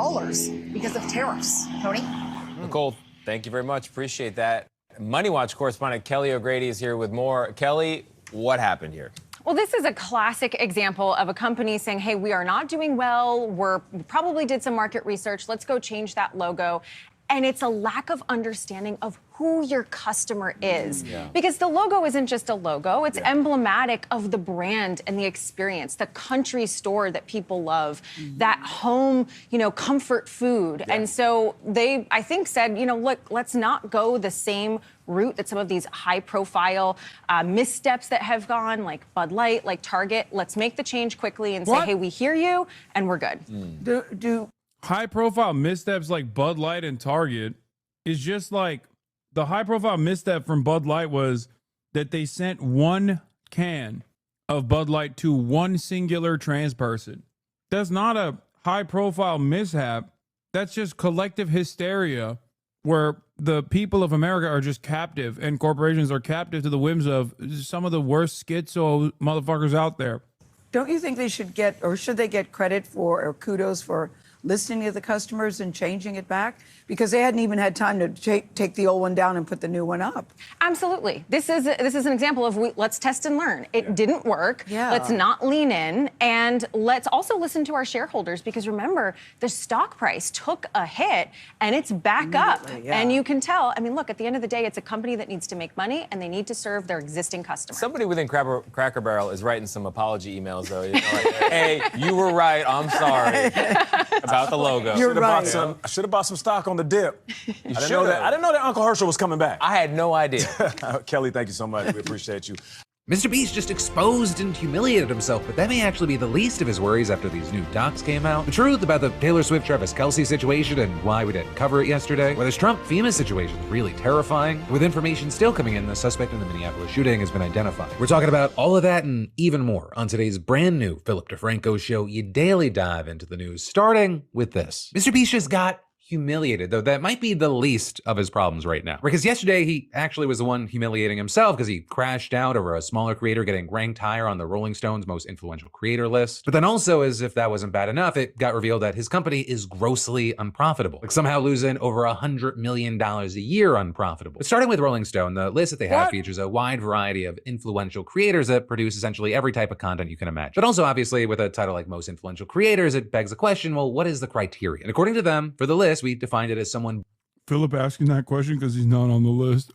because of tariffs. Tony? Nicole, Thank you very much. Appreciate that. Money Watch correspondent Kelly O'Grady is here with more. Kelly, what happened here? Well, this is a classic example of a company saying, hey, we are not doing well. We probably did some market research. Let's go change that logo. And it's a lack of understanding of who your customer is. Because the logo isn't just a logo, it's emblematic of the brand and the experience, the country store that people love, that home, comfort food. And so they, I think, said, look, let's not go the same route that some of these high-profile missteps that have gone, like Bud Light, like Target. Let's make the change quickly and say, hey, we hear you, and we're good. High-profile missteps like Bud Light and Target is just like the high-profile misstep from Bud Light was that they sent one can of Bud Light to one singular trans person. That's not a high-profile mishap. That's just collective hysteria where the people of America are just captive and corporations are captive to the whims of some of the worst schizo motherfuckers out there. Don't you think they should get, or should they get credit for, or kudos for listening to the customers and changing it back? Because they hadn't even had time to take the old one down and put the new one up. Absolutely. This is an example of let's test and learn. It didn't work. Let's not lean in. And let's also listen to our shareholders, because remember, the stock price took a hit and it's back up. And you can tell, look, at the end of the day, it's a company that needs to make money and they need to serve their existing customers. Somebody within Cracker Barrel is writing some apology emails, though. Hey, you were right. I'm sorry about the logo. You're right. I should have bought some stock on the dip. I didn't know that Uncle Herschel was coming back. I had no idea. Kelly, thank you so much. We appreciate you. Mr. Beast just exposed and humiliated himself, but that may actually be the least of his worries after these new docs came out. The truth about the Taylor Swift-Travis Kelce situation and why we didn't cover it yesterday, why this Trump-FEMA situation is really terrifying. With information still coming in, the suspect in the Minneapolis shooting has been identified. We're talking about all of that and even more on today's brand new Philip DeFranco show. You daily dive into the news, starting with this. Mr. Beast just got humiliated, though that might be the least of his problems right now. Because yesterday, he actually was the one humiliating himself because he crashed out over a smaller creator getting ranked higher on the Rolling Stone's most influential creator list. But then also, as if that wasn't bad enough, it got revealed that his company is grossly unprofitable, like somehow losing over $100 million a year unprofitable. But starting with Rolling Stone, the list that they have features a wide variety of influential creators that produce essentially every type of content you can imagine. But also, obviously, with a title like most influential creators, it begs the question, well, what is the criteria? And according to them, for the list, we defined it as someone. Philip asking that question because he's not on the list.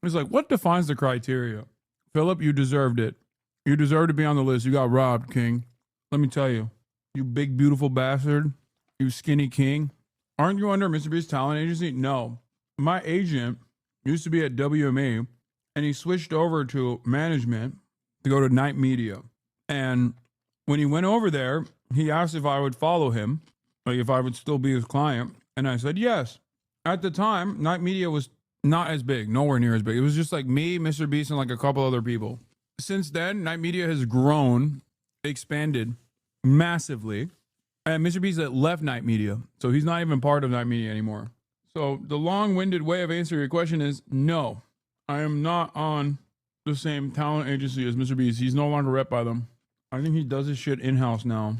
He's like, what defines the criteria? Philip, you deserved it. You deserve to be on the list. You got robbed, King. Let me tell you, you big, beautiful bastard, you skinny king. Aren't you under Mr. Beast's talent agency? No. My agent used to be at WME, and he switched over to management to go to Night Media. And when he went over there, he asked if I would follow him, like if I would still be his client. And I said, yes. At the time, Night Media was not as big, nowhere near as big. It was just like me, Mr. Beast, and like a couple other people. Since then, Night Media has grown, expanded massively. And Mr. Beast left Night Media. So he's not even part of Night Media anymore. So the long-winded way of answering your question is no. I am not on the same talent agency as Mr. Beast. He's no longer rep by them. I think he does his shit in-house now.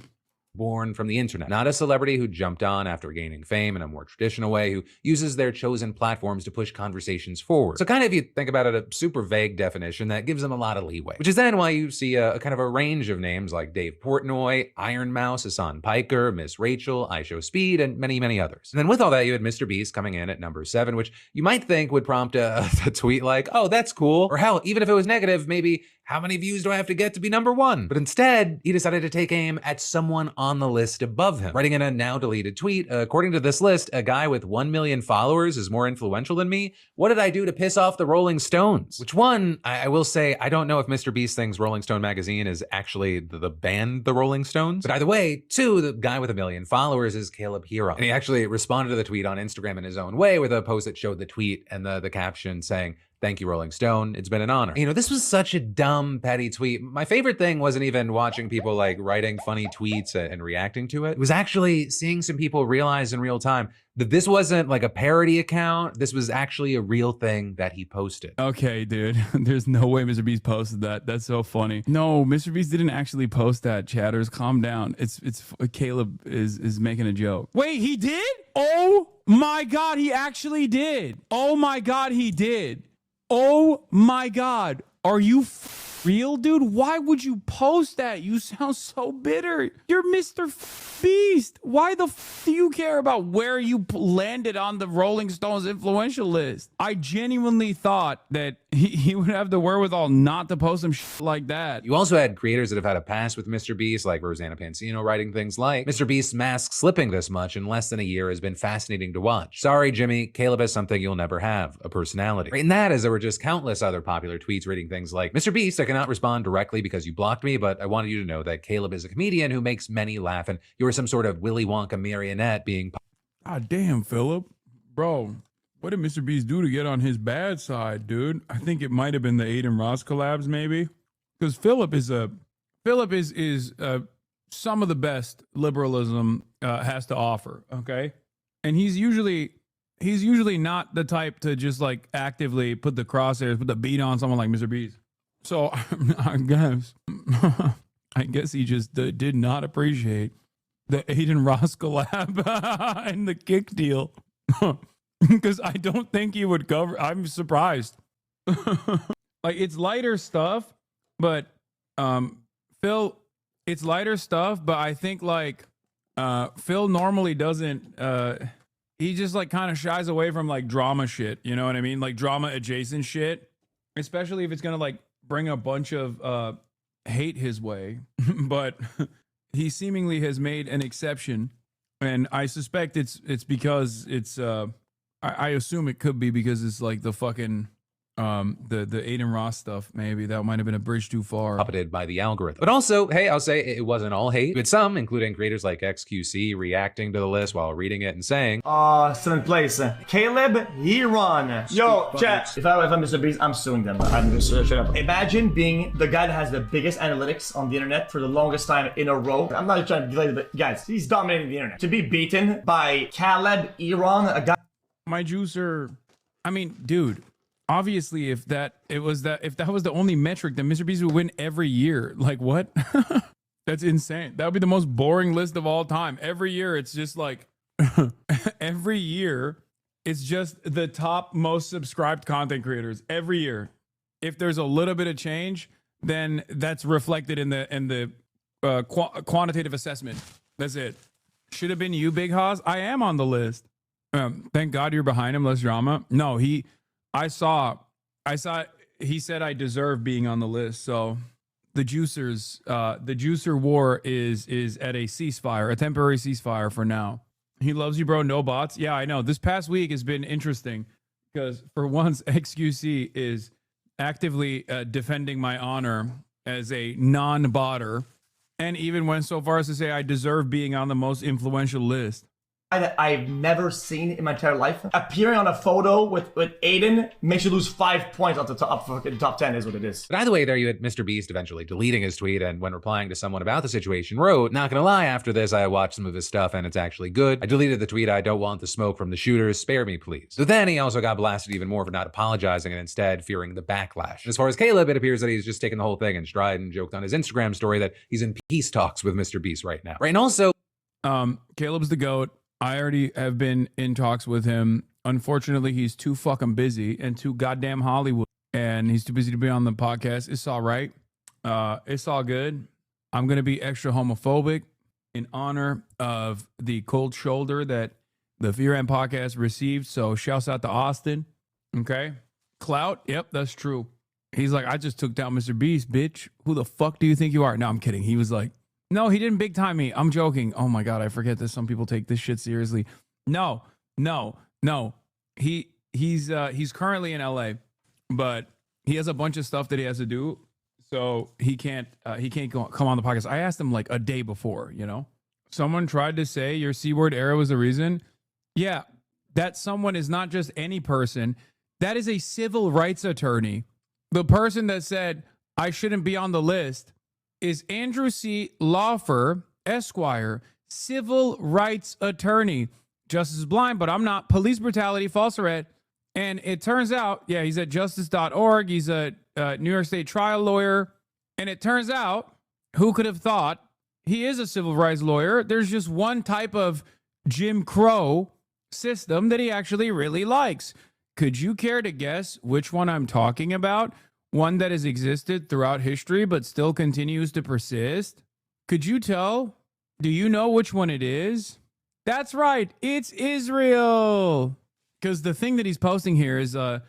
Born from the internet, not a celebrity who jumped on after gaining fame in a more traditional way, who uses their chosen platforms to push conversations forward. So kind of, if you think about it, a super vague definition that gives them a lot of leeway, which is then why you see a kind of a range of names like Dave Portnoy, Iron Mouse, Hassan Piker, Miss Rachel, iShowSpeed, and many, many others. And then with all that, you had Mr. Beast coming in at number 7, which you might think would prompt a tweet like, oh, that's cool. Or hell, even if it was negative, maybe, how many views do I have to get to be number 1? But instead, he decided to take aim at someone on the list above him, writing in a now deleted tweet, according to this list, a guy with 1 million followers is more influential than me. What did I do to piss off the Rolling Stones? Which one, I will say, I don't know if Mr. Beast thinks Rolling Stone magazine is actually the band, the Rolling Stones. But either way, 2, the guy with 1 million followers is Caleb Hero. And he actually responded to the tweet on Instagram in his own way with a post that showed the tweet and the caption saying, Thank you, Rolling Stone. It's been an honor. You know, this was such a dumb, petty tweet. My favorite thing wasn't even watching people like writing funny tweets and reacting to it. It was actually seeing some people realize in real time that this wasn't like a parody account. This was actually a real thing that he posted. Okay, dude. There's no way Mr. Beast posted that. That's so funny. No, Mr. Beast didn't actually post that, chatters. Calm down. It's Caleb is making a joke. Wait, he did? Oh my God, he actually did. Oh my God, he did. Oh my God. Are you real, dude? Why would you post that? You sound so bitter. You're Mr. Beast. Why the do you care about where you landed on the Rolling Stones influential list? I genuinely thought that he would have the wherewithal not to post some shit like that. You also had creators that have had a past with Mr. Beast, like Rosanna Pansino, writing things like, Mr. Beast's mask slipping this much in less than a year has been fascinating to watch. Sorry, Jimmy, Caleb has something you'll never have, a personality. In that, as there were just countless other popular tweets reading things like, Mr. Beast, I cannot respond directly because you blocked me, but I wanted you to know that Caleb is a comedian who makes many laugh, and you are some sort of Willy Wonka marionette being... God damn, Philip. Bro, what did Mr. Beast do to get on his bad side, dude? I think it might have been the Aiden Ross collabs, maybe. Because Philip is some of the best liberalism has to offer, okay? And he's usually not the type to just like actively put the crosshairs, put the beat on someone like Mr. Beast. So I guess he just did not appreciate the Aiden Ross collab and the kick deal. Because I don't think he would cover. I'm surprised. Like, it's lighter stuff, but Phil, it's lighter stuff, but I think like Phil normally doesn't he just like kind of shies away from like drama shit, you know what I mean? Like drama adjacent shit, especially if it's gonna like bring a bunch of hate his way. But he seemingly has made an exception, and I suspect it's because it's I assume it could be because it's like the fucking the Aiden Ross stuff. Maybe that might have been a bridge too far. Puppeted by the algorithm. But also, hey, I'll say it wasn't all hate. But some, including creators like XQC, reacting to the list while reading it and saying, seventh place, Caleb Heron. Yo, chat. If I'm Mr. Beast, I'm suing them. I'm just shut up. Imagine being the guy that has the biggest analytics on the internet for the longest time in a row. I'm not trying to delay it, but guys, he's dominating the internet. To be beaten by Caleb Heron, a guy. My juicer. I mean, dude. Obviously, if that was the only metric, then Mr. Beast would win every year. Like, what? That's insane. That would be the most boring list of all time. Every year, it's just like every year, it's just the top most subscribed content creators. Every year, if there's a little bit of change, then that's reflected in the quantitative assessment. That's it. Should have been you, Big Haas. I am on the list. Thank God you're behind him. Less drama. No, I saw he said I deserve being on the list. So the juicer war is at a ceasefire, a temporary ceasefire for now. He loves you, bro. No bots. Yeah, I know. This past week has been interesting because for once XQC is actively defending my honor as a non-botter, and even went so far as to say I deserve being on the most influential list. That I've never seen in my entire life. Appearing on a photo with Aiden makes you lose 5 points off the top 10 is what it is. But either way, there you had Mr. Beast eventually deleting his tweet, and when replying to someone about the situation wrote, not gonna lie, after this I watched some of his stuff and it's actually good. I deleted the tweet, I don't want the smoke from the shooters, spare me please. So then he also got blasted even more for not apologizing and instead fearing the backlash. As far as Caleb, it appears that he's just taken the whole thing in stride and joked on his Instagram story that he's in peace talks with Mr. Beast right now. Right, and also... Caleb's the GOAT. I already have been in talks with him. Unfortunately, he's too fucking busy and too goddamn Hollywood. And he's too busy to be on the podcast. It's all right. It's all good. I'm going to be extra homophobic in honor of the cold shoulder that the Fear and podcast received. So shouts out to Austin. Okay. Clout. Yep, that's true. He's like, I just took down Mr. Beast, bitch. Who the fuck do you think you are? No, I'm kidding. He was like, no, he didn't big time me. I'm joking. Oh my God, I forget that some people take this shit seriously. No. He's currently in LA, but he has a bunch of stuff that he has to do, so he can't come on the podcast. I asked him like a day before, you know. Someone tried to say your C-word era was the reason. Yeah, that someone is not just any person. That is a civil rights attorney. The person that said, I shouldn't be on the list is Andrew C. Lawfer, Esquire, civil rights attorney. Justice is blind, but I'm not. Police brutality, false arrest. And it turns out, yeah, he's at justice.org. He's a New York State trial lawyer. And it turns out, who could have thought he is a civil rights lawyer? There's just one type of Jim Crow system that he actually really likes. Could you care to guess which one I'm talking about? One that has existed throughout history but still continues to persist? Could you tell? Do you know which one it is? That's right. It's Israel. Because the thing that he's posting here is the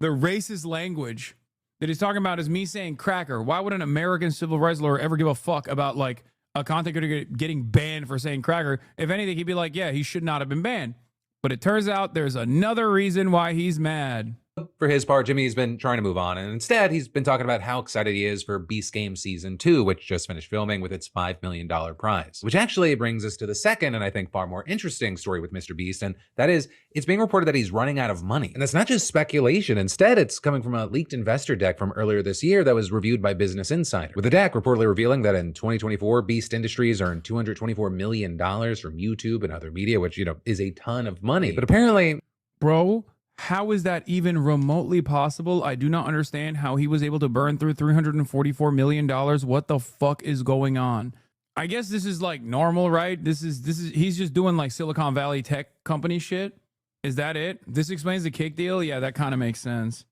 racist language that he's talking about is me saying cracker. Why would an American civil rights lawyer ever give a fuck about like a content creator getting banned for saying cracker? If anything, he'd be like, yeah, he should not have been banned. But it turns out there's another reason why he's mad. For his part, Jimmy's been trying to move on, and instead he's been talking about how excited he is for Beast Game Season 2, which just finished filming with its $5 million prize. Which actually brings us to the second, and I think far more interesting story with Mr. Beast, and that is, it's being reported that he's running out of money. And that's not just speculation. Instead, it's coming from a leaked investor deck from earlier this year that was reviewed by Business Insider, with the deck reportedly revealing that in 2024, Beast Industries earned $224 million from YouTube and other media, which, is a ton of money. But apparently, bro, how is that even remotely possible? I do not understand how he was able to burn through $344 million. What the fuck is going on? I guess this is like normal, right? This is he's just doing like Silicon Valley tech company shit. Is that it? This explains the cake deal? Yeah, that kind of makes sense.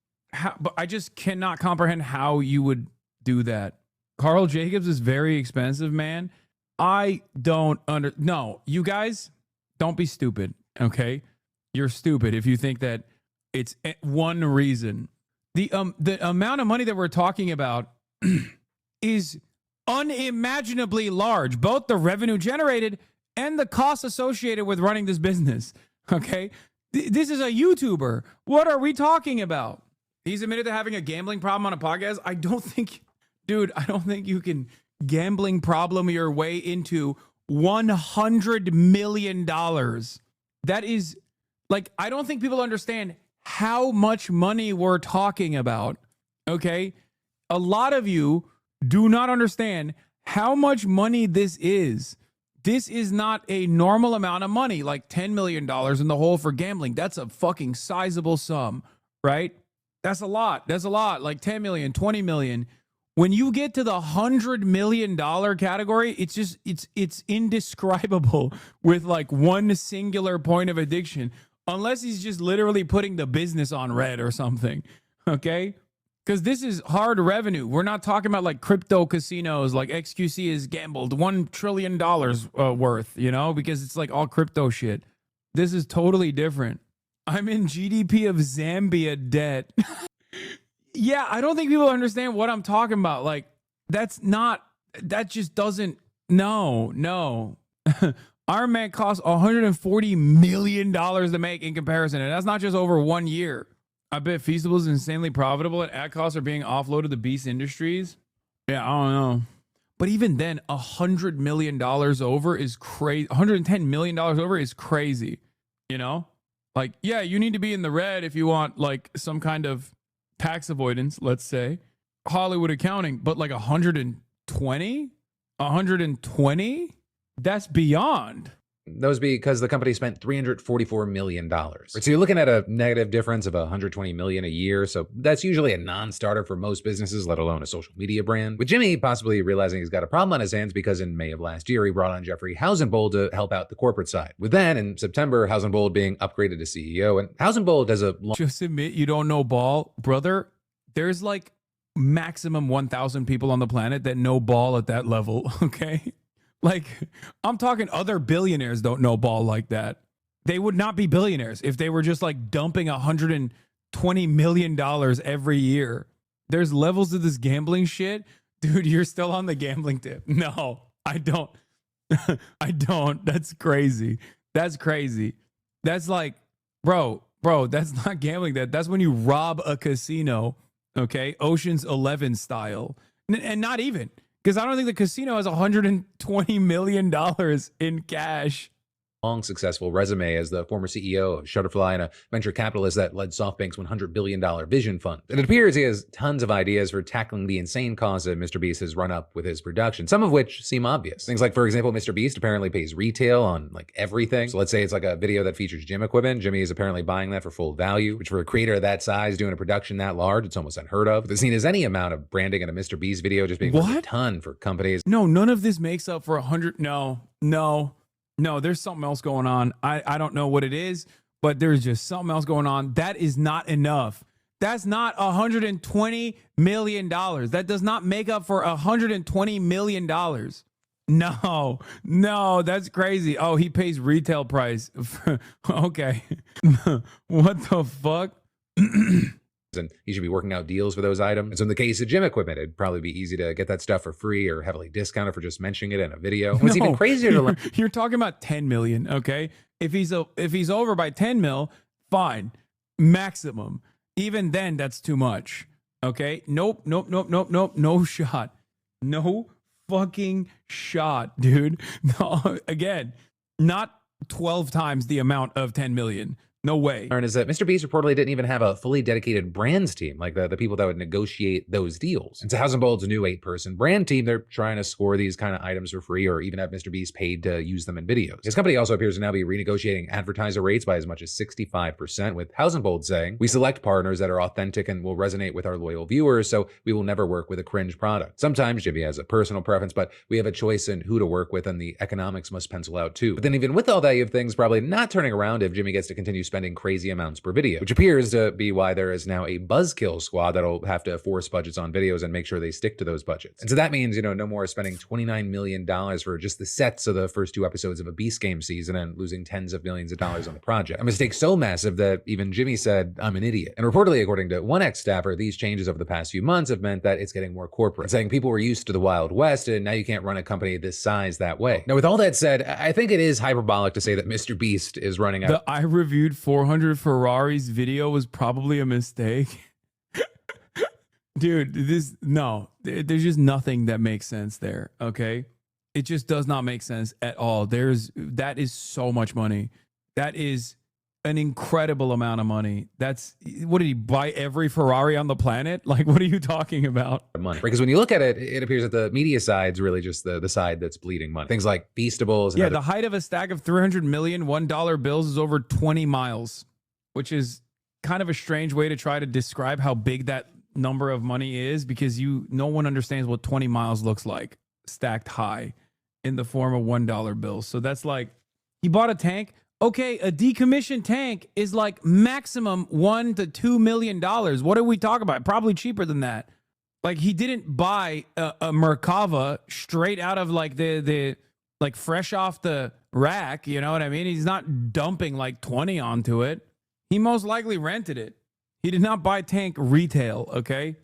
But I just cannot comprehend how you would do that. Carl Jacobs is very expensive, man. I don't no, you guys, don't be stupid, okay? You're stupid if you think that it's one reason. The amount of money that we're talking about is unimaginably large, both the revenue generated and the costs associated with running this business. Okay? This is a YouTuber. What are we talking about? He's admitted to having a gambling problem on a podcast. I don't think you can gambling problem your way into $100 million. That is, like, I don't think people understand how much money we're talking about, okay? A lot of you do not understand how much money this is. This is not a normal amount of money, like $10 million in the hole for gambling. That's a fucking sizable sum, right? That's a lot. That's a lot, like 10 million, 20 million. When you get to the $100 million category, it's indescribable with like one singular point of addiction. Unless he's just literally putting the business on red or something, okay? Because this is hard revenue. We're not talking about like crypto casinos, like XQC has gambled $1 trillion worth, because it's like all crypto shit. This is totally different. I'm in GDP of Zambia debt. Yeah, I don't think people understand what I'm talking about. Like, that just doesn't, no. Iron Man costs $140 million to make in comparison, and that's not just over 1 year. I bet Feastable is insanely profitable, and ad costs are being offloaded to Beast Industries. Yeah, I don't know. But even then, $100 million over is crazy. $110 million over is crazy. Like, yeah, you need to be in the red if you want like some kind of tax avoidance, let's say. Hollywood accounting, but like 120? That's beyond. That was because the company spent $344 million. So you're looking at a negative difference of $120 million a year. So that's usually a non-starter for most businesses, let alone a social media brand. With Jimmy possibly realizing he's got a problem on his hands because in May of last year, he brought on Jeffrey Hausenbold to help out the corporate side. With then, in September, Hausenbold being upgraded to CEO. And Hausenbold has a... Just admit you don't know ball. Brother, there's like maximum 1,000 people on the planet that know ball at that level, okay? Like, I'm talking other billionaires don't know ball like that. They would not be billionaires if they were just like dumping $120 million every year. There's levels to this gambling shit. Dude, you're still on the gambling tip. No, I don't. I don't. That's crazy. That's crazy. That's like, bro, that's not gambling. That's when you rob a casino, okay? Ocean's 11 style. And not even. Because I don't think the casino has $120 million in cash. long successful resume as the former CEO of Shutterfly and a venture capitalist that led SoftBank's $100 billion vision fund. It appears he has tons of ideas for tackling the insane costs that Mr. Beast has run up with his production, some of which seem obvious. Things like, for example, Mr. Beast apparently pays retail on like everything. So let's say it's like a video that features gym equipment. Jimmy is apparently buying that for full value, which for a creator of that size doing a production that large, it's almost unheard of. The scene is any amount of branding in a Mr. Beast video just being worth a ton for companies. No, none of this makes up for 100. No, there's something else going on. I don't know what it is, but there's just something else going on. That is not enough. That's not $120 million. That does not make up for $120 million. No, that's crazy. Oh, he pays retail price. Okay. What the fuck? And he should be working out deals for those items. And so in the case of gym equipment, it'd probably be easy to get that stuff for free or heavily discounted for just mentioning it in a video. What's even crazier to learn. You're talking about 10 million, okay? If he's over by 10 mil, fine. Maximum. Even then, that's too much. Okay? Nope. No shot. No fucking shot, dude. No, again, not 12 times the amount of 10 million. No way. Is that Mr. Beast reportedly didn't even have a fully dedicated brands team, like the people that would negotiate those deals. And so HasanAbi's new 8-person brand team, they're trying to score these kind of items for free or even have Mr. Beast paid to use them in videos. His company also appears to now be renegotiating advertiser rates by as much as 65%, with HasanAbi saying, "We select partners that are authentic and will resonate with our loyal viewers, so we will never work with a cringe product." Sometimes Jimmy has a personal preference, but we have a choice in who to work with, and the economics must pencil out too. But then even with all that, you have things probably not turning around if Jimmy gets to continue spending crazy amounts per video, which appears to be why there is now a buzzkill squad that'll have to force budgets on videos and make sure they stick to those budgets. And so that means, no more spending $29 million for just the sets of the first 2 episodes of a Beast Game season and losing tens of millions of dollars on the project. A mistake so massive that even Jimmy said, "I'm an idiot." And reportedly, according to one ex-staffer, these changes over the past few months have meant that it's getting more corporate, saying people were used to the Wild West and now you can't run a company this size that way. Now, with all that said, I think it is hyperbolic to say that Mr. Beast is running out. The I reviewed 400 Ferraris video was probably a mistake. Dude, there's just nothing that makes sense there, okay? It just does not make sense at all. That is so much money. That is an incredible amount of money. What did he buy every Ferrari on the planet? Like, what are you talking about? Money. Because when you look at it, it appears that the media side's really just the side that's bleeding money. Things like Beastables. Yeah, the height of a stack of 300 million $1 bills is over 20 miles, which is kind of a strange way to try to describe how big that number of money is, because no one understands what 20 miles looks like stacked high in the form of $1 bills. So that's like, he bought a tank. Okay, a decommissioned tank is like maximum $1 to $2 million. What are we talking about? Probably cheaper than that. Like, he didn't buy a Merkava straight out of like the like fresh off the rack. You know what I mean? He's not dumping like 20 onto it. He most likely rented it. He did not buy tank retail, okay?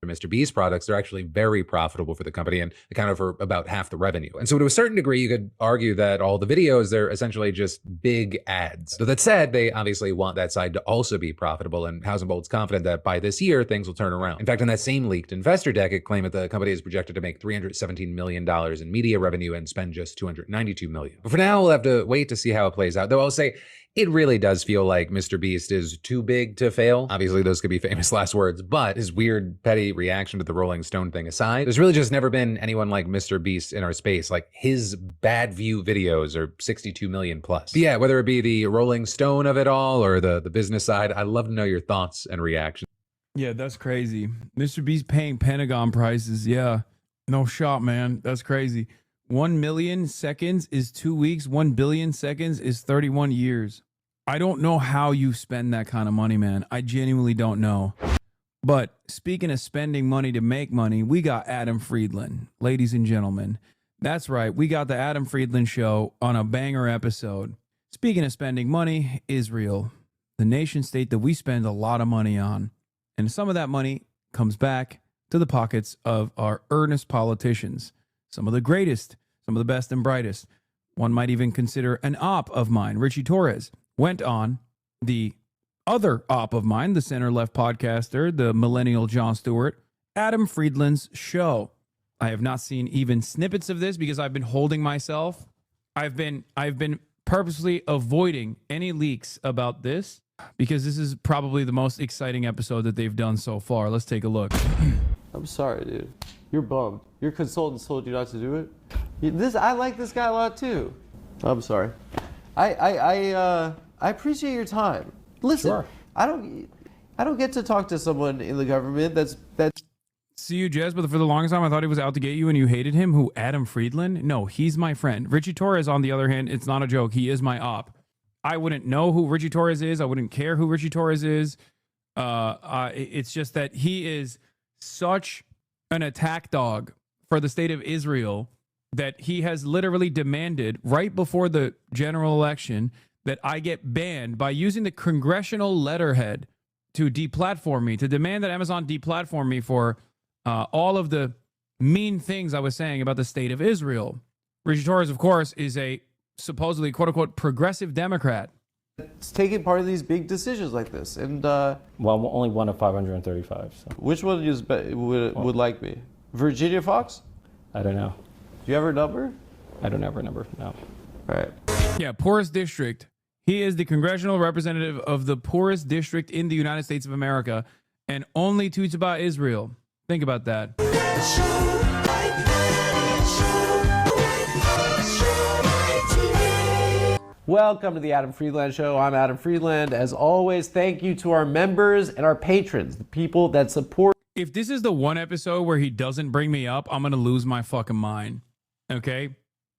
Mr. Beast products, they're actually very profitable for the company and accounted for about half the revenue. And so to a certain degree, you could argue that all the videos, they're essentially just big ads. So that said, they obviously want that side to also be profitable, and HasanAbi's confident that by this year, things will turn around. In fact, in that same leaked investor deck, it claimed that the company is projected to make $317 million in media revenue and spend just $292 million. But for now, we'll have to wait to see how it plays out. Though I'll say, it really does feel like Mr. Beast is too big to fail. Obviously, those could be famous last words, but his weird, petty reaction to the Rolling Stone thing aside, there's really just never been anyone like Mr. Beast in our space. Like, his bad view videos are 62 million plus. But yeah, whether it be the Rolling Stone of it all or the business side, I'd love to know your thoughts and reactions. Yeah, that's crazy. Mr. Beast paying Pentagon prices. Yeah, no shot, man. That's crazy. 1 million seconds is 2 weeks. 1 billion seconds is 31 years. I don't know how you spend that kind of money, man. I genuinely don't know. But speaking of spending money to make money, we got Adam Friedland, ladies and gentlemen. That's right. We got the Adam Friedland Show on a banger episode. Speaking of spending money, Israel, the nation state that we spend a lot of money on. And some of that money comes back to the pockets of our earnest politicians. Some of the greatest, some of the best and brightest. One might even consider an op of mine, Richie Torres, went on the other op of mine, the center-left podcaster, the millennial Jon Stewart, Adam Friedland's show. I have not seen even snippets of this because I've been holding myself. I've been purposely avoiding any leaks about this because this is probably the most exciting episode that they've done so far. Let's take a look. I'm sorry, dude. You're bummed. Your consultant told you not to do it. I like this guy a lot too. I'm sorry. I appreciate your time. Listen, Sure. I don't get to talk to someone in the government that's. See you, Jez, but for the longest time I thought he was out to get you and you hated him. Who, Adam Friedland? No, he's my friend. Richie Torres, on the other hand, it's not a joke. He is my op. I wouldn't know who Richie Torres is. I wouldn't care who Richie Torres is. It's just that he is such an attack dog for the state of Israel that he has literally demanded right before the general election that I get banned by using the congressional letterhead to deplatform me, to demand that Amazon deplatform me for all of the mean things I was saying about the state of Israel. Richie Torres, of course, is a supposedly quote-unquote progressive Democrat. It's taking part of these big decisions like this, and well, only one of 535. So. Which one would like me? Virginia Fox? I don't know. Do you have her number? I don't have her number. No. All right. Yeah, poorest district. He is the congressional representative of the poorest district in the United States of America, and only tweets about Israel. Think about that. Welcome to the Adam Friedland Show. I'm Adam Friedland. As always, thank you to our members and our patrons, the people that support. If this is the one episode where he doesn't bring me up, I'm going to lose my fucking mind. Okay?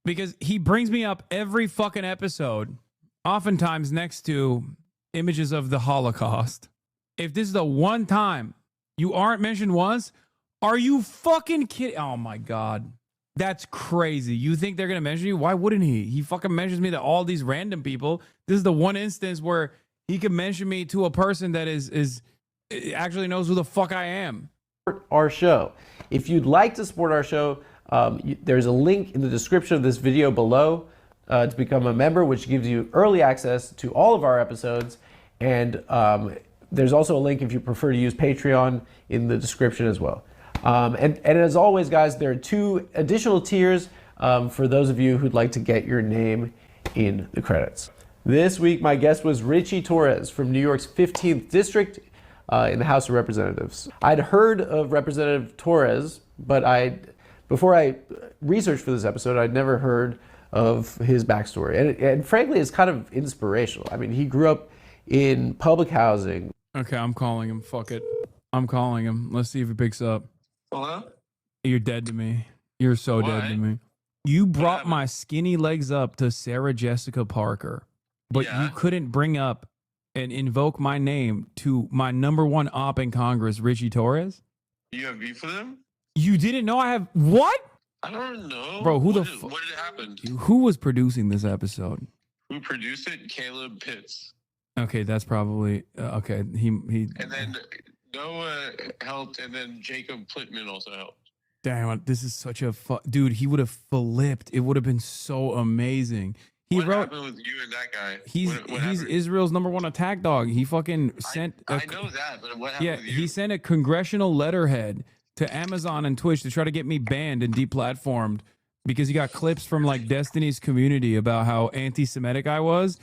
Because he brings me up every fucking episode, oftentimes next to images of the Holocaust. If this is the one time you aren't mentioned once, are you fucking kidding? Oh my God. That's crazy. You think they're going to mention you? Why wouldn't he? He fucking mentions me to all these random people. This is the one instance where he can mention me to a person that is actually knows who the fuck I am. Our show. If you'd like to support our show, there's a link in the description of this video below to become a member, which gives you early access to all of our episodes. And there's also a link if you prefer to use Patreon in the description as well. And as always, guys, there are 2 additional tiers for those of you who'd like to get your name in the credits. This week, my guest was Richie Torres from New York's 15th District in the House of Representatives. I'd heard of Representative Torres, but before I researched for this episode, I'd never heard of his backstory. And frankly, it's kind of inspirational. I mean, he grew up in public housing. Okay, I'm calling him. Fuck it. I'm calling him. Let's see if he picks up. Hello? You're dead to me. You're so dead to me. You brought my skinny legs up to Sarah Jessica Parker, but you couldn't bring up and invoke my name to my #1 op in Congress, Richie Torres? You have beef with him? You didn't know I have... What? I don't know. Bro, who what did happen? Who was producing this episode? Who produced it? Caleb Pitts. Okay, that's probably... okay, he... And then Noah helped, and then Jacob Plitman also helped. Damn, this is such a... Dude, he would have flipped. It would have been so amazing. What happened with you and that guy? He's Israel's #1 attack dog. He fucking sent... I know that, but what happened with you? He sent a congressional letterhead to Amazon and Twitch to try to get me banned and deplatformed because he got clips from like Destiny's community about how anti-Semitic I was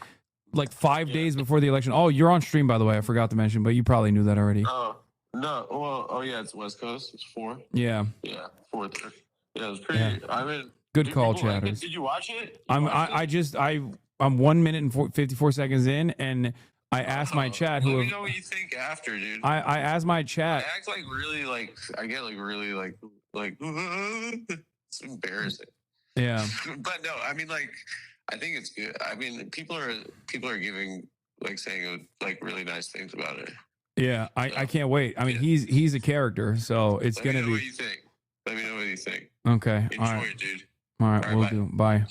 like 5 days before the election. Oh, you're on stream, by the way. I forgot to mention, but you probably knew that already. Oh, no. Well, oh, yeah, it's West Coast. It's 4. Yeah. Yeah, 4:30. Yeah, it was pretty... Yeah. I mean... Good call, people like it. chatters. Did you watch it? I'm 1 minute and 54 seconds in, and I asked my chat who... Let me know what you think after, dude. I asked my chat... I act like really, like... I get like really, like... It's embarrassing. Yeah. But no, I mean, like... I think it's good. I mean, people are giving, like, saying, like, really nice things about it. Yeah, I can't wait. I mean, he's a character, so it's going to be... Let me know what you think. Let me know what you think. Okay. Enjoy it, dude. All right, we'll do. Bye.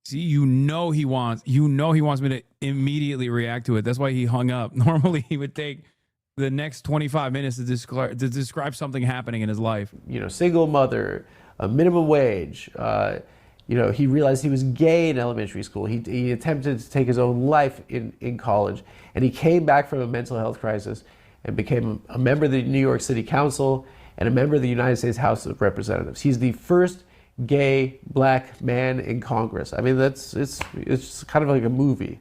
See, you know he wants me to immediately react to it. That's why he hung up. Normally, he would take the next 25 minutes to describe something happening in his life. You know, single mother, a minimum wage. You know, he realized he was gay in elementary school. He attempted to take his own life in college, and he came back from a mental health crisis and became a member of the New York City Council and a member of the United States House of Representatives. He's the first gay black man in Congress. I mean, it's kind of like a movie.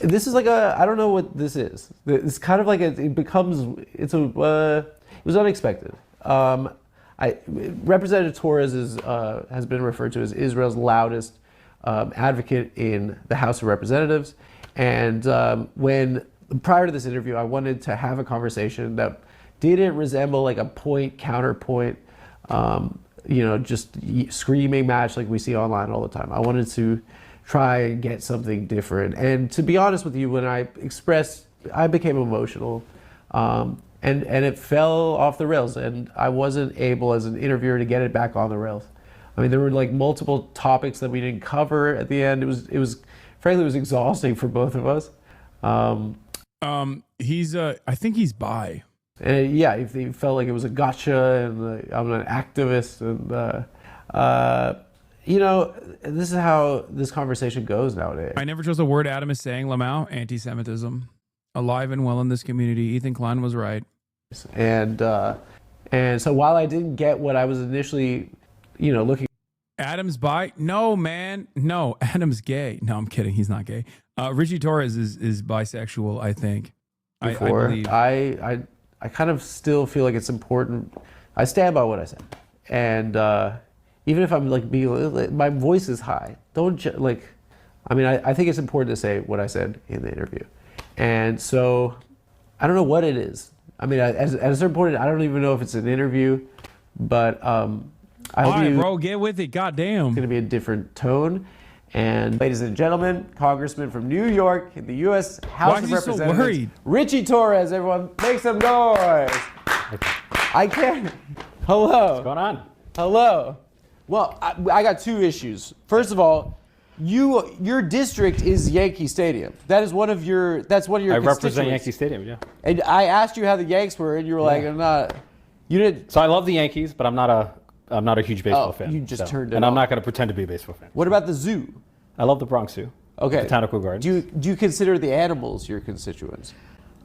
This is like I don't know what this is. It's kind of like it was unexpected. Representative Torres has been referred to as Israel's loudest advocate in the House of Representatives. And prior to this interview, I wanted to have a conversation that didn't resemble like a point counterpoint, just screaming match like we see online all the time. I wanted to try and get something different. And to be honest with you, when I became emotional, and it fell off the rails, and I wasn't able as an interviewer to get it back on the rails. I mean, there were like multiple topics that we didn't cover at the end. It was frankly exhausting for both of us. I think he's bi. And yeah, he felt like it was a gotcha, and I'm an activist, and this is how this conversation goes nowadays. I never trust a word Adam is saying. Lamau, anti-Semitism, alive and well in this community. Ethan Klein was right. And so while I didn't get what I was initially, looking. Adam's bi? No, man. No, Adam's gay. No, I'm kidding. He's not gay. Richie Torres is bisexual, I think. Before. I kind of still feel like it's important. I stand by what I said. And even if I'm my voice is high, I think it's important to say what I said in the interview. And so I don't know what it is. I mean, at a certain point, I don't even know if it's an interview, but all right, bro, get with it. Goddamn. It's going to be a different tone. And ladies and gentlemen, Congressman from New York in the U.S. House of Representatives, so worried? Richie Torres. Everyone, make some noise. I can't. Hello. What's going on? Hello. Well, I got two issues. First of all, your district is Yankee Stadium. That's one of your I constituents. represent Yankee Stadium, yeah. And I asked you how the Yanks were, and you were like, "I'm not." You didn't. So I love the Yankees, but I'm not a huge baseball fan. You just turned it And off. I'm not going to pretend to be a baseball fan. What about the zoo? I love the Bronx Zoo. Okay. Botanical Gardens. Do you consider the animals your constituents?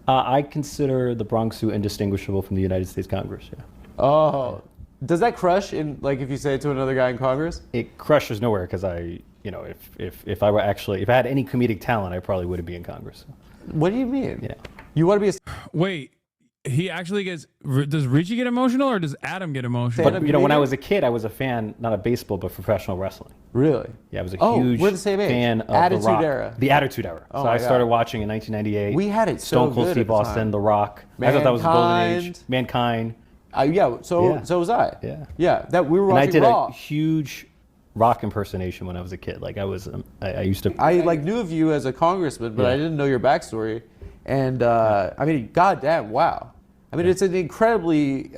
I consider the Bronx Zoo indistinguishable from the United States Congress, yeah. Oh. Does that crush if you say it to another guy in Congress? It crushes nowhere because if I had any comedic talent, I probably wouldn't be in Congress. What do you mean? Yeah. You want to be Wait, he actually gets, does Richie get emotional or does Adam get emotional? But, when I was a kid, I was a fan, not of baseball, but professional wrestling. Really? Yeah, I was a huge we're the same age. fan of Attitude The Rock. Era. The Attitude Era. Oh So I my started God. watching in 1998. We had it so Stone Cold good Steve at the Austin, time. The Rock. I thought that was the golden age. Mankind. Mankind. So was I. Yeah. Yeah, that we were And I watching did Raw. a huge Rock impersonation when I was a kid. Like I used to. I knew of you as a congressman, but I didn't know your backstory. And I mean, goddamn, wow. I mean, it's an incredibly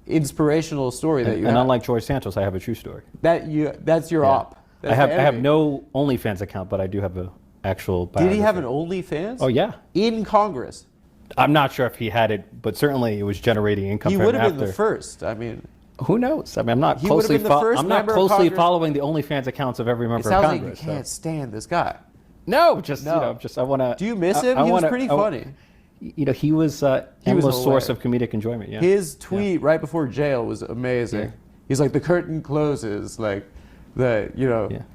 inspirational story that you have. And unlike George Santos, I have a true story. That's your op. That's I the have enemy. no OnlyFans account, but I do have an actual. Did he have biography. an OnlyFans? Oh yeah. In Congress. I'm not sure if he had it, but certainly it was generating income. He for would him have been after. the first. I mean, who knows? I mean, I'm not He would have closely. been the first I'm not member of closely Congress- following the OnlyFans accounts of every it member of sounds like you Congress. can't stand this guy. No, just No. I want to. Do you miss him? He was pretty funny. He was endless source of comedic enjoyment. Yeah. His tweet right before jail was amazing. Yeah. He's like, the curtain closes, like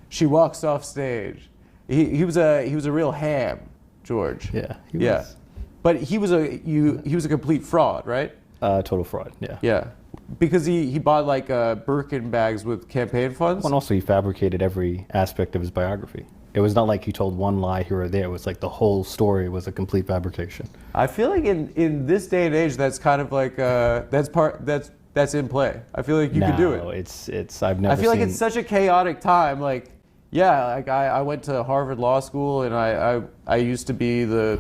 she walks off stage. He was a real ham, George. Yeah. Yeah. But he was a complete fraud, right? Total fraud. Yeah. Yeah. Because he bought like Birkin bags with campaign funds. And also he fabricated every aspect of his biography. It was not like he told one lie here or there. It was like the whole story was a complete fabrication. I feel like in this day and age, that's kind of like that's in play. I feel like you could do it. No, it's I've never. I feel like it's such a chaotic time. Like, yeah, like I went to Harvard Law School, and I used to be the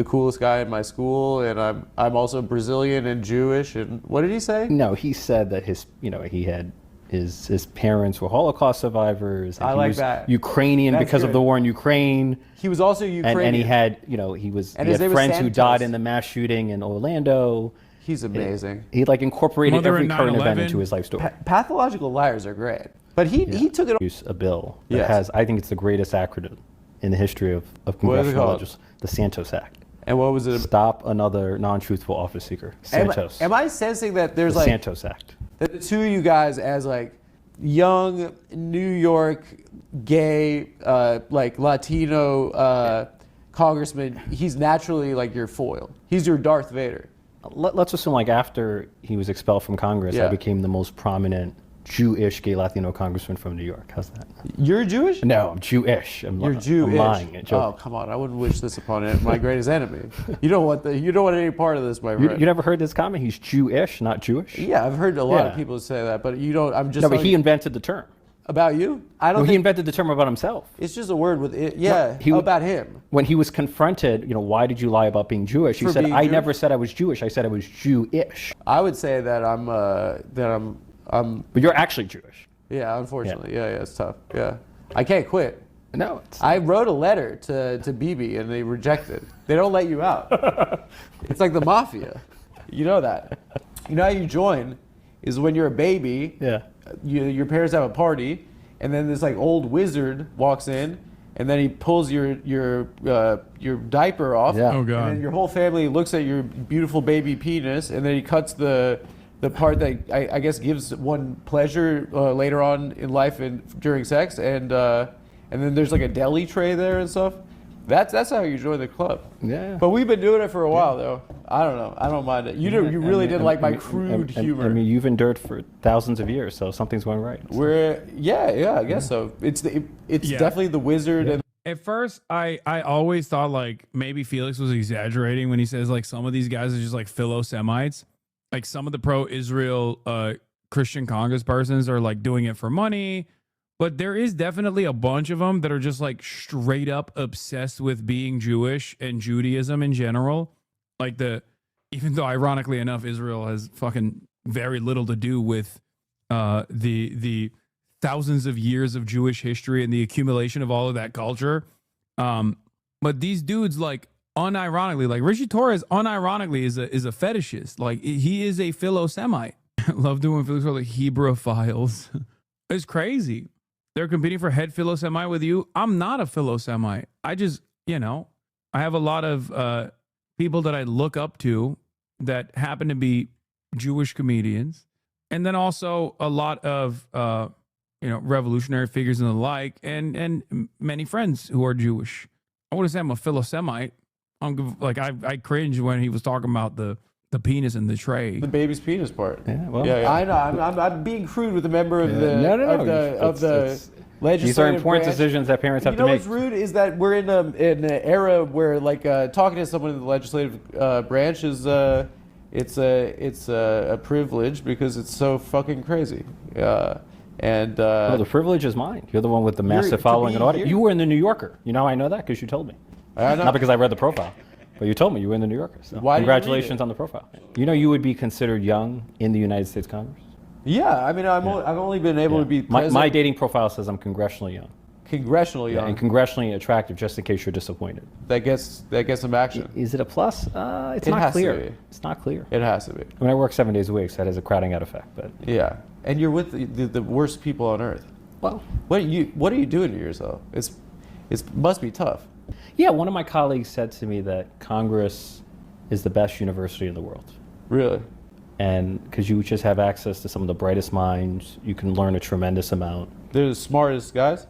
coolest guy in my school, and I'm also Brazilian and Jewish. And what did he say? No, he said that he had. His parents were Holocaust survivors. And I he like was that. Ukrainian That's because of good. the war in Ukraine. He was also Ukrainian. And he had, he had friends who died in the mass shooting in Orlando. He's amazing. He incorporated Mother every in current event 9/11. into his life story. Pathological liars are great. But he took it. Use a bill that Yes. has, I think it's the greatest acronym in the history of What is it congressional called? legislation, the Santos Act. And what was it? Stop another non-truthful office seeker. Santos. Am I sensing that there's the like Santos Act. that the two of you guys as like young New York gay, like Latino congressman, he's naturally like your foil. He's your Darth Vader. Let's assume like after he was expelled from Congress, I became the most prominent Jewish gay Latino congressman from New York. How's that? You're Jewish? No, I'm Jewish. You're Jewish. I'm lying. Oh, come on. I wouldn't wish this upon my greatest enemy. You don't want any part of this, my friend. You never heard this comment? He's Jewish, not Jewish? Yeah, I've heard a lot of people say that, but you don't. I'm just. No, but he invented the term. About you? I don't. He invented the term about himself. It's just a word with it. Yeah, about him. When he was confronted, why did you lie about being Jewish? He said, "I never said I was Jewish. I said I was Jewish." I would say that I'm. But you're actually Jewish. Yeah, unfortunately. Yeah, it's tough. Yeah, I can't quit. No, I wrote a letter to BB and they rejected. They don't let you out. It's like the mafia. You know that. You know how you join is when you're a baby. Yeah. Your parents have a party, and then this like old wizard walks in, and then he pulls your diaper off. Yeah. Oh, God. And then your whole family looks at your beautiful baby penis, and then he cuts the part that I guess gives one pleasure later on in life and during sex, and then there's like a deli tray there and stuff. That's how you join the club. Yeah. But we've been doing it for a while though. I don't know. I don't mind it. You really didn't like my crude humor. I mean, you've endured for thousands of years, so something's going right. I guess so. It's definitely the wizard and. At first, I always thought like maybe Felix was exaggerating when he says like some of these guys are just like Philo-Semites. Like some of the pro-Israel Christian congresspersons are like doing it for money. But there is definitely a bunch of them that are just like straight up obsessed with being Jewish and Judaism in general. Like even though ironically enough, Israel has fucking very little to do with the thousands of years of Jewish history and the accumulation of all of that culture. But these dudes like unironically, like Richie Torres unironically is a fetishist. Like he is a Philo-Semite. Love doing Felix like Hebraphiles. It's crazy. They're competing for head Philo-Semite with you. I'm not a Philo-Semite. I just, I have a lot of people that I look up to that happen to be Jewish comedians. And then also a lot of, revolutionary figures and the like, and many friends who are Jewish. I wouldn't say I'm a Philo-Semite. I cringe when he was talking about the penis in the tray. The baby's penis part. Yeah, well, I know. I'm being crude with a member of the legislative. These are important branch. decisions that parents have to make. What's rude is that we're in an era where talking to someone in the legislative branch is it's a privilege because it's so fucking crazy. Well, the privilege is mine. You're the one with the massive following and audience. You were in the New Yorker. You know I know that because you told me. Not because I read the profile. But you told me you were in the New Yorker. So congratulations on the profile. You would be considered young in the United States Congress? Yeah, I mean, I've only been able to be president. My dating profile says I'm congressionally young. Congressionally young. And congressionally attractive, just in case you're disappointed. That gets some action. Is it a plus? It's not clear. It's not clear. It has to be. I mean, I work 7 days a week, so that has a crowding out effect. But yeah, and you're with the worst people on earth. Well, what are you doing to yourself? It must be tough. Yeah, one of my colleagues said to me that Congress is the best university in the world. Really? And because you just have access to some of the brightest minds, you can learn a tremendous amount. They're the smartest guys?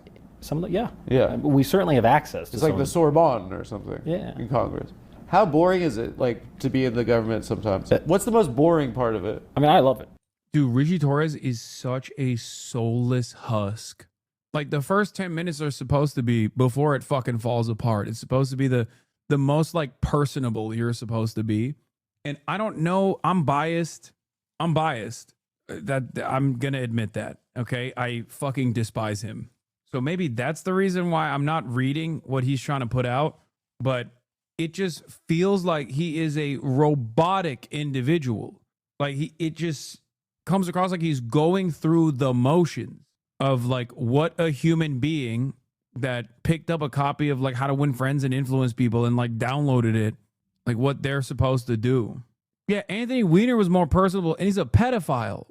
Yeah. We certainly have access. It's like the Sorbonne or something. Yeah. In Congress. How boring is it, to be in the government sometimes? What's the most boring part of it? I mean, I love it. Dude, Richie Torres is such a soulless husk. Like the first 10 minutes are supposed to be before it fucking falls apart. It's supposed to be the most personable you're supposed to be. And I don't know, I'm biased. That I'm going to admit that. Okay. I fucking despise him. So maybe that's the reason why I'm not reading what he's trying to put out, but it just feels like he is a robotic individual. It just comes across like he's going through the motions of what a human being that picked up a copy of How to Win Friends and Influence People and downloaded it, what they're supposed to do. Yeah, Anthony Weiner was more personable and he's a pedophile.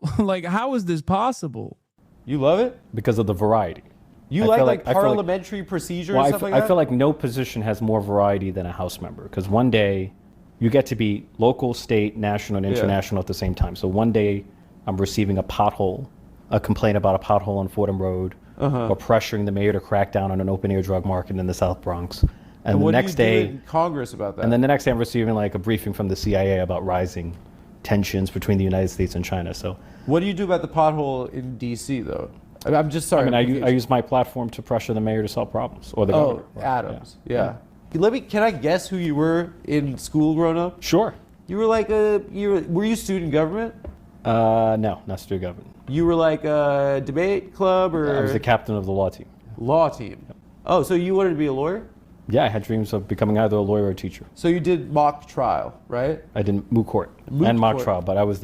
How is this possible? You love it? Because of the variety. You like parliamentary procedure and stuff like that? I feel like no position has more variety than a House member because one day you get to be local, state, national, and international at the same time. So one day I'm receiving a pothole a complaint about a pothole on Fordham Road, or pressuring the mayor to crack down on an open-air drug market in the South Bronx. And the next day, in Congress about that? And then the next day, I'm receiving like a briefing from the CIA about rising tensions between the United States and China. So, what do you do about the pothole in D.C. though? I'm just sorry. I mean, I use my platform to pressure the mayor to solve problems, or the governor. Adams. Yeah. Can I guess who you were in school growing up? Sure. You were like were you student government? No, not student government. You were like a debate club, or? I was the captain of the law team. Law team. Yep. Oh, so you wanted to be a lawyer? Yeah, I had dreams of becoming either a lawyer or a teacher. So you did mock trial, right? I did moot court and mock trial, but I was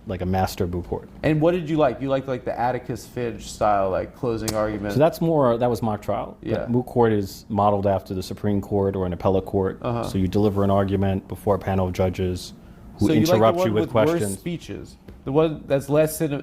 like a master moot court. And what did you like? You liked like the Atticus Finch style, like closing argument. So that was mock trial. Yeah. Moot court is modeled after the Supreme Court or an appellate court. So you deliver an argument before a panel of judges who interrupt you with questions. Worse speeches. The one that's less no,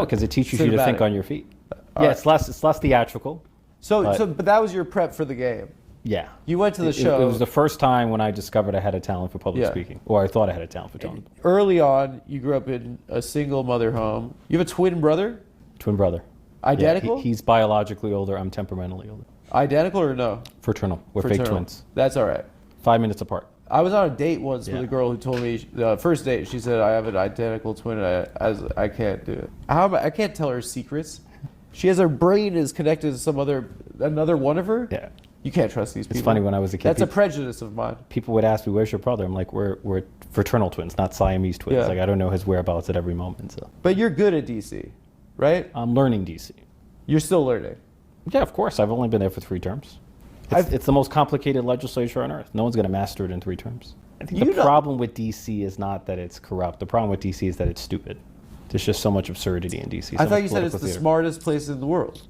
because it teaches you to think on your feet. It's less theatrical. But that was your prep for the game. Yeah. You went to the show. It was the first time when I discovered I had a talent for public speaking, or I thought I had a talent for talking. Early on, you grew up in a single mother home. You have a twin brother? Twin brother. Identical? Yeah, he's biologically older. I'm temperamentally older. Identical or no? Fraternal. We're fake twins. That's all right. 5 minutes apart. I was on a date once with a girl who told me, the first date, she said, I have an identical twin, and I can't do it. I can't tell her secrets. She has her brain is connected to another one of her. Yeah. You can't trust these people. It's funny, when I was a kid. That's a prejudice of mine. People would ask me, where's your brother? I'm like, we're fraternal twins, not Siamese twins. Yeah. Like, I don't know his whereabouts at every moment. So. But you're good at DC, right? I'm learning DC. You're still learning? Yeah, of course. I've only been there for 3 terms. It's the most complicated legislature on earth. No one's going to master it in 3 terms. I think the problem with DC is not that it's corrupt. The problem with DC is that it's stupid. There's just so much absurdity in DC. I thought you said it's the smartest place in the world.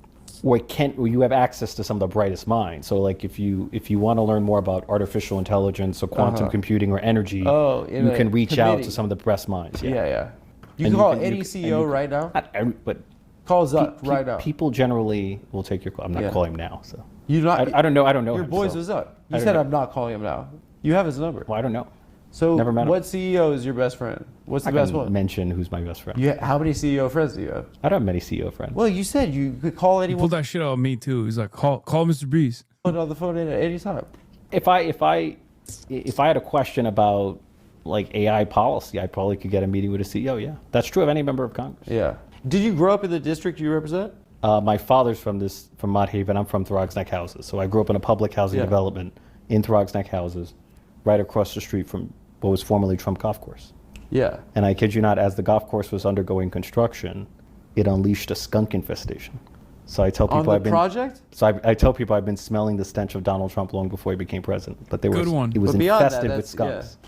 Or you have access to some of the brightest minds. So like if you want to learn more about artificial intelligence or quantum computing or energy, you can reach out to some of the best minds. Yeah. You can call any CEO right now? But call Zuck right now. People generally will take your call. I'm not calling him now. So I don't know. Your boy's is Zuck. You said I'm not calling him now. You have his number. Well, I don't know. So never met him. What CEO is your best friend? What's the best one? Mention who's my best friend. How many CEO friends do you have? I don't have many CEO friends. Well, you said you could call anyone. He pulled that shit out of me too. He's like, call Mr. Beast. Put on the phone at any time. If I had a question about like AI policy, I probably could get a meeting with a CEO. Yeah, that's true of any member of Congress. Yeah. Did you grow up in the district you represent? My father's from Mott Haven. I'm from Throgs Neck Houses. So I grew up in a public housing development in Throgs Neck Houses, right across the street from what was formerly Trump Golf Course. Yeah. And I kid you not, as the golf course was undergoing construction, it unleashed a skunk infestation. So I tell people I tell people I've been smelling the stench of Donald Trump long before he became president. But it was infested with skunks.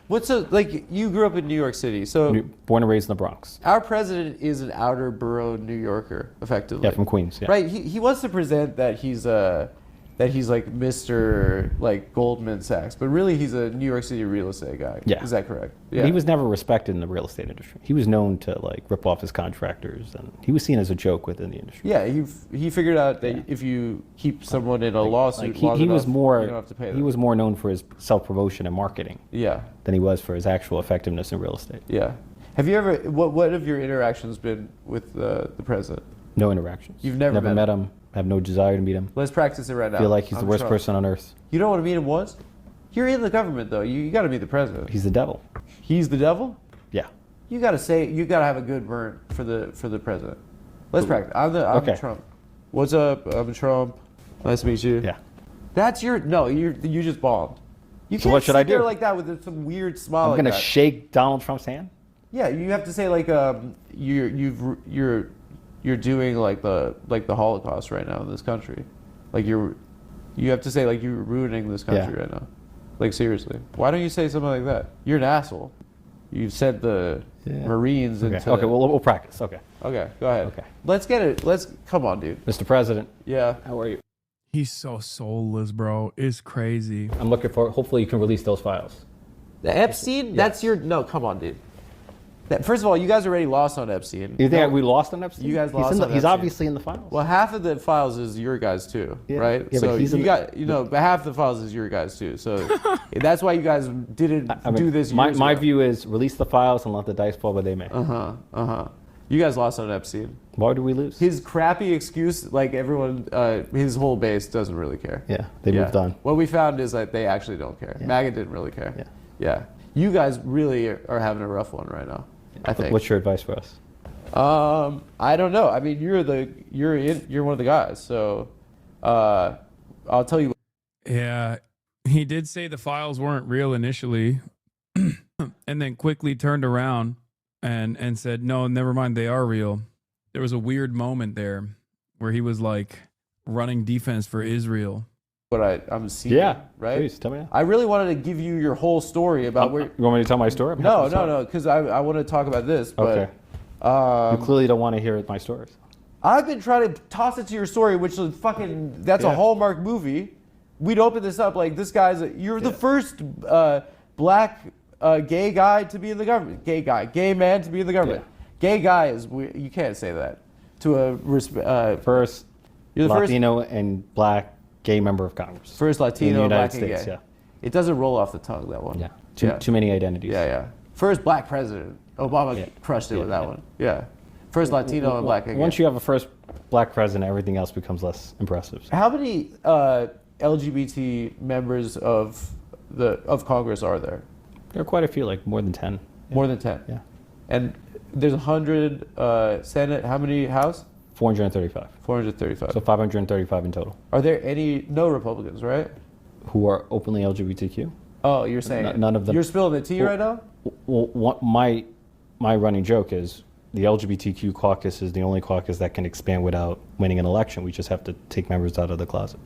You grew up in New York City, so born and raised in the Bronx. Our president is an outer borough New Yorker, effectively. Yeah, from Queens. Yeah. Right. He wants to present that he's like Mr. like Goldman Sachs, but really he's a New York City real estate guy. Yeah. Is that correct? Yeah. He was never respected in the real estate industry. He was known to like rip off his contractors, and he was seen as a joke within the industry. Yeah, he figured out that if you keep someone in a lawsuit, he was more you don't have to pay them. He was more known for his self-promotion and marketing. Yeah. Than he was for his actual effectiveness in real estate. Yeah. Have you ever? What have your interactions been with the president? No interactions. You've never met him. I have no desire to meet him. Let's practice it right now. I feel like he's the worst person on earth. You don't want to meet him once? You're in the government though. You got to meet the president. He's the devil. He's the devil? Yeah. You got to have a good burn for the president. Let's practice. I'm Trump. What's up? I'm Trump. Nice to meet you. Yeah. That's you just bombed. You so what should I do? There like that with some weird smile. I'm gonna shake Donald Trump's hand. Yeah, you have to say like you're doing like the Holocaust right now in this country. Like you have to say like you're ruining this country right now. Like seriously. Why don't you say something like that? You're an asshole. You sent the Marines into... Okay, well, we'll practice. Okay. Okay, go ahead. Okay. Let's get it. Come on, dude. Mr. President. Yeah. How are you? He's so soulless, bro. It's crazy. I'm looking for... Hopefully you can release those files. The Epstein? Yes. That's your... No, come on, dude. First of all, you guys already lost on Epstein. You think we lost on Epstein? You guys lost on Epstein. He's obviously in the files. Well, half of the files is your guys too, right? Yeah, so but half the files is your guys too. So that's why you guys didn't do this. My view is release the files and let the dice fall where they may. You guys lost on Epstein. Why did we lose? His crappy excuse, like everyone, his whole base doesn't really care. Yeah, they moved on. What we found is that they actually don't care. MAGA didn't really care. Yeah. You guys really are having a rough one right now, I think. What's your advice for us? I don't know. I mean, you're one of the guys, so I'll tell you. Yeah, he did say the files weren't real initially, and then quickly turned around and said, no, never mind, they are real. There was a weird moment there where he was like running defense for Israel. What I'm seeing, right? Please tell me that. I really wanted to give you your whole story about where. You want me to tell my story? No, because I want to talk about this. But, okay. You clearly don't want to hear my stories. I've been trying to toss it to your story, which is that's a Hallmark movie. We'd open this up like this guy's. You're the first black gay guy to be in the government. Gay man to be in the government. Gay guy is you can't say that to a first. You're the Latino and black gay member of Congress. First Latino, in the black United and States, gay. It doesn't roll off the tongue, that one. Yeah. Too many identities. Yeah. First black president. Obama crushed it with that one. Yeah. First Latino and black and gay. Once you have a first black president, everything else becomes less impressive. How many LGBT members of Congress are there? There are quite a few, like more than 10. More than 10? Yeah. And there's 100 Senate. How many House? 435. 435. So 535 in total. Are there no Republicans, right? Who are openly LGBTQ? Oh, you're saying none of them. You're spilling the tea right now? Well, my running joke is the LGBTQ caucus is the only caucus that can expand without winning an election. We just have to take members out of the closet.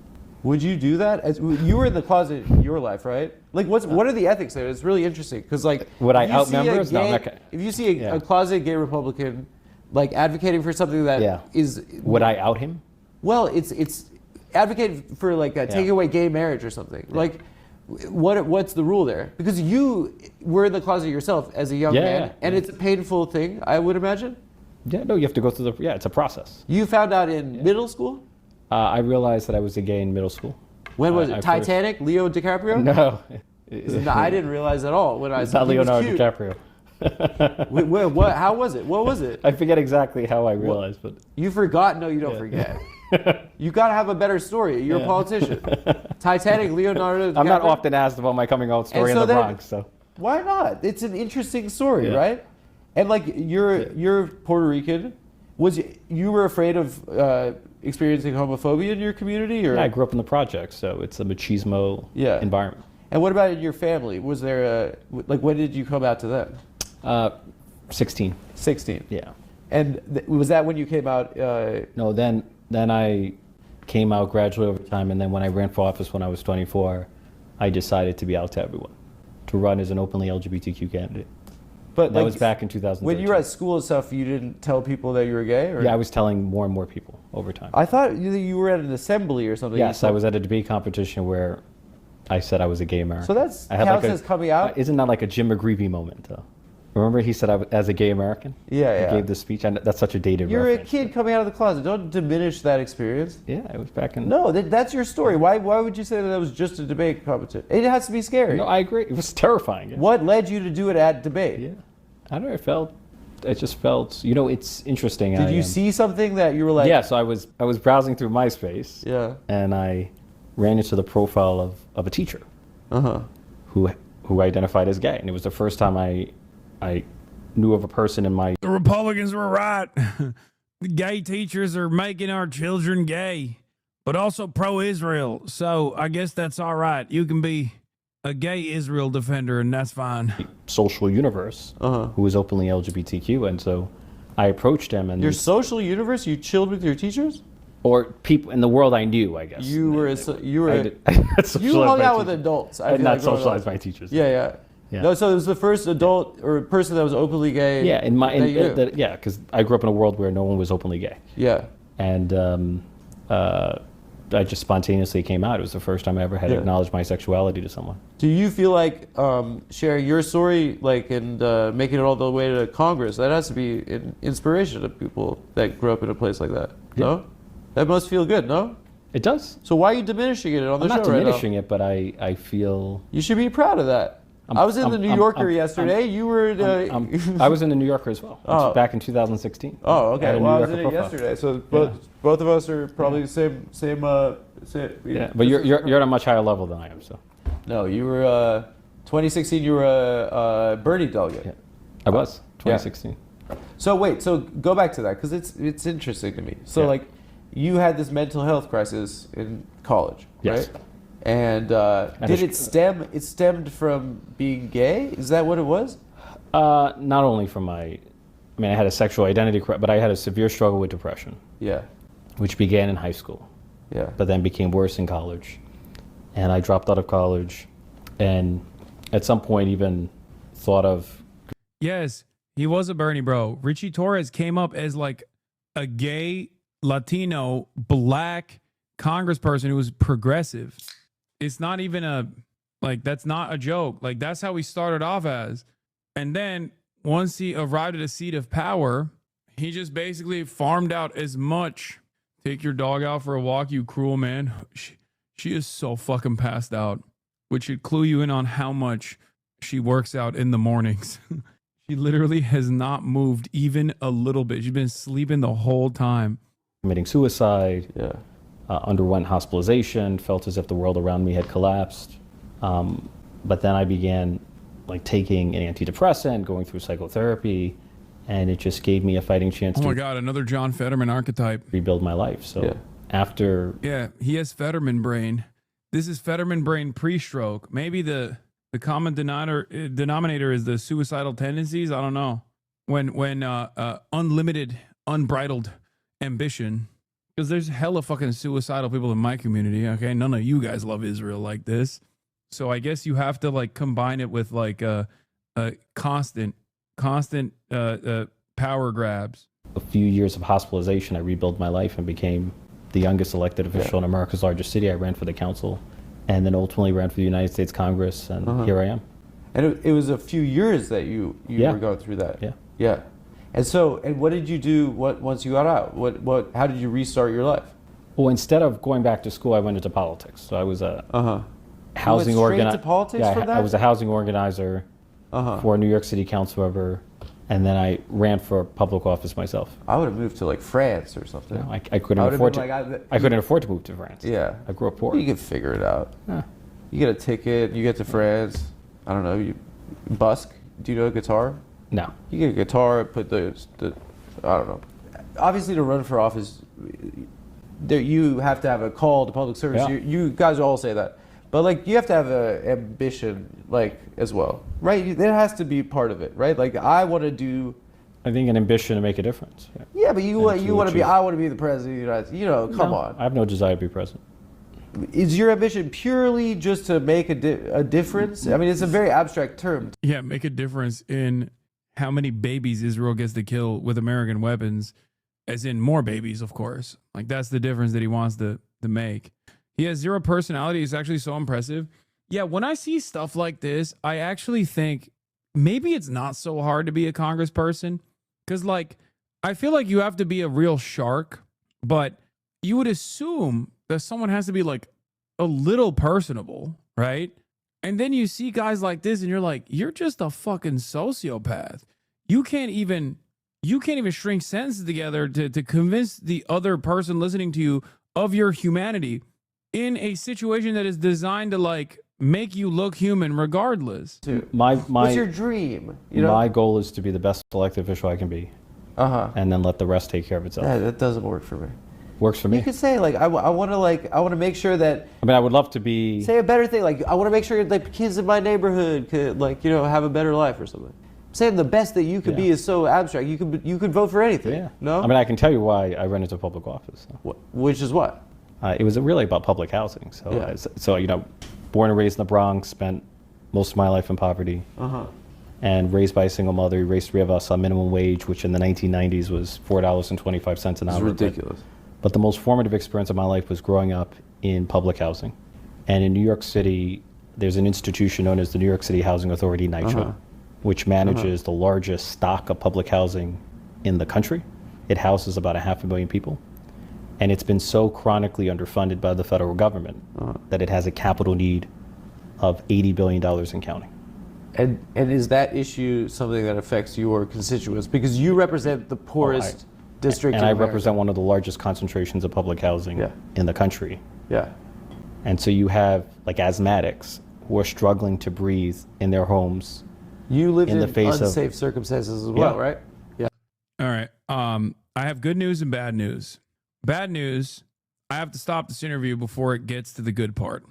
Would you do that? You were in the closet in your life, right? Like, what are the ethics there? It's really interesting because, like, would I out members? No, I'm not. If you see a closet gay Republican, like advocating for something that is, would I out him? Well, it's advocating for like taking away gay marriage or something. Like, what's the rule there? Because you were in the closet yourself as a young man, and it's a painful thing, I would imagine. Yeah, no, you have to go through it's a process. You found out in middle school? I realized that I was a gay in middle school. When was it? Titanic? Leo DiCaprio? No. No, I didn't realize at all when I saw Leonardo DiCaprio. What? How was it? What was it? I forget exactly how I realized, but you forgot? No, you don't forget. You gotta have a better story. You're a politician. Titanic, Leonardo DiCaprio. I'm not often asked about my coming out story in the Bronx, so why not? It's an interesting story, right? And like you're Puerto Rican. You were afraid of experiencing homophobia in your community, or? Yeah, I grew up in the projects, so it's a machismo environment. And what about in your family? Was there when did you come out to them? 16. 16. Yeah. And was that when you came out? No, then I came out gradually over time, and then when I ran for office when I was 24, I decided to be out to everyone, to run as an openly LGBTQ candidate. But that was back in 2013. When you were at school and stuff, you didn't tell people that you were gay? Or? Yeah, I was telling more and more people over time. I thought you were at an assembly or something. Yes, I was at a debate competition where I said I was a gay American. So that's counts as coming out? Isn't that like a Jim McGreevey moment, though? Remember he said I was, as a gay American? Yeah. He gave the speech. And that's such a dated You're reference. a kid coming out of the closet. Don't diminish that experience. Yeah, it was back in... No, that's your story. Why would you say that was just a debate competition? It has to be scary. No, I agree. It was terrifying. Yeah. What led you to do it at debate? Yeah. I don't know. It just felt, it's interesting. Did you see something that you were like... Yeah, so I was browsing through MySpace. Yeah. And I ran into the profile of a teacher. Who identified as gay. And it was the first time I knew of a person in my... The Republicans were right. The gay teachers are making our children gay, but also pro-Israel. So I guess that's all right. You can be a gay Israel defender, and that's fine. Social universe, who was openly LGBTQ, and so I approached him. And your social universe? You chilled with your teachers? Or people in the world I knew, I guess. You hung out with adults. I did not socialize my teachers. Yeah. No, so it was the first adult or person that was openly gay. Yeah, because I grew up in a world where no one was openly gay. Yeah. And I just spontaneously came out. It was the first time I ever had to acknowledge my sexuality to someone. Do you feel like sharing your story, and making it all the way to Congress, that has to be an inspiration to people that grew up in a place like that? Yeah. No? That must feel good, no? It does. So why are you diminishing it on the show right now? I'm not diminishing it, but I feel... You should be proud of that. I was in the New Yorker yesterday. You were. I was in the New Yorker as well. Oh. Back in 2016. Oh, okay. Well, I was in it profile. yesterday. So both of us are probably the same. Yeah, but you're at a much higher level than I am. So. No, you were 2016. You were a Bernie delegate. Yeah. I was 2016. Yeah. So wait. So go back to that because it's interesting to me. So like, you had this mental health crisis in college, yes. right? And did it stem? It stemmed from being gay. Is that what it was? Not only from I had a sexual identity, but I had a severe struggle with depression. Yeah. Which began in high school. Yeah. But then became worse in college, and I dropped out of college, and at some point even thought of. Yes, he was a Bernie bro. Richie Torres came up as like a gay Latino black congressperson who was progressive. It's not even that's not a joke. Like, that's how he started off as. And then once he arrived at a seat of power, he just basically farmed out as much. Take your dog out for a walk, you cruel man. She is so fucking passed out, which should clue you in on how much she works out in the mornings. She literally has not moved even a little bit. She's been sleeping the whole time. Committing suicide. Yeah. Underwent hospitalization, felt as if the world around me had collapsed. But then I began taking an antidepressant, going through psychotherapy, and it just gave me a fighting chance to God, another John Fetterman archetype. Rebuild my life. So after... Yeah, he has Fetterman brain. This is Fetterman brain pre-stroke. Maybe the common denominator is the suicidal tendencies. I don't know. When unlimited, unbridled ambition... Because there's hella fucking suicidal people in my community, okay? None of you guys love Israel like this. So I guess you have to combine it with a constant power grabs. A few years of hospitalization, I rebuilt my life and became the youngest elected official in America's largest city. I ran for the council and then ultimately ran for the United States Congress, and here I am. And it was a few years that you were going through that. Yeah. Yeah. And what did you do once you got out? How did you restart your life? Well, instead of going back to school, I went into politics. So I was a housing organizer. I was a housing organizer for a New York City council member, and then I ran for public office myself. I would have moved to France or something. No, I couldn't afford to. I couldn't afford to move to France. Yeah, I grew up poor. You could figure it out. Yeah. You get a ticket. You get to France. I don't know. You busk. Do you know guitar? No. You get a guitar, put the I don't know. Obviously, to run for office, you have to have a call to public service. Yeah. You guys all say that. But you have to have an ambition as well, right? There has to be part of it, right? I want to do. I think an ambition to make a difference. Yeah, but you want to be. I want to be the president of the United States. Come on. I have no desire to be president. Is your ambition purely just to make a difference? I mean, it's a very abstract term. Yeah, make a difference in how many babies Israel gets to kill with American weapons, as in more babies, of course. That's the difference that he wants to make. He has zero personality. He's actually so impressive. Yeah, when I see stuff like this, I actually think maybe it's not so hard to be a congressperson. Because, I feel like you have to be a real shark, but you would assume that someone has to be, a little personable, right? And then you see guys like this and you're like, you're just a fucking sociopath. You can't even string sentences together to convince the other person listening to you of your humanity in a situation that is designed to make you look human regardless. What's your dream? My goal is to be the best elected official I can be. And then let the rest take care of itself. Yeah, that doesn't work for me. Works for me. You could say I want to make sure that. I would love to be. Say a better thing. I want to make sure that kids in my neighborhood could have a better life or something. I'm saying the best that you could be is so abstract. You could vote for anything. Yeah. No. I can tell you why I ran into public office. So. Which is what? It was really about public housing. So born and raised in the Bronx, spent most of my life in poverty. And raised by a single mother. We raised three of us on minimum wage, which in the 1990s was $4.25 an hour. It's ridiculous. But the most formative experience of my life was growing up in public housing. And in New York City, there's an institution known as the New York City Housing Authority, NYCHA, which manages the largest stock of public housing in the country. It houses about 500,000 people. And it's been so chronically underfunded by the federal government that it has a capital need of $80 billion and counting. And is that issue something that affects your constituents? Because you represent the poorest district and in I America. represent one of the largest concentrations of public housing in the country. Yeah. And so you have like asthmatics who are struggling to breathe in their homes. You live in the face unsafe circumstances as well, right? Yeah. All right. I have good news and bad news. Bad news, I have to stop this interview before it gets to the good part.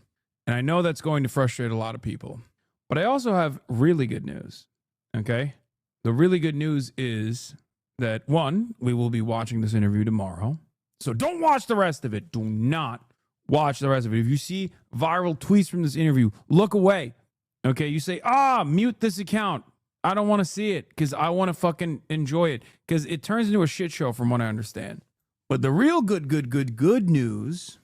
And I know that's going to frustrate a lot of people. But I also have really good news. Okay? The really good news is that, one, we will be watching this interview tomorrow. So don't watch the rest of it. Do not watch the rest of it. If you see viral tweets from this interview, look away. Okay? You say, mute this account. I don't want to see it because I want to fucking enjoy it because it turns into a shit show from what I understand. But the real good news,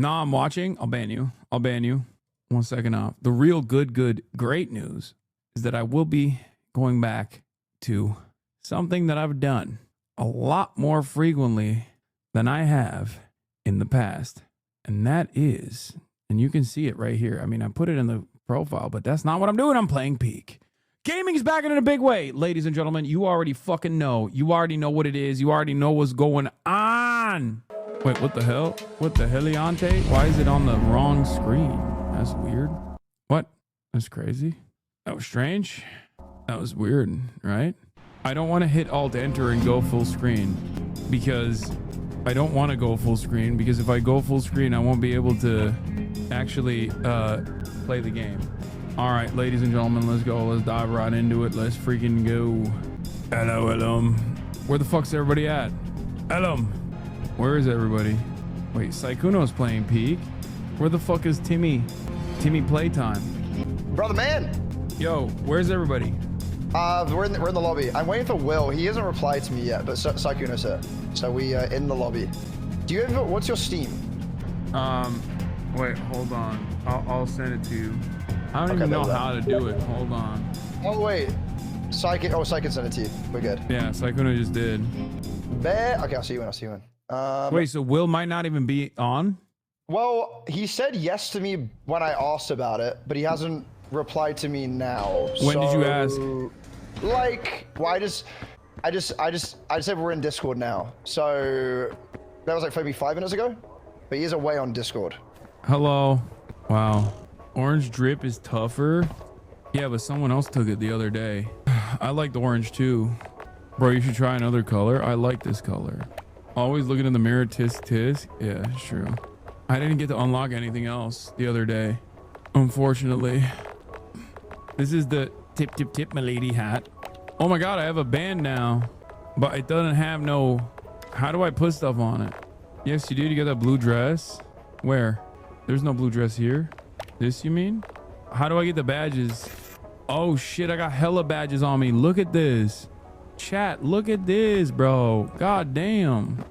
I'm watching. I'll ban you. 1 second off. The real great news is that I will be going back to something that I've done a lot more frequently than I have in the past. And that is, and you can see it right here. I mean, I put it in the profile, but that's not what I'm doing. I'm playing Peak. Gaming is back in a big way. Ladies and gentlemen, you already fucking know. You already know what it is. You already know what's going on. Wait, what the hell? What the heliante? Why is it on the wrong screen? That's weird. What? That's crazy. That was strange. That was weird, right? I don't want to hit Alt-Enter and go full screen because I don't want to go full screen because if I go full screen, I won't be able to actually play the game. All right, ladies and gentlemen, let's go. Let's dive right into it. Let's freaking go. Hello, Elum. Where the fuck's everybody at? Elum. Where is everybody? Wait, Saikuno's playing Peak. Where the fuck is Timmy? Timmy Playtime. Brother man. Yo, where's everybody? We're in the lobby. I'm waiting for Will. He hasn't replied to me yet, but Saikuno's here. So we are in the lobby. Do you have, what's your Steam? Wait, hold on. I'll send it to you. I don't even know how to do it. Hold on. Oh wait, Saikon sent it to you. We're good. Yeah, Saikuno just did. Okay, I'll see you in. Wait, so Will might not even be on? Well, he said yes to me when I asked about it, but he hasn't replied to me now. When did you ask? Like, well, I just said we're in Discord now. So that was like maybe 5 minutes ago, but he is away on Discord. Hello. Wow. Orange drip is tougher. Yeah, but someone else took it the other day. I like the orange too. Bro, you should try another color. I like this color. Always looking in the mirror, tisk tisk. Yeah, it's true. I didn't get to unlock anything else the other day, unfortunately. This is the tip tip tip my lady hat. Oh my god, I have a band now, but it doesn't have no. How do I put stuff on it? Yes, you did. You got that blue dress. Where? There's no blue dress here. This you mean? How do I get the badges? Oh shit, I got hella badges on me. Look at this. Chat, look at this, bro. God damn.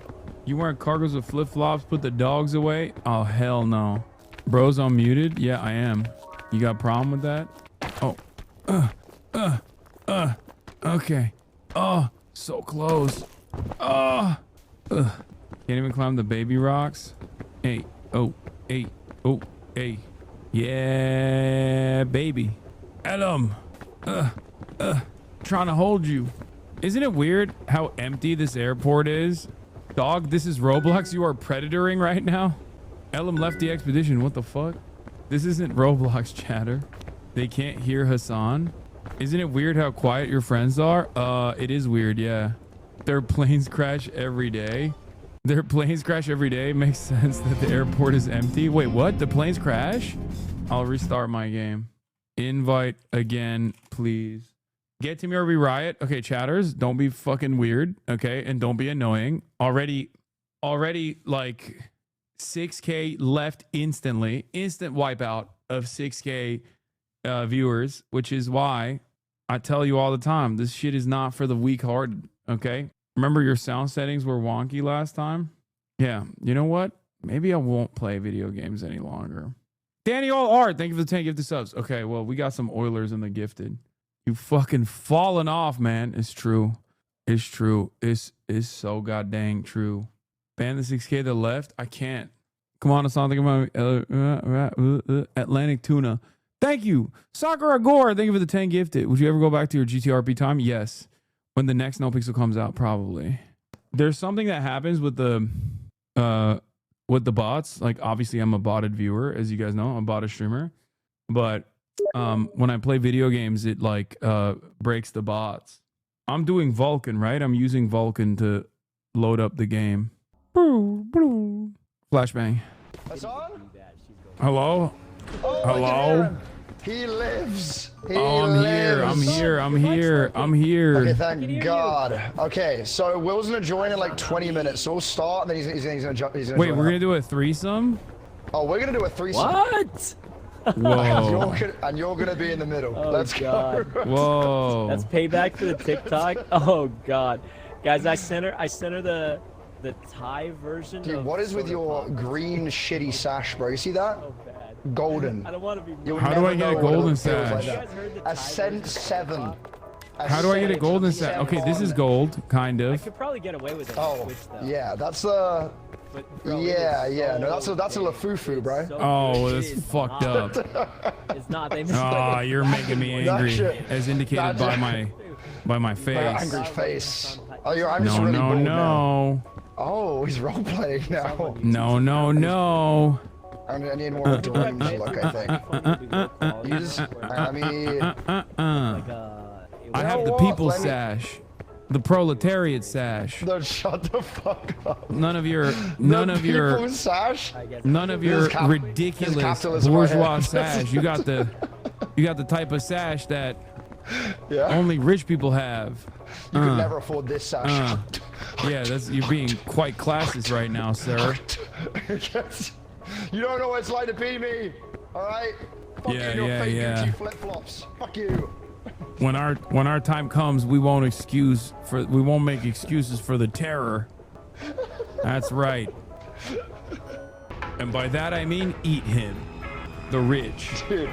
You wearing cargos with flip-flops, put the dogs away? Oh, hell no. Bro's unmuted? Yeah, I am. You got a problem with that? Oh. Okay. Oh, so close. Oh. Can't even climb the baby rocks. Hey. Oh. Hey. Oh. Hey. Yeah, baby. Elum. Trying to hold you. Isn't it weird how empty this airport is? Dog, this is Roblox. You are predatoring right now. Elum left the expedition. What the fuck? This isn't Roblox, chatter. They can't hear Hasan. Isn't it weird how quiet your friends are? It is weird, yeah. Their planes crash every day. Their planes crash every day. Makes sense that the airport is empty. Wait, what? The planes crash? I'll restart my game. Invite again, please. Get to me or we riot. Okay, chatters, don't be fucking weird, okay? And don't be annoying. Already like 6K left instantly. Instant wipeout of 6K viewers, which is why I tell you all the time, this shit is not for the weak-hearted, okay? Remember your sound settings were wonky last time? Yeah, you know what? Maybe I won't play video games any longer. Daniel Art, thank you for the 10 gifted subs. Okay, well, we got some Oilers in the gifted. You fucking falling off, man. It's true. It's true. It's so goddamn true. Ban the 6K to the left? I can't. Come on, it's not thinking about Atlantic Tuna. Thank you. Sakura Gore, thank you for the 10 gifted. Would you ever go back to your GTRP time? Yes. When the next No Pixel comes out, probably. There's something that happens with the bots. Like, obviously, I'm a botted viewer, as you guys know. I'm a botted streamer. But when I play video games, it like breaks the bots. I'm doing Vulkan, right? I'm using Vulkan to load up the game. Flashbang. Hasan? Hello? Oh, hello? He lives. I'm here. Okay, thank God. Okay, so Will's gonna join in like 20 minutes. So we'll start, and then he's gonna jump. Wait, we're gonna do a threesome? Oh, we're gonna do a threesome. What? Whoa. And you're gonna be in the middle. Oh, Let's go. Whoa. That's payback for the TikTok. Oh God, guys, I sent her the Thai version. Dude, what is with your green shitty sash, bro? You see that? So bad. Golden. I don't want to be. How do I get a golden sash? Ascent 7. How do I get a golden sash? Okay, this is gold, kind I of. could probably get away with it. Oh, yeah, that's a. Yeah, no, that's a lafufu, bro. Oh, that's fucked up. It's not. They Oh, you're making me angry, as indicated by my face. Angry face. Oh, I'm just No, really no, bold no. now. Oh, he's role playing now. No, no, no. I need more of a deranged look, I think. I have the people's sash, the proletariat sash. No, shut the fuck up. None of your sash. None of your ridiculous bourgeois sash. You got the type of sash that only rich people have. You could never afford this sash. Yeah, you're being quite classist right now, sir. You don't know what it's like to be me, all right? Fuck you and your fake Gucci flip-flops. Fuck you. When our time comes, we won't make excuses for the terror. That's right. And by that I mean eat him, the rich. Dude,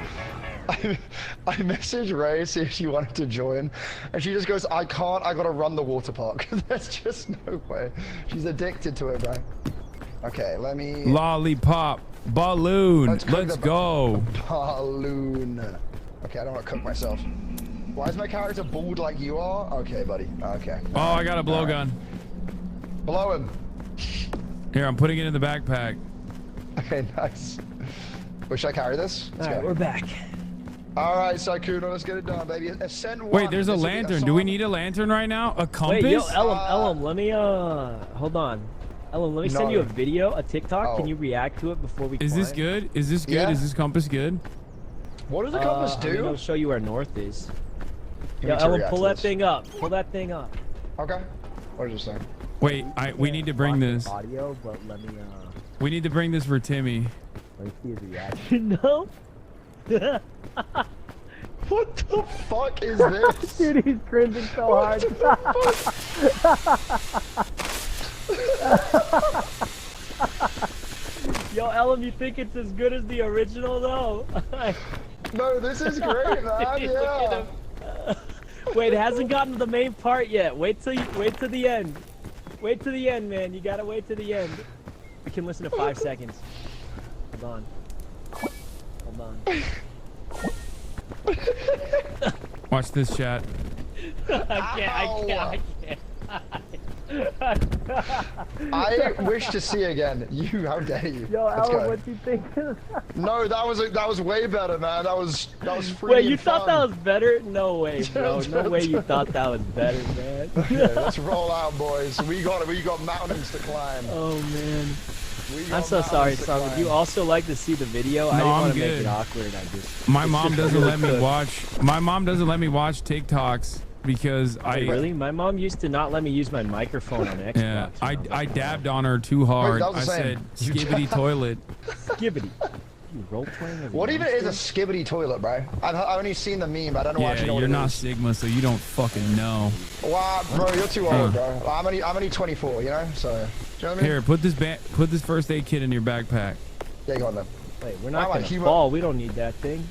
I messaged Ray see if she wanted to join, and she just goes, "I can't. I gotta run the water park." There's just no way. She's addicted to it, bro. Okay, let me. Lollipop, balloon. Let's go. Balloon. Okay, I don't want to cook myself. Why is my character bald like you are? Okay, buddy. Okay. Oh, I got a blowgun. Blow him. Here, I'm putting it in the backpack. Okay, nice. Wait, should I carry this? All right, we're back. All right, Sykkuno, let's get it done, baby. Ascend 1. Wait, there's a lantern. Do we need a lantern right now? A compass? Wait, yo, Ellum, let me hold on. Ellum, let me send you a video, a TikTok. Can you react to it before we? Is this good? Is this good? Yeah. Is this compass good? What does the compass do? It'll show you where north is. Yo, Ellum, pull that thing up. Pull that thing up. Okay. What is this thing? Wait, we need to bring this. Audio, but let me. We need to bring this for Timmy. Let me see his reaction. No. What the fuck is this? Dude, he's cringing so hard. Yo, Ellum, you think it's as good as the original, though? No, this is great, man. Yeah. Wait, it hasn't gotten to the main part yet. Wait till the end. Wait to the end, man. You gotta wait to the end. We can listen to 5 seconds. Hold on. Watch this, chat. I can't. I wish to see again. How dare you? Yo, Ellum, what do you think? No, that was way better, man. That was free. Wait, you thought that was better? No way, bro. No way you thought that was better, man. Okay, let's roll out, boys. We got mountains to climb. Oh man. I'm so sorry, son. Would you also like to see the video? I didn't want to make it awkward. My mom doesn't let me watch. My mom doesn't let me watch TikToks because Really? My mom used to not let me use my microphone on Xbox. Yeah, I dabbed on her too hard. I said skibbity toilet. Skibbity. What even is a skibbity toilet, bro? I've only seen the meme, but I don't actually know what it is. You're not Sigma, so you don't fucking know. Wow, bro, you're too old, bro. I'm only 24, you know? So, do you know what I mean? Here, put this first aid kit in your backpack. Yeah, go on then. Wait, we're not gonna fall. We don't need that thing.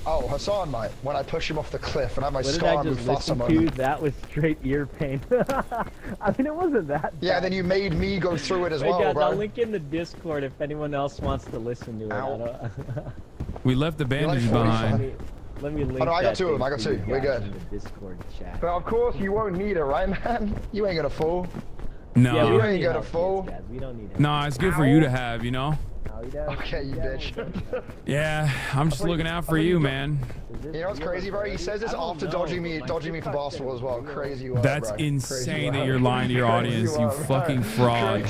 Oh, Hasan might. When I push him off the cliff and I have my What scar did I just listen moment. to? That was straight ear pain. I mean, it wasn't that bad. Yeah, then you made me go through it as well, guys, bro. I'll link in the Discord if anyone else wants to listen to it. We left the bandages behind. Let me link Oh no, I got that two of them. thing I got to two. you We're guys good. in the Discord chat. But of course you won't need it, right, man? You ain't gonna fall. No. Yeah, You ain't gonna fall. We don't need it. No, it's good for you to have, you know? Okay, you bitch. Yeah, I'm just looking out for you, man. You know what's crazy, bro? He says this after dodging me for basketball as well. Crazy work, That's bro. insane that you're lying to your audience, you fucking fraud.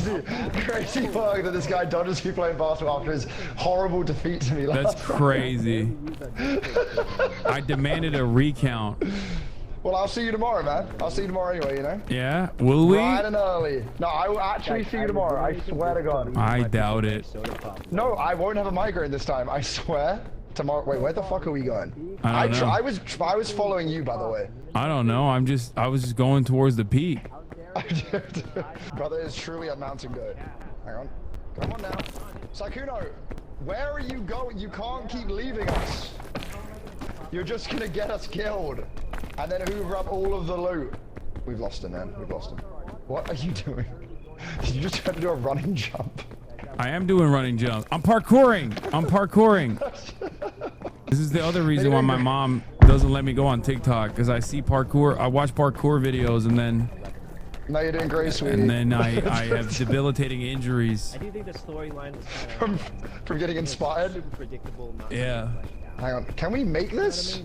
Crazy fuck that this guy dodges me playing basketball after his horrible defeat to me last That's crazy. I demanded a recount. Well, I'll see you tomorrow, man. I'll see you tomorrow anyway, you know? Yeah? Will we? Bright and early. No, I will actually see you tomorrow. I swear to God. I doubt it. No, I won't have a migraine this time. I swear. Tomorrow. Wait, where the fuck are we going? I don't know. I was following you, by the way. I don't know. I was just going towards the peak. Brother is truly a mountain goat. Hang on. Come on now. Sykkuno, where are you going? You can't keep leaving us. You're just gonna get us killed. And then hoover up all of the loot. We've lost him, man. We've lost him. What are you doing? Did you just try to do a running jump? I am doing running jumps. I'm parkouring. This is the other reason why my mom doesn't let me go on TikTok, because I see parkour. I watch parkour videos and then. No, you're doing great, sweetie. And then I have debilitating injuries. I do think the storyline was from getting inspired. Super predictable. Yeah. Hang on. Can we make this?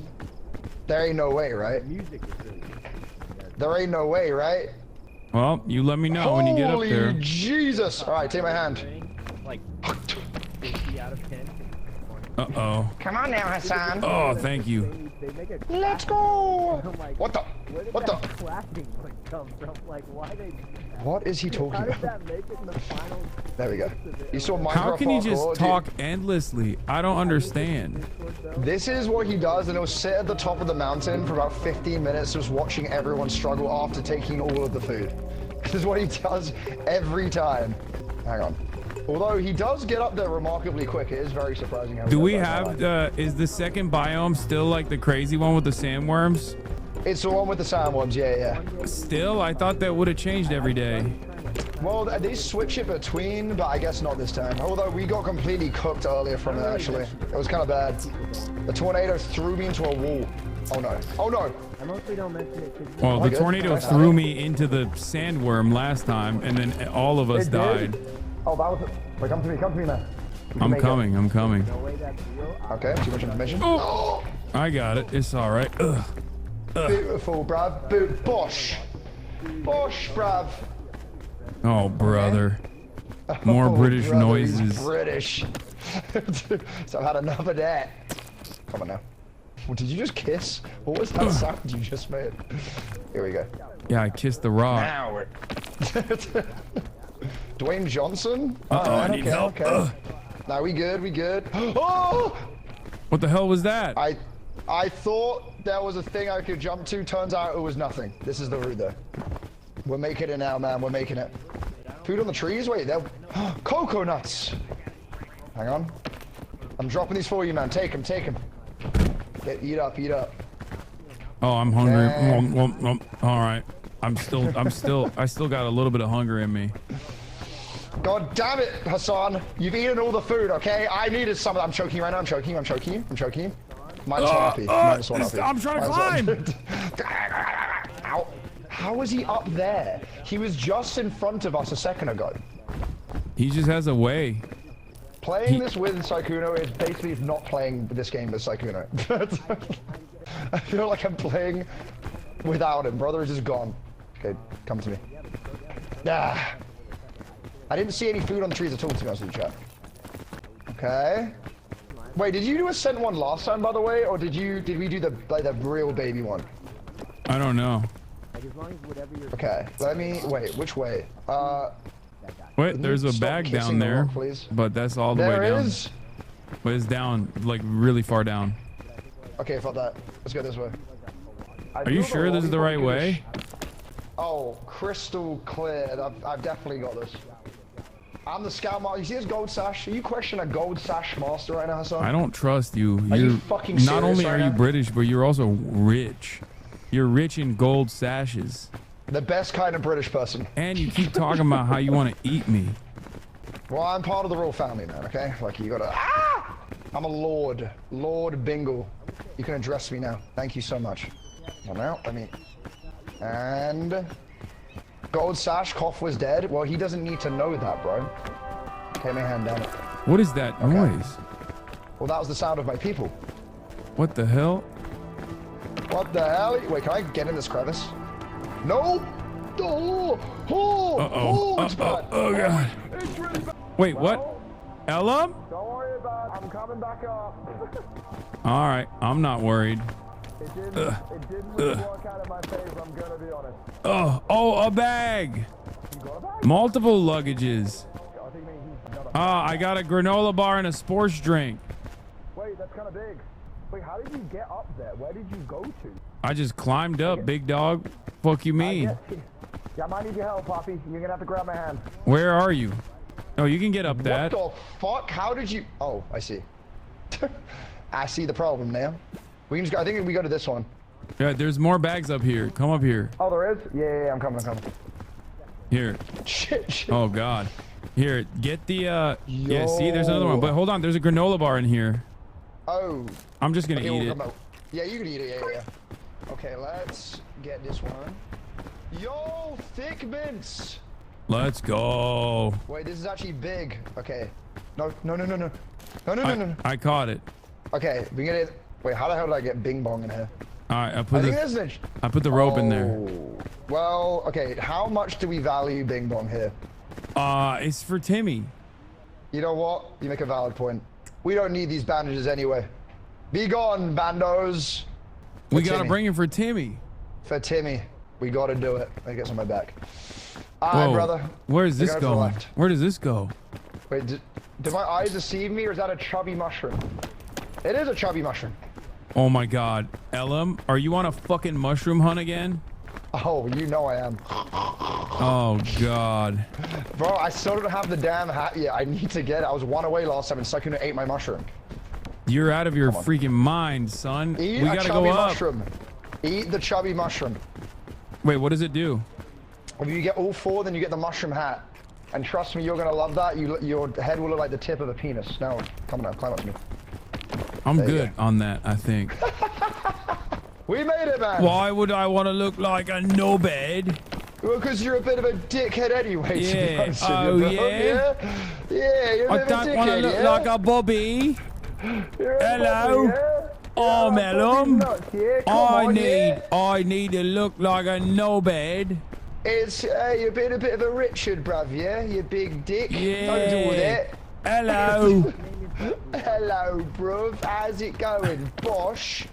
There ain't no way, right? There ain't no way, right? Well, you let me know when you get up there. Holy Jesus! All right, take my hand. Like 50 out of 10. Uh-oh. Come on now, Hasan. Oh, thank you. Let's go! What the? What the? Clapping come from? Like, why they? What is he talking How did about? that make it in the final? There we go. You saw Minecraft. How can you just parkour, talk dude. endlessly? I don't understand. This is what he does, and he'll sit at the top of the mountain for about 15 minutes just watching everyone struggle after taking all of the food. This is what he does every time. Hang on. Although he does get up there remarkably quick, it is very surprising how he Do does we that. have is the second biome still like the crazy one with the sandworms? It's the one with the sandworms, yeah. Still? I thought that would have changed every day. Well, they switch it between, but I guess not this time. Although we got completely cooked earlier from it, actually. It was kind of bad. The tornado threw me into a wall. Oh no. Oh no. I mostly don't mention it. Well, the tornado threw me into the sandworm last time, and then all of us died. Oh, that was it. Wait, come to me, man. I'm coming. Okay, too much information. Oh, I got it. It's all right. Ugh. Beautiful, bruv. Bosh, bruv. Oh, brother. More British brother, noises. He's British. So I've had enough of that. Come on now. Well, did you just kiss? What was that sound you just made? Here we go. Yeah, I kissed the rock. Now we're... Dwayne Johnson? I need help. Okay. Now we good. Oh! What the hell was that? I thought there was a thing I could jump to. Turns out it was nothing. This is the route though. We're making it now, man. We're making it. Food on the trees? Wait, they're cocoa nuts. Hang on. I'm dropping these for you, man. Take them. Eat up. Oh, I'm hungry. All right. I still got a little bit of hunger in me. God damn it, Hasan. You've eaten all the food, okay? I needed some. I'm choking right now. I'm choking you. -1 HP. -1 HP. I'm trying to climb. Ow. How was he up there? He was just in front of us a second ago. He just has a way. Playing this with Sykkuno is basically not playing this game with Sykkuno. I feel like I'm playing without him. Brother is just gone. Okay, come to me. Ah. I didn't see any food on the trees at all, to be honest with you, chat. Okay. Wait, did you do a scent one last time, by the way, or did we do the real baby one? I don't know. Okay, wait, which way? Wait, there's a bag down there, but that's all the way down. There is? But it's down, like really far down. Okay, fuck that. Let's go this way. Are you sure this is the right way? Oh, crystal clear. I've definitely got this. I'm the scout master. You see this gold sash? Are you questioning a gold sash master right now, Hasan? I don't trust you. Are you fucking serious not only right are now? you British, but you're also rich. You're rich in gold sashes. The best kind of British person. And you keep talking about how you want to eat me. Well, I'm part of the royal family, man, okay? Like, you gotta... Ah! I'm a lord. Lord Bingle. You can address me now. Thank you so much. Well, now, let me... And... Gold Sash, Koff was dead. Well, he doesn't need to know that, bro. Okay, my hand down. What is that noise? Well, that was the sound of my people. What the hell? What the hell? Wait, can I get in this crevice? No! It's bad. Oh, God. It's really bad. Wait, what? Ella? Don't worry about it. I'm coming back up. All right, I'm not worried. It didn't really work out in my favor, I'm gonna be honest. Oh, a bag. Multiple luggages. I got a granola bar and a sports drink. Wait, that's kind of big. Wait, how did you get up there? Where did you go to? I just climbed up, big dog. Fuck you mean? Yeah, I might need your help, Poppy. You're gonna have to grab my hand. Where are you? Oh, you can get up that. What the fuck? How did you... Oh, I see. I see the problem now. We can just go... I think we go to this one. Yeah, there's more bags up here. Come up here. Oh, there is? Yeah, I'm coming. Here. Shit. Oh, God. Here, get the, Yeah, see, there's another one. But hold on, there's a granola bar in here. Oh. I'm just gonna eat it. Yeah, you can eat it, yeah. Okay, let's get this one. Yo, thick mints! Let's go. Wait, this is actually big. Okay. No. I caught it. Okay, we get it. Wait, how the hell did I get Bing Bong in here? All right, I put the rope in there. Well, okay, how much do we value Bing Bong here? It's for Timmy. You know what? You make a valid point. We don't need these bandages anyway. Be gone, bandos. We gotta bring him for Timmy. For Timmy. We gotta do it. I get on my back. All right, brother. Where is this going? Where does this go? Wait, did my eyes deceive me, or is that a chubby mushroom? It is a chubby mushroom. Oh my God. Elam, are you on a fucking mushroom hunt again? Oh, you know I am. Oh God. Bro, I still don't have the damn hat yet. I need to get it. I was one away last time and Sakuna ate my mushroom. You're out of your freaking mind, son. Eat we a gotta chubby go up. mushroom. Eat the chubby mushroom. Wait, what does it do? If you get all four, then you get the mushroom hat. And trust me, you're gonna love that. Your head will look like the tip of a penis. Now, come on, climb up to me. I'm good on that, I think. We made it, man. Why would I want to look like a knobhead? Well, because you're a bit of a dickhead anyway. Yeah. Oh, yeah? Yeah, you're a bit of a dickhead, I don't want to look like a Bobby. Hello. Yeah? Oh, Melum. I need to look like a knobhead. It's, you're being a bit of a Richard, bruv, yeah? You big dick. Yeah. Don't do that. Hello. Hello, bruv. How's it going, Bosh?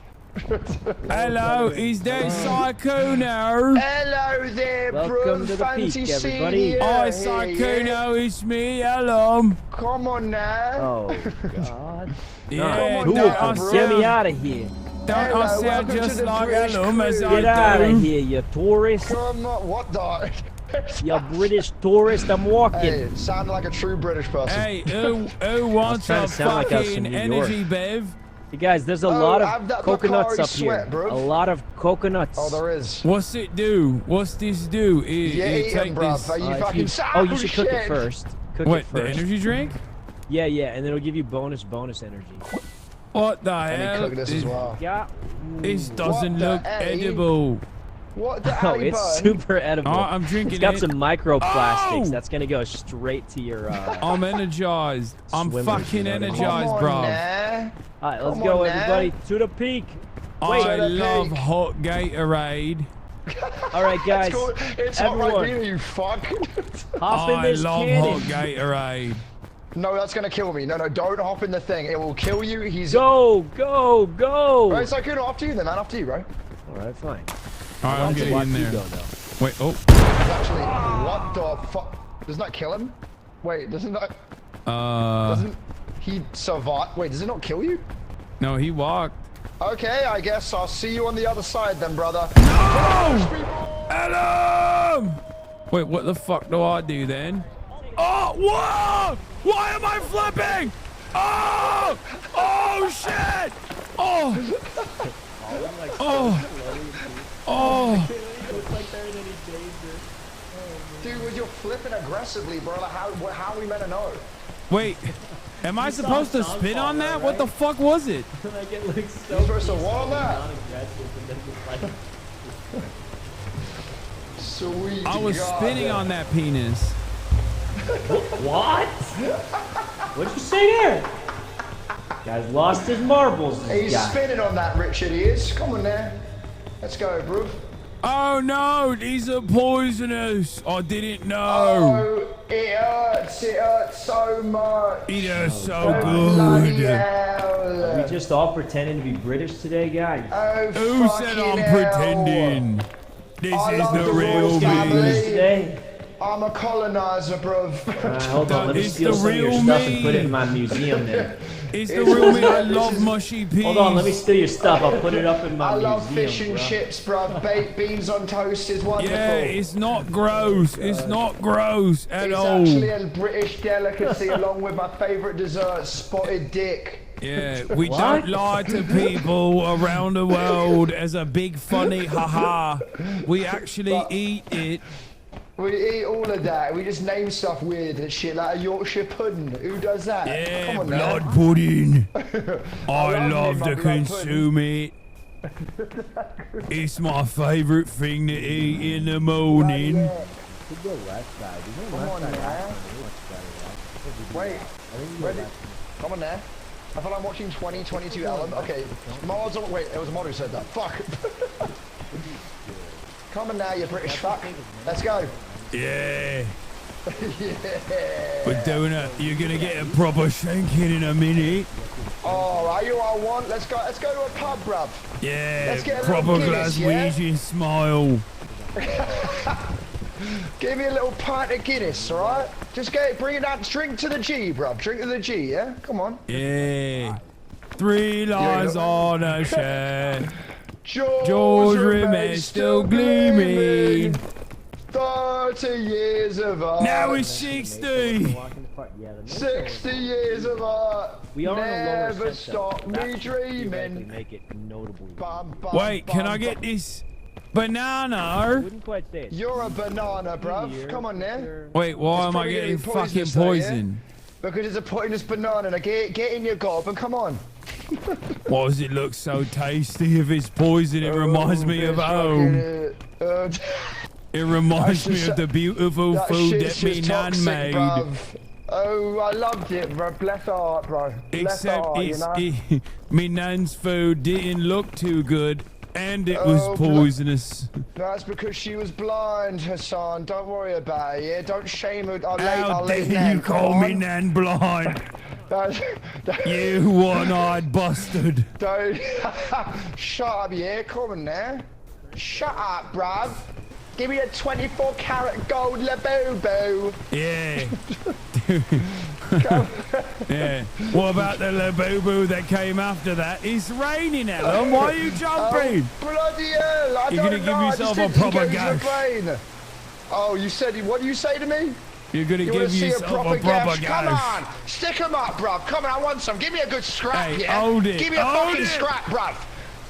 Hello, is there Sykuno? Hello there, bro. Fancy seeing you. Hi, Sykuno, it's me. Hello. Come on now. Oh, God. Yeah, get me out of here. Don't I sound just like Ellum as I do? Get out of here, you tourist. Come on, what the? You British tourist, I'm walking. Hey, sound like a true British person. Hey, who wants a fucking energy, Bev? You guys, there's a lot of coconuts up here. A lot of coconuts. Oh, there is. What's it do? What's this do? Take this. You should cook it first. What, the energy drink? Yeah, and then it'll give you bonus energy. What the hell? Cook this as well. Yeah. This doesn't look edible. What the hell? It's super edible. Oh, I'm drinking It's got it. some microplastics. Oh! That's gonna go straight to your. I'm energized. I'm fucking energized, bro. All right, let's go, everybody, to the peak. I love hot Gatorade. All right, guys. It's everyone, hot right here, you fuck. Hop in this cannon. I love hot Gatorade. No, that's gonna kill me. No, don't hop in the thing. It will kill you. He's go. Right, it's like after you then, man. After you, bro. All right, fine. All right, I'm getting in there. Wait, oh. Actually, what the fuck? Doesn't that kill him? Wait, doesn't that? Doesn't he survive? Wait, does it not kill you? No, he walked. Okay, I guess I'll see you on the other side then, brother. No! Adam! Wait, what the fuck do I do then? Oh, whoa! Why am I flipping? Oh! Oh, shit! Oh! Oh! Looks like they're in any danger. Dude, you're flipping aggressively, bro. Like, how are we meant to know? Wait. Am I supposed to spin on that? What the fuck was it? Like it looks so. You're supposed to what on that? Sweet. I was spinning on that penis. What? What'd you say there? Guy's lost his marbles. He's spinning on that, Richard. He is. Come on there. Let's go, bro. Oh no, these are poisonous. I didn't know. Oh, it hurts. It hurts so much. It hurts so Bloody good. hell. Are we just all pretending to be British today, guys? Oh, Who said I'm pretending? This is the real me. I'm a colonizer, bruv. Hold on, let me steal some of your stuff and put it in my museum then. It's the real me. I love mushy peas. Hold on, let me steal your stuff. I'll put it up in my museum. I love fish and chips, bruv. Baked beans on toast is wonderful. Yeah, it's not gross. It's not gross at all. It's actually a British delicacy along with my favourite dessert, spotted dick. Yeah, we don't lie to people around the world as a big funny haha. We actually eat it. We eat all of that. We just name stuff weird and shit, like a Yorkshire pudding. Who does that? Yeah, come on, blood now. pudding. I love to consume it. It's my favourite thing to eat in the morning. Come on, now. Wait, come on, now. I thought I'm watching 2022 Alan. Okay, Mars. Wait, it was a mod who said that. Fuck. Come on now, you British fuck. Let's go. Yeah. Yeah. We're doing it. You're gonna get a proper shanking in a minute. Oh, are you all I want? Let's go to a pub, bruv. Yeah. Let's get a proper Guinness, Glaswegian smile. Give me a little pint of Guinness, all right? Just bring it out. Drink to the G, bruv. Drink to the G, yeah? Come on. Yeah. 3 lies on a shed. George remains still gleaming. 30 years of art. Now he's 60. 60 years of art. We are never stop me dreaming. Make it notably. Wait, can I get this banana? Wouldn't quite say it. You're a banana, bruv. Come on there. Wait, why am I getting fucking poisoned? Because it's a poisonous banana. Now get in your gob and come on. Why does it look so tasty? If it's poison, it reminds me of home. It reminds me of the beautiful food that me nan made. Oh, I loved it, bro. Bless her heart, bro. Except me nan's food didn't look too good, and it was poisonous. That's because she was blind, Hassan. Don't worry about it, yeah? Don't shame her. How dare you call me nan blind? You one-eyed bastard. Don't. Shut up, yeah? Come on now. Shut up, bruv. Give me a 24-karat gold Labubu. Yeah. Yeah. What about the Labubu that came after that? It's raining, Ellen. Why are you jumping? Oh, bloody hell. You're going to give yourself a proper gash. Oh, you said, what do you say to me? You're going to give yourself a proper gash. Come on. Stick him up, bruv. Come on, I want some. Give me a good scrap, hey, yeah? Hold it. Give me a fucking scrap, bruv.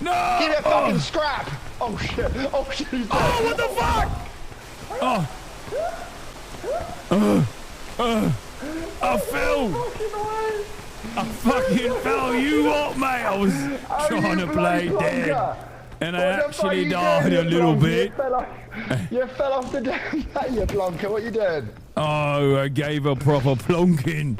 No. Give me a fucking scrap. Oh, shit. Oh, shit. Oh, what the fuck? I fell. I fucking fell. You what, mate? I was trying to play dead. And I actually died a little bit. You fell off the damn thing, you plonker. What you doing? Oh, I gave a proper plonking.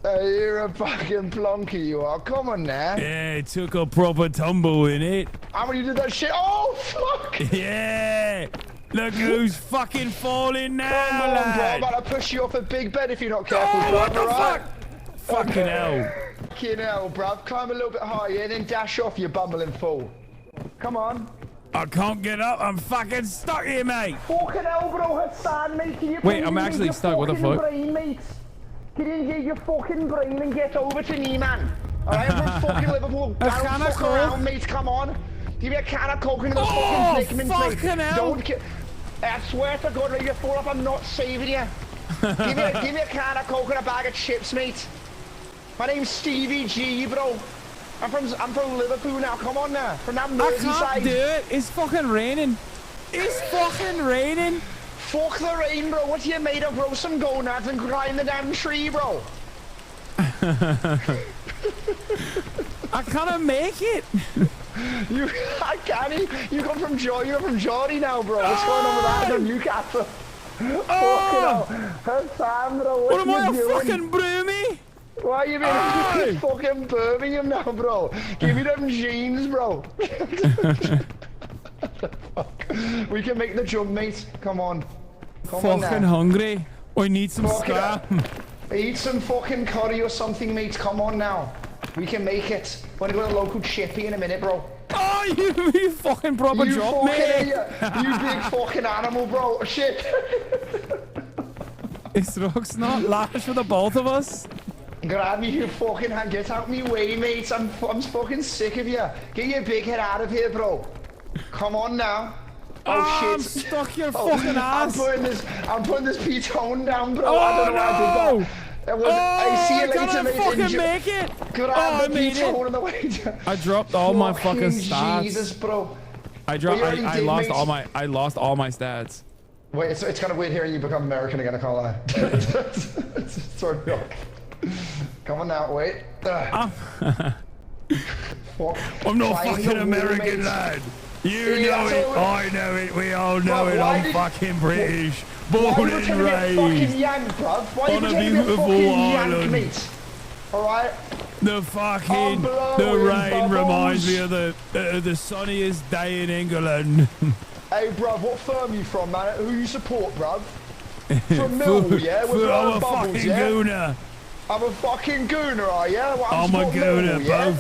You're a fucking plonker, you are. Come on now. Yeah, it took a proper tumble in it. How many you did that shit? Oh, fuck! Yeah! Look who's fucking falling now, Come on, lad. bro. I'm about to push you off a big bed if you're not careful, Oh, bro. what the right? fuck? Fucking hell. Fucking hell, bruv. Climb a little bit higher and then dash off, you bumbling fool. Come on. I can't get up. I'm fucking stuck here, mate. Fucking hell, bro. Hassan, mate. Can you Wait, I'm actually stuck. What the fuck? Brain, mate? Get in here, your fucking brain, and get over to me, man. Alright, I'm from fucking Liverpool. Don't fuck around, mate. Come on. Give me a can of coke into the fucking predicament, mate. Don't get. I swear to God, when you fall off, I'm not saving you. give me a can of coke and a bag of chips, mate. My name's Stevie G, bro. I'm from Liverpool now. Come on now. From that Merseyside. I can't do it. It's fucking raining. It's fucking raining. Fuck the rain, bro. What are you made of, bro? Some gonads and climb the damn tree, bro. I can't make it. I can't. You come from Geordie now, bro. What's going on with that from Newcastle? What am I, a fucking broomy? Why are you being fucking Birmingham now, bro? Give me them jeans, bro. We can make the jump, mate. Come on. Fucking hungry. I need some scrap. Eat some fucking curry or something, mate. Come on now. We can make it. We're gonna go to a local chippy in a minute, bro. Oh, you fucking proper job, mate. You big fucking animal, bro. Shit. Is Rox not lavish for the both of us? Grab me, you fucking hand. Get out me way, mate. I'm fucking sick of you. Get your big head out of here, bro. Come on now. Oh shit. I'm stuck your fucking ass. I'm putting this P-tone down, bro. Oh, I don't know why I did that. I see you later, can't mate. fucking make it. Grab the P-tone on the way down. I dropped all my fucking stats. Jesus, bro. I lost all my stats. Wait, it's kind of weird hearing you become American again. I can't lie. It's sort of. Come on now, wait. I'm not fucking American, lad. You know it, I know it, we all know it. I'm fucking British, born and raised on a beautiful island. Alright? The rain reminds me of the sunniest day in England. Hey, bruv, what firm you from, man? Who you support, bruv? From Millwall, yeah? I'm a fucking gooner. I'm a fucking gooner, are you? I'm a gooner,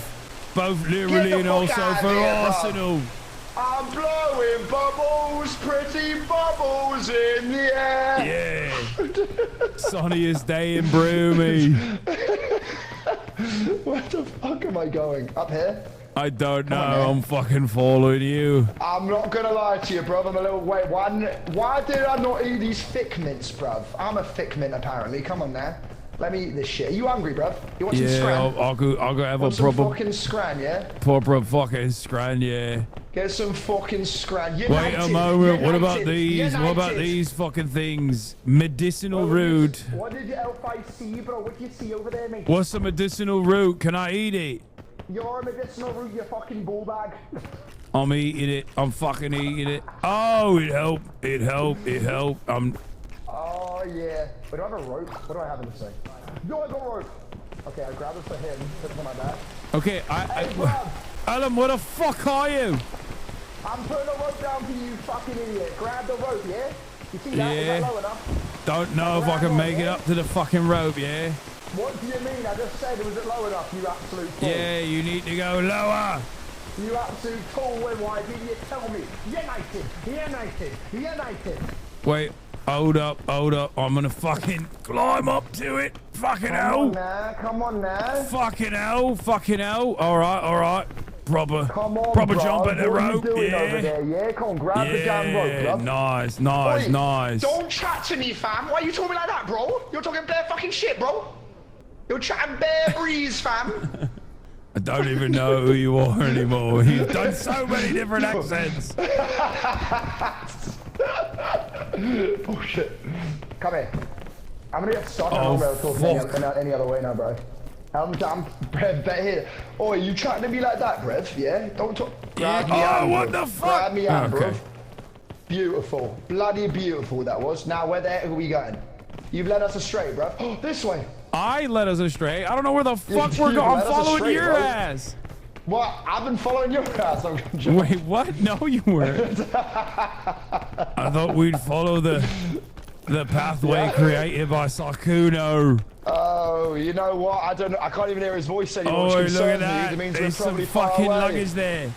both literally and also for Arsenal. I'm blowing bubbles, pretty bubbles in the air. Yeah. Sunniest day in Broomy. Where the fuck am I going? Up here? I don't know. I'm fucking following you. I'm not gonna lie to you, bruv. I'm a little wait. Why did I not eat these thick mints, bruv? I'm a thick mint apparently. Come on now. Let me eat this shit. Are you hungry, bruv? You want some scran? I'll go have a some proper fucking scran, yeah? Proper fucking scran, yeah. Get some fucking scran. United, wait a moment. United, what about these? United. What about these fucking things? Medicinal root. What did you see, bro? What do you see over there, mate? What's a medicinal root? Can I eat it? You're a medicinal root, you fucking ball bag. I'm eating it. I'm fucking eating it. Oh, it helped. It helped. It helped. Oh, yeah. Wait, do I have a rope? What do I have in this thing? No, I got a rope. Okay, I grab it for him. Put it on my back. Okay, Alan, what the fuck are you? I'm putting a rope down for you, fucking idiot. Grab the rope, yeah? You see that? Is that low enough? Don't know if I can make it up to the fucking rope, yeah? What do you mean? I just said, was it low enough, you absolute fool? Yeah, you need to go lower. You absolute fool, why didn't you tell me? United. Wait, hold up. I'm gonna fucking climb up to it. Fucking hell. Come on now. Fucking hell. All right. Proper jump at the rope, yeah. Come on, grab the damn rope, bro. Nice. Don't chat to me, fam. Why are you talking like that, bro? You're talking bare fucking shit, bro. You're chatting bare breeze, fam. I don't even know who you are anymore. You've done so many different accents. Oh shit. Come here. I'm gonna get stuck. I don't know talking any other way now, bro. Brev, bet here. Oh, you trying to be like that, Brev? Yeah? Don't talk. Grab me out, what the fuck? Grab me out, Brev. Beautiful. Bloody beautiful that was. Now, where the heck are we going? You've led us astray, Brev. Oh, this way. I led us astray? I don't know where the fuck we're going. I'm following your ass. What? I've been following your ass. Wait, what? No, you weren't. I thought we'd follow the pathway created by Sakuno. Oh, you know what? I don't know. I can't even hear his voice anymore. Oh, look at that. There's some fucking luggage there.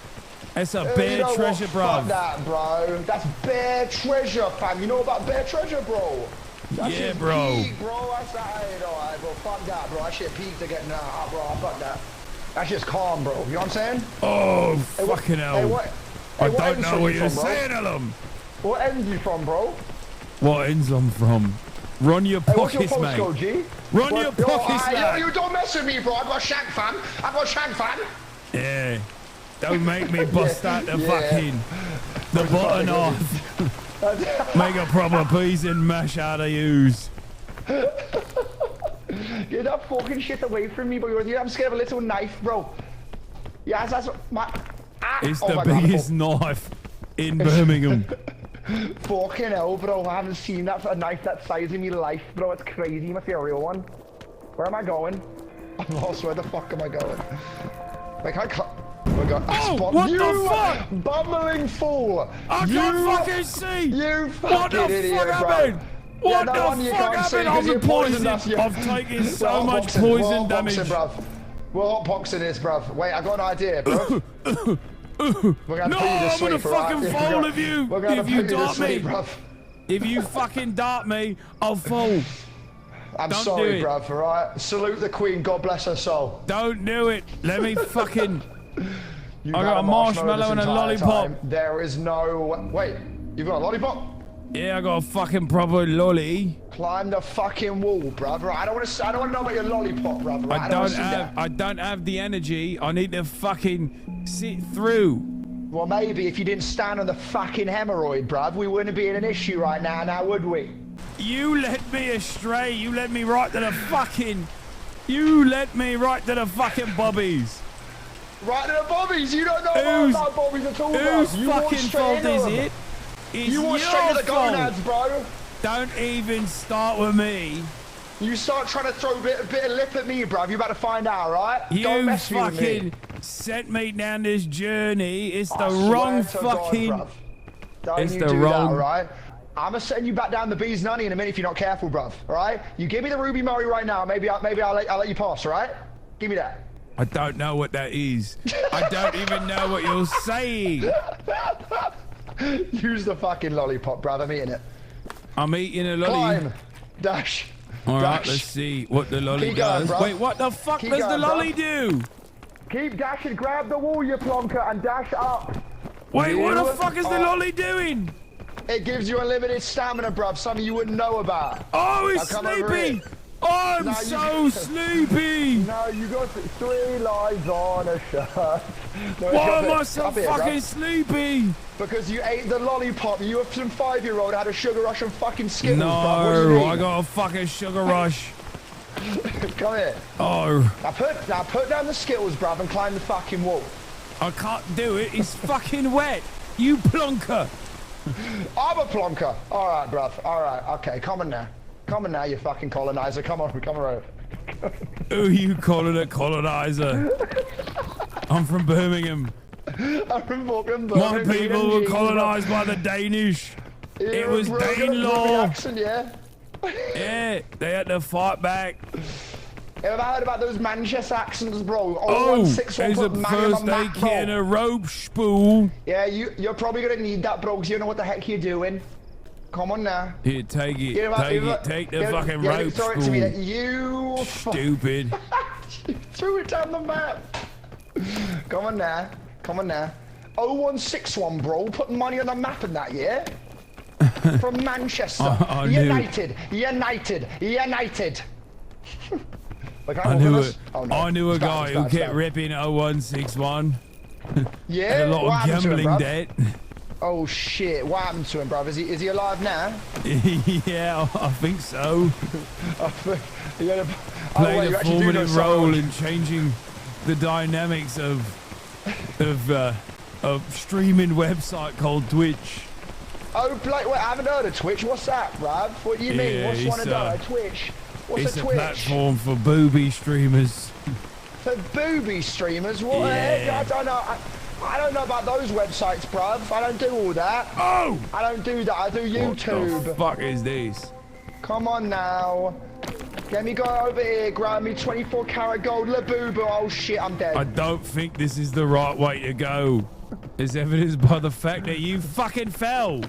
That's a bear treasure, bro. Fuck that, bro. That's bear treasure, fam. You know about bear treasure, bro? Yeah, bro. Peak, bro. That's that. Alright, bro. Fuck that, bro. That shit peaked again. Nah, bro. Fuck that. That's just calm, bro. You know what I'm saying? Oh, fucking hell. I don't know what you're saying, Alan. What ends you from, bro? What ends I'm from? Run your pockets, mate. What's your postcode, G? Run your pockets, mate. You don't mess with me, bro. I got shank, fam. Yeah. Don't make me bust out the fucking the button off. Make a proper peas and mash out of yous. Get that fucking shit away from me, bro. I'm scared of a little knife, bro. Yes, that's my... It's the biggest knife in Birmingham. Fucking hell, bro. I haven't seen that a knife that size in my life, bro. It's crazy. Must be a real one. Where am I going? I'm lost. Where the fuck am I going? Like, I can't... Oh my god. Oh, what the fuck? Bumbling fool. I can't fucking see. You what fucking the idiot, fuck bro. happened? Yeah, What no the fuck happened? I'm the poison. I've taken so much poison damage. We're hotboxing this, bruv. Wait, I got an idea, bruv. We're gonna no, I'm gonna fucking fall of you if you dart me. If you fucking dart me, I'll fall. I'm sorry, bruv, alright? Salute the Queen, God bless her soul. Don't do it. Let me fucking... I got a marshmallow and a lollipop. There is no... Wait, you've got a lollipop? Yeah, I got a fucking proper lolly. Climb the fucking wall, brother. I don't want to know about your lollipop, brother. I don't have the energy. I need to fucking sit through. Well, maybe if you didn't stand on the fucking hemorrhoid, bruv, we wouldn't be in an issue right now, would we? You led me astray. You led me right to the fucking... You led me right to the fucking bobbies. Right to the bobbies? You don't know about bobbies at all, bruv. Whose fucking fault is it? You walk straight to the gonads, bro. Don't even start with me. You start trying to throw a bit of lip at me, bruv. You're about to find out, right? You fucking sent me down this journey. It's the wrong fucking... God, don't it's you the do wrong... that, all right? I'm gonna send you back down the bee's nunny in a minute if you're not careful, bruv. All right? You give me the Ruby Murray right now. Maybe I'll let you pass, all right? Give me that. I don't know what that is. I don't even know what you're saying. Use the fucking lollipop, bruv. I'm eating it. I'm eating a lolly. Climb. Dash. All right, let's see what the lolly does. Wait, what the fuck does the lolly do? Keep dashing. Grab the wall, you plonker, and dash up. Wait, what the fuck is the lolly doing? It gives you unlimited stamina, bruv. Something you wouldn't know about. Oh, it's sleepy. I'm so sleepy. No, you got 3 lines on a shirt. No, why am I so fucking sleepy? Because you ate the lollipop. You were some 5-year-old had a sugar rush and fucking Skittles. No, I got a fucking sugar rush. Come here. Oh. Now put down the Skittles, bruv, and climb the fucking wall. I can't do it. It's fucking wet. You plonker. I'm a plonker. All right, bruv. All right. Okay, come on now. Come on now, you fucking colonizer. Come on over. Who you calling a colonizer? I'm from Birmingham. I'm from fucking Birmingham. My people were colonized by the Danish. It was Danelaw. Accent, yeah? Yeah, they had to fight back. Have I heard about those Manchester accents, bro? Oh, there's a first aid kit and a rope spool. Yeah, you're probably going to need that, bro, because you don't know what the heck you're doing. Come on now. Here, take it. Take the fucking rope spool. Throw it to me. You stupid. Threw it down the map. Come on now. 0161, bro. Put money on the map in that, yeah? From Manchester. United. Like, I knew a guy who kept ripping 0161. Yeah? Had a lot of gambling debt. Oh shit, what happened to him, bruv? Is he alive now? Yeah, I think so. Played a formative role in changing the dynamics of streaming website called Twitch. Oh, wait, I haven't heard of Twitch. What's that, bruv? What do you mean? What's one of those? Twitch? What's a Twitch? Platform for booby streamers. For booby streamers? What the heck? I don't know. I don't know about those websites, bruv. I don't do all that. Oh! I don't do that. I do YouTube. What the fuck is this? Come on now. Let me go over here, grab me 24 karat gold Labubu. Oh shit, I'm dead. I don't think this is the right way to go. As evidenced by the fact that you fucking fell.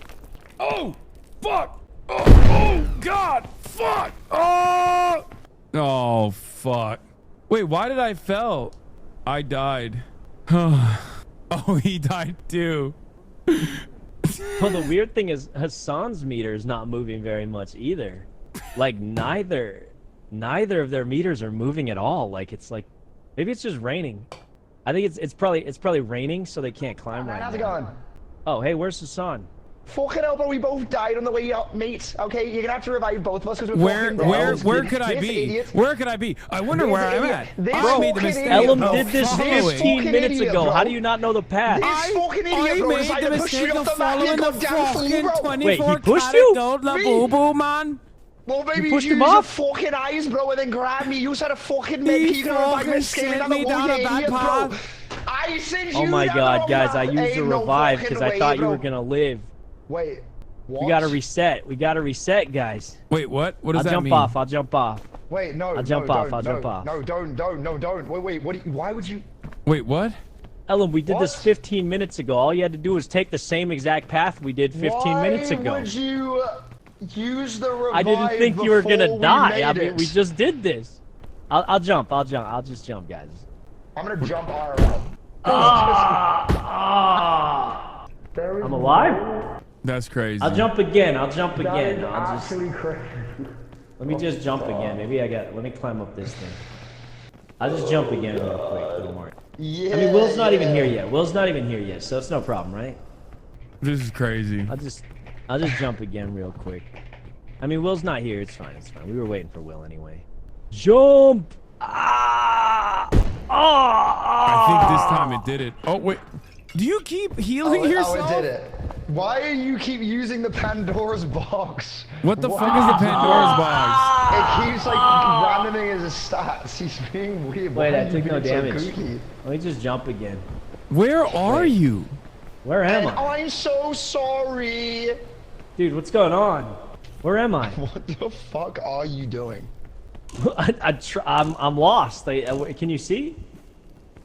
Oh! Fuck! Oh God! Fuck! Oh, fuck. Wait, why did I fell? I died. Oh, he died too. Well, the weird thing is Hasan's meter is not moving very much either. Like neither of their meters are moving at all. Like it's like maybe it's just raining. I think it's probably raining, so they can't climb right now. How's it going? Oh, hey, where's Hasan? Fucking hell, bro, we both died on the way up, mate. Okay, you're gonna have to revive both of us because Where could I be? Where could I be? I wonder where I'm at. I made the mistake. Ellum did this 15 minutes ago. How do you not know the path? This fucking idiot, bro, made the mistake of following the fucking 24 Wait, he pushed you? Boo man. Well, maybe you pushed use him your off? fucking eyes, bro, and then grab me. You said a fucking med. You gonna revive me scaling down the wall, you idiot, bro. I said you. Oh my god, guys, I used Ain't the no revive fucking because I way, thought you bro. were gonna live. Wait, what? We gotta reset. We gotta reset, guys. Wait, what? What does I'll that jump mean? off. I'll jump off. Wait, no. I'll jump off. I'll jump off. No, don't. Wait, what? Why would you? Wait, what? Ellum, we did this 15 minutes ago. All you had to do was take the same exact path we did 15 minutes ago. Why would you use the revive? I didn't think you were gonna before die. we I made mean, it? we just did this. I'll jump. I'll just jump, guys. I'm gonna jump IRL. I'm alive? That's crazy. I'll jump again. I'll jump again. I'll just. Actually crazy. Let me just jump again. Maybe let me climb up this thing. I'll just jump again real quick. Don't worry. Yeah. I mean, Will's not even here yet. Will's not even here yet, so it's no problem, right? This is crazy. I'll just jump again real quick. I mean, Will's not here. It's fine. It's fine. We were waiting for Will anyway. Jump! I think this time it did it. Oh wait, do you keep healing yourself? Oh, it did it. Why do you keep using the Pandora's box? What the fuck is the Pandora's box? It keeps like randoming his stats. He's being weird. Wait, Why I are you took no being so damage. kooky? Let me just jump again. Where are you? Where am And I? I'm so sorry. Dude, what's going on? Where am I? What the fuck are you doing? I'm lost. Can you see?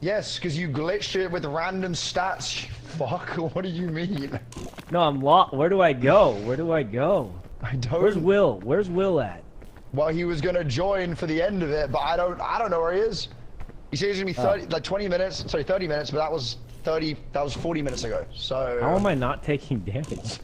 Yes, because you glitched it with random stats. Fuck, what do you mean? No, I'm lost. Where do I go? Where do I go? I don't. Where's Will? Where's Will at? Well, he was gonna join for the end of it, but I don't know where he is. He said he's gonna be 30 minutes, but that was 40 minutes ago. So How am I not taking damage?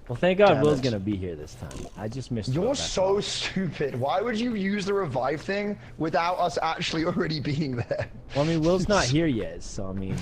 Well, thank God Will's gonna be here this time. I just missed. You're so stupid. Why would you use the revive thing without us actually already being there? Well, I mean, Will's not here yet, so I mean.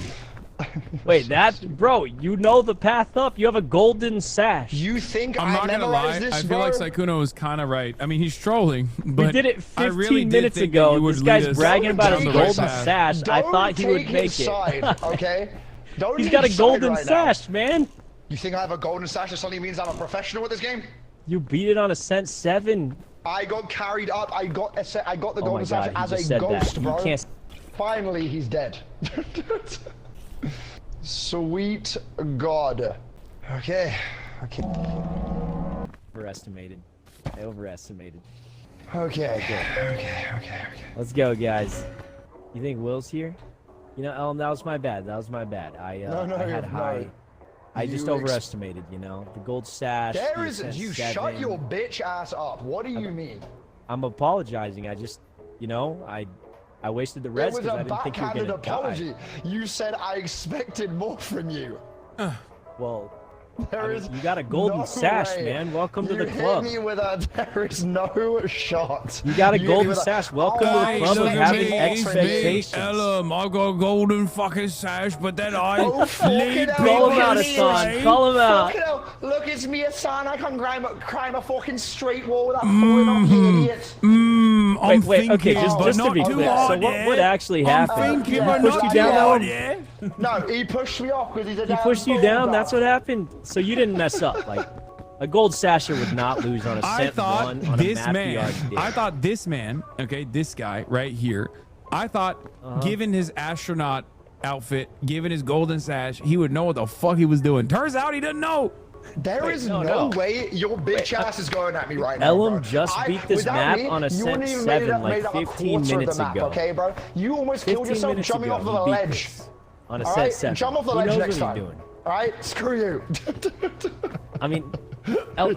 Wait, bro, you know the path up. You have a golden sash. You think I'm not gonna lie. I feel like Sykkuno was kind of right. I mean, he's trolling, but we did it 15 I really minutes did think ago. that you would This guy's lead us bragging about down his the right golden path. sash. I thought he would take make his it. side, okay? Don't He's take got a his side golden right now. sash, man. You think I have a golden sash that suddenly means I'm a professional at this game? You beat it on Ascent 7. I got carried up. I got the Oh golden my God, sash he as just a said ghost, that. bro. You can't. Finally, he's dead. Sweet God. Okay. Overestimated. I overestimated. Okay. Let's go, guys. You think Will's here? You know, Ellum, that was my bad. I had high. I just overestimated, you know, the gold sash. There is. You shut your bitch ass up. What do you mean? I'm apologizing. I just, you know, I wasted the rest because I didn't think you were backhanded gonna apology. die. You said I expected more from you. Well, you got a golden sash, man. Welcome to the club. You hit me with a. There is no shot. You got a hit me golden with sash. Welcome to the club of having expectations. Ellum, I got a golden fucking sash, but then I lead Call him out, Hasan. Call him out. Look, it's me, Hasan. I can climb a fucking straight wall without falling off, you idiot. Wait, okay, just to be clear. So what actually happened? He pushed you down, Ellum? No, he pushed me off because he's a He pushed you down? That's what happened? So you didn't mess up. Like, a gold sasher would not lose on a Ascent 1 on a map he already did. I thought this man, okay, this guy right here, I thought given his astronaut outfit, given his golden sash, he would know what the fuck he was doing. Turns out he didn't know. There is no way your bitch ass is going at me right now, Ellum bro. just beat this map on Ascent 7 like 15 minutes ago. Okay, bro? You almost killed yourself jumping off of a ledge. On Ascent 7. Jump off the ledge next time. Alright, screw you. I mean,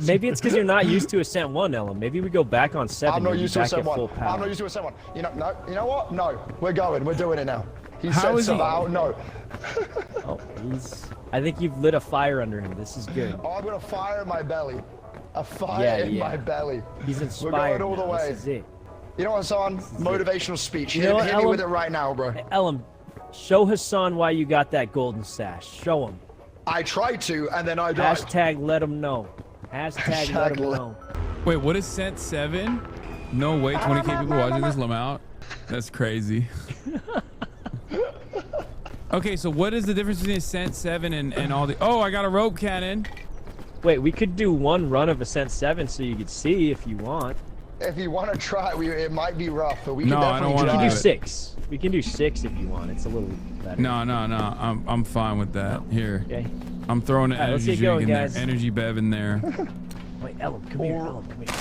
maybe it's because you're not used to Ascent 1, Ellum. Maybe we go back on 7. I'm not used to Ascent 1. I'm not used to Ascent 1. You know what? No, we're going. We're doing it now. He How said is so. he? No. I think you've lit a fire under him. This is good. Oh, I'm gonna fire in my belly. A fire in my belly. He's inspired. We're going all the way. This is it. You know what, Hasan? Motivational speech. You know what, hit me with it right now, bro. Ellum, show Hasan why you got that golden sash. Show him. I tried to, and then I died. Hashtag let them know. Hashtag let them know. Wait, what is Cent 7? No way, 20K people watching this. Let 'em out. That's crazy. Okay, so what is the difference between Cent 7 and all the... Oh, I got a rope cannon. Wait, we could do one run of Ascent 7 so you could see if you want. If you want to try, it might be rough, but we can I don't definitely want try. to. We can do 6. We can do 6 if you want. It's a little better. No. I'm fine with that. Here. Okay. I'm throwing an energy drink going, in guys. there. Energy bev in there. Wait, Ellen, come here. Ellen, come here.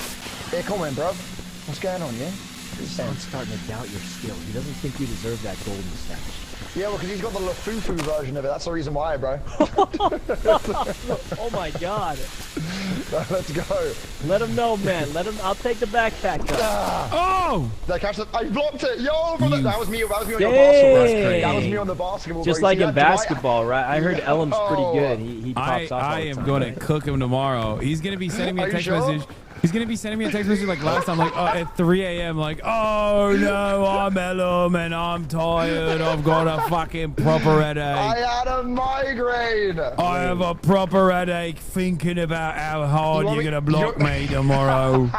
Hey, come in, bro. What's going on, yeah? Son's starting to doubt your skill. He doesn't think you deserve that golden mustache. Yeah, well, because he's got the LaFufu version of it. That's the reason why, bro. Oh my God. Let's go. Let him know, man. Let him. I'll take the backpack. Oh! That catch I blocked it. Yo, brother. That was me. That was me on your Dang. basketball. That was me on the basketball. Just bro. like See in that? basketball, right? I heard Ellen's pretty good. He pops off all I the am time. going to cook him tomorrow. He's going to be sending me a Are you text sure? message. He's going to be sending me a text message like last time, like at 3 a.m. Like, oh no, I'm Ellum and I'm tired. I've got a fucking proper headache. I had a migraine. I have a proper headache thinking about how hard you're going to block me tomorrow.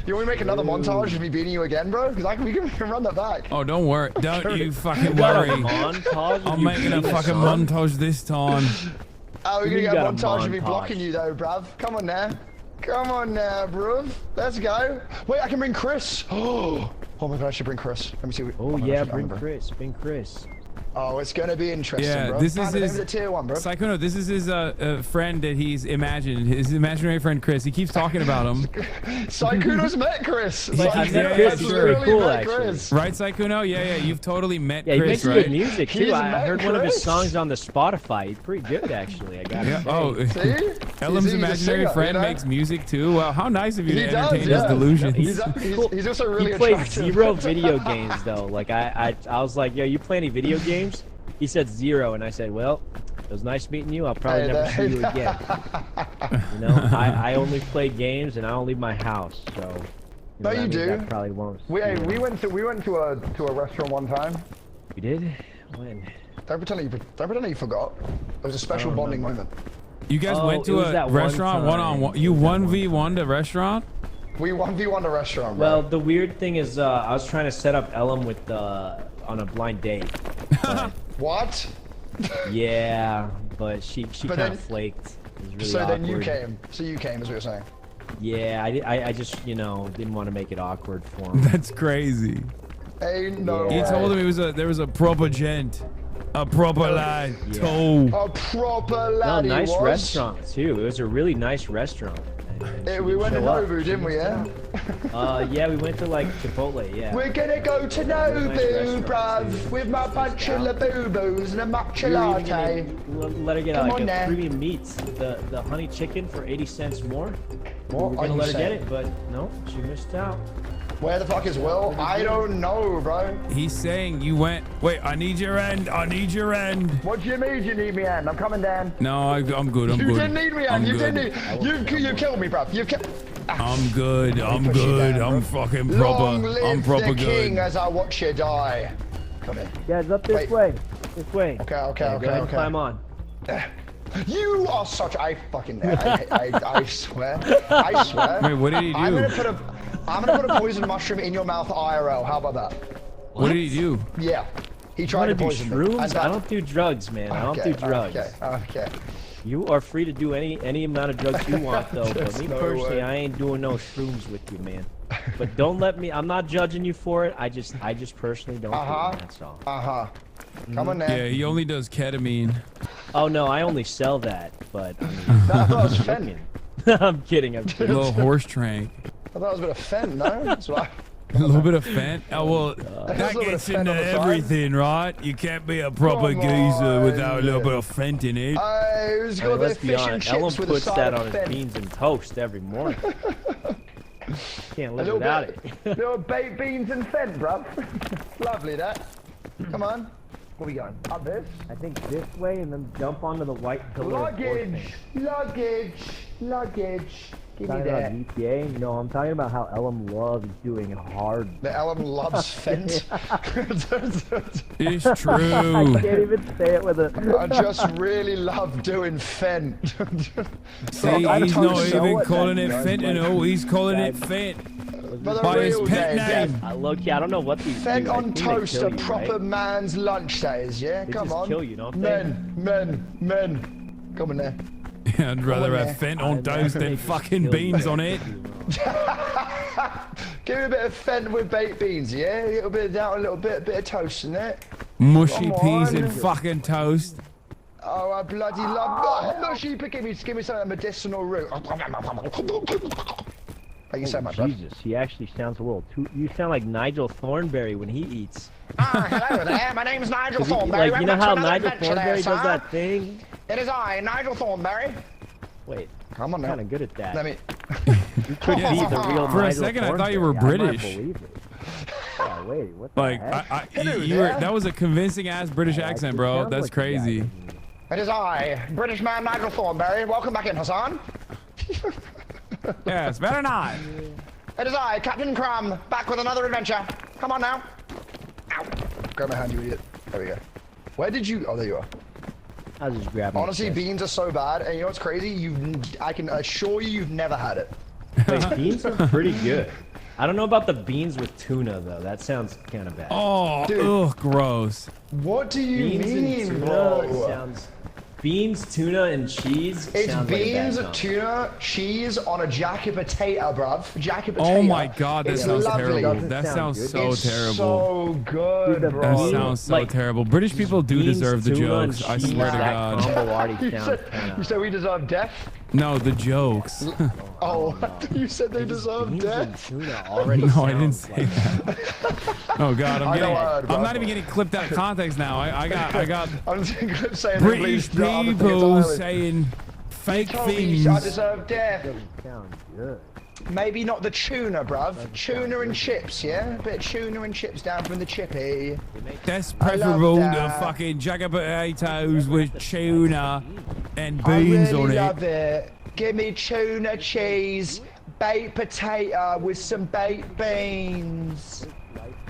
You want me to make another montage of me beating you again, bro? Because we can run that back. Oh, don't worry. Don't you fucking got a worry. montage of I'm you making a beating fucking us on? montage this time. Oh, we're You going to get a got a montage of me montage. blocking you, though, bruv. Come on now. Come on now, bro. Let's go. Wait, I can bring Chris. Oh my god, I should bring Chris. Let me see. Oh yeah, bring Chris. Bring Chris. Oh, it's gonna be interesting, Yeah, bro. this is his a tier 1, bro. Psychono. This is his friend that he's imagined. His imaginary friend Chris. He keeps talking about him. Psychono's met Chris. I met Chris. He's pretty cool, actually. Right, Psychono? Yeah. You've totally met Yeah, he Chris, makes right? good music too. He's I met heard one of his Chris. songs on the Spotify. He's pretty good, actually. I got Yeah. to Oh, See? Ellum's He's a imaginary singer, friend you know? makes music too. Wow, how nice of you He to does, entertain yeah. his delusions. He's also really He plays attractive. 0 video games though. Like I was like, yo, you play any video games? He said 0, and I said, well, it was nice meeting you. I'll probably never see you again. You know, I only play games and I don't leave my house, so. No, that you means do. I probably won't. We went to a restaurant one time. You did? When? Don't pretend that you forgot. It was a special bonding moment. You guys went it to was a that one restaurant time. one-on-one. You 1v1 to restaurant? We 1v1 the restaurant, bro. Well, the weird thing is, I was trying to set up Ellum with on a blind date. But, What? yeah, but she But kind then- of flaked. It was really So awkward. then you came. So you came, is what you're saying. Yeah, I just, didn't want to make it awkward for him. That's crazy. Ain't no He way. told him there was a proper gent, a proper lad. Tall. A proper No, lad. nice he was. restaurant too. It was a really nice restaurant. We went to show up. Nobu, didn't we? Yeah. Yeah, we went to like Chipotle. Yeah. We're gonna go to Nobu, restaurant, bruv, with my bunch of labubus and a matcha We were even latte. gonna let her get Come like on a now. premium meats, the honey chicken for 80 cents more. What We were are gonna you let her get saying? it, but no, she missed out. Where the fuck is Will? I don't know, bro. He's saying you went. Wait, I need your end. I need your end. What do you mean you need me, Ann? I'm coming down. No, I'm good. I'm You good. didn't need me, Ann. I'm You good. didn't need. You killed me, bruv. You killed. I'm good. I'm push you good. down, I'm bro. fucking Long proper. live I'm proper the king good. as I watch you die. Come here. Guys, up this Wait. way. This way. Okay. Go ahead and climb on. You are such. I swear. I swear. Wait, what did he do? I'm gonna put a poison mushroom in your mouth IRL. How about that? What did he do? Yeah. He You tried wanna to do poison me. shrooms? I don't do drugs, man. I don't do drugs. Okay. You are free to do any amount of drugs you want, though. But me no personally, way. I ain't doing no shrooms with you, man. But don't let me. I'm not judging you for it. I just personally don't. Do it, that's all. Come on now. Yeah, he only does ketamine. Oh no, I only sell that. But I mean, I thought it was I'm fentanyl. kidding. I'm kidding. I'm A kidding. little horse trank. I thought it was a bit of fent, no? That's what A little bit of fent. Oh well, There's that a little bit gets of fent into on the side. everything, right? You can't be a proper Come geezer on. without a little bit of fent in it. Who's got Let's their be fish and honest. chips Ellen with a puts side that of on his fent? beans and toast every morning. Can't A live little without bit. it. Little baked beans and fent, bruv. Lovely that. Come on. Where we going? Up this? I think this way, and then jump onto the white pillar. of horse Luggage. thing. Luggage. Give me Talking that. about GTA? No, I'm talking about how Ellum loves doing hard. The Ellum loves Fent. It's I true. can't even say it with a. I just really love doing Fent. See, he's not even calling it fentanyl. He's calling it Fent. By his pet name. Low-key, I don't know what these Fent do. I on think they toast, kill a you, proper right? man's lunch, that is, yeah? They Come just on. kill you, don't they? Men. Come on there. Yeah, I'd rather have Fent on toast than fucking beans on it. Give me a bit of Fent with baked beans, yeah? A little bit of that, a bit of toast in there. Mushy Come peas on. and fucking toast. Oh, I bloody love mushy. Give me some of that medicinal root. Thank you so much, bro. Jesus, he actually sounds a little too. You sound like Nigel Thornberry when he eats. Hello there, my name's Nigel Thornberry. Like, you know how Nigel Thornberry does that thing? It is I, Nigel Thornberry. Wait, come on now. Kind of good at that. Let me. You could be the real For a Nigel second, I thought you Thornberry. were I might British. believe it. Yeah, wait, what the Like, heck? that was a convincing ass British accent, bro. That's crazy. It is I, British man Nigel Thornberry. Welcome back in, Hassan. Yes, better not. It is I, Captain Crumb, back with another adventure. Come on now. Ow. Grab my hand, you idiot. There we go. Where did you... Oh, there you are. I was just grabbing. Honestly, beans are so bad, and you know what's crazy? I can assure you've never had it. Wait, beans are pretty good. I don't know about the beans with tuna though. That sounds kind of bad. Oh, ugh, gross. What do you beans mean, and tuna bro? sounds. Beans, tuna, and cheese. It's sounds beans, like a bad tuna, cheese on a jacket potato, bruv. Jacket potato. Oh my god, that It's sounds lovely. terrible. That sounds so It's terrible. so good, That bro. sounds so terrible. British people do beans, deserve the tuna, and jokes. I cheese, swear to that God. combo already You sounds said, kinda- you said we deserve death? No, the jokes. Oh, you said they deserve death? Tuna already No, I didn't sounds say that. Oh god, I'm not even getting clipped out of context now. I got I'm just saying British please, no, I'm people entirely- saying fake You told me things. I deserve death. Sounds good. Maybe not the tuna, bruv. Tuna and chips, yeah? A bit of tuna and chips down from the chippy. That's I love preferable to that. fucking jacket potatoes with tuna and I beans really on love it. it. Give me tuna, cheese, baked potato with some baked beans.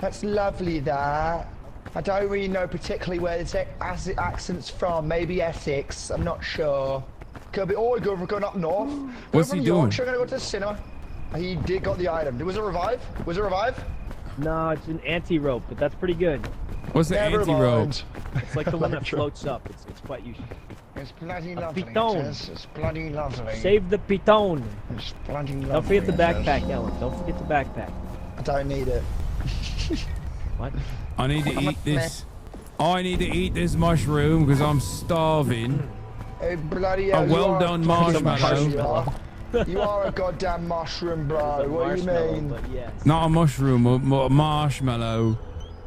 That's lovely, that. I don't really know particularly where this accent's from. Maybe Essex. I'm not sure. Could be. Oh, going up north. What's Going he from doing? Yorkshire, gonna go to the cinema. He did got the item. Was it revive? Was it revive? No, it's an anti-rope, but that's pretty good. What's the Never anti-rope? mind. It's like the one that floats up. It's quite useful. It's bloody lovely. piton. It's bloody lovely. Save the piton. It's bloody lovely. Don't forget the it is. backpack, Ellen. Don't forget the backpack. I don't need it. What? I need to eat this. I need to eat this mushroom because I'm starving. Hey, bloody A hell, you well are done bloody marshmallow. mushroom. You are a goddamn mushroom, bro. What do you mean? But yes. Not a mushroom, a marshmallow.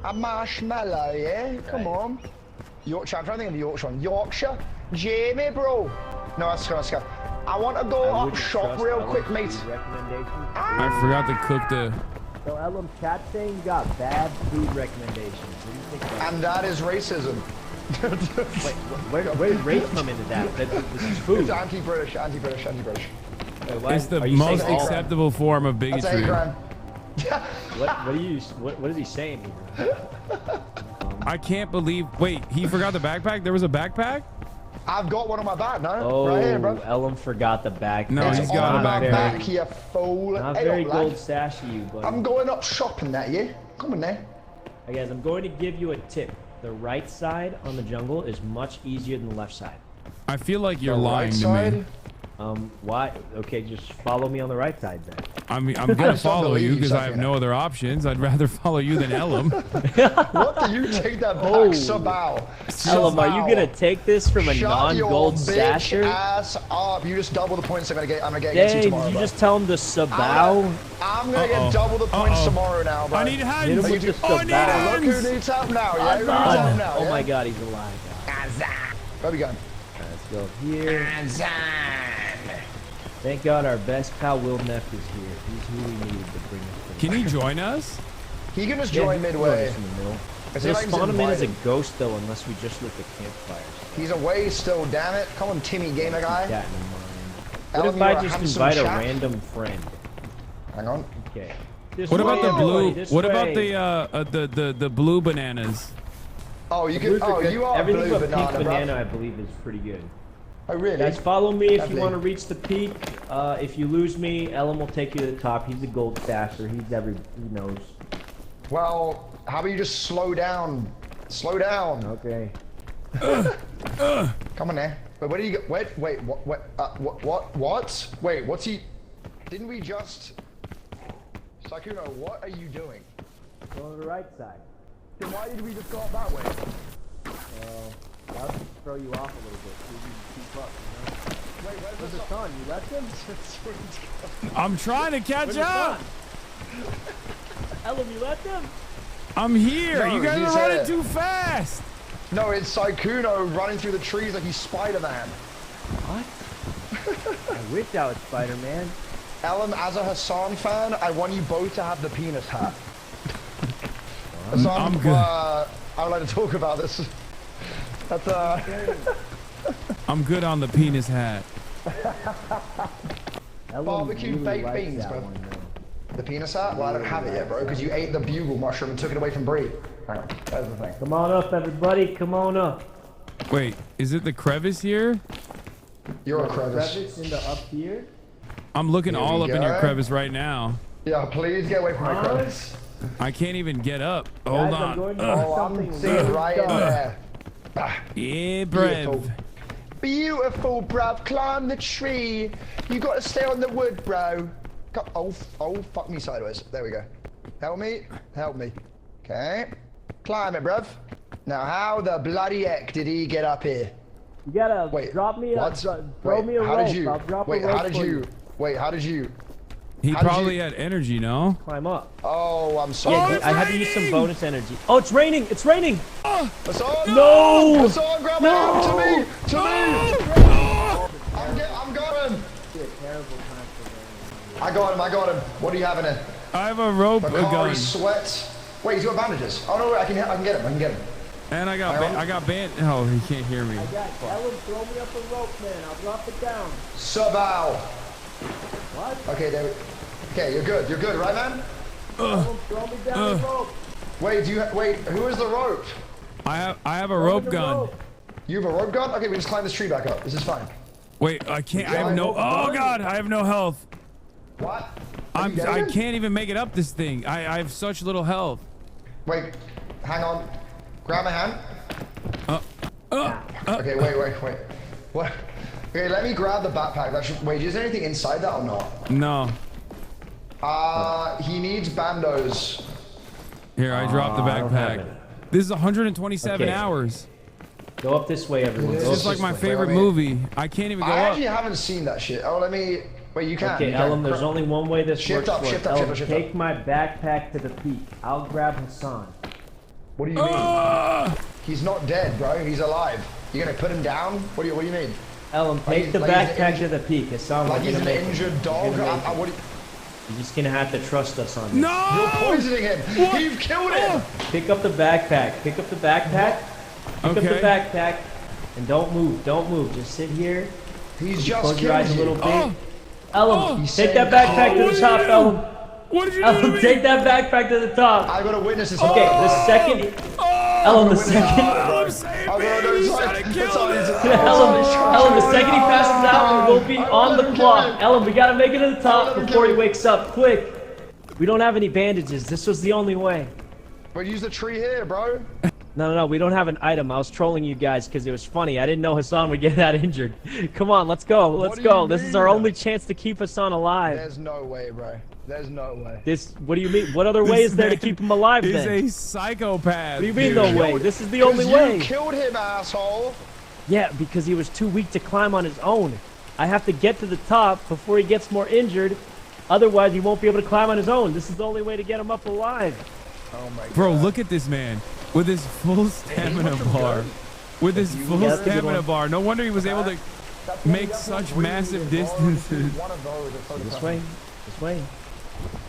A marshmallow, yeah? Come on. Yorkshire, I'm trying to think of the Yorkshire one. Yorkshire? Jamie, bro. No, let's go. I want to go up shop real quick, mate. I forgot to cook the... So Ellum, chat saying you got bad food recommendations. What do you think about And that is racism. Wait, where did race come into that? This is food. It's anti-British. It's the most acceptable form of That's 8 bigotry. grand. What is he saying here? I can't believe... Wait, he forgot the backpack? There was a backpack? I've got one on my back, no? Oh, right here, bro. Ellum forgot the backpack. No, he's got a My backpack. back, you fool. Not Hey, very up, gold lad. sash of you, buddy. I'm going up shopping that, yeah? Come on there. Hey guys, I'm going to give you a tip. The right side on the jungle is much easier than the left side. I feel like you're The lying right to side? me. Why? Okay, just follow me on the right side then. I mean, I'm gonna just don't follow you believe because I have something. no other options. I'd rather follow you than Ellum. What do you take that back, Sabao? Ellum, are you gonna take this from a Shut your non-gold bitch stasher? ass up. You just double the points I'm gonna get against Dang, you tomorrow, did you bro. just tell him to sabow? I'm gonna get double the points tomorrow now, bro. I need hands. Hit him with the I need sabow. Look who hands. needs help now, yeah? Who needs help now, Oh yeah? my god, he's alive. Where we going? Let's go here. Thank God our best pal Will Neff is here. He's who we needed to bring us. Can he join us? He can just Yeah, join he can midway. us in the middle. Is We'll he like spawn him in as a invited? ghost though, unless we just lit the campfires. He's away still, damn it. Come on, Timmy Gamer guy. That in mind. What if I just invite a random friend? Hang on. Okay. What about the blue? What about the blue bananas? Oh, you can. Oh, you are everything blue but banana, pink banana, bro. I believe, is pretty good. Oh, really? Guys, follow me if Lovely. you want to reach the peak. If you lose me, Ellen will take you to the top. He's a gold stasher. He knows. Well, how about you just slow down? Slow down. Okay. Come on there. Wait, where do you go? Wait, what? Wait, what's he? Didn't we just? Sakuno, what are you doing? Go to the right side. Then why did we just go up that way? That'll just throw you off a little bit. So you can keep up, you know? Wait, Where's the sun? You left him? I'm trying to catch up. Ellen, you left him? I'm here. No, you guys he's are running here. too fast. No, it's Saikuno running through the trees like he's Spider-Man. What? I wish I was Spider-Man. Ellen, as a Hassan fan, I want you both to have the penis hat. Hassan, I'm good. I would like to talk about this. That's I'm good on the penis hat. barbecue really baked likes beans, that bro. one, The penis hat? Well, I don't have it yet, bro, because you ate the bugle mushroom and took it away from Brie. Hang on, that's the thing. Come on up, everybody. Come on up. Wait, is it the crevice here? You're a crevice. In the up here? I'm looking Here all we up in your go. crevice right now. Yeah, please get away from my crevice. I can't even get up. Hold Guys, I'm on. going to do Oh, I'm something seeing it right in dumb. there. Yeah, Beautiful. brev. Beautiful, bruv. Climb the tree. You got to stay on the wood, bro. Oh, fuck me sideways. There we go. Help me. Help me. Okay. Climb it, bruv. Now, how the bloody heck did he get up here? You gotta drop me what? throw me a how rope. did you? I'll drop Wait, a rope how did for you? Wait, how did you? He How did probably you- had energy, no? Climb up. Oh, I'm sorry. Yeah, I had to use some bonus energy. Oh, it's raining! It's raining! Hassan? No! Hassan, grab my hand! To me! To me! I'm got him! I got him, I got him. What do you have in it? I have a rope, a gun. Bakari sweat. Wait, he's got bandages. Oh no, wait, I can get him, I can get him. And I got oh, he can't hear me. I got Ellen, throw me up a rope, man. I'll drop it down. Subal. What? Okay, there we Okay, you're good, right, man? Ellen, throw me down the rope. Wait, who is the rope? I have a rope gun. You have a rope gun? Okay, we just climb this tree back up. This is fine. Wait, I can't. I have no. Oh God, I have no health. What? I can't even make it up this thing. I have such little health. Wait, hang on. Grab my hand. Okay, wait. What? Okay, let me grab the backpack. Wait, is there anything inside that or not? No. He needs bandos. Here, I dropped the I don't have backpack. it. This is 127 Okay. hours. Go up this way, everyone. This is like my favorite movie. I can't even go I up. actually haven't seen that shit. Oh, let me. Wait, you can. Okay, you can. Ellen, there's only one way this Shift works. up, shift up, Ellen, shift up, shift take up. my backpack to the peak. I'll grab Hassan. What do you mean? He's not dead, bro. He's alive. You're gonna put him down? What do you mean? Ellen, take the backpack to the peak. Hassan, Like we're he's gonna an make it. injured dog? We're gonna make it. What do You're just gonna have to trust us on this. No! You're poisoning him. You've killed him. Pick up the backpack. Pick up the backpack. Pick up the Okay. backpack. And don't move. Don't move. Just sit here. He's just Close your eyes a killed little you. bit. Ellen, He's take that saying- backpack to what the did top, you do? Ellen. What did you do Ellen, to me? take that backpack to the top. I gotta witness this. Okay, the second. Ellen, the second. Oh, save me. He's trying to kill me. Ellen, the second he passes out, we'll be on the clock. Ellen, we gotta make it to the top before he wakes up. Quick. We don't have any bandages. This was the only way. But use the tree here, bro. No, we don't have an item. I was trolling you guys because it was funny. I didn't know Hassan would get that injured. Come on, let's go. Let's do go. you This is our mean? only chance to keep Hassan alive. There's no way, bro. There's no way. What do you mean? What other way is there to keep him alive He's then? a psychopath. What do you mean dude. no way? This is the only 'Cause way. You killed him, asshole. Yeah, because he was too weak to climb on his own. I have to get to the top before he gets more injured. Otherwise, he won't be able to climb on his own. This is the only way to get him up alive. Oh my God. Bro, look at this man with his full stamina bar. With his full that's a good stamina one. bar. No wonder he was able to make such massive distances. One of those. This way. This way.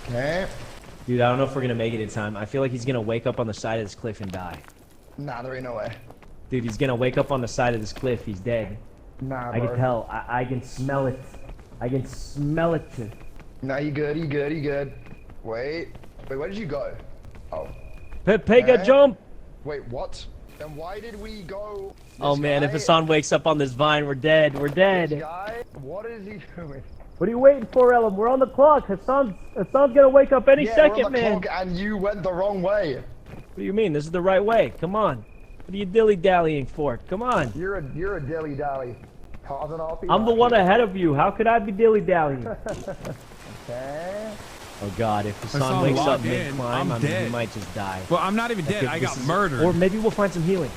Okay. Dude, I don't know if we're going to make it in time. I feel like he's going to wake up on the side of this cliff and die. Nah, there ain't no way. Dude, he's going to wake up on the side of this cliff. He's dead. Nah, I bro. can tell. I can smell it. I can smell it too. No, you good, you good, you good. Wait, where did you go? Oh. Pega jump! Wait, what? Then why did we go? Oh man, if Hasan wakes up on this vine, we're dead. We're dead. This guy? What is he doing? What are you waiting for, Ellen? We're on the clock. Hasan's gonna wake up any second, we're on the man. clock and you went the wrong way. What do you mean? This is the right way. Come on. What are you dilly-dallying for? Come on. You're a dilly-dally. I'm the one ahead of you. How could I be dilly-dallying? Okay. Oh God, if Hasan wakes up mid-climb, I mean, he might just die. Well, I'm not even dead. I got murdered. Or maybe we'll find some healing.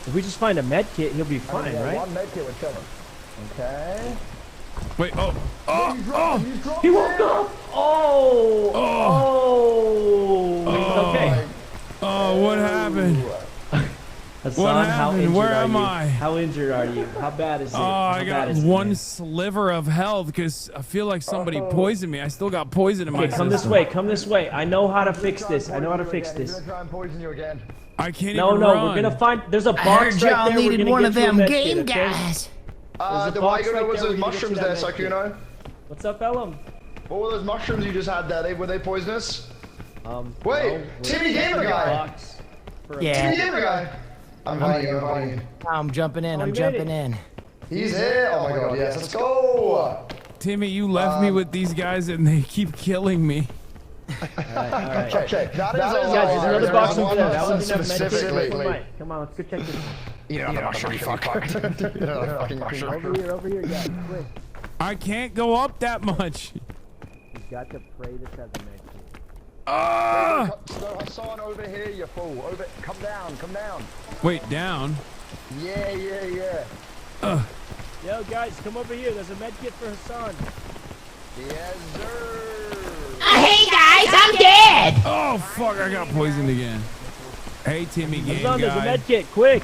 If we just find a med kit, he'll be fine, right? One med kit would kill him. Okay. Wait, oh! He woke up! He's okay. Oh, what happened? Hasan, What how happened? injured Where are am you? I? How injured are you? How bad is it? Oh, I got one sliver of health because I feel like somebody poisoned me. I still got poison in my system. Come this way. Come this way. I know how to fix this. I know how to fix this. He's gonna try and poison you again. I can't No, even no, run. we're gonna find. There's a box I heard right y'all there. We're needed gonna one get of you a them med game kit, okay? guys. The Wagoner was those mushrooms there, Sakuno. What's up, Elam? What were those mushrooms you just had there? Were they poisonous? no, Wait, Timmy Gamer Guy! Yeah. Timmy Gamer Guy! I'm inviting you. I'm jumping in. I'm jumping in. He's here! Oh my god, yes, let's go! Timmy, you left me with these guys and they keep killing me. Alright. Okay, that is Guys, there's another box over there. That was specifically. Come on, let's go check this one. You know, mushroom fuck. Fucking mushroom. Over here, guys. Quick. I can't go up that much. You've got to pray this has a med kit. Hasan, over here, you fool. Come down. Wait, down? Yeah. Yo, guys, come over here. There's a med kit for Hasan. Yes, sir. Hey guys, I'm dead. Oh, fuck, I got poisoned again. Hey, Timmy Game Hasan, there's a Guy. med kit. Quick.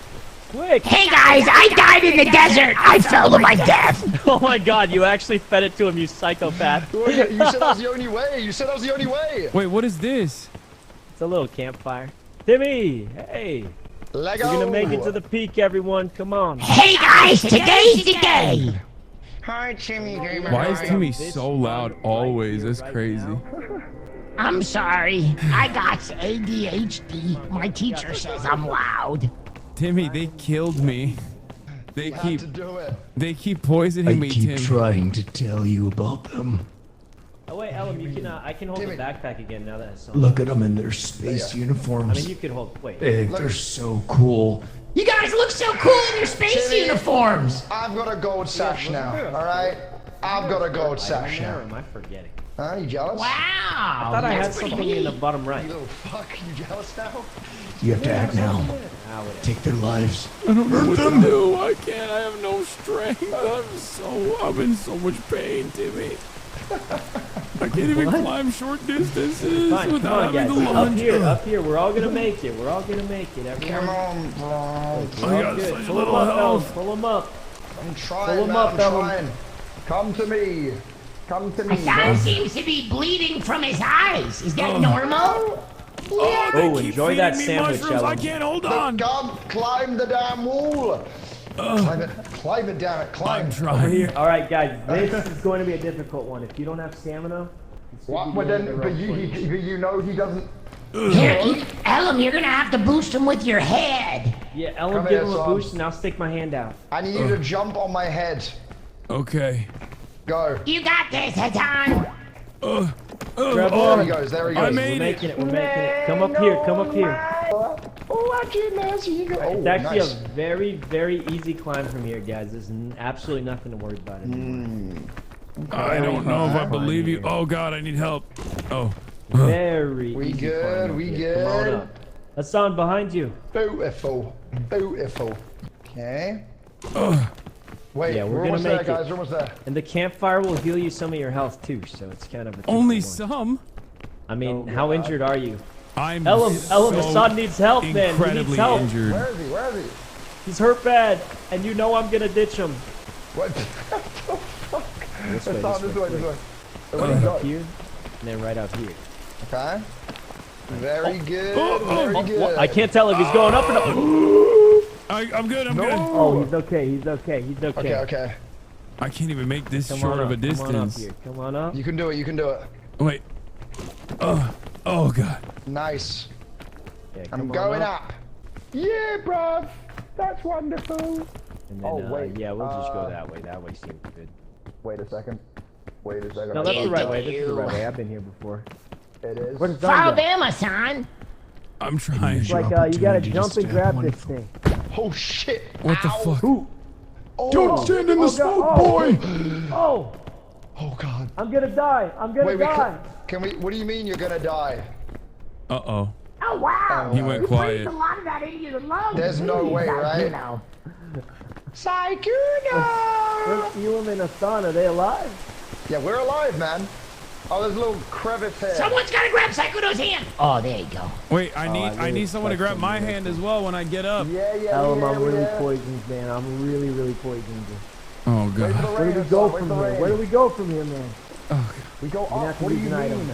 Hey guys, I died in the desert. I fell to my death. Oh my god, you actually fed it to him, you psychopath. You said that was the only way. Wait, what is this? It's a little campfire. Timmy, hey. Lego. We're gonna make it to the peak, everyone. Come on. Hey guys, today's the day. Hi, Timmy Gamer. Why is Timmy so loud always? That's crazy. I'm sorry. I got ADHD. My teacher says I'm loud. Timmy, they killed me. They had to do it. They keep poisoning me, Tim. trying to tell you about them. Oh wait, Elam, you can. I can hold Timmy. the backpack again now that it's on. Look at them in their space uniforms. I mean, you could hold. Wait. They're so cool. You guys look so cool in your space Timmy, uniforms. I've got a gold sash now. All right, I've got a gold sash Or now. am I forgetting? You jealous? Wow. I thought I had something in the bottom right. You little fuck, you jealous now? You have to act now. Take their lives. I don't know what to do. I can't. I have no strength. I'm in so much pain, Timmy. I can't even climb short distances Fine, without come on, having to guys. lunge. Up here. We're all gonna make it. Everyone. Come on, bro. We're all good. Pull them up, Elam. Pull them up. I'm trying, Pull 'em man, up, I'm Elam. trying. Come to me. My guy seems to be bleeding from his eyes. Is that normal? Oh, enjoy that sandwich, mushrooms. I Elam. can't hold on. Come, climb the damn wall. Climb it, damn it, climb. I'm trying. All right, guys. This is going to be a difficult one. If you don't have stamina, What? But you know he doesn't. Here, Elam, you're gonna have to boost him with your head. Yeah, Elam, Come give here, him a son. boost, and I'll stick my hand out. I need you to jump on my head. Okay. Go. You got this, Hasan. There he goes. There he goes. I made We're making it. Come up here. Watch it, Nancy. It's actually a very, very easy climb from here, guys. There's absolutely nothing to worry about anymore. I don't know if I believe you. Oh God, I need help. Oh. Very We easy good. climb We up here. Come on good. up. Hasan, behind you. Beautiful. Okay. Wait, Yeah, we're gonna almost make there, it. guys. We're almost there. And the campfire will heal you some of your health too, so it's kind of a Only 2-for-1. some. I mean, how injured are you? I'm Elam, so Hasan needs help, man. He needs incredibly help. injured. Where is he? He's hurt bad, and you know I'm gonna ditch him. What? This way, This way. Right up here, and then right out here. Okay. Very good. Oh, Very good. I can't tell if he's going up or not. I'm good. I'm good. Oh, he's okay. Okay. I can't even make this Come short on of a up, come on up distance. here. Come on up. You can do it. You can do it. Wait. Oh god. Nice. Yeah, I'm come on going up. Yeah, bruv. That's wonderful. And then, yeah, we'll just go that way. That way seems good. Wait a second. Wait a second. No, that's the right way. This is the right way. I've been here before. It is. Where does Follow Don go? them, Hassan. I'm trying. It's like you gotta jump and grab this thing. Oh shit. What the fuck? Ooh. Don't stand in the smoke, boy. Oh. Oh god. I'm gonna die. I'm gonna die. Can we? What do you mean you're gonna die? Uh-oh. Oh, wow. He went quiet. You breathed a lot of that into your lungs. There's no way, right? You know. Saikuno! Elam and Hassan, are they alive? Yeah, we're alive, man. Oh, there's a little crevice here. Someone's gotta grab Saikuno's hand. Oh, there you go. Wait, I need someone to grab my hand as well when I get up. Yeah, yeah, Elam, I'm really poisoned, man. I'm really, really poisoned. Oh god. Where do we go from here? Where do we go from here, man? Oh god. We go up. What do you mean?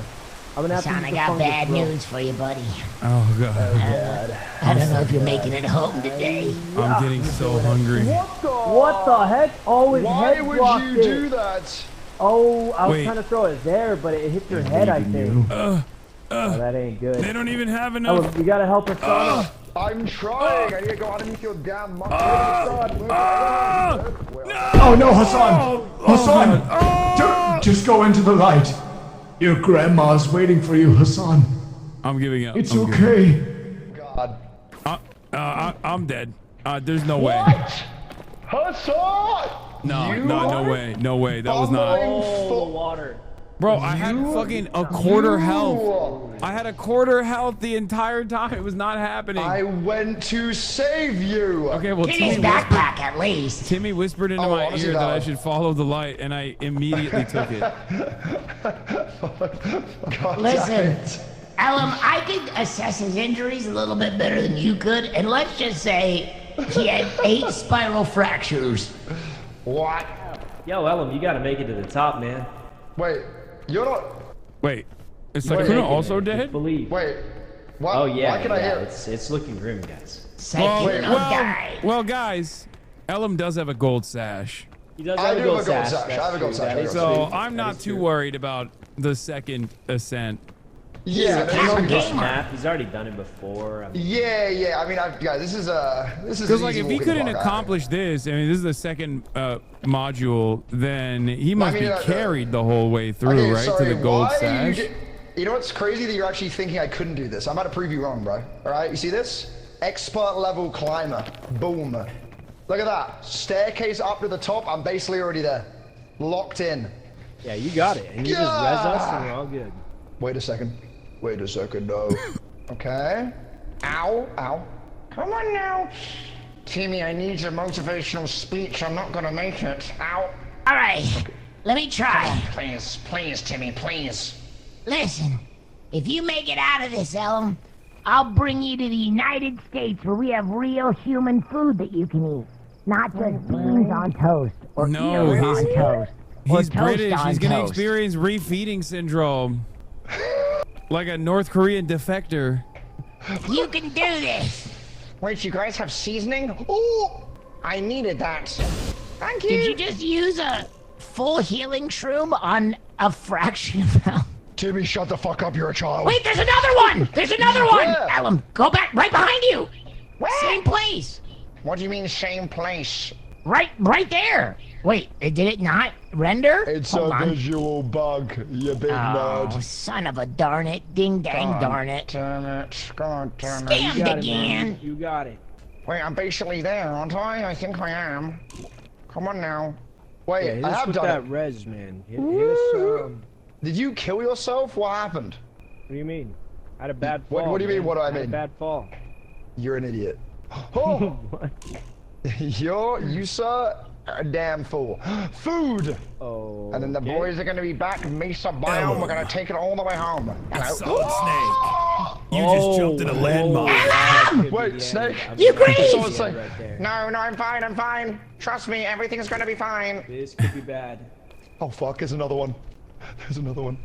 I'm gonna have to Hassan, I got bad news for you, buddy. Oh god. I don't know if you're making it home today. I'm getting so hungry. What the heck? Oh, his head Why blocked would you it. do that? Oh, I was Wait. trying to throw it there, but it hit your head, I think. Oh, that ain't good. They don't even have enough. Oh, we gotta help Hassan. I'm trying. I need to go underneath your damn mouth. Oh no, Hassan! Hassan! Just go into the light. Your grandma's waiting for you, Hassan. I'm giving up. It's I'm okay. God. I'm dead. There's no way. Hassan! No way. No way. That was not. Oh, water. Bro, I had fucking a quarter health. I had a quarter health the entire time. It was not happening. I went to save you. Okay, well, Get his backpack at least. Timmy whispered into my ear that I should follow the light, and I immediately took it. God Listen, Elam, I could assess his injuries a little bit better than you could, and let's just say he had 8 spiral fractures. What? Yo, Elam, you gotta make it to the top, man. Wait, you're not. Wait, is Saikuno also dead? Believe. Wait. What? Oh yeah, Why can I hear? it's looking grim, guys. Well, guys, Elam does have a gold sash. He does I have a do gold have a gold sash. sash. I have a gold sash. So I'm not too worried about the second ascent. Yeah, He's already done it before. I mean, yeah. I mean, guys, this is because like if he couldn't accomplish this, I mean, this is the second module, then he must be carried the whole way through, right, to the gold sash. You know what's crazy that you're actually thinking I couldn't do this. I'm about to prove you wrong, bro. All right, you see this? Expert level climber. Boom. Look at that. Staircase up to the top. I'm basically already there. Locked in. Yeah, you got it. And you just res us and we're all good. Wait a second. No. Okay. Ow. Come on now. Timmy, I need a motivational speech. I'm not gonna make it. Ow. All right, let me try. Come on, please, Timmy, please. Listen, if you make it out of this, Elam, I'll bring you to the United States where we have real human food that you can eat. Not just beans on toast or ears on toast. He's British. He's gonna experience refeeding syndrome. Like a North Korean defector. You can do this. Wait, you guys have seasoning? Ooh, I needed that. Thank you. Did you just use a full healing shroom on a fraction of health? Timmy, shut the fuck up. You're a child. Wait, there's another one. There's another one. Where? Elam, go back right behind you. Where? Same place. What do you mean same place? Right there. Wait, did it not render? It's Hold a on. visual bug, you big nerd. Son of a darn it. Ding dang darn it. Damn it. God damn it. Scammed again. You got it. Wait, I'm basically there, aren't I? I think I am. Come on now. Wait, Yeah, hit I us have with done that it. res, man. Hit us, Did you kill yourself? What happened? What do you mean? I had a bad fall. What do you mean, man. what do I had a mean? bad fall. You're an idiot. Oh! You sir, a damn fool. Food! Oh. And then the boys are gonna be back in Mesa Biome. We're gonna take it all the way home. Solid Snake. You just jumped in a landmine. Wait, Snake? You crazy? No, I'm fine. Trust me, everything's gonna be fine. This could be bad. Oh fuck, there's another one. There's another one.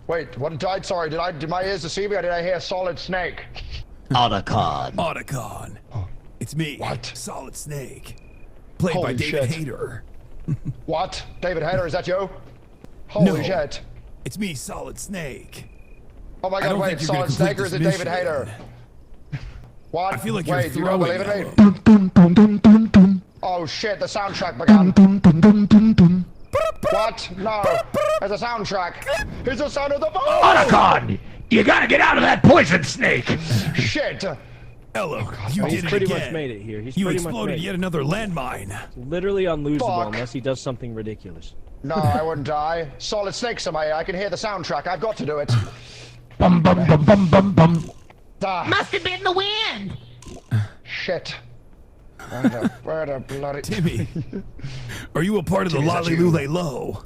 Wait, what died? Sorry, did my ears deceive me or did I hear Solid Snake? Otacon. It's me. What? Solid Snake. Played by Holy David shit. Hayter. What? David Hayter, is that you? Holy shit. It's me, Solid Snake. Oh my I god, don't wait, think you're gonna Solid Snake complete or is it this David mission. Hayter? What? I feel like wait, you're do you not believe throwing in me? Oh shit, the soundtrack began. What? No, there's a soundtrack. It's the sound of the ball. Otacon, you gotta get out of that poison snake. Shit. Ella, you He's did it pretty again. much made it here. He's You pretty much exploded made it. yet another landmine. It's literally unlosable Fuck. unless he does something ridiculous. No, I wouldn't die. Solid Snake's in my ear. I can hear the soundtrack. I've got to do it. Bum bum bum bum bum bum. Must have been the wind. Shit. Where the bloody... Timmy, are you a part of the Timmy, is that you? Lolly Low?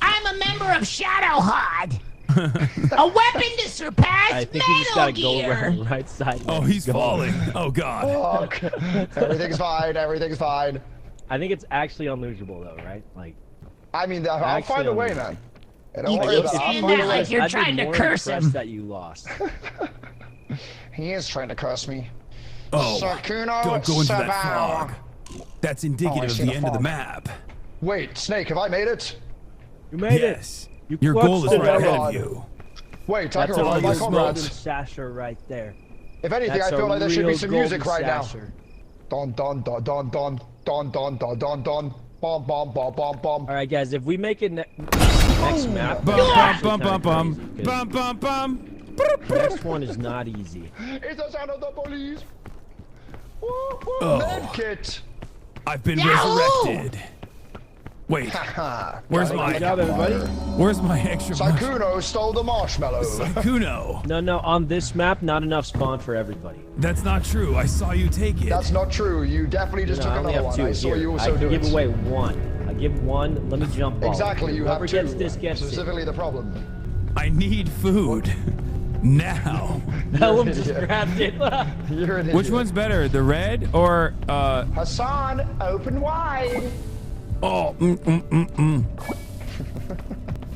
I'm a member of Shadowhide. A weapon to surpass I think you just Metal gotta go Gear. around right side. Oh, he's falling. Oh, God. Fuck. Everything's fine. Everything's fine. I think it's actually unlosable though, right? Like, I mean, I'll find a way, man. Don't You worry keep about it. I'll saying find that a like way. you're I'd be trying to more curse impressed him. that you lost. He is trying to curse me. Oh, Sakuno don't go into that Sabao. fog. That's Oh, I indicative of see the the end of the fog. map. Wait, Snake, have I made it? You made Yes. it. Your goal is clutched right it. ahead of you. Wait, I That's can a rely my real golden comrades. sasher right there. If anything, That's I feel a like there should be real some music golden right now. sasher. Don don don don don don don don don don. Bomb bomb bomb bomb bomb. All right, guys, if we make it next map, Bum, it's bum, actually bum, kinda bum, crazy, bum, bum, bum. 'cause the next one is not easy. It's the sound of the police. Woo, woo, Oh. Medkit. I've been Yahoo! resurrected. Wait, Haha. where's Gotta my get Good job, everybody. Where's my extra Sakuno stole the marshmallow. Sakuno? No, on this map, not enough spawn for everybody. That's not true. I saw you take it. That's not true. You definitely just No, took I only another have one. two. I saw Here, you I also can do give it. away one. I give one. Let me jump ball. Exactly, you Whoever have two. gets this gets it. Specifically the problem. I need food. Now. Ellum just grabbed it. You're an Which idiot. one's better, the red or Hasan, open wide. oh,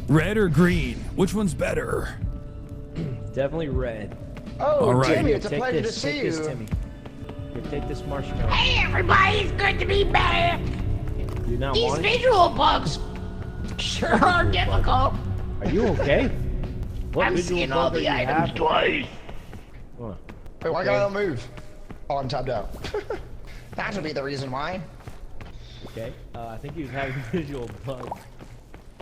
red or green? Which one's better? Definitely red. Oh, All right. Timmy, it's a Take pleasure this, to see take you. this, Timmy. Here, take this marshmallow. Hey everybody, it's good to be back. You not These want it? visual bugs sure are difficult. Are you okay? What I'm visual seeing all bug are the you items having? twice. Huh. Wait, why can't I not move? Oh, I'm tabbed out. That'll be the reason why. Okay. I think he was having visual bugs.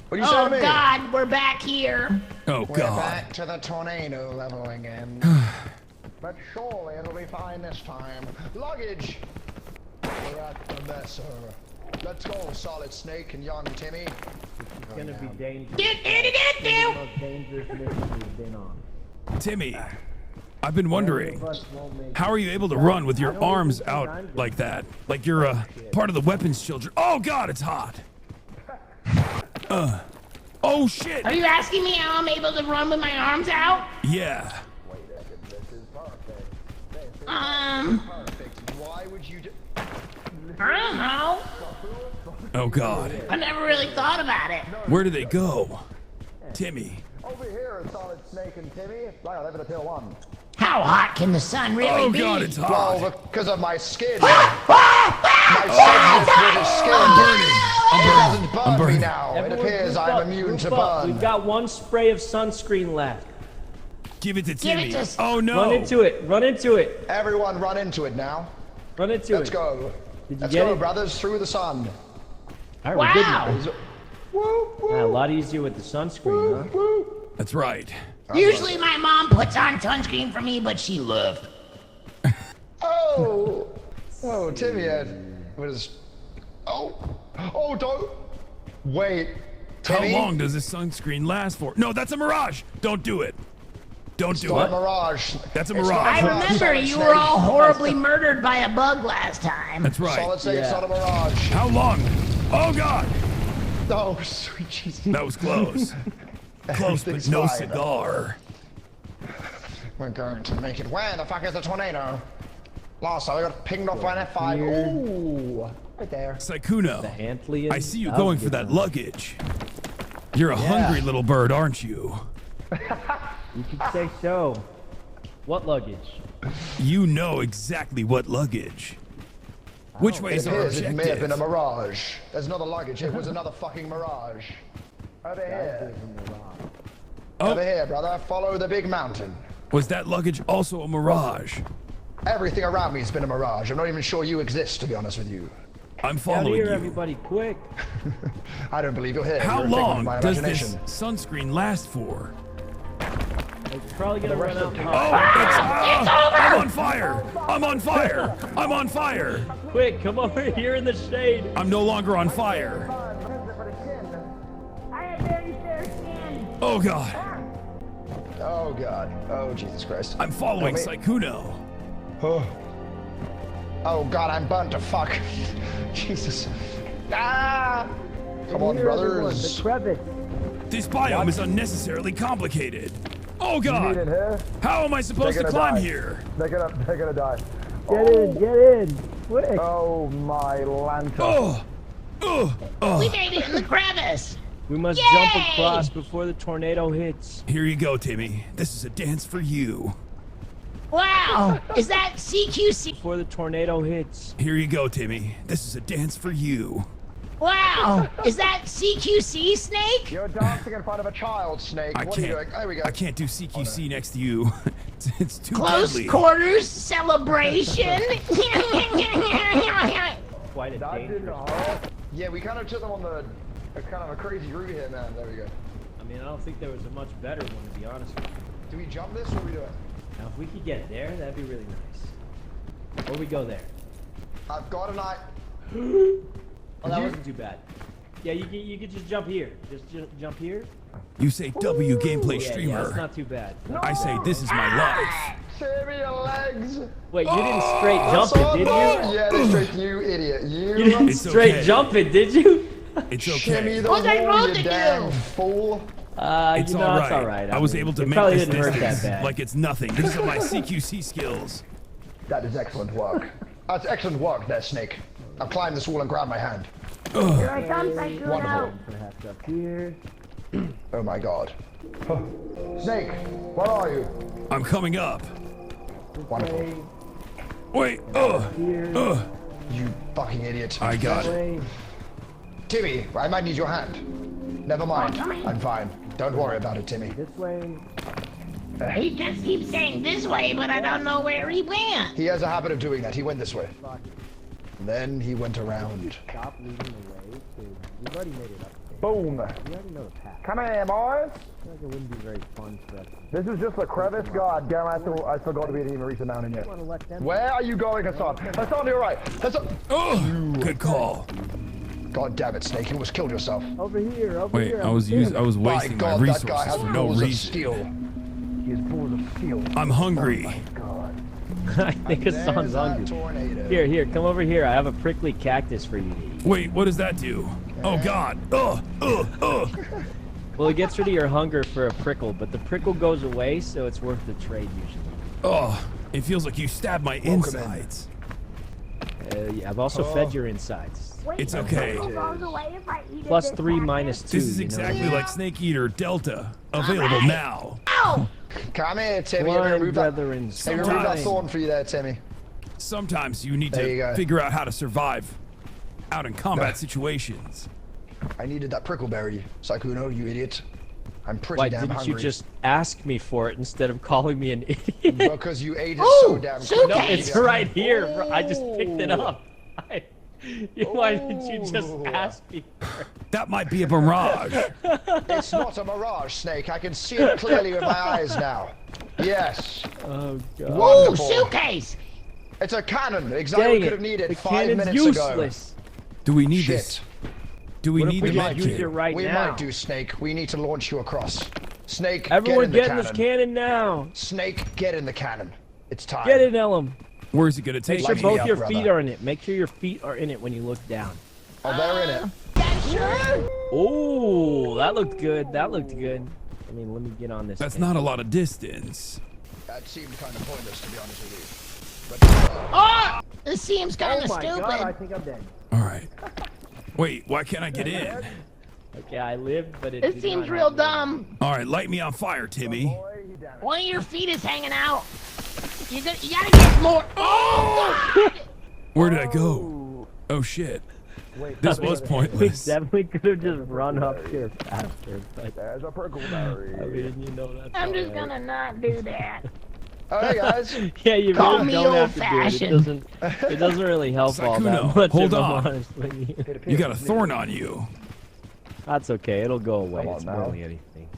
What are you saying Oh to me? God, we're back here. Oh We're God. back to the tornado level again. But surely it'll be fine this time. Luggage! We're at the messer. Let's go, Solid Snake and young Timmy. It's gonna be dangerous. Do, do, do, do, The do. most dangerous mission we've been on. Timmy, I've been wondering, how are you able to run with your arms out like that? Like you're a part of the weapons children. Oh God, it's hot. Oh shit. Are you asking me how I'm able to run with my arms out? Yeah. Why would you do... I don't know. Oh God. I never really thought about it. Where do they go? Timmy. Over here, Solid Snake and Timmy. Right, I'll leave it at pill 1. How hot can the sun really Oh be? God, it's hot. Well, because of my skin. My sensitive skin. I'm burning. It doesn't burn I'm burning. me now. It Everyone appears group I'm up, immune to group up. burn. We've got one spray of sunscreen left. Give it to Give Timmy. it to- Oh no. Run into it. Run into it. Everyone run into it now. Run into Let's it. go. Did you Let's get go, it? brothers, through the sun. All right, we're good Wow. now. Yeah, a lot easier with the sunscreen, huh? That's right. Usually my mom puts on sunscreen for me, but she left. Oh! Oh, Timmy was... Oh! Oh, don't... Wait. Timmy? How long does this sunscreen last for? No, that's a mirage. Don't do it. Don't do Not it. a mirage. That's a It's mirage. not I a mirage, remember Solid you Snake. were all horribly murdered by a bug last time. That's right. Solid Snake, it's Yeah. not a mirage. How long? Oh God. Oh, sweet Jesus. That was close. Close, but Everything's no fine. cigar. We're going to make it. Where the fuck is the tornado? Last time I got pinged off by an F5. Ooh, right there. Saikuno, Antlian. I see you going for that luggage. You're a hungry little bird, aren't you? You could say so. What luggage? You know exactly what luggage. Which way is our It may have objective? been a mirage. There's another luggage. It was another fucking mirage. Over here. Over here, brother. Follow the big mountain. Was that luggage also a mirage? Everything around me has been a mirage. I'm not even sure you exist, to be honest with you. I'm following you. Everybody, quick. I don't believe you're here. How You're a figment of long my does imagination. this sunscreen last for? It's probably gonna run out. It's over! I'm on fire! I'm on fire! I'm on fire! Quick, come over here in the shade. I'm no longer on fire. Oh god. Oh god. Oh Jesus Christ. I'm following Saikuno. Oh god, I'm burnt to fuck. Jesus. Ah! Come on, brothers. This biome is unnecessarily complicated. Oh You need god. it here? How am I supposed to They're climb gonna die. here? They're gonna die. Get in, quick. Oh my lantern. We made it in the crevice. We must Yay! jump across before the tornado hits. Here you go, Timmy. This is a dance for you. Wow, is that CQC? Before the tornado hits. Here you go, Timmy. This is a dance for you. Wow, is that CQC, Snake? You're dancing in front of a child, Snake. I What are you doing? can't. There we go. I can't do CQC next to you. It's too Close deadly. quarters celebration. Quite a dangerous. Yeah, we kind of took them on the kind of a crazy route here, man. There we go. I mean, I don't think there was a much better one, to be honest with you. Do we jump this or we do it? Now, if we could get there, that'd be really nice. Or we go there. I've got an eye. Oh, that wasn't too bad. Yeah, you could just jump here. Just jump here. You say W gameplay Yeah, streamer. yeah, that's not too bad. I say this is my life. Save me your legs. Wait, you didn't straight jump it, did you? Yeah, they straight you idiot. You didn't It's straight okay. jump it, did you? It's shimmy okay. the What's I wall, wrong you to damn do? fool. It's you know, all it's right. all right. I was mean, able to it make probably this didn't hurt that distance bad. like it's nothing. These are my CQC skills. That is excellent work. That's excellent work there, Snake. I'll climb this wall and grab my hand. Here I come, Saikuno. Wonderful. Perhaps up here. Oh my god. Snake, where are you? I'm coming up. Wonderful. Wait. You fucking idiot. I got it. Timmy, I might need your hand. Never mind. I'm fine. Don't worry about it, Timmy. This way. He just keeps saying this way, but I don't know where he went. He has a habit of doing that. He went this way. And then he went around. Stop leading the way. We've already made it up. Boom. We already know the path. Come here, boys. I feel like it wouldn't be very fun for us. This is just a crevice. God damn, I forgot to be even reach the mountain yet. Where are you going, Hassan? Hassan, to your right. Hassan. Oh, good call. God damn it, Snake. You almost killed yourself. Over here, Wait, here. I was wasting my God, that guy resources has for no balls of reason. steel. He has balls of steel. I'm hungry. I think Hassan's hungry. Here, come over here. I have a prickly cactus for you to eat. Wait, what does that do? Oh God. Well, it gets rid of your hunger for a prickle, but the prickle goes away, so it's worth the trade usually. Oh, it feels like you stabbed my insides. Yeah, I've also fed your insides. It's okay. Plus 3 minus 2. This is exactly like Snake Eater Delta. Available now. Come here, Timmy. Blind Remove that, brethren, hey, remove that thorn for you there, Timmy. Sometimes you need There you to go. figure out how to survive out in combat situations. I needed that prickleberry, Saikuno, you idiot. I'm pretty Why damn didn't hungry. you just ask me for it instead of calling me an idiot? Because you ate it so damn quick. No, it's right here. Bro. I just picked it up. Why didn't you just ask me for it? That might be a mirage. It's not a mirage, Snake. I can see it clearly with my eyes now. Yes. Oh, God. Wonderful. Ooh, suitcase. It's a cannon. Exactly what we could have needed the 5 cannon's minutes useless. ago. Do we need Shit. this? Do we What if need we the might med use kit? it right we now? might do, Snake. We need to launch you across. Snake, Everyone get get in in the this cannon. cannon now. Snake, get in the cannon. It's time. Get in, Ellum. Where's it gonna take Make sure me? both up, your brother. feet are in it. Make sure your feet are in it when you look down. Oh, they're in it. Oh, that looked good. That looked good. I mean, let me get on this. That's thing. not a lot of distance. That seemed kind of pointless, to be honest with you. But, Oh, this seems kind of Oh my stupid. God, I think I'm dead. All right. Wait, why can't I get in? Okay, I lived, but it This did seems not real help me. dumb. All right, light me on fire, Timmy. One of your feet is hanging out. You gotta get more. Oh, God. Where did I go? Oh shit. Wait, This was pointless. We definitely could have just run up here faster. But, there's a Perkleberry. I mean, you know that's I'm just gonna not do that. Hey guys. Yeah, you Call really me don't have to do it. old-fashioned. It doesn't really help all that Sakuno, much. hold if I'm on. honest with you. You got a thorn on you. That's okay. It'll go away. Come on It's now. barely anything.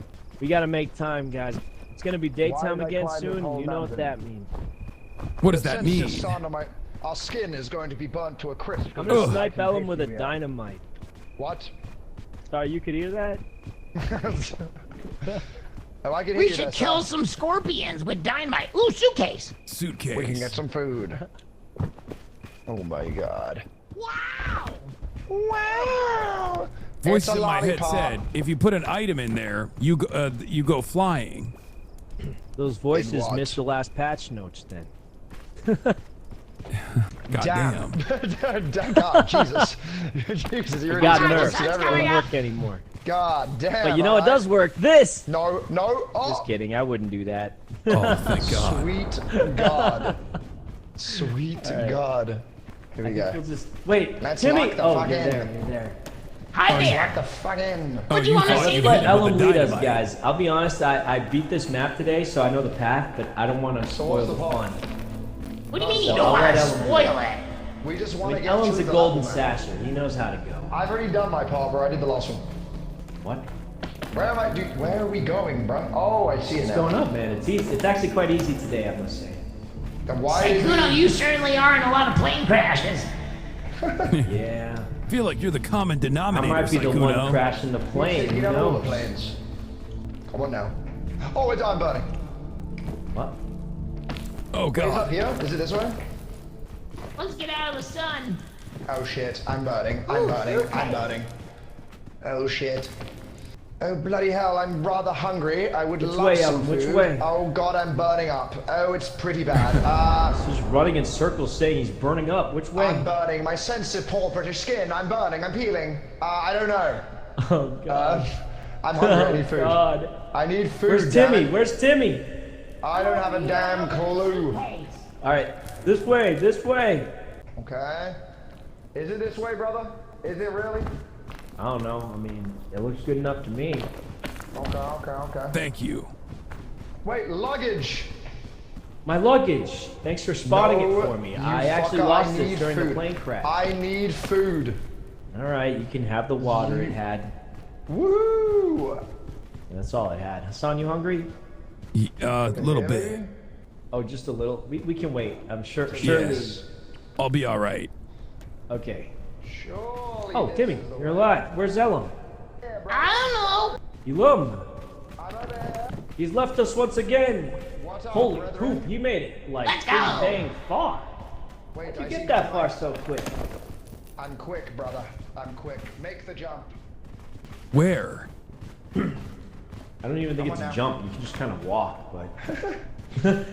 We gotta make time, guys. It's gonna be daytime Why did I again climb this soon. whole You know what mountain? that means. What does that mean? Just on our skin is going to be burnt to a crisp. I'm gonna snipe Ellen with a dynamite. What? Sorry, you could hear that? Oh, I can We hear should that kill sound. some scorpions with dynamite. Ooh, suitcase. Suitcase. We can get some food. Oh my god. Wow. Wow. Voice It's a in my head lollipop. said, if you put an item in there, you go flying. Those voices what? missed the last patch notes then. Goddamn. God, Jesus. Jesus, you're It got really nerfed. twisted It everywhere. doesn't work anymore. God damn. But you know it does work. This! No, no. Oh. Just kidding. I wouldn't do that. Oh, thank God. Sweet God. Sweet God. Here we go. Wait, Let's Timmy! lock the Oh, fuck you're in. there. You're there. Hi there. Lock the fuck in. Oh, What do you want to thought see? you Let hit Ellen with the lead us, dynamite. guys. I'll be honest, I beat this map today, so I know the path, but I don't want to spoil what's the the fun. What do you mean you So don't I'll want let to Ellen do spoil it. it? We just I want to mean, get Ellen's a through the golden level, man. sasher. He knows how to go. I've already done my part, bro. I did the last one. What? Where am I? Dude, where are we going, bro? Oh, I see it It's now. going up, man. It's easy. It's actually quite easy today, I must say. Then why Hey, did Kuno, we... you certainly are in a lot of plane crashes. Yeah. I feel like you're the common I denominator, might be the one Sakuno. crashing the plane. Who You know all the knows? planes. Come on now. Oh, I'm burning. What? Oh, Wait, is up God. here? Is it this way? Let's get out of the sun. Oh shit, I'm burning. I'm burning. I'm burning. Oh shit. Oh bloody hell, I'm rather hungry. I would Which love way, some Ellen? food. Which way? Oh god, I'm burning up. Oh, it's pretty bad. He's just running in circles saying he's burning up. Which way? I'm burning. My sensitive poor British skin. I'm burning. I'm peeling. I don't know. Oh, God. I'm hungry. I need food. God. I need food. Where's damn Timmy? it. Where's Timmy? I don't have a damn clue. All right. This way. This way. Okay. Is it this way, brother? Is it really? I don't know. I mean, it looks good enough to me. Okay. Thank you. Wait, luggage. My luggage. Thanks for spotting No, it for me. you I actually fucker, lost I it need during the food. plane crash. I need food. All right, you can have the water it had. Woo! That's all it had. Hassan, you hungry? A little bit. Oh, just a little. We can wait. I'm sure. Surely. Yes. I'll be all right. Okay. Surely Oh, this Timmy, is the you're way. alive. Where's Ellen? I Elam. He's left us once again. What's up, Holy brethren? poop, you made it like Let's pretty go. dang far. Wait, How'd you I get see that my- far so quick? I'm quick, brother. I'm quick. Make the jump. Where? I don't even think Come it's on a now. jump. You can just kind of walk, but.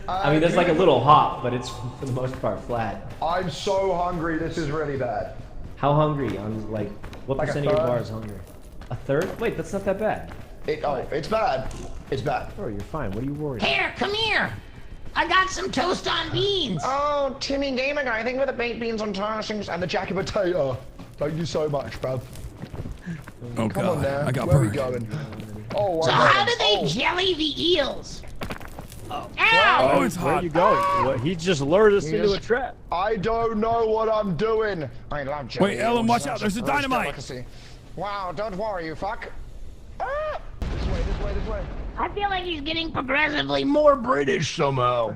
I mean, there's like a little hop, but it's for the most part flat. I'm so hungry. This is really bad. How hungry? On like, what Like a percent of your third. bar is hungry? A third? Wait, that's not that bad. It's bad. It's bad. Oh, you're fine. What are you worried? Here, come here. I got some toast on beans. Oh, Timmy Gamer Guy. I think with the baked beans on toast and the jacket potato. Thank you so much, bro. Oh, Come on God. now. I got Where are we burned. going? Oh, So I'm how going. do they jelly the eels? Ow! Oh, it's Where are hot. you going? What, he just lured us into a just- trap. I don't know what I'm doing. I love jelly. Wait, Ellen, watch out. There's a Such dynamite. delicacy. Wow, don't worry, you fuck. Ah! This way, this way, this way. I feel like he's getting progressively more British somehow.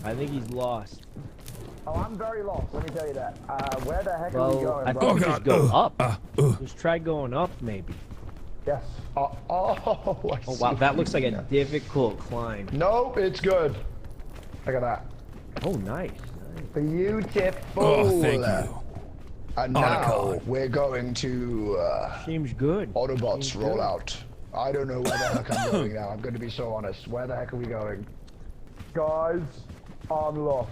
I think he's lost. Oh, I'm very lost, let me tell you that. Where the heck are we Well, going, I bro? think we God. just go up. Ugh. Just try going up, maybe. Yes. I Oh wow, see. that looks like a difficult climb. Nope, it's good. Look at that. Oh, nice. Beautiful. Oh, thank you. And now Autocon. we're going to Seems good. Autobots Seems roll good. out. I don't know where the heck I'm going now. I'm going to be so honest. Where the heck are we going? Guys, I'm lost.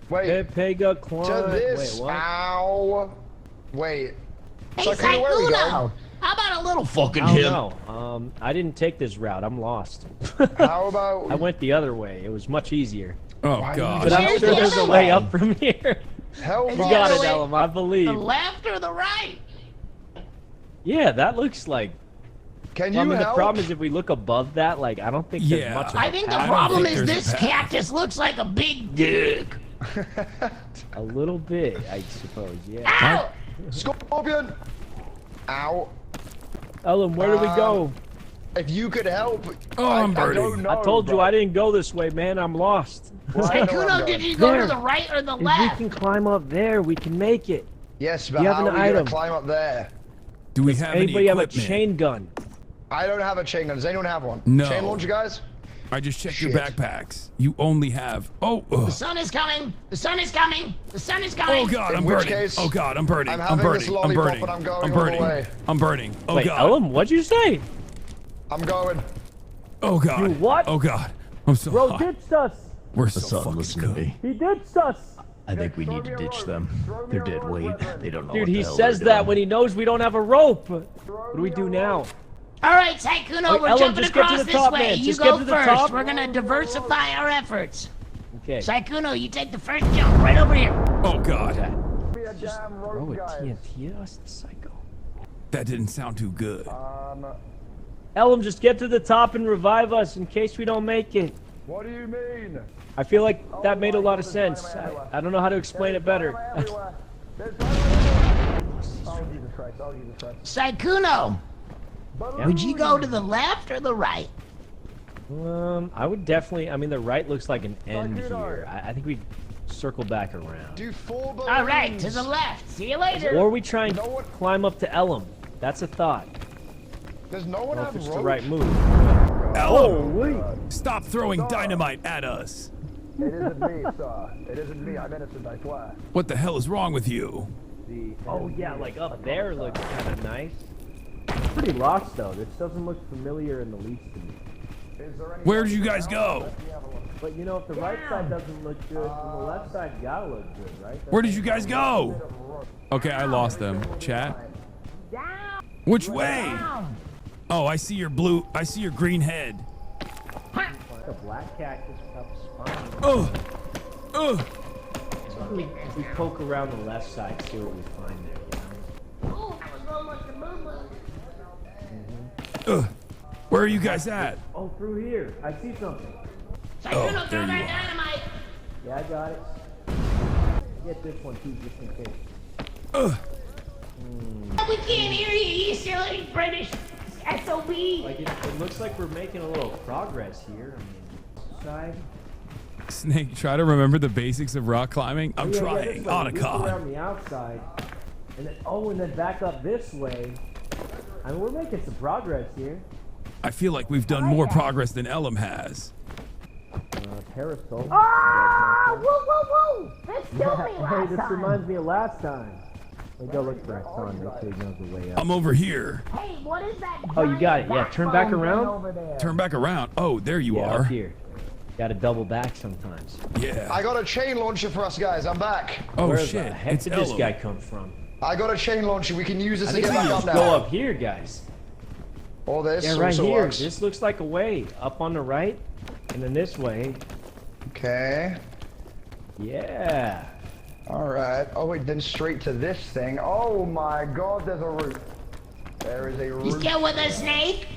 Wait, Pega climb. to this. Wait, what? Ow. Wait. Hey, Sakuna, where are we going? Saikuno, how about a little fucking I don't him? know. I didn't take this route. I'm lost. How about... I went the other way. It was much easier. Oh, Why God. But I'm Here's sure the there's a other way way. up from here. Help You got it, Ellum. I believe. The left or the right? Yeah, that looks like. Can I you mean, help? the problem is if we look above that, like I don't think there's much. Of I think the problem is this cactus looks like a big dick. A little bit, I suppose. Yeah. Ow! Scorpion. Ow. Ellum, where do we go? If you could help. Oh, I'm I don't know, I told you bro. I didn't go this way, man. I'm lost. Kuno, did you go to the right or the If left? we can climb up there, we can make it. Yes, but You have how an are we gonna item. climb up there? Do we have Anybody have any a equipment? chain gun? I don't have a chain gun. Does anyone have one? No. Chain launcher, guys? I just checked your Shit. backpacks. You only have. The sun is coming. The sun is coming. The sun is coming. Oh God, I'm In which burning. case, Oh God, I'm burning. I'm I'm having this burning. I'm lollipop burning. and I'm going I'm all the burning. way. I'm burning. Oh Wait, God. Ellum, what'd you say? I'm going. Oh God. You what? Oh God. I'm so Bro, hot. ditched us. We're so fucking listen to good. me. He ditched us. I think we need to ditch them. They're dead weight. They don't know Dude, what he the hell says they're that doing. when he knows we don't have a rope. What do we do now? All right, Saikuno, Wait, we're Ellum, jumping just get to across the this top, way. man. You Just go get to the first. top. We're gonna diversify our efforts. Okay. Saikuno, you take the first jump right over here. Oh God. Just throw a TNT at us, psycho. That didn't sound too good. Ellum, just get to the top and revive us in case we don't make it. What do you mean? I feel like that made a lot of sense. I don't know how to explain it better. Saikuno, would you go to the left or the right? I would definitely. I mean, the right looks like an end here. I think we circle back around. Do 4 balloons. All right, to the left. See you later. Or we try and climb up to Ellum. That's a thought. Does no one I don't know have if it's rope? the right move. Ellum, stop throwing dynamite at us. It isn't me, sir. It isn't me. I'm innocent, I swear. What the hell is wrong with you? Oh yeah, like up there looks kind of nice. Pretty lost though. This doesn't look familiar in the least to me. Where did you guys go? But you know, if the right side doesn't look good, then the left side gotta look good, right? Where did you guys go? Okay, I lost them. Chat. Which way? Oh, I see your blue. I see your green head. The black cactus cup spine. Oh. Oh. We poke around the left side, see what we find there. You know? Ooh, that was almost a boo-boo. Where are you guys at? Oh, through here. I see something. Saikuno, throw there you that are. dynamite. Yeah, I got it. Get this one too, just in case. We can't hear you, you silly British SOB. Like it looks like we're making a little progress here. I mean, side. Snake, try to remember the basics of rock climbing. I'm Yeah, trying. this way. We go Otacon. around the outside, and then back up this way. I mean, we're making some progress here. I feel like we've done more progress than Ellum has. Periscope. Ah, whoa, whoa, whoa! This killed me Hey, last this time. reminds me of last time. Let me go look for Hassan, make sure he knows the way up. I'm over here. Hey, what is that? Oh, you got it. Yeah, turn back backbone thing around. over there? Turn back around. Oh, there you Yeah, are. up here. Got to double back sometimes. Yeah. I got a chain launcher for us, guys. I'm back. Oh Where shit. the heck It's did this Ellum. guy come from? I got a chain launcher. We can use this I to think get we back can up just now. go up here, guys. Or this Yeah, right also here. works. This looks like a way. Up on the right, and then this way. Okay. Yeah. All right. Oh wait, then straight to this thing. Oh my God, there's a route. There is a route. You still with us, Snake?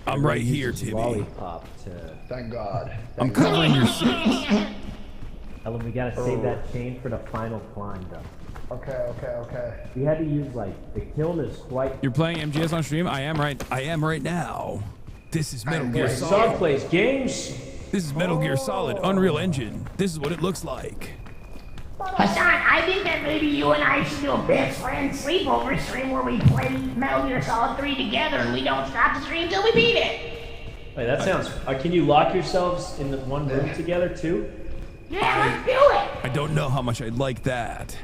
I'm right here, Timmy. Lollipop to. Thank God. I'm covering your six. Ellen, we gotta save that chain for the final climb, though. Okay. We had to use like the kiln is quite. You're playing MGS on stream? I am right now. This is Metal Gear Son Solid. plays games. This is Metal Gear Solid Unreal Engine. This is what it looks like. Hassan, I think that maybe you and I should do a best friend sleepover stream where we play Metal Gear Solid 3 together and we don't stop the stream till we beat it. Wait, that sounds. Can you lock yourselves in the one room together too? Yeah, let's do it. I don't know how much I'd like that.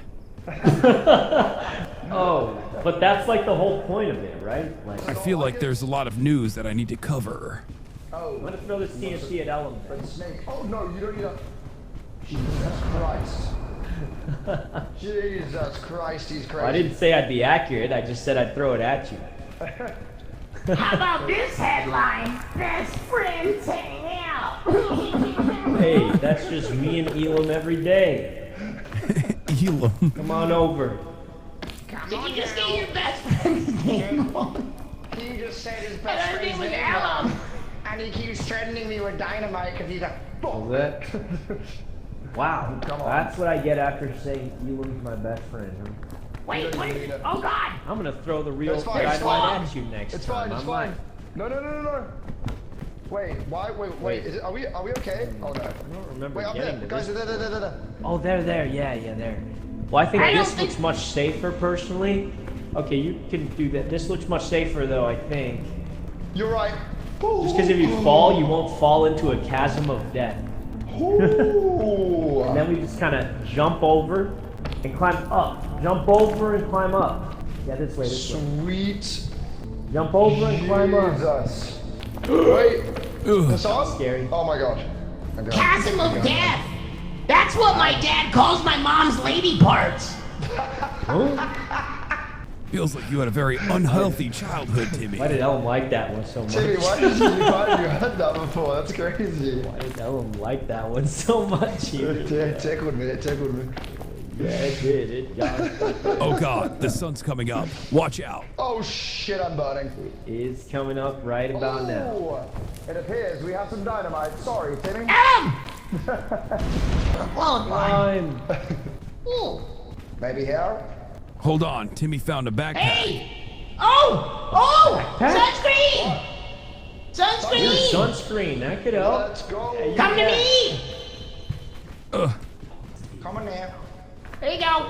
Oh, but that's like the whole point of it, right? Like, I feel like there's a lot of news that I need to cover. Oh. I'm gonna throw this TNT at Ellen. Snake. Oh no, you don't need a. Jesus Christ. Jesus Christ, he's crazy. Well, I didn't say I'd be accurate. I just said I'd throw it at you. How about this headline? Best friends hang out. Hey, that's just me and Elam every day. Elam. Come on over. Did you just get your best friend's name wrong? He just said his best And her name friend's was name Alan. wrong. And he keeps threatening me with dynamite because he's a Was that? Wow. Come on. That's what I get after saying Elam's my best friend. Huh? Wait, oh God! I'm gonna throw the real It's fine, it's dynamite fine. at you next It's time. fine, it's I'm fine. like, No. Wait, why? Wait. Is it, are we okay? Oh no. I don't remember Wait, up getting there. to Guys, this. there. Oh, they're there. Yeah, there. Well, I think I don't this looks much safer personally. Okay, you can do that. This looks much safer though, I think. You're right. Just because if you fall, you won't fall into a chasm of death. And then we just kind of jump over and climb up. Jump over and climb up. Yeah, this way. Sweet. Jump over and climb up. Jesus. Wait. This on? Scary. Oh my god. Okay. Chasm of death. That's what my dad calls my mom's lady parts. Feels like you had a very unhealthy childhood, Timmy. Why did Ellen like that one so much? Timmy, why did you heard that before? That's crazy. Why did Ellen like that one so much? It tickled me. Yeah, it did. It got Oh God, the sun's coming up. Watch out. Oh shit, I'm burning. It is coming up right about now. It appears we have some dynamite. Sorry, Timmy. Climb. Maybe here? Hold on, Timmy found a backpack. Hey! Oh! Sunscreen! Sunscreen! Sunscreen, that could help. Let's go. Yeah, Come to me! Come on now. There you go.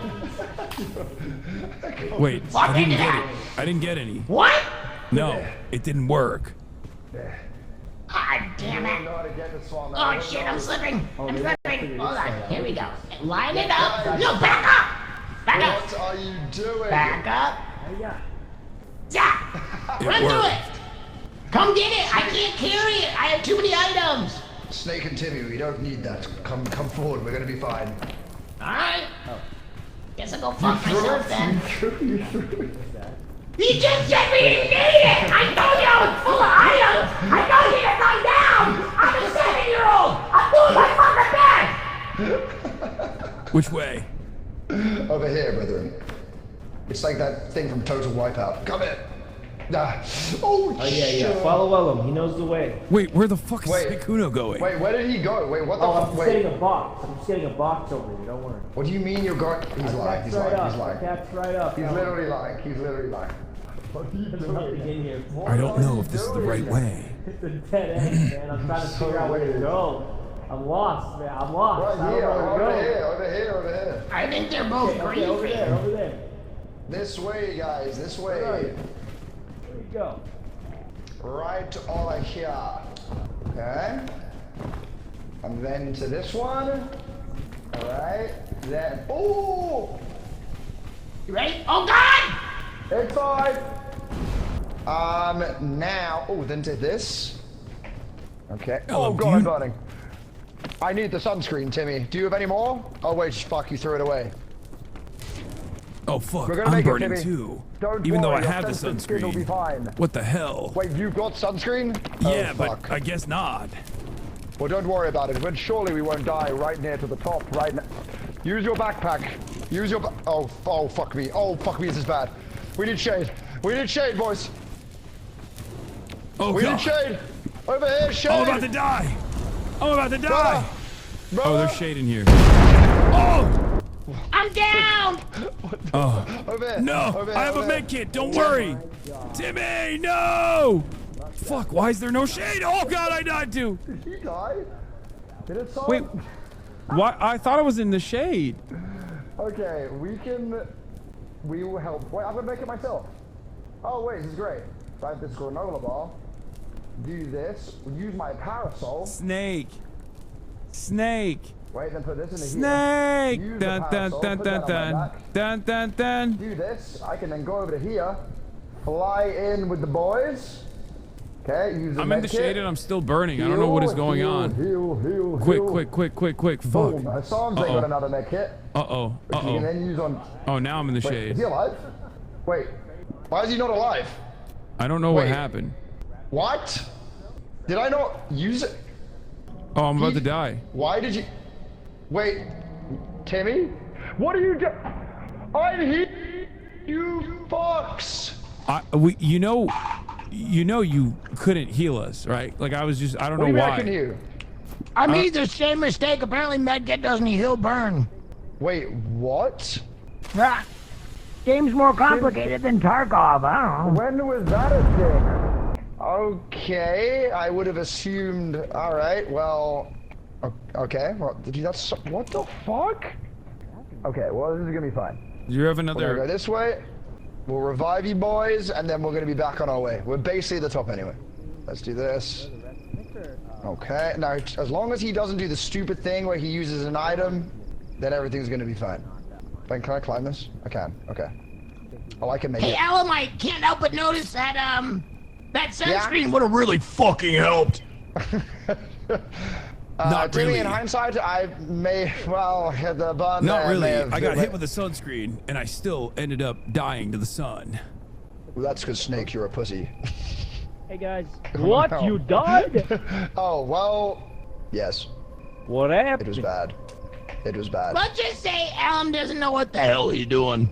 Wait, I didn't get it. I didn't get any. What? No, it didn't work. God damn it. Oh shit, I'm slipping. I'm slipping. Hold on. Here we go. Line it up. No, back up. Back up. What are you doing? Back up. Yeah. Run through it. Come get it. I can't carry it. I have too many items. Snake and Timmy, we don't need that. Come forward. We're gonna be fine. Alright. Guess I'll go fuck myself then. You just said we didn't need it! I told you I was full of items! I don't need to lie down! I'm a 7-year-old! I'm doing my fucking best! Which way? Over here, brethren. It's like that thing from Total Wipeout. Come in. Oh yeah. Follow Ellum. He knows the way. Wait, where the fuck is Sekuno going? Wait, where did he go? Wait, what the fuck? I'm setting a box. I'm setting a box over here. Don't worry. What do you mean you're going? He's lying. He's lying. He's lying. Cat's right up. He's literally lying. He's literally lying. What are you doing? I don't know if this is the right way. It's a dead end, man. I'm trying to figure out where to go. I'm lost, man. I'm lost. Right here. Over here. I think they're both green. Over there. This way, guys. This way. Right. There you go. Right over here. Okay. And then to this one. Alright. Then. Oh! You ready? Oh God! It's fine. Now. Oh, then to this. Okay. Oh God, I'm burning. I need the sunscreen, Timmy. Do you have any more? Oh wait, fuck! You threw it away. Oh fuck, We're gonna I'm make burning it, Timmy. too. Don't Even though worry, I have your the sensitive skin will be sunscreen. fine. What the hell? Wait, you've got sunscreen? Yeah, Oh, but fuck. I guess not. Well, don't worry about it. But surely we won't die right near to the top right now. Use your backpack. Use your oh fuck me. Oh fuck me, this is bad. We need shade. We need shade, boys. Oh we God. need shade. Over here, shade. I'm about to die. I'm about to die. Brother. Oh, there's shade in here. Oh! I'm down! Oh. Over here. No! Over here, I have a over med here. kit, don't worry! Timmy, no! Fuck, why is there no shade? Oh God, I died too! Did he die? Did it solve? Wait, why? I thought I was in the shade. Okay, we will help. Wait, I'm gonna make it myself. Oh wait, this is great. So I have this granola bar. Do this. Use my parasol. Snake. Wait, then put this in the Snake! Use Dun the dun parasol, dun put dun that on my dun back. dun dun. Do this. I can then go over to here. Fly in with the boys. Okay, use the I'm in the med kit. shade and I'm still burning. I don't know what is going on. Heal. Quick. Fuck. Boom. Hassan's got another med kit. Uh-oh. Which you can then use on... Oh, now I'm in the Wait, shade. is he alive? Wait. Why is he not alive? I don't know what happened. What? Did I not use it? Oh, I'm about to die. Why did you... Wait. Timmy? What are you doing? I'm here, you fucks. You know you couldn't heal us, right? Like I don't know why. I can heal. I made the same mistake. Apparently medkit doesn't heal burn. Wait, what? Ah, game's more complicated than Tarkov, I don't know. When was that a thing? Okay, I would have assumed, alright, well, okay, well, what the fuck? Okay, well, this is gonna be fine. Do you have another? We're gonna go this way, we'll revive you boys, and then we're gonna be back on our way. We're basically at the top anyway. Let's do this. Okay, now, as long as he doesn't do the stupid thing where he uses an item, then everything's gonna be fine. Can I climb this? I can, okay. Oh, I can make it. Hey, Ellen, I can't help but notice that, that sunscreen would have really fucking helped. Not Timmy, really. in hindsight, I may, well, the bun. Not really. I got hit with a sunscreen, and I still ended up dying to the sun. Well, that's because Snake, you're a pussy. Hey guys. What? You died? Oh, well, yes. What happened? It was bad. It was bad. Let's just say Ellen doesn't know what the hell he's doing.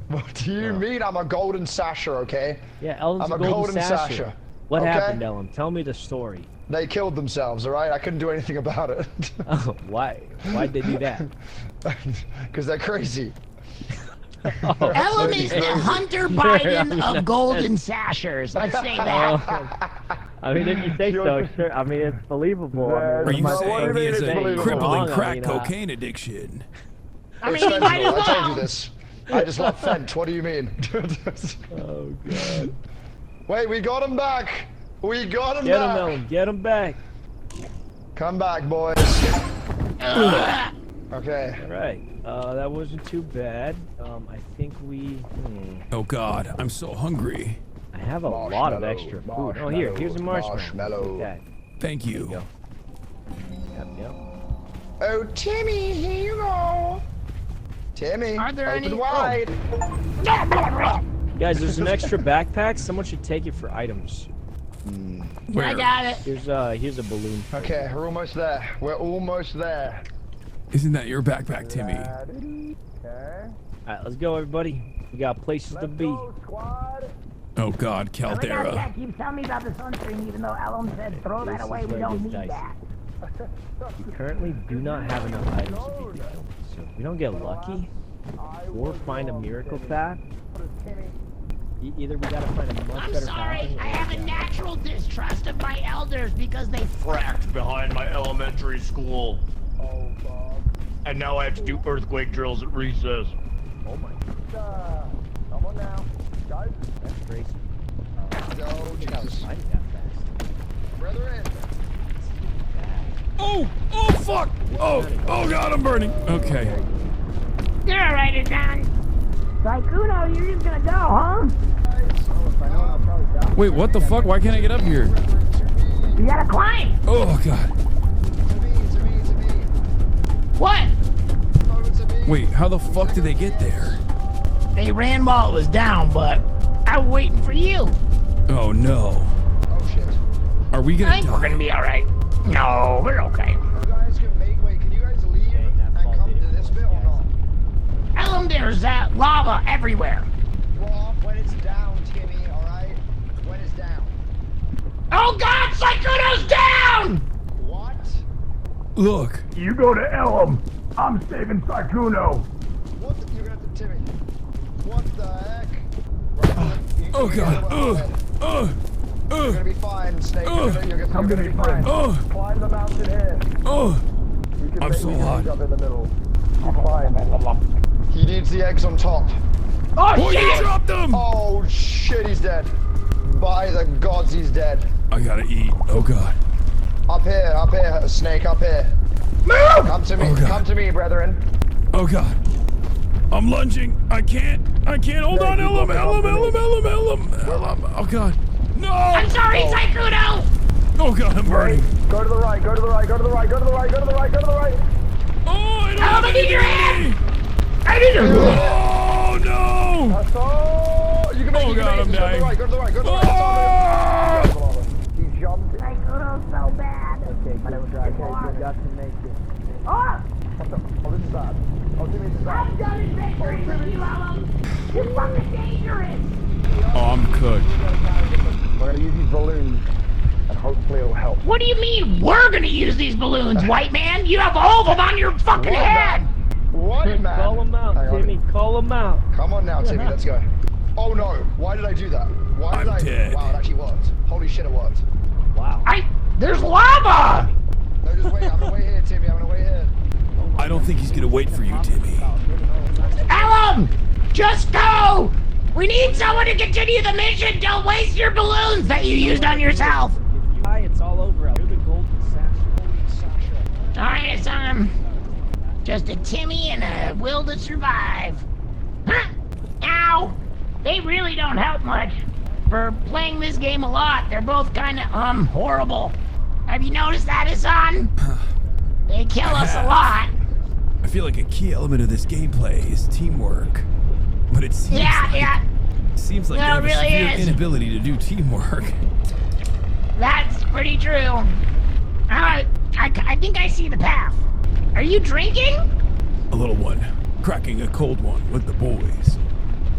What do you mean? I'm a golden sasher, okay? Yeah, Ellen's I'm a golden sasher. What okay? happened, Ellen? Tell me the story. They killed themselves, alright? I couldn't do anything about it. Oh, why? Why'd they do that? Because they're crazy. Oh, Ellen is the Hunter Biden of golden sashers. Let's say that. I mean, if you say so, sure. I mean, it's believable. Are you saying he has a crippling wrong? crack cocaine addiction? I mean, he might as I told you well. this. I just love Fent. What do you mean? Oh, God. Wait, we got him back. We got him Get back. him, Ellen. Get him back. Come back, boys. Okay. All right. That wasn't too bad. I think we... Oh, God. I'm so hungry. I have a lot of extra food. Oh, here's a marshmallow. Take that. Thank you. There you go. Yep. Oh, Timmy, here you go. Timmy, Are there open any- wide. Guys, there's an extra backpack. Someone should take it for items. Where? I got it. Here's a balloon. Okay, we're almost there. We're almost there. Isn't that your backpack, Timmy? Okay. All right, let's go, everybody. We got places to be. Oh, God, The guy Caldera. keeps telling me about the sunscreen, even though Ellen said throw that away. We don't need that. We currently do not have enough items to beat these zombies. So if we don't get lucky or find a miracle path, either we gotta find a much I'm better sorry. path. I have a natural distrust of my elders because they fracked behind my elementary school. Oh, Bob. And now I have to do earthquake drills at recess. Oh my. Come on now. Guys. That's crazy. Go, Jesus. I did that fast. Brethren. Oh, fuck. Oh, God, I'm burning. Okay. You're alright, it's done. Saikuno, you're just gonna go, huh? Wait, what the fuck? Why can't I get up here? You gotta climb. Oh, God. What? Wait, how the fuck did they get there? They ran while it was down, but I'm waiting for you. Oh, no. Oh, shit. Are we I gonna think we're gonna be alright. No, we're okay. You guys can make way. Can you guys leave and come to this bit or not? Ellen, there's lava everywhere. Rob, when it's down, Timmy, alright? When it's down. Oh God, Saikuno's down! What? Look. You go to Elam. I'm saving Saikuno. What the, you're gonna have to, Timmy. What the heck? Oh, God. You're gonna be fine, Snake. You're gonna be fine. Climb the mountain here. I'm so hot. Up in the middle. Climb. He needs the eggs on top. Oh, You shit! dropped them! Oh shit, he's dead. By the gods, he's dead. I gotta eat. Oh, God. Up here, Snake, up here. Move! Come to me, Oh, God. come to me, brethren. Oh, God. I'm lunging. I can't. Hold on. Elam. Oh, God. No! I'm sorry, Saikuno! Oh, God, I'm burning. Go to the right, go to the right, go to the right, go to the right, go to the right, go to the right. Oh, I don't Elam, have I need your anything. hand! I need your Oh, no! That's all. You can make Oh, it, you can God, make I'm it. Go to dying. the right, go to the right, go to the right. Ah! That's all. He jumped. Saikuno's so bad. Okay, good try. Okay, you got to make it. Oh! Oh, this is bad. Oh, Timmy, this is bad. I'm done adventuring with you, Alan. You're fucking dangerous. Oh, I'm cooked. We're gonna use these balloons, and hopefully it'll help. What do you mean we're gonna use these balloons, white man? You have all of them on your fucking head. What, man? Call him out, Timmy. Call him out. Come on now, Timmy. Let's go. Oh no! Why did I do that? Why did I? Dead. Wow, it actually worked. Holy shit, it worked. Wow. There's lava. No, just wait. I'm gonna wait here, Timmy. I'm gonna wait here. I don't think he's gonna wait for you, Timmy. Alan, just go. We need someone to continue the mission. Don't waste your balloons that you used on yourself. It's all over. You're the golden Sasha. All right, it's just a Timmy and a will to survive. Huh? Ow! They really don't help much. For playing this game a lot, they're both kind of horrible. Have you noticed that, Hasan? They kill us a lot. I feel like a key element of this gameplay is teamwork. But it seems seems like No, they it have a really severe is. inability to do teamwork. That's pretty true. I think I see the path. Are you drinking? A little one, cracking a cold one with the boys.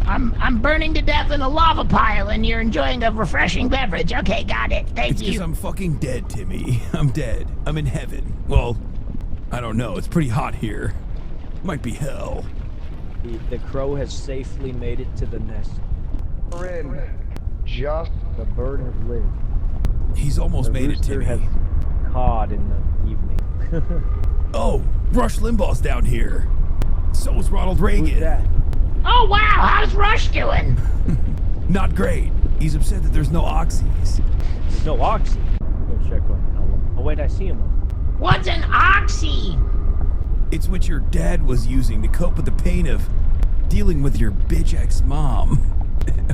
I'm burning to death in a lava pile, and you're enjoying a refreshing beverage. Okay, got it. Thank It's you. because I'm fucking dead, Timmy. I'm dead. I'm in heaven. Well, I don't know. It's pretty hot here. Might be hell. The crow has safely made it to the nest. We're in. Just the bird has lived. He's almost made it, Timmy. Has cawed in the evening. Oh, Rush Limbaugh's down here. So is Ronald Reagan. Who's that? Oh wow, how's Rush doing? Not great. He's upset that there's no oxys. There's no oxy. Go check on Ellen. Oh wait, I see him. What's an oxy? It's what your dad was using to cope with the pain of dealing with your bitch ex-mom.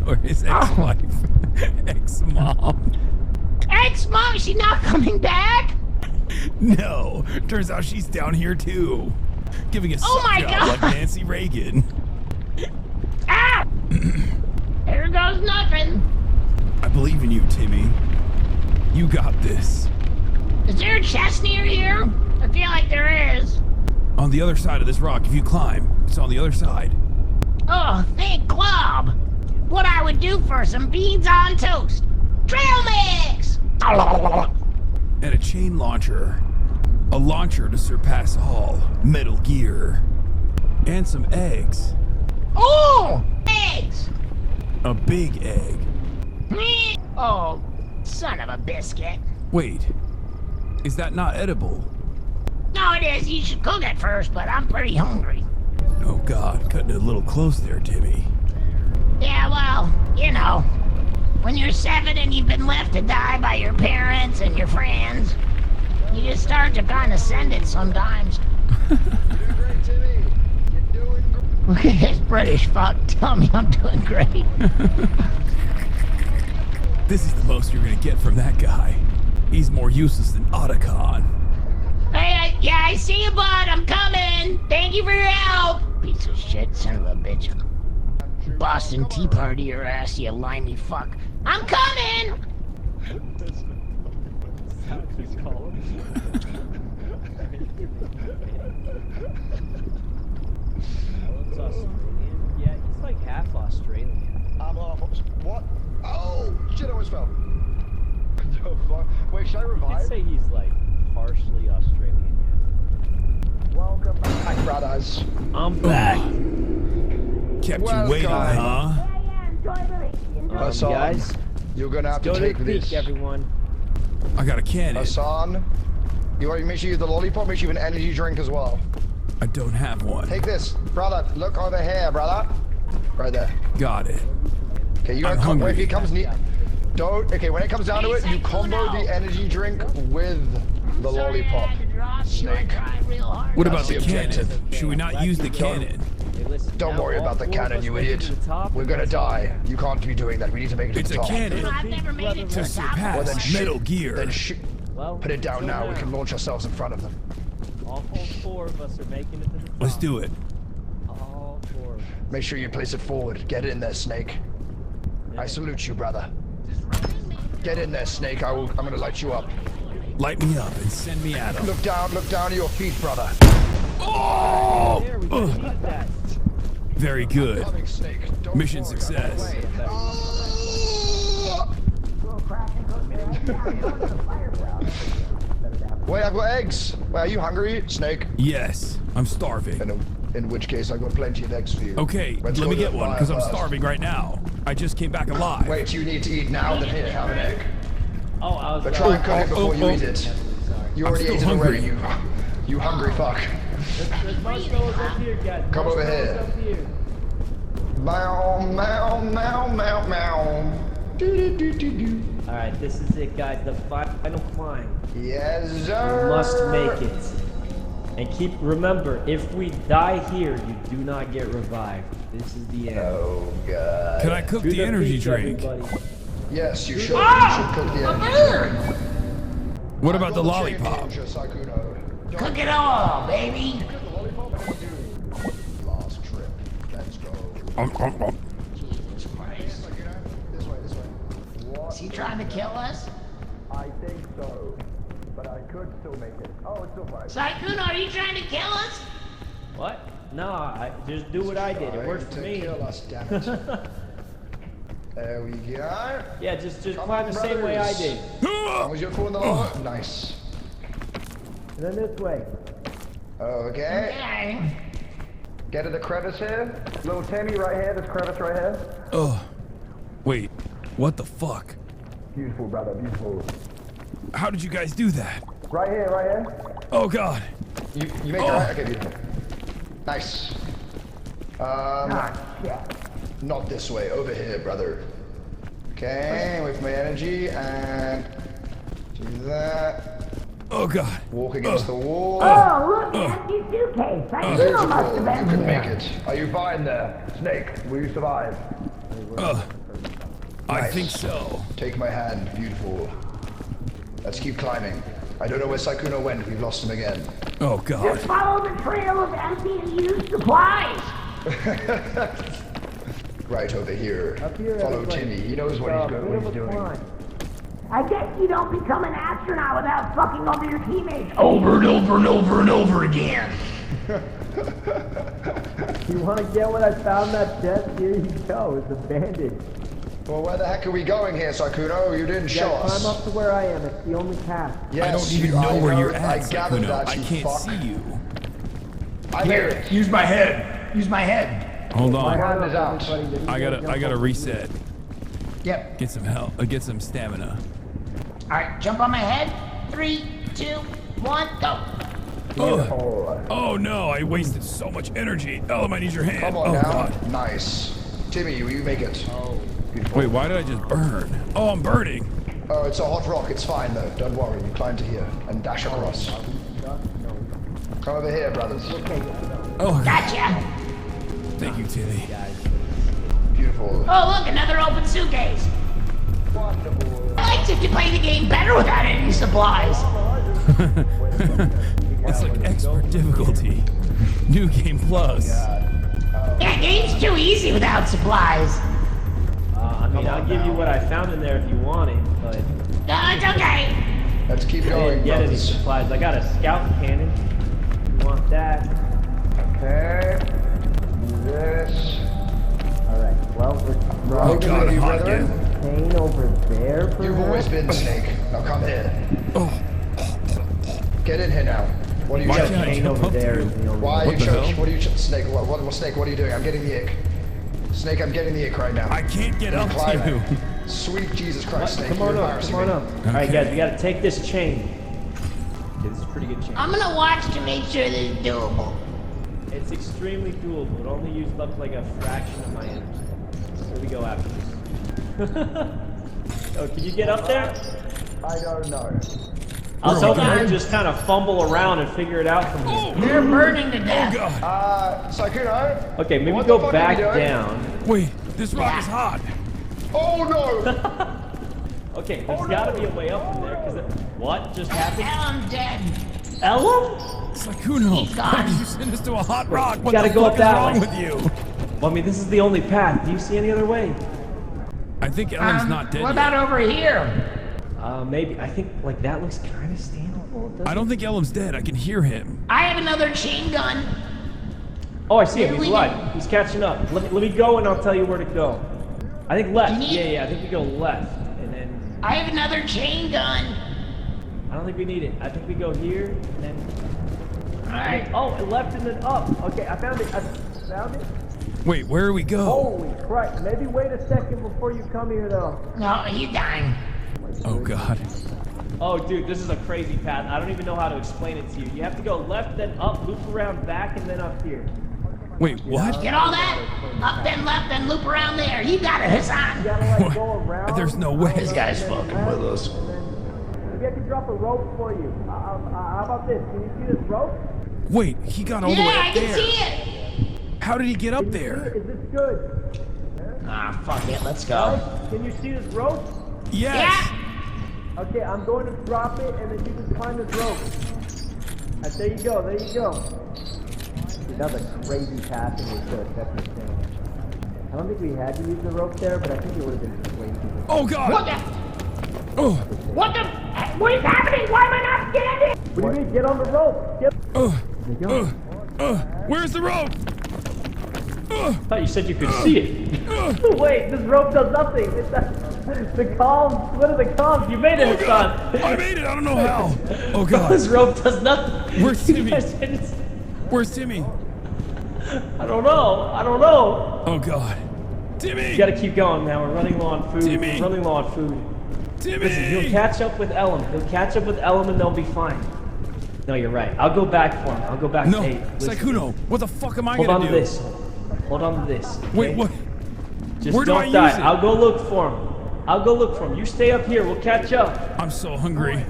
Or his ex-wife. Ex-mom. Ex-mom, she's not coming back? No, turns out she's down here too. Giving a Oh my job God. like Nancy Reagan. Ah! There goes nothing. I believe in you, Timmy. You got this. Is there a chest near here? I feel like there is. On the other side of this rock, if you climb, it's on the other side. Oh, thank Club. What I would do for some beans on toast. Trail mix! And a chain launcher. A launcher to surpass all. Metal Gear. And some eggs. Oh! Eggs! A big egg. Oh, son of a biscuit. Wait, is that not edible? No, it is. You should cook it first, but I'm pretty hungry. Oh God, cutting it a little close there, Timmy. Yeah, well, you know, when you're 7 and you've been left to die by your parents and your friends, you just start to kind of send it sometimes. Look at this British fuck. Tell me I'm doing great. This is the most you're gonna get from that guy. He's more useless than Otacon. Hey, yeah, I see you, bud. I'm coming. Thank you for your help. Piece of shit, son of a bitch. Boston Tea Party your ass, you limey fuck. I'm coming! Yeah, he's like half Australian. I'm off. What? Oh, shit, I almost fell. Wait, should I You revive? could say he's like partially Australian. Welcome back, brothers. I'm back. Kept Welcome. you waiting, huh? Hasan, guys, you're gonna have go to to take the peak, this. everyone. I got a cannon. Hasan, you want to make sure you use the lollipop, make sure you have an energy drink as well. I don't have one. Take this, brother. Look over here, brother. Right there. Got it. Okay, you gotta I'm hungry. if it comes near. Don't. Okay, when it comes down to it, you combo the energy drink with the lollipop. Snake. What about the That's cannon? objective. Should we not use the cannon? Don't worry about the cannon, you idiot. We're gonna die. You can't be doing that. We need to make it to It's the a top. cannon I've never made it to to the top. Well, then surpass Metal Gear. Then put it down now. We can launch ourselves in front of them. All 4 of us are making it to the top. Let's do it. All 4 of us. Make sure you place it forward. Get in there, Snake. I salute you, brother. Get in there, Snake. I'm gonna light you up. Light me up and send me at him. Look down at your feet, brother. Oh! There we go. Needed that. Very good. Mission success. Wait, I've got eggs. Wait, are you hungry, Snake? Yes, I'm starving. In which case, I've got plenty of eggs for you. Okay, Let's let go me to get the one, fire because I'm first. starving right now. I just came back alive. Wait, you need to eat now, then here, have an egg. Oh, I was. But try and cook it before you eat it. You I'm already still ate it hungry. already, you hungry fuck. There's marshmallows up here, guys. Come over here. Up here. Meow, meow, meow, meow, meow. All right, this is it, guys. The final climb. Yes, sir. You must make it. And remember, if we die here, you do not get revived. This is the end. Oh, God. Can I cook the energy drink? Yes, you should. You should cook the energy drink. What about the lollipop? Cook it all, baby. Last trip. Let's go. Is he trying to kill us? I think so. But I could still make it. Oh, it's still fine. Sykkuno, are you trying to kill us? What? No, I just do what I did. It worked for me. Kill us, damn it. There we go. Yeah, just climb the same way I did. As long as you're pulling the lower. Nice. And then this way. Okay. Okay. Get to the crevice here. Little Timmy right here. This crevice right here. Oh, wait. What the fuck? Beautiful, brother. Beautiful. How did you guys do that? Right here. Right here. Oh God. You make it right. Okay, beautiful. Nice. Not this way. Over here, brother. Okay. Wait for my energy and do that. Oh God. Walk against the wall. Oh, look, empty suitcase. Sykkuno must have been You can here. make it. Are you fine there, Snake? Will you survive? I think so. Take my hand. Beautiful. Let's keep climbing. I don't know where Sykkuno went. We've lost him again. Oh God. Just follow the trail of empty and used supplies. Right over here. Up here, Follow everybody. Timmy. He knows what he's doing. I guess you don't become an astronaut without fucking over your teammates. Over and over and over and over again. You want to get what I found in that chest? Here you go. It's a bandage. Well, where the heck are we going here, Sykkuno? You didn't show us. Climb up to where I am. It's the only path. Yes, I don't even know where you're I at, gathered Sykkuno. that, I you can't fuck. see you. I hear it. Use my head. Use my head. Hold My on. hand is out. I gotta reset. Yep. Get some help. Get some stamina. All right, jump on my head. 3, 2, 1, go. Oh no! I wasted so much energy. Ellum, I need your hand. Come on Oh now. God. Nice. Timmy, will you make it? Beautiful. Wait, why did I just burn? Oh, I'm burning. Oh, it's a hot rock. It's fine though. Don't worry. You climb to here and dash across. Come over here, brothers. Oh, Gotcha. thank you, Timmy. Beautiful. Oh, look, another open suitcase. Wonderful. I liked if you play the game better without any supplies. It's like expert difficulty. New game plus. Yeah, game's too easy without supplies. I mean, I'll give you what I found in there if you want it, but No, it's okay. Let's keep I going, didn't get any brothers. supplies. I got a scout cannon. You want that? Okay. Do this. Alright, well, we're Oh God, I'm hot again. staying over there for You've always been Snake. Now come here. Get in here now. What are you Why choking? can't I Staying jump over up there there? is the only Why are you What the choking? hell? What are you Snake? Snake, what are you doing? I'm getting the ick. Snake, I'm getting the ick right now. I can't get You're up to climbing. you. Sweet Jesus Christ, Snake. Come You're on up, embarrassing come on me. up. Alright guys, we gotta take this chain. Okay, this is a pretty good chain. I'm gonna watch to make sure that it's doable. It's extremely doable. It only used up like a fraction of my energy. Here we go after this. Oh, can you get up there? I don't know. I was hoping you'd just kind of fumble around and figure it out from here. You're burning to death. Oh God. Sykkuno? Okay, maybe What the go fuck back are you doing? down. Wait, this rock is hot. Oh no! Okay, there's gotta be a way up from there, because what just happened? I'm dead. Ellum? Sykkuno, He's why gone. did you send us to a hot rock? You What gotta the go fuck up is that wrong way. with you? Well, I mean, this is the only path. Do you see any other way? I think Ellum's not dead What yet. about over here? Maybe. I think, like, that looks kind of standard. I don't think Elam's dead. I can hear him. I have another chain gun. Oh, I see him. He's alive. He's catching up. Let me go, and I'll tell you where to go. I think left. Yeah. I think we go left, and then. I have another chain gun. I don't think we need it. I think we go here, and then. All right. Oh, left and then up. Okay, I found it. I found it. Wait, where do we go? Holy Christ! Maybe wait a second before you come here, though. No, he's dying. Oh God. Oh, dude, this is a crazy path. I don't even know how to explain it to you. You have to go left, then up, loop around back, and then up here. Wait, what? Get all that? Up, then left, then loop around there. You got it, Hasan. You gotta like go around. There's no way. This guy's fucking with us. Maybe I can drop a rope for you. How about this? Can you see this rope? Wait, he got all the way Yeah, up I can there. see it. How did he get up there? Is this good? Ah, fuck it. Let's go. Can you see this rope? Yes. Yeah. Okay, I'm going to drop it, and then you just climb this rope. There you go. There you go. Dude, that was a crazy path, and we could have kept this thing. I don't think we had to use the rope there, but I think it would have been way too. Oh God! What the? Oh. What the? What is happening? Why am I not standing? What do you mean? Get on the rope. Get. Where's the rope? I thought you said you could see it. Wait, this rope does nothing. The columns. What are the columns? You made it, Hasan. I made it. I don't know how. Oh God. This rope does nothing. Where's Timmy? Where's Timmy? I don't know. I don't know. Oh God. Timmy! You gotta keep going now. We're running low on food. Timmy! We're running low on food. Timmy! Listen, he'll catch up with Elam. He'll catch up with Elam and they'll be fine. No, you're right. I'll go back for him. I'll go back. No, Hey, Sykkuno, what the fuck am I Hold gonna on do? to this. Hold on to this. Okay? Wait, what? Just Where do don't I die. use it? I'll go look for him. I'll go look for him. You stay up here. We'll catch up. I'm so hungry.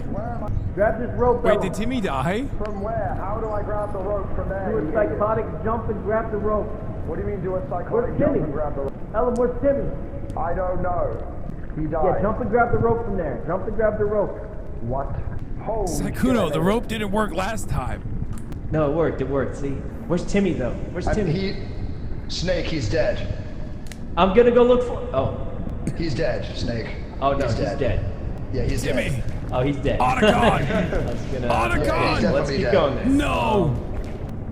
Grab this rope. Wait, Elam. did Timmy die? From where? How do I grab the rope from there? Do a psychotic jump and grab the rope. What do you mean do a psychotic Where's jump Timmy? and grab the rope? Elam, where's Timmy? I don't know. He died. Yeah, jump and grab the rope from there. Jump and grab the rope. What? Holy Sykkuno, shit. the rope didn't work last time. No, it worked. It worked. See? Where's Timmy, though? Where's Timmy? Snake, he's dead. I'm gonna go look for... Oh. He's dead, Snake. Oh, no, he's dead. Yeah, he's Timmy. dead. Oh, he's dead. Otacon! Let's definitely keep dead. going there. No!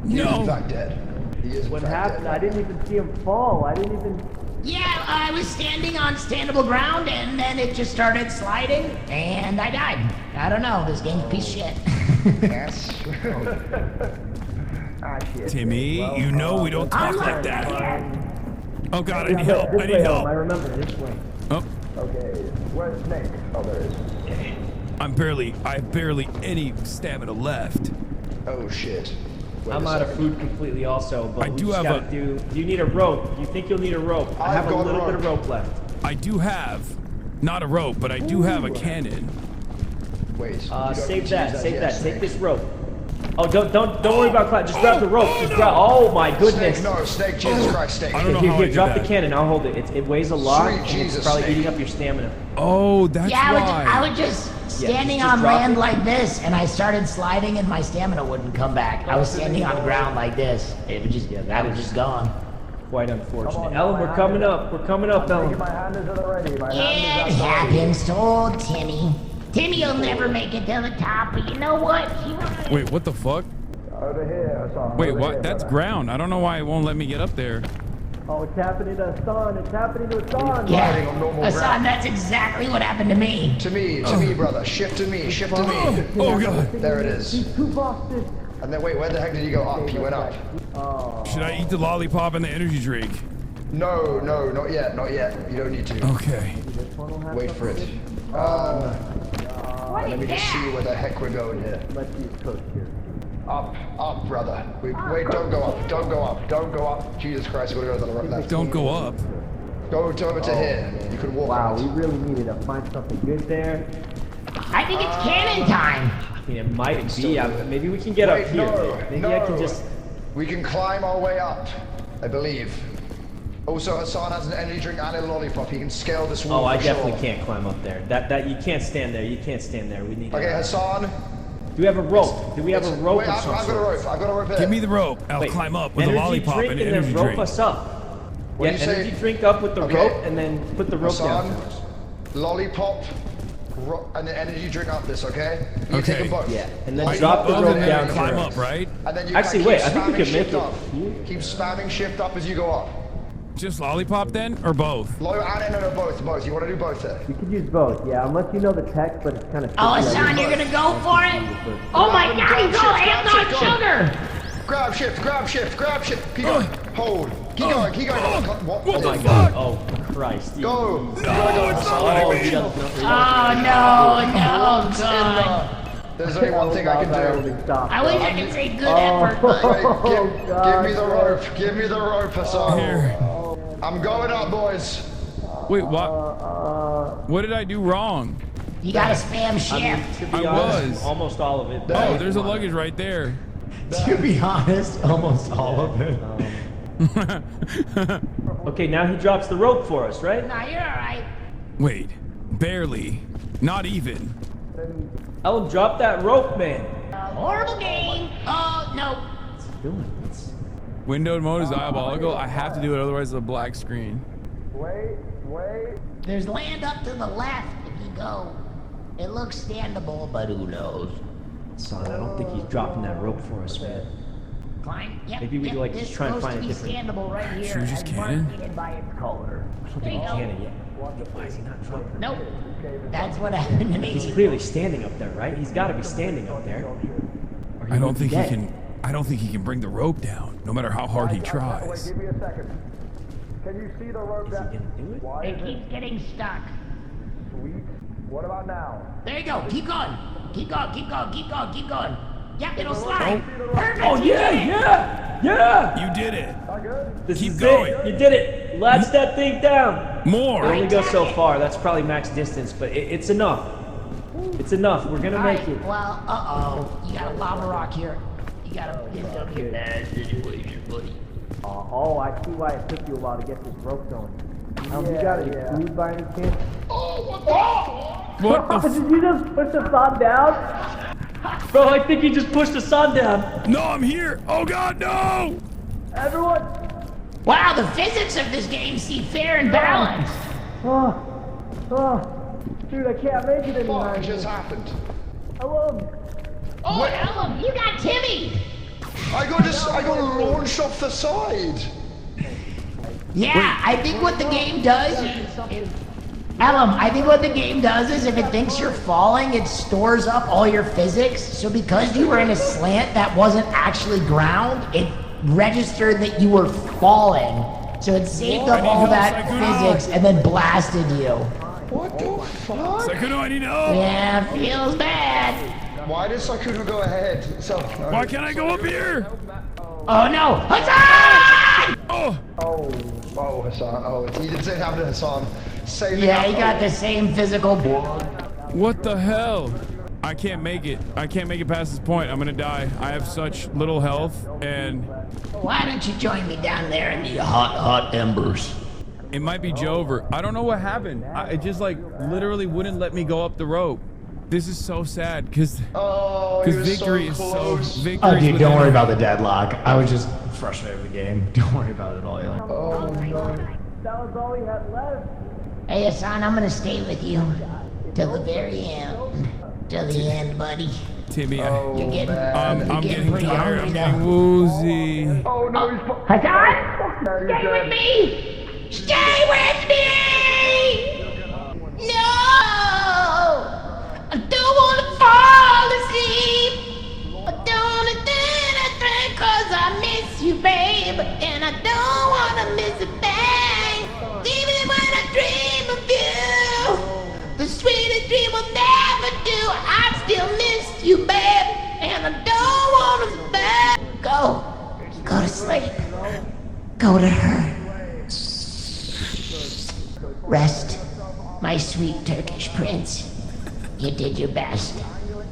He is in No! fact dead. He is in What fact happened? dead. I didn't even see him fall. I didn't even... Yeah, I was standing on standable ground and then it just started sliding and I died. I don't know. This game's a piece of shit. Yes. Shit. Timmy, you know we don't talk like that. Oh God, I need help. This I way, need Elam. help. I remember. This way. Oh, Okay, where's Snake? Oh, there is. I have barely any stamina left. Oh, shit. Wait I'm a out of second. food completely also, but I we do just have gotta a- do you need a rope? You think you'll need a rope? I I've have a got little bit of rope. rope left. I do have, not a rope, but I do have a cannon. Wait. you don't Save need to that. use Save yet, that. Snake. Take this rope. Oh, don't worry about climb. Just grab the rope. Just grab. Oh my goodness. Snake, no, Snake, Jesus Christ, Snake. I don't know Here, how here, I drop did the that. cannon. I'll hold it. It weighs a lot. Sweet and Jesus, it's probably Snake. eating up your stamina. Oh, that's Yeah, why. I was just standing just on drop land it. like this and I started sliding and my stamina wouldn't come back. I was standing on the ground like this. It was just, I was just gone. Quite unfortunate. Elam, we're coming up. We're coming up, Elam. My hand is at the ready. My It hand is at the ready. happens to old Timmy. Timmy will never make it to the top, but you know what? He will. Wait, what the fuck? Over here, son. Wait, over what? here, That's brother. ground. I don't know why it won't let me get up there. Oh, it's happening to Hasan. It's happening to Hasan. Riding on normal Hasan, ground. that's exactly what happened to me. To me, brother. Shift to me, shift to me. Oh God. There it is. He's too busted. And then wait, where the heck did you go up? You went up. Should I eat the lollipop and the energy drink? No, not yet, not yet. You don't need to. Okay. Wait for it. Let me just see where the heck we're going here. Let's use cook here. Up, brother. Wait, don't go up, don't go up, don't go up. Jesus Christ, we're gonna go to the left. Don't go up. Go over to here. You can walk Wow, out. we really needed to find something good there. I think it's cannon time. I mean, it might be. Maybe we can get Wait, up here. no, Maybe no. I can just. We can climb our way up, I believe. Also, Hasan has an energy drink and a lollipop. He can scale this wall. Oh, I for definitely sure. can't climb up there. That you can't stand there. You can't stand there. We need. Okay, Hasan. Do we have a rope? Do we have a rope? Wait, of I've some got a sort? rope. I've got a rope here. Give me the rope. I'll Wait, climb up with a energy lollipop drink and an and energy then rope drink. us up. What Yeah, do you say? energy drink up with the Okay. rope and then put the rope Hasan, down. lollipop, an energy drink up this, okay? You Okay. take them both. Yeah, and then drop the rope down. Climb up, right? And then you Actually, keep wait, I think we spamming can make shift it. up. Keep spamming shift up as you go up. Just lollipop then, or both? Low and no, both. You want to do both there? We could use both, yeah, unless you know the text, but it's kind of. Oh, Hassan, you're gonna go for it? Oh my God, he's all amped on sugar! Grab shift. Keep going. Hold. Keep going. What Oh my God. Oh, Christ. Go. Oh, no, God. There's only one thing I can do. I wish I could say good effort, but... Give me the rope. Give me the rope, Hassan. I'm going up, boys. Wait, what? What did I do wrong? You gotta spam shift. To be honest, almost all of it. Oh, there's a luggage right there. To be honest, almost all of it. Okay, now he drops the rope for us, right? Nah, you're alright. Wait, barely. Not even. Ellen, drop that rope, man. Horrible game. Oh, no. Windowed mode is diabolical. I have to do it, otherwise it's a black screen. Wait. There's land up to the left if you go. It looks standable, but who knows? Son, I don't think he's dropping that rope for us, man. Climb. Yep, Maybe we like just try and find a different. Standable right here. Should we just and cannon? marked by its color. I don't think he can yet. Why is he not dropping? Nope. That's what happened to me. He's clearly standing up there, right? He's got to be standing up there. I don't think he can. I don't think he can bring the rope down, no matter how hard he tries. Give me a second. Can you see the rope down? It keeps getting stuck. Sweet. What about now? There you go. Keep going. Keep going. Yep, it'll slide. Perfect. Oh, yeah! You did it. This Keep is going. It. You did it. Latch that thing down. More. We only go so far. That's probably max distance, but it's enough. It's enough. We're gonna make it. Well, you got a lava rock here. You gotta get up here. Bad situation, buddy. Oh, I see why it took you a while to get this rope going. You got any food by any chance? What the Did you just push the sun down? Bro, I think you just pushed the sun down. No, I'm here. Oh God, no! Everyone. Wow, the physics of this game seem fair and balanced. Dude, I can't make it anymore. What just happened? Hello. Oh, Ellen, you got Timmy. I got launched off the side. Yeah, I think what the game does. Ellen, I think what the game does is if it thinks you're falling, it stores up all your physics. So because you were in a slant that wasn't actually ground, it registered that you were falling. So it saved up all that physics and then blasted you. What the fuck? Sakuno, I need help. Yeah, feels bad. Why did Sakuno go ahead? Why can't I go up here? Oh no, Hassan! Oh, Hassan. Oh, he didn't say have to Hassan. Yeah, he got the same physical board. what the hell? I can't make it. I can't make it past this point. I'm gonna die. I have such little health, and Why don't you join me down there in the hot embers? it might be Jover. I don't know what happened. It just like literally wouldn't let me go up the rope. This is so sad because victory is so victory. Oh, dude, don't worry about the deadlock. I was just frustrated with the game. Don't worry about it at all. Oh no. That was all he had left. Hey Hassan, I'm gonna stay with you till the very end. Till the end, buddy. Timmy, You're getting, I'm getting pretty tired. hungry I'm getting woozy. Oh no, he's Hassan, stay with me. Stay with me. No, I don't wanna fall asleep. I don't wanna do anything 'cause I miss you, babe, and I don't wanna miss a thing. Even when I dream of you, the sweetest dream will never do. I still miss you, babe, and I don't wanna go to sleep. Go to her. Rest, my sweet Turkish prince. You did your best.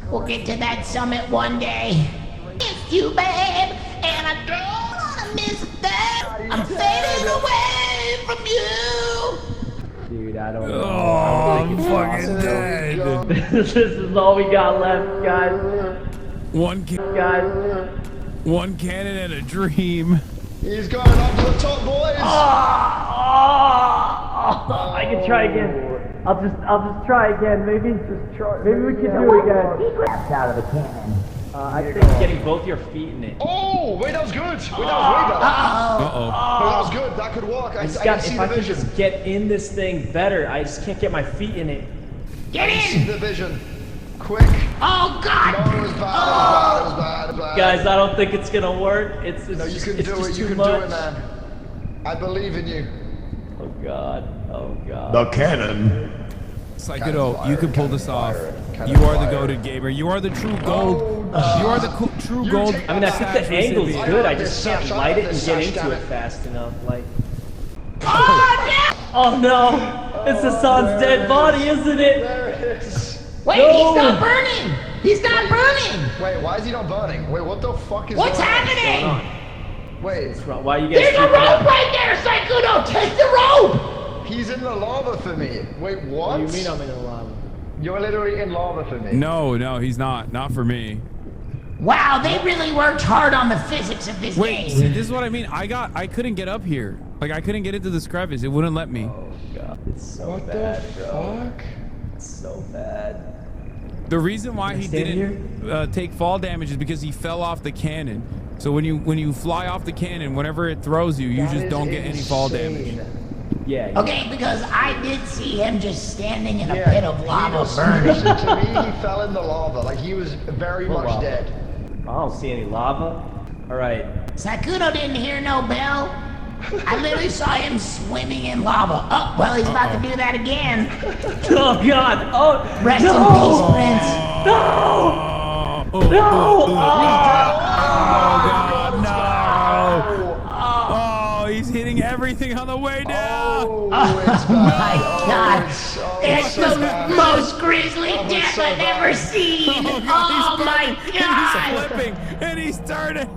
We'll get to that summit one day. Miss you, babe, and I don't wanna miss that. I'm fading away from you. Dude, I don't know. Oh, I'm fucking dead. This is all we got left, guys. One cannon and a dream. He's going up to the top, boys. I can try again. I'll just try again. Maybe we can do it again. Out of the cannon. I think getting both your feet in it. Oh, wait, that was good. Wait, that was way better. Uh-oh. That was good. That could work. I can see if the I could vision. just get in this thing better, I just can't get my feet in it. Get I in! can see the vision. Quick. Oh God! No, it was bad. It was bad. It was bad. Guys, I don't think it's gonna work. It's no, you just, can it's do just it. You too can do much. it, man. I believe in you. Oh God. Oh God. The cannon. Psycho, you can pull this off. You are the goated gamer. You are the true gold. You are the true gold. I mean, I think the angle's recipient. good. I just can't light it and get into it fast enough. Like. Oh no! It's Hassan's dead body, isn't it? There it is. Wait, No. he's not burning! He's not burning! Wait, why is he not burning? Wait, what the fuck is What's going on? happening? Wait. Why you guys? There's a rope right there, Saikudo! Take the rope! He's in the lava for me. Wait, what? What do you mean I'm in the lava? You're literally in lava for me. No, he's not. Not for me. Wow, they really worked hard on the physics of this Wait, game. see, this is what I mean. I couldn't get up here. Like, I couldn't get into this crevice. It wouldn't let me. Oh God, it's so What bad, the bro. fuck? It's so bad. The reason why he didn't take fall damage is because he fell off the cannon. So when you fly off the cannon, whenever it throws you, That just is don't get any fall damage. Yeah. Okay, because I did see him just standing in a pit of lava burning. To me, he fell in the lava. Like, he was very much lava. dead. I don't see any lava. All right. Sakudo didn't hear no bell. I literally saw him swimming in lava. Oh, well, he's about to do that again. Oh God! Oh, Rest no! in peace, Prince. No! No! Oh, he's hitting everything on the way down. Oh my God! It's the most grisly death I've ever seen. Oh my God! He's flipping and he's turning.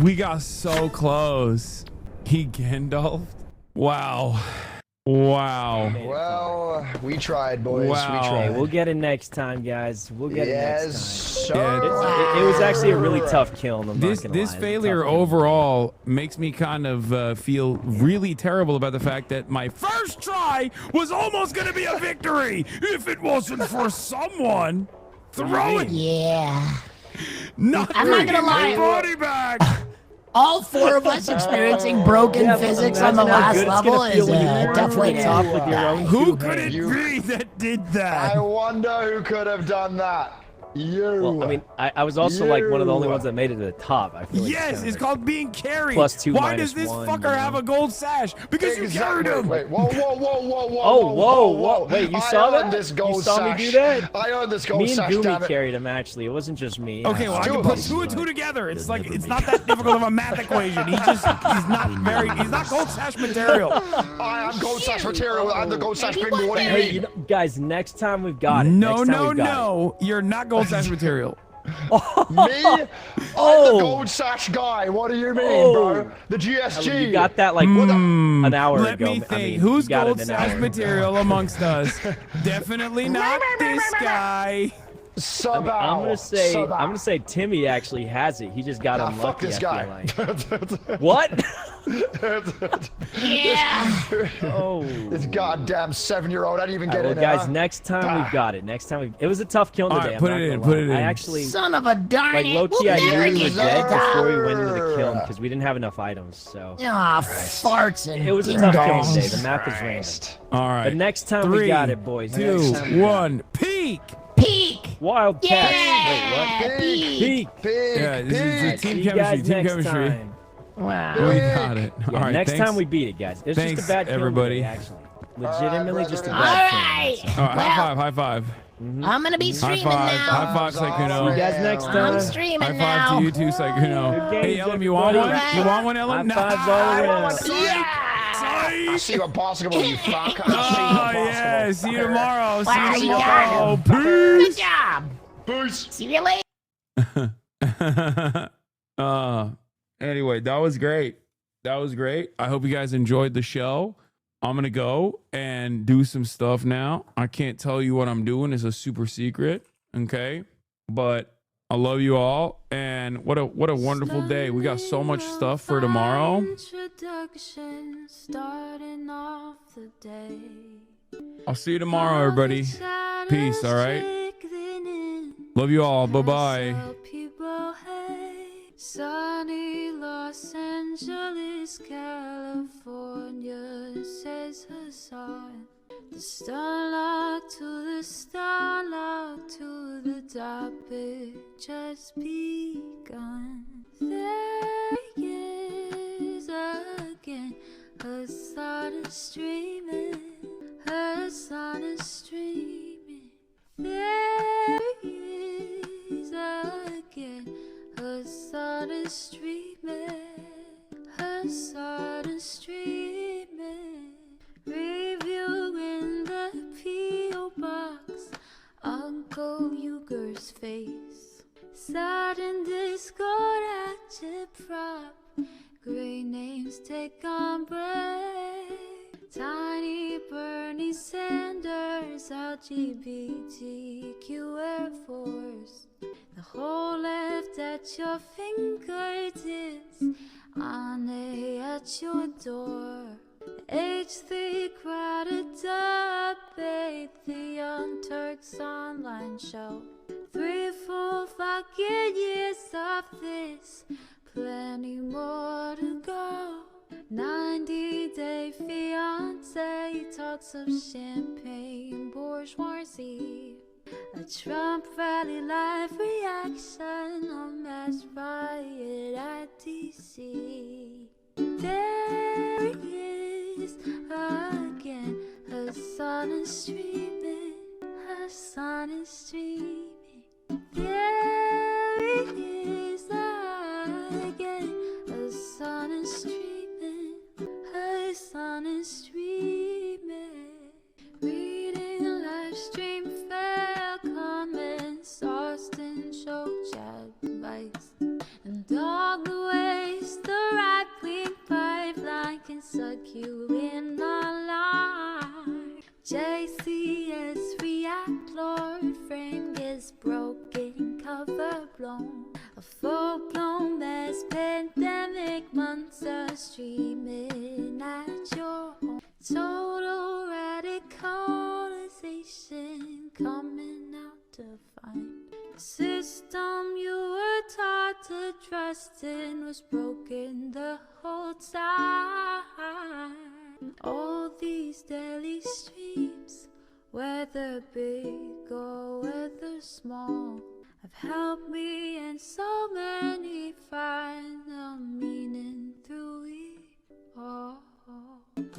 We got so close. He Gandalfed. Wow. Wow. Well, we tried, boys. Wow. We tried. We'll get it next time, guys. We'll get it next time. Sir. It was actually a really tough kill. I'm not gonna lie. This failure overall makes me kind of feel really terrible about the fact that my first try was almost going to be a victory if it wasn't for someone throwing. Yeah. Not I'm not gonna lie. my body back. All four of us experiencing broken physics on the last level is a tough way to die. Who could it be that did that? I wonder who could have done that. You. Well, I mean, I was also like one of the only ones that made it to the top. I feel like Yes, it's called being carried. +2, Why does this -1, fucker have a gold sash? Because you carried him. Wait, whoa. Oh, whoa. Wait, you saw that? This gold You saw sash. me do that? I earned this gold Me and sash, Goomy damn it. carried him, actually. It wasn't just me. Okay, well, I can put two and two together. It's like, it's not that difficult of a math equation. He's not gold sash material. I am gold sash material. I'm the gold sash pinball. What do you Hey, mean? you know, guys, next time we've got it. No. You're not gold sash material. Me? I'm the gold sash guy. What do you mean, bro? The GSG. You got that like an hour Let ago. me think. I mean, Who's you got gold it an sash hour material amongst us? Definitely not this guy. Sub I'm gonna say Timmy actually has it. He just got Nah, unlucky. fuck this guy. What? Yeah. Oh. This goddamn 7-year-old. I didn't even get Well, it. guys, next time we've got it. Next time it was a tough kill All today. right, put it in. I actually, Son of a darn like it. low key, I We'll never knew we were get dead that. before we went into the kill because we didn't have enough items. So Ah, farts and it was a tough kill ding-dongs. today. The map was random. All right. But next time 3, we got it, boys. 2, Next time we got 1, peak. Peak. Wildcats. Yeah. Wait, what? Peak. Yeah, this is See team you guys chemistry. Team next chemistry. time. Wow. We got it. Yeah, All right. next thanks. time we beat it, guys. It's Thanks, just a bad kill everybody. today, actually. Legitimately just a All bad right. kill. All right, Well, high five. I'm gonna be High streaming five. now. High five, Sykuno. See you guys next time. I'm streaming High now. five to you too, Sykuno. Good Hey, games, Ellum, you want one? everybody. You want one, Ellum? High fives all around. I see you at basketball, you fuck. Oh, yeah. See you tomorrow. See Wow, you you tomorrow. Good Peace. job. Peace. See you later. Anyway, that was great. I hope you guys enjoyed the show. I'm going to go and do some stuff now. I can't tell you what I'm doing. It's a super secret. Okay. But I love you all. And what a wonderful day. We got so much stuff for tomorrow. Introduction, starting off the day. I'll see you tomorrow, everybody. Peace, all right? Love you all. Bye-bye. Sunny Los Angeles, California, says Hasan. The starlock to the starlock to the topic just begun. There he is again. Hasan is streaming. Hasan is streaming. There he is again. Hasan is streaming. Hasan is streaming. Review in the P.O. box. Uncle Uger's face. Sat in Discord at your prop. Great names take on break. Tiny Bernie Sanders, LGBTQ Air Force. The whole left at your fingertips. Ane at your door. H3 crowded debate, the Young Turks online show. 3 full fucking years of this, plenty more to go. 90-day fiance talks of champagne bourgeoisie. A Trump rally live reaction, a mass riot at DC. There he is again. Hasan is streaming. Hasan is streaming. There he is again. Hasan is streaming. Hasan is streaming. Reading a live stream, fair comments, Austin show chat advice, and all the ways the right-wing pipeline can suck you in online. JCS react, Lord frame gets broken, cover blown. A full-blown mass pandemic, monster streaming at your home. Total radicalization coming out to find. The system you were taught to trust in was broken the whole time. All these daily streams, whether big or whether small, have helped me and so many find the meaning through it all.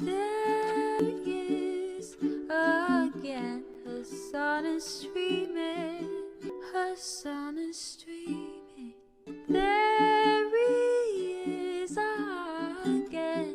There he is again. Hasan is streaming. Hasan is streaming. There he is again.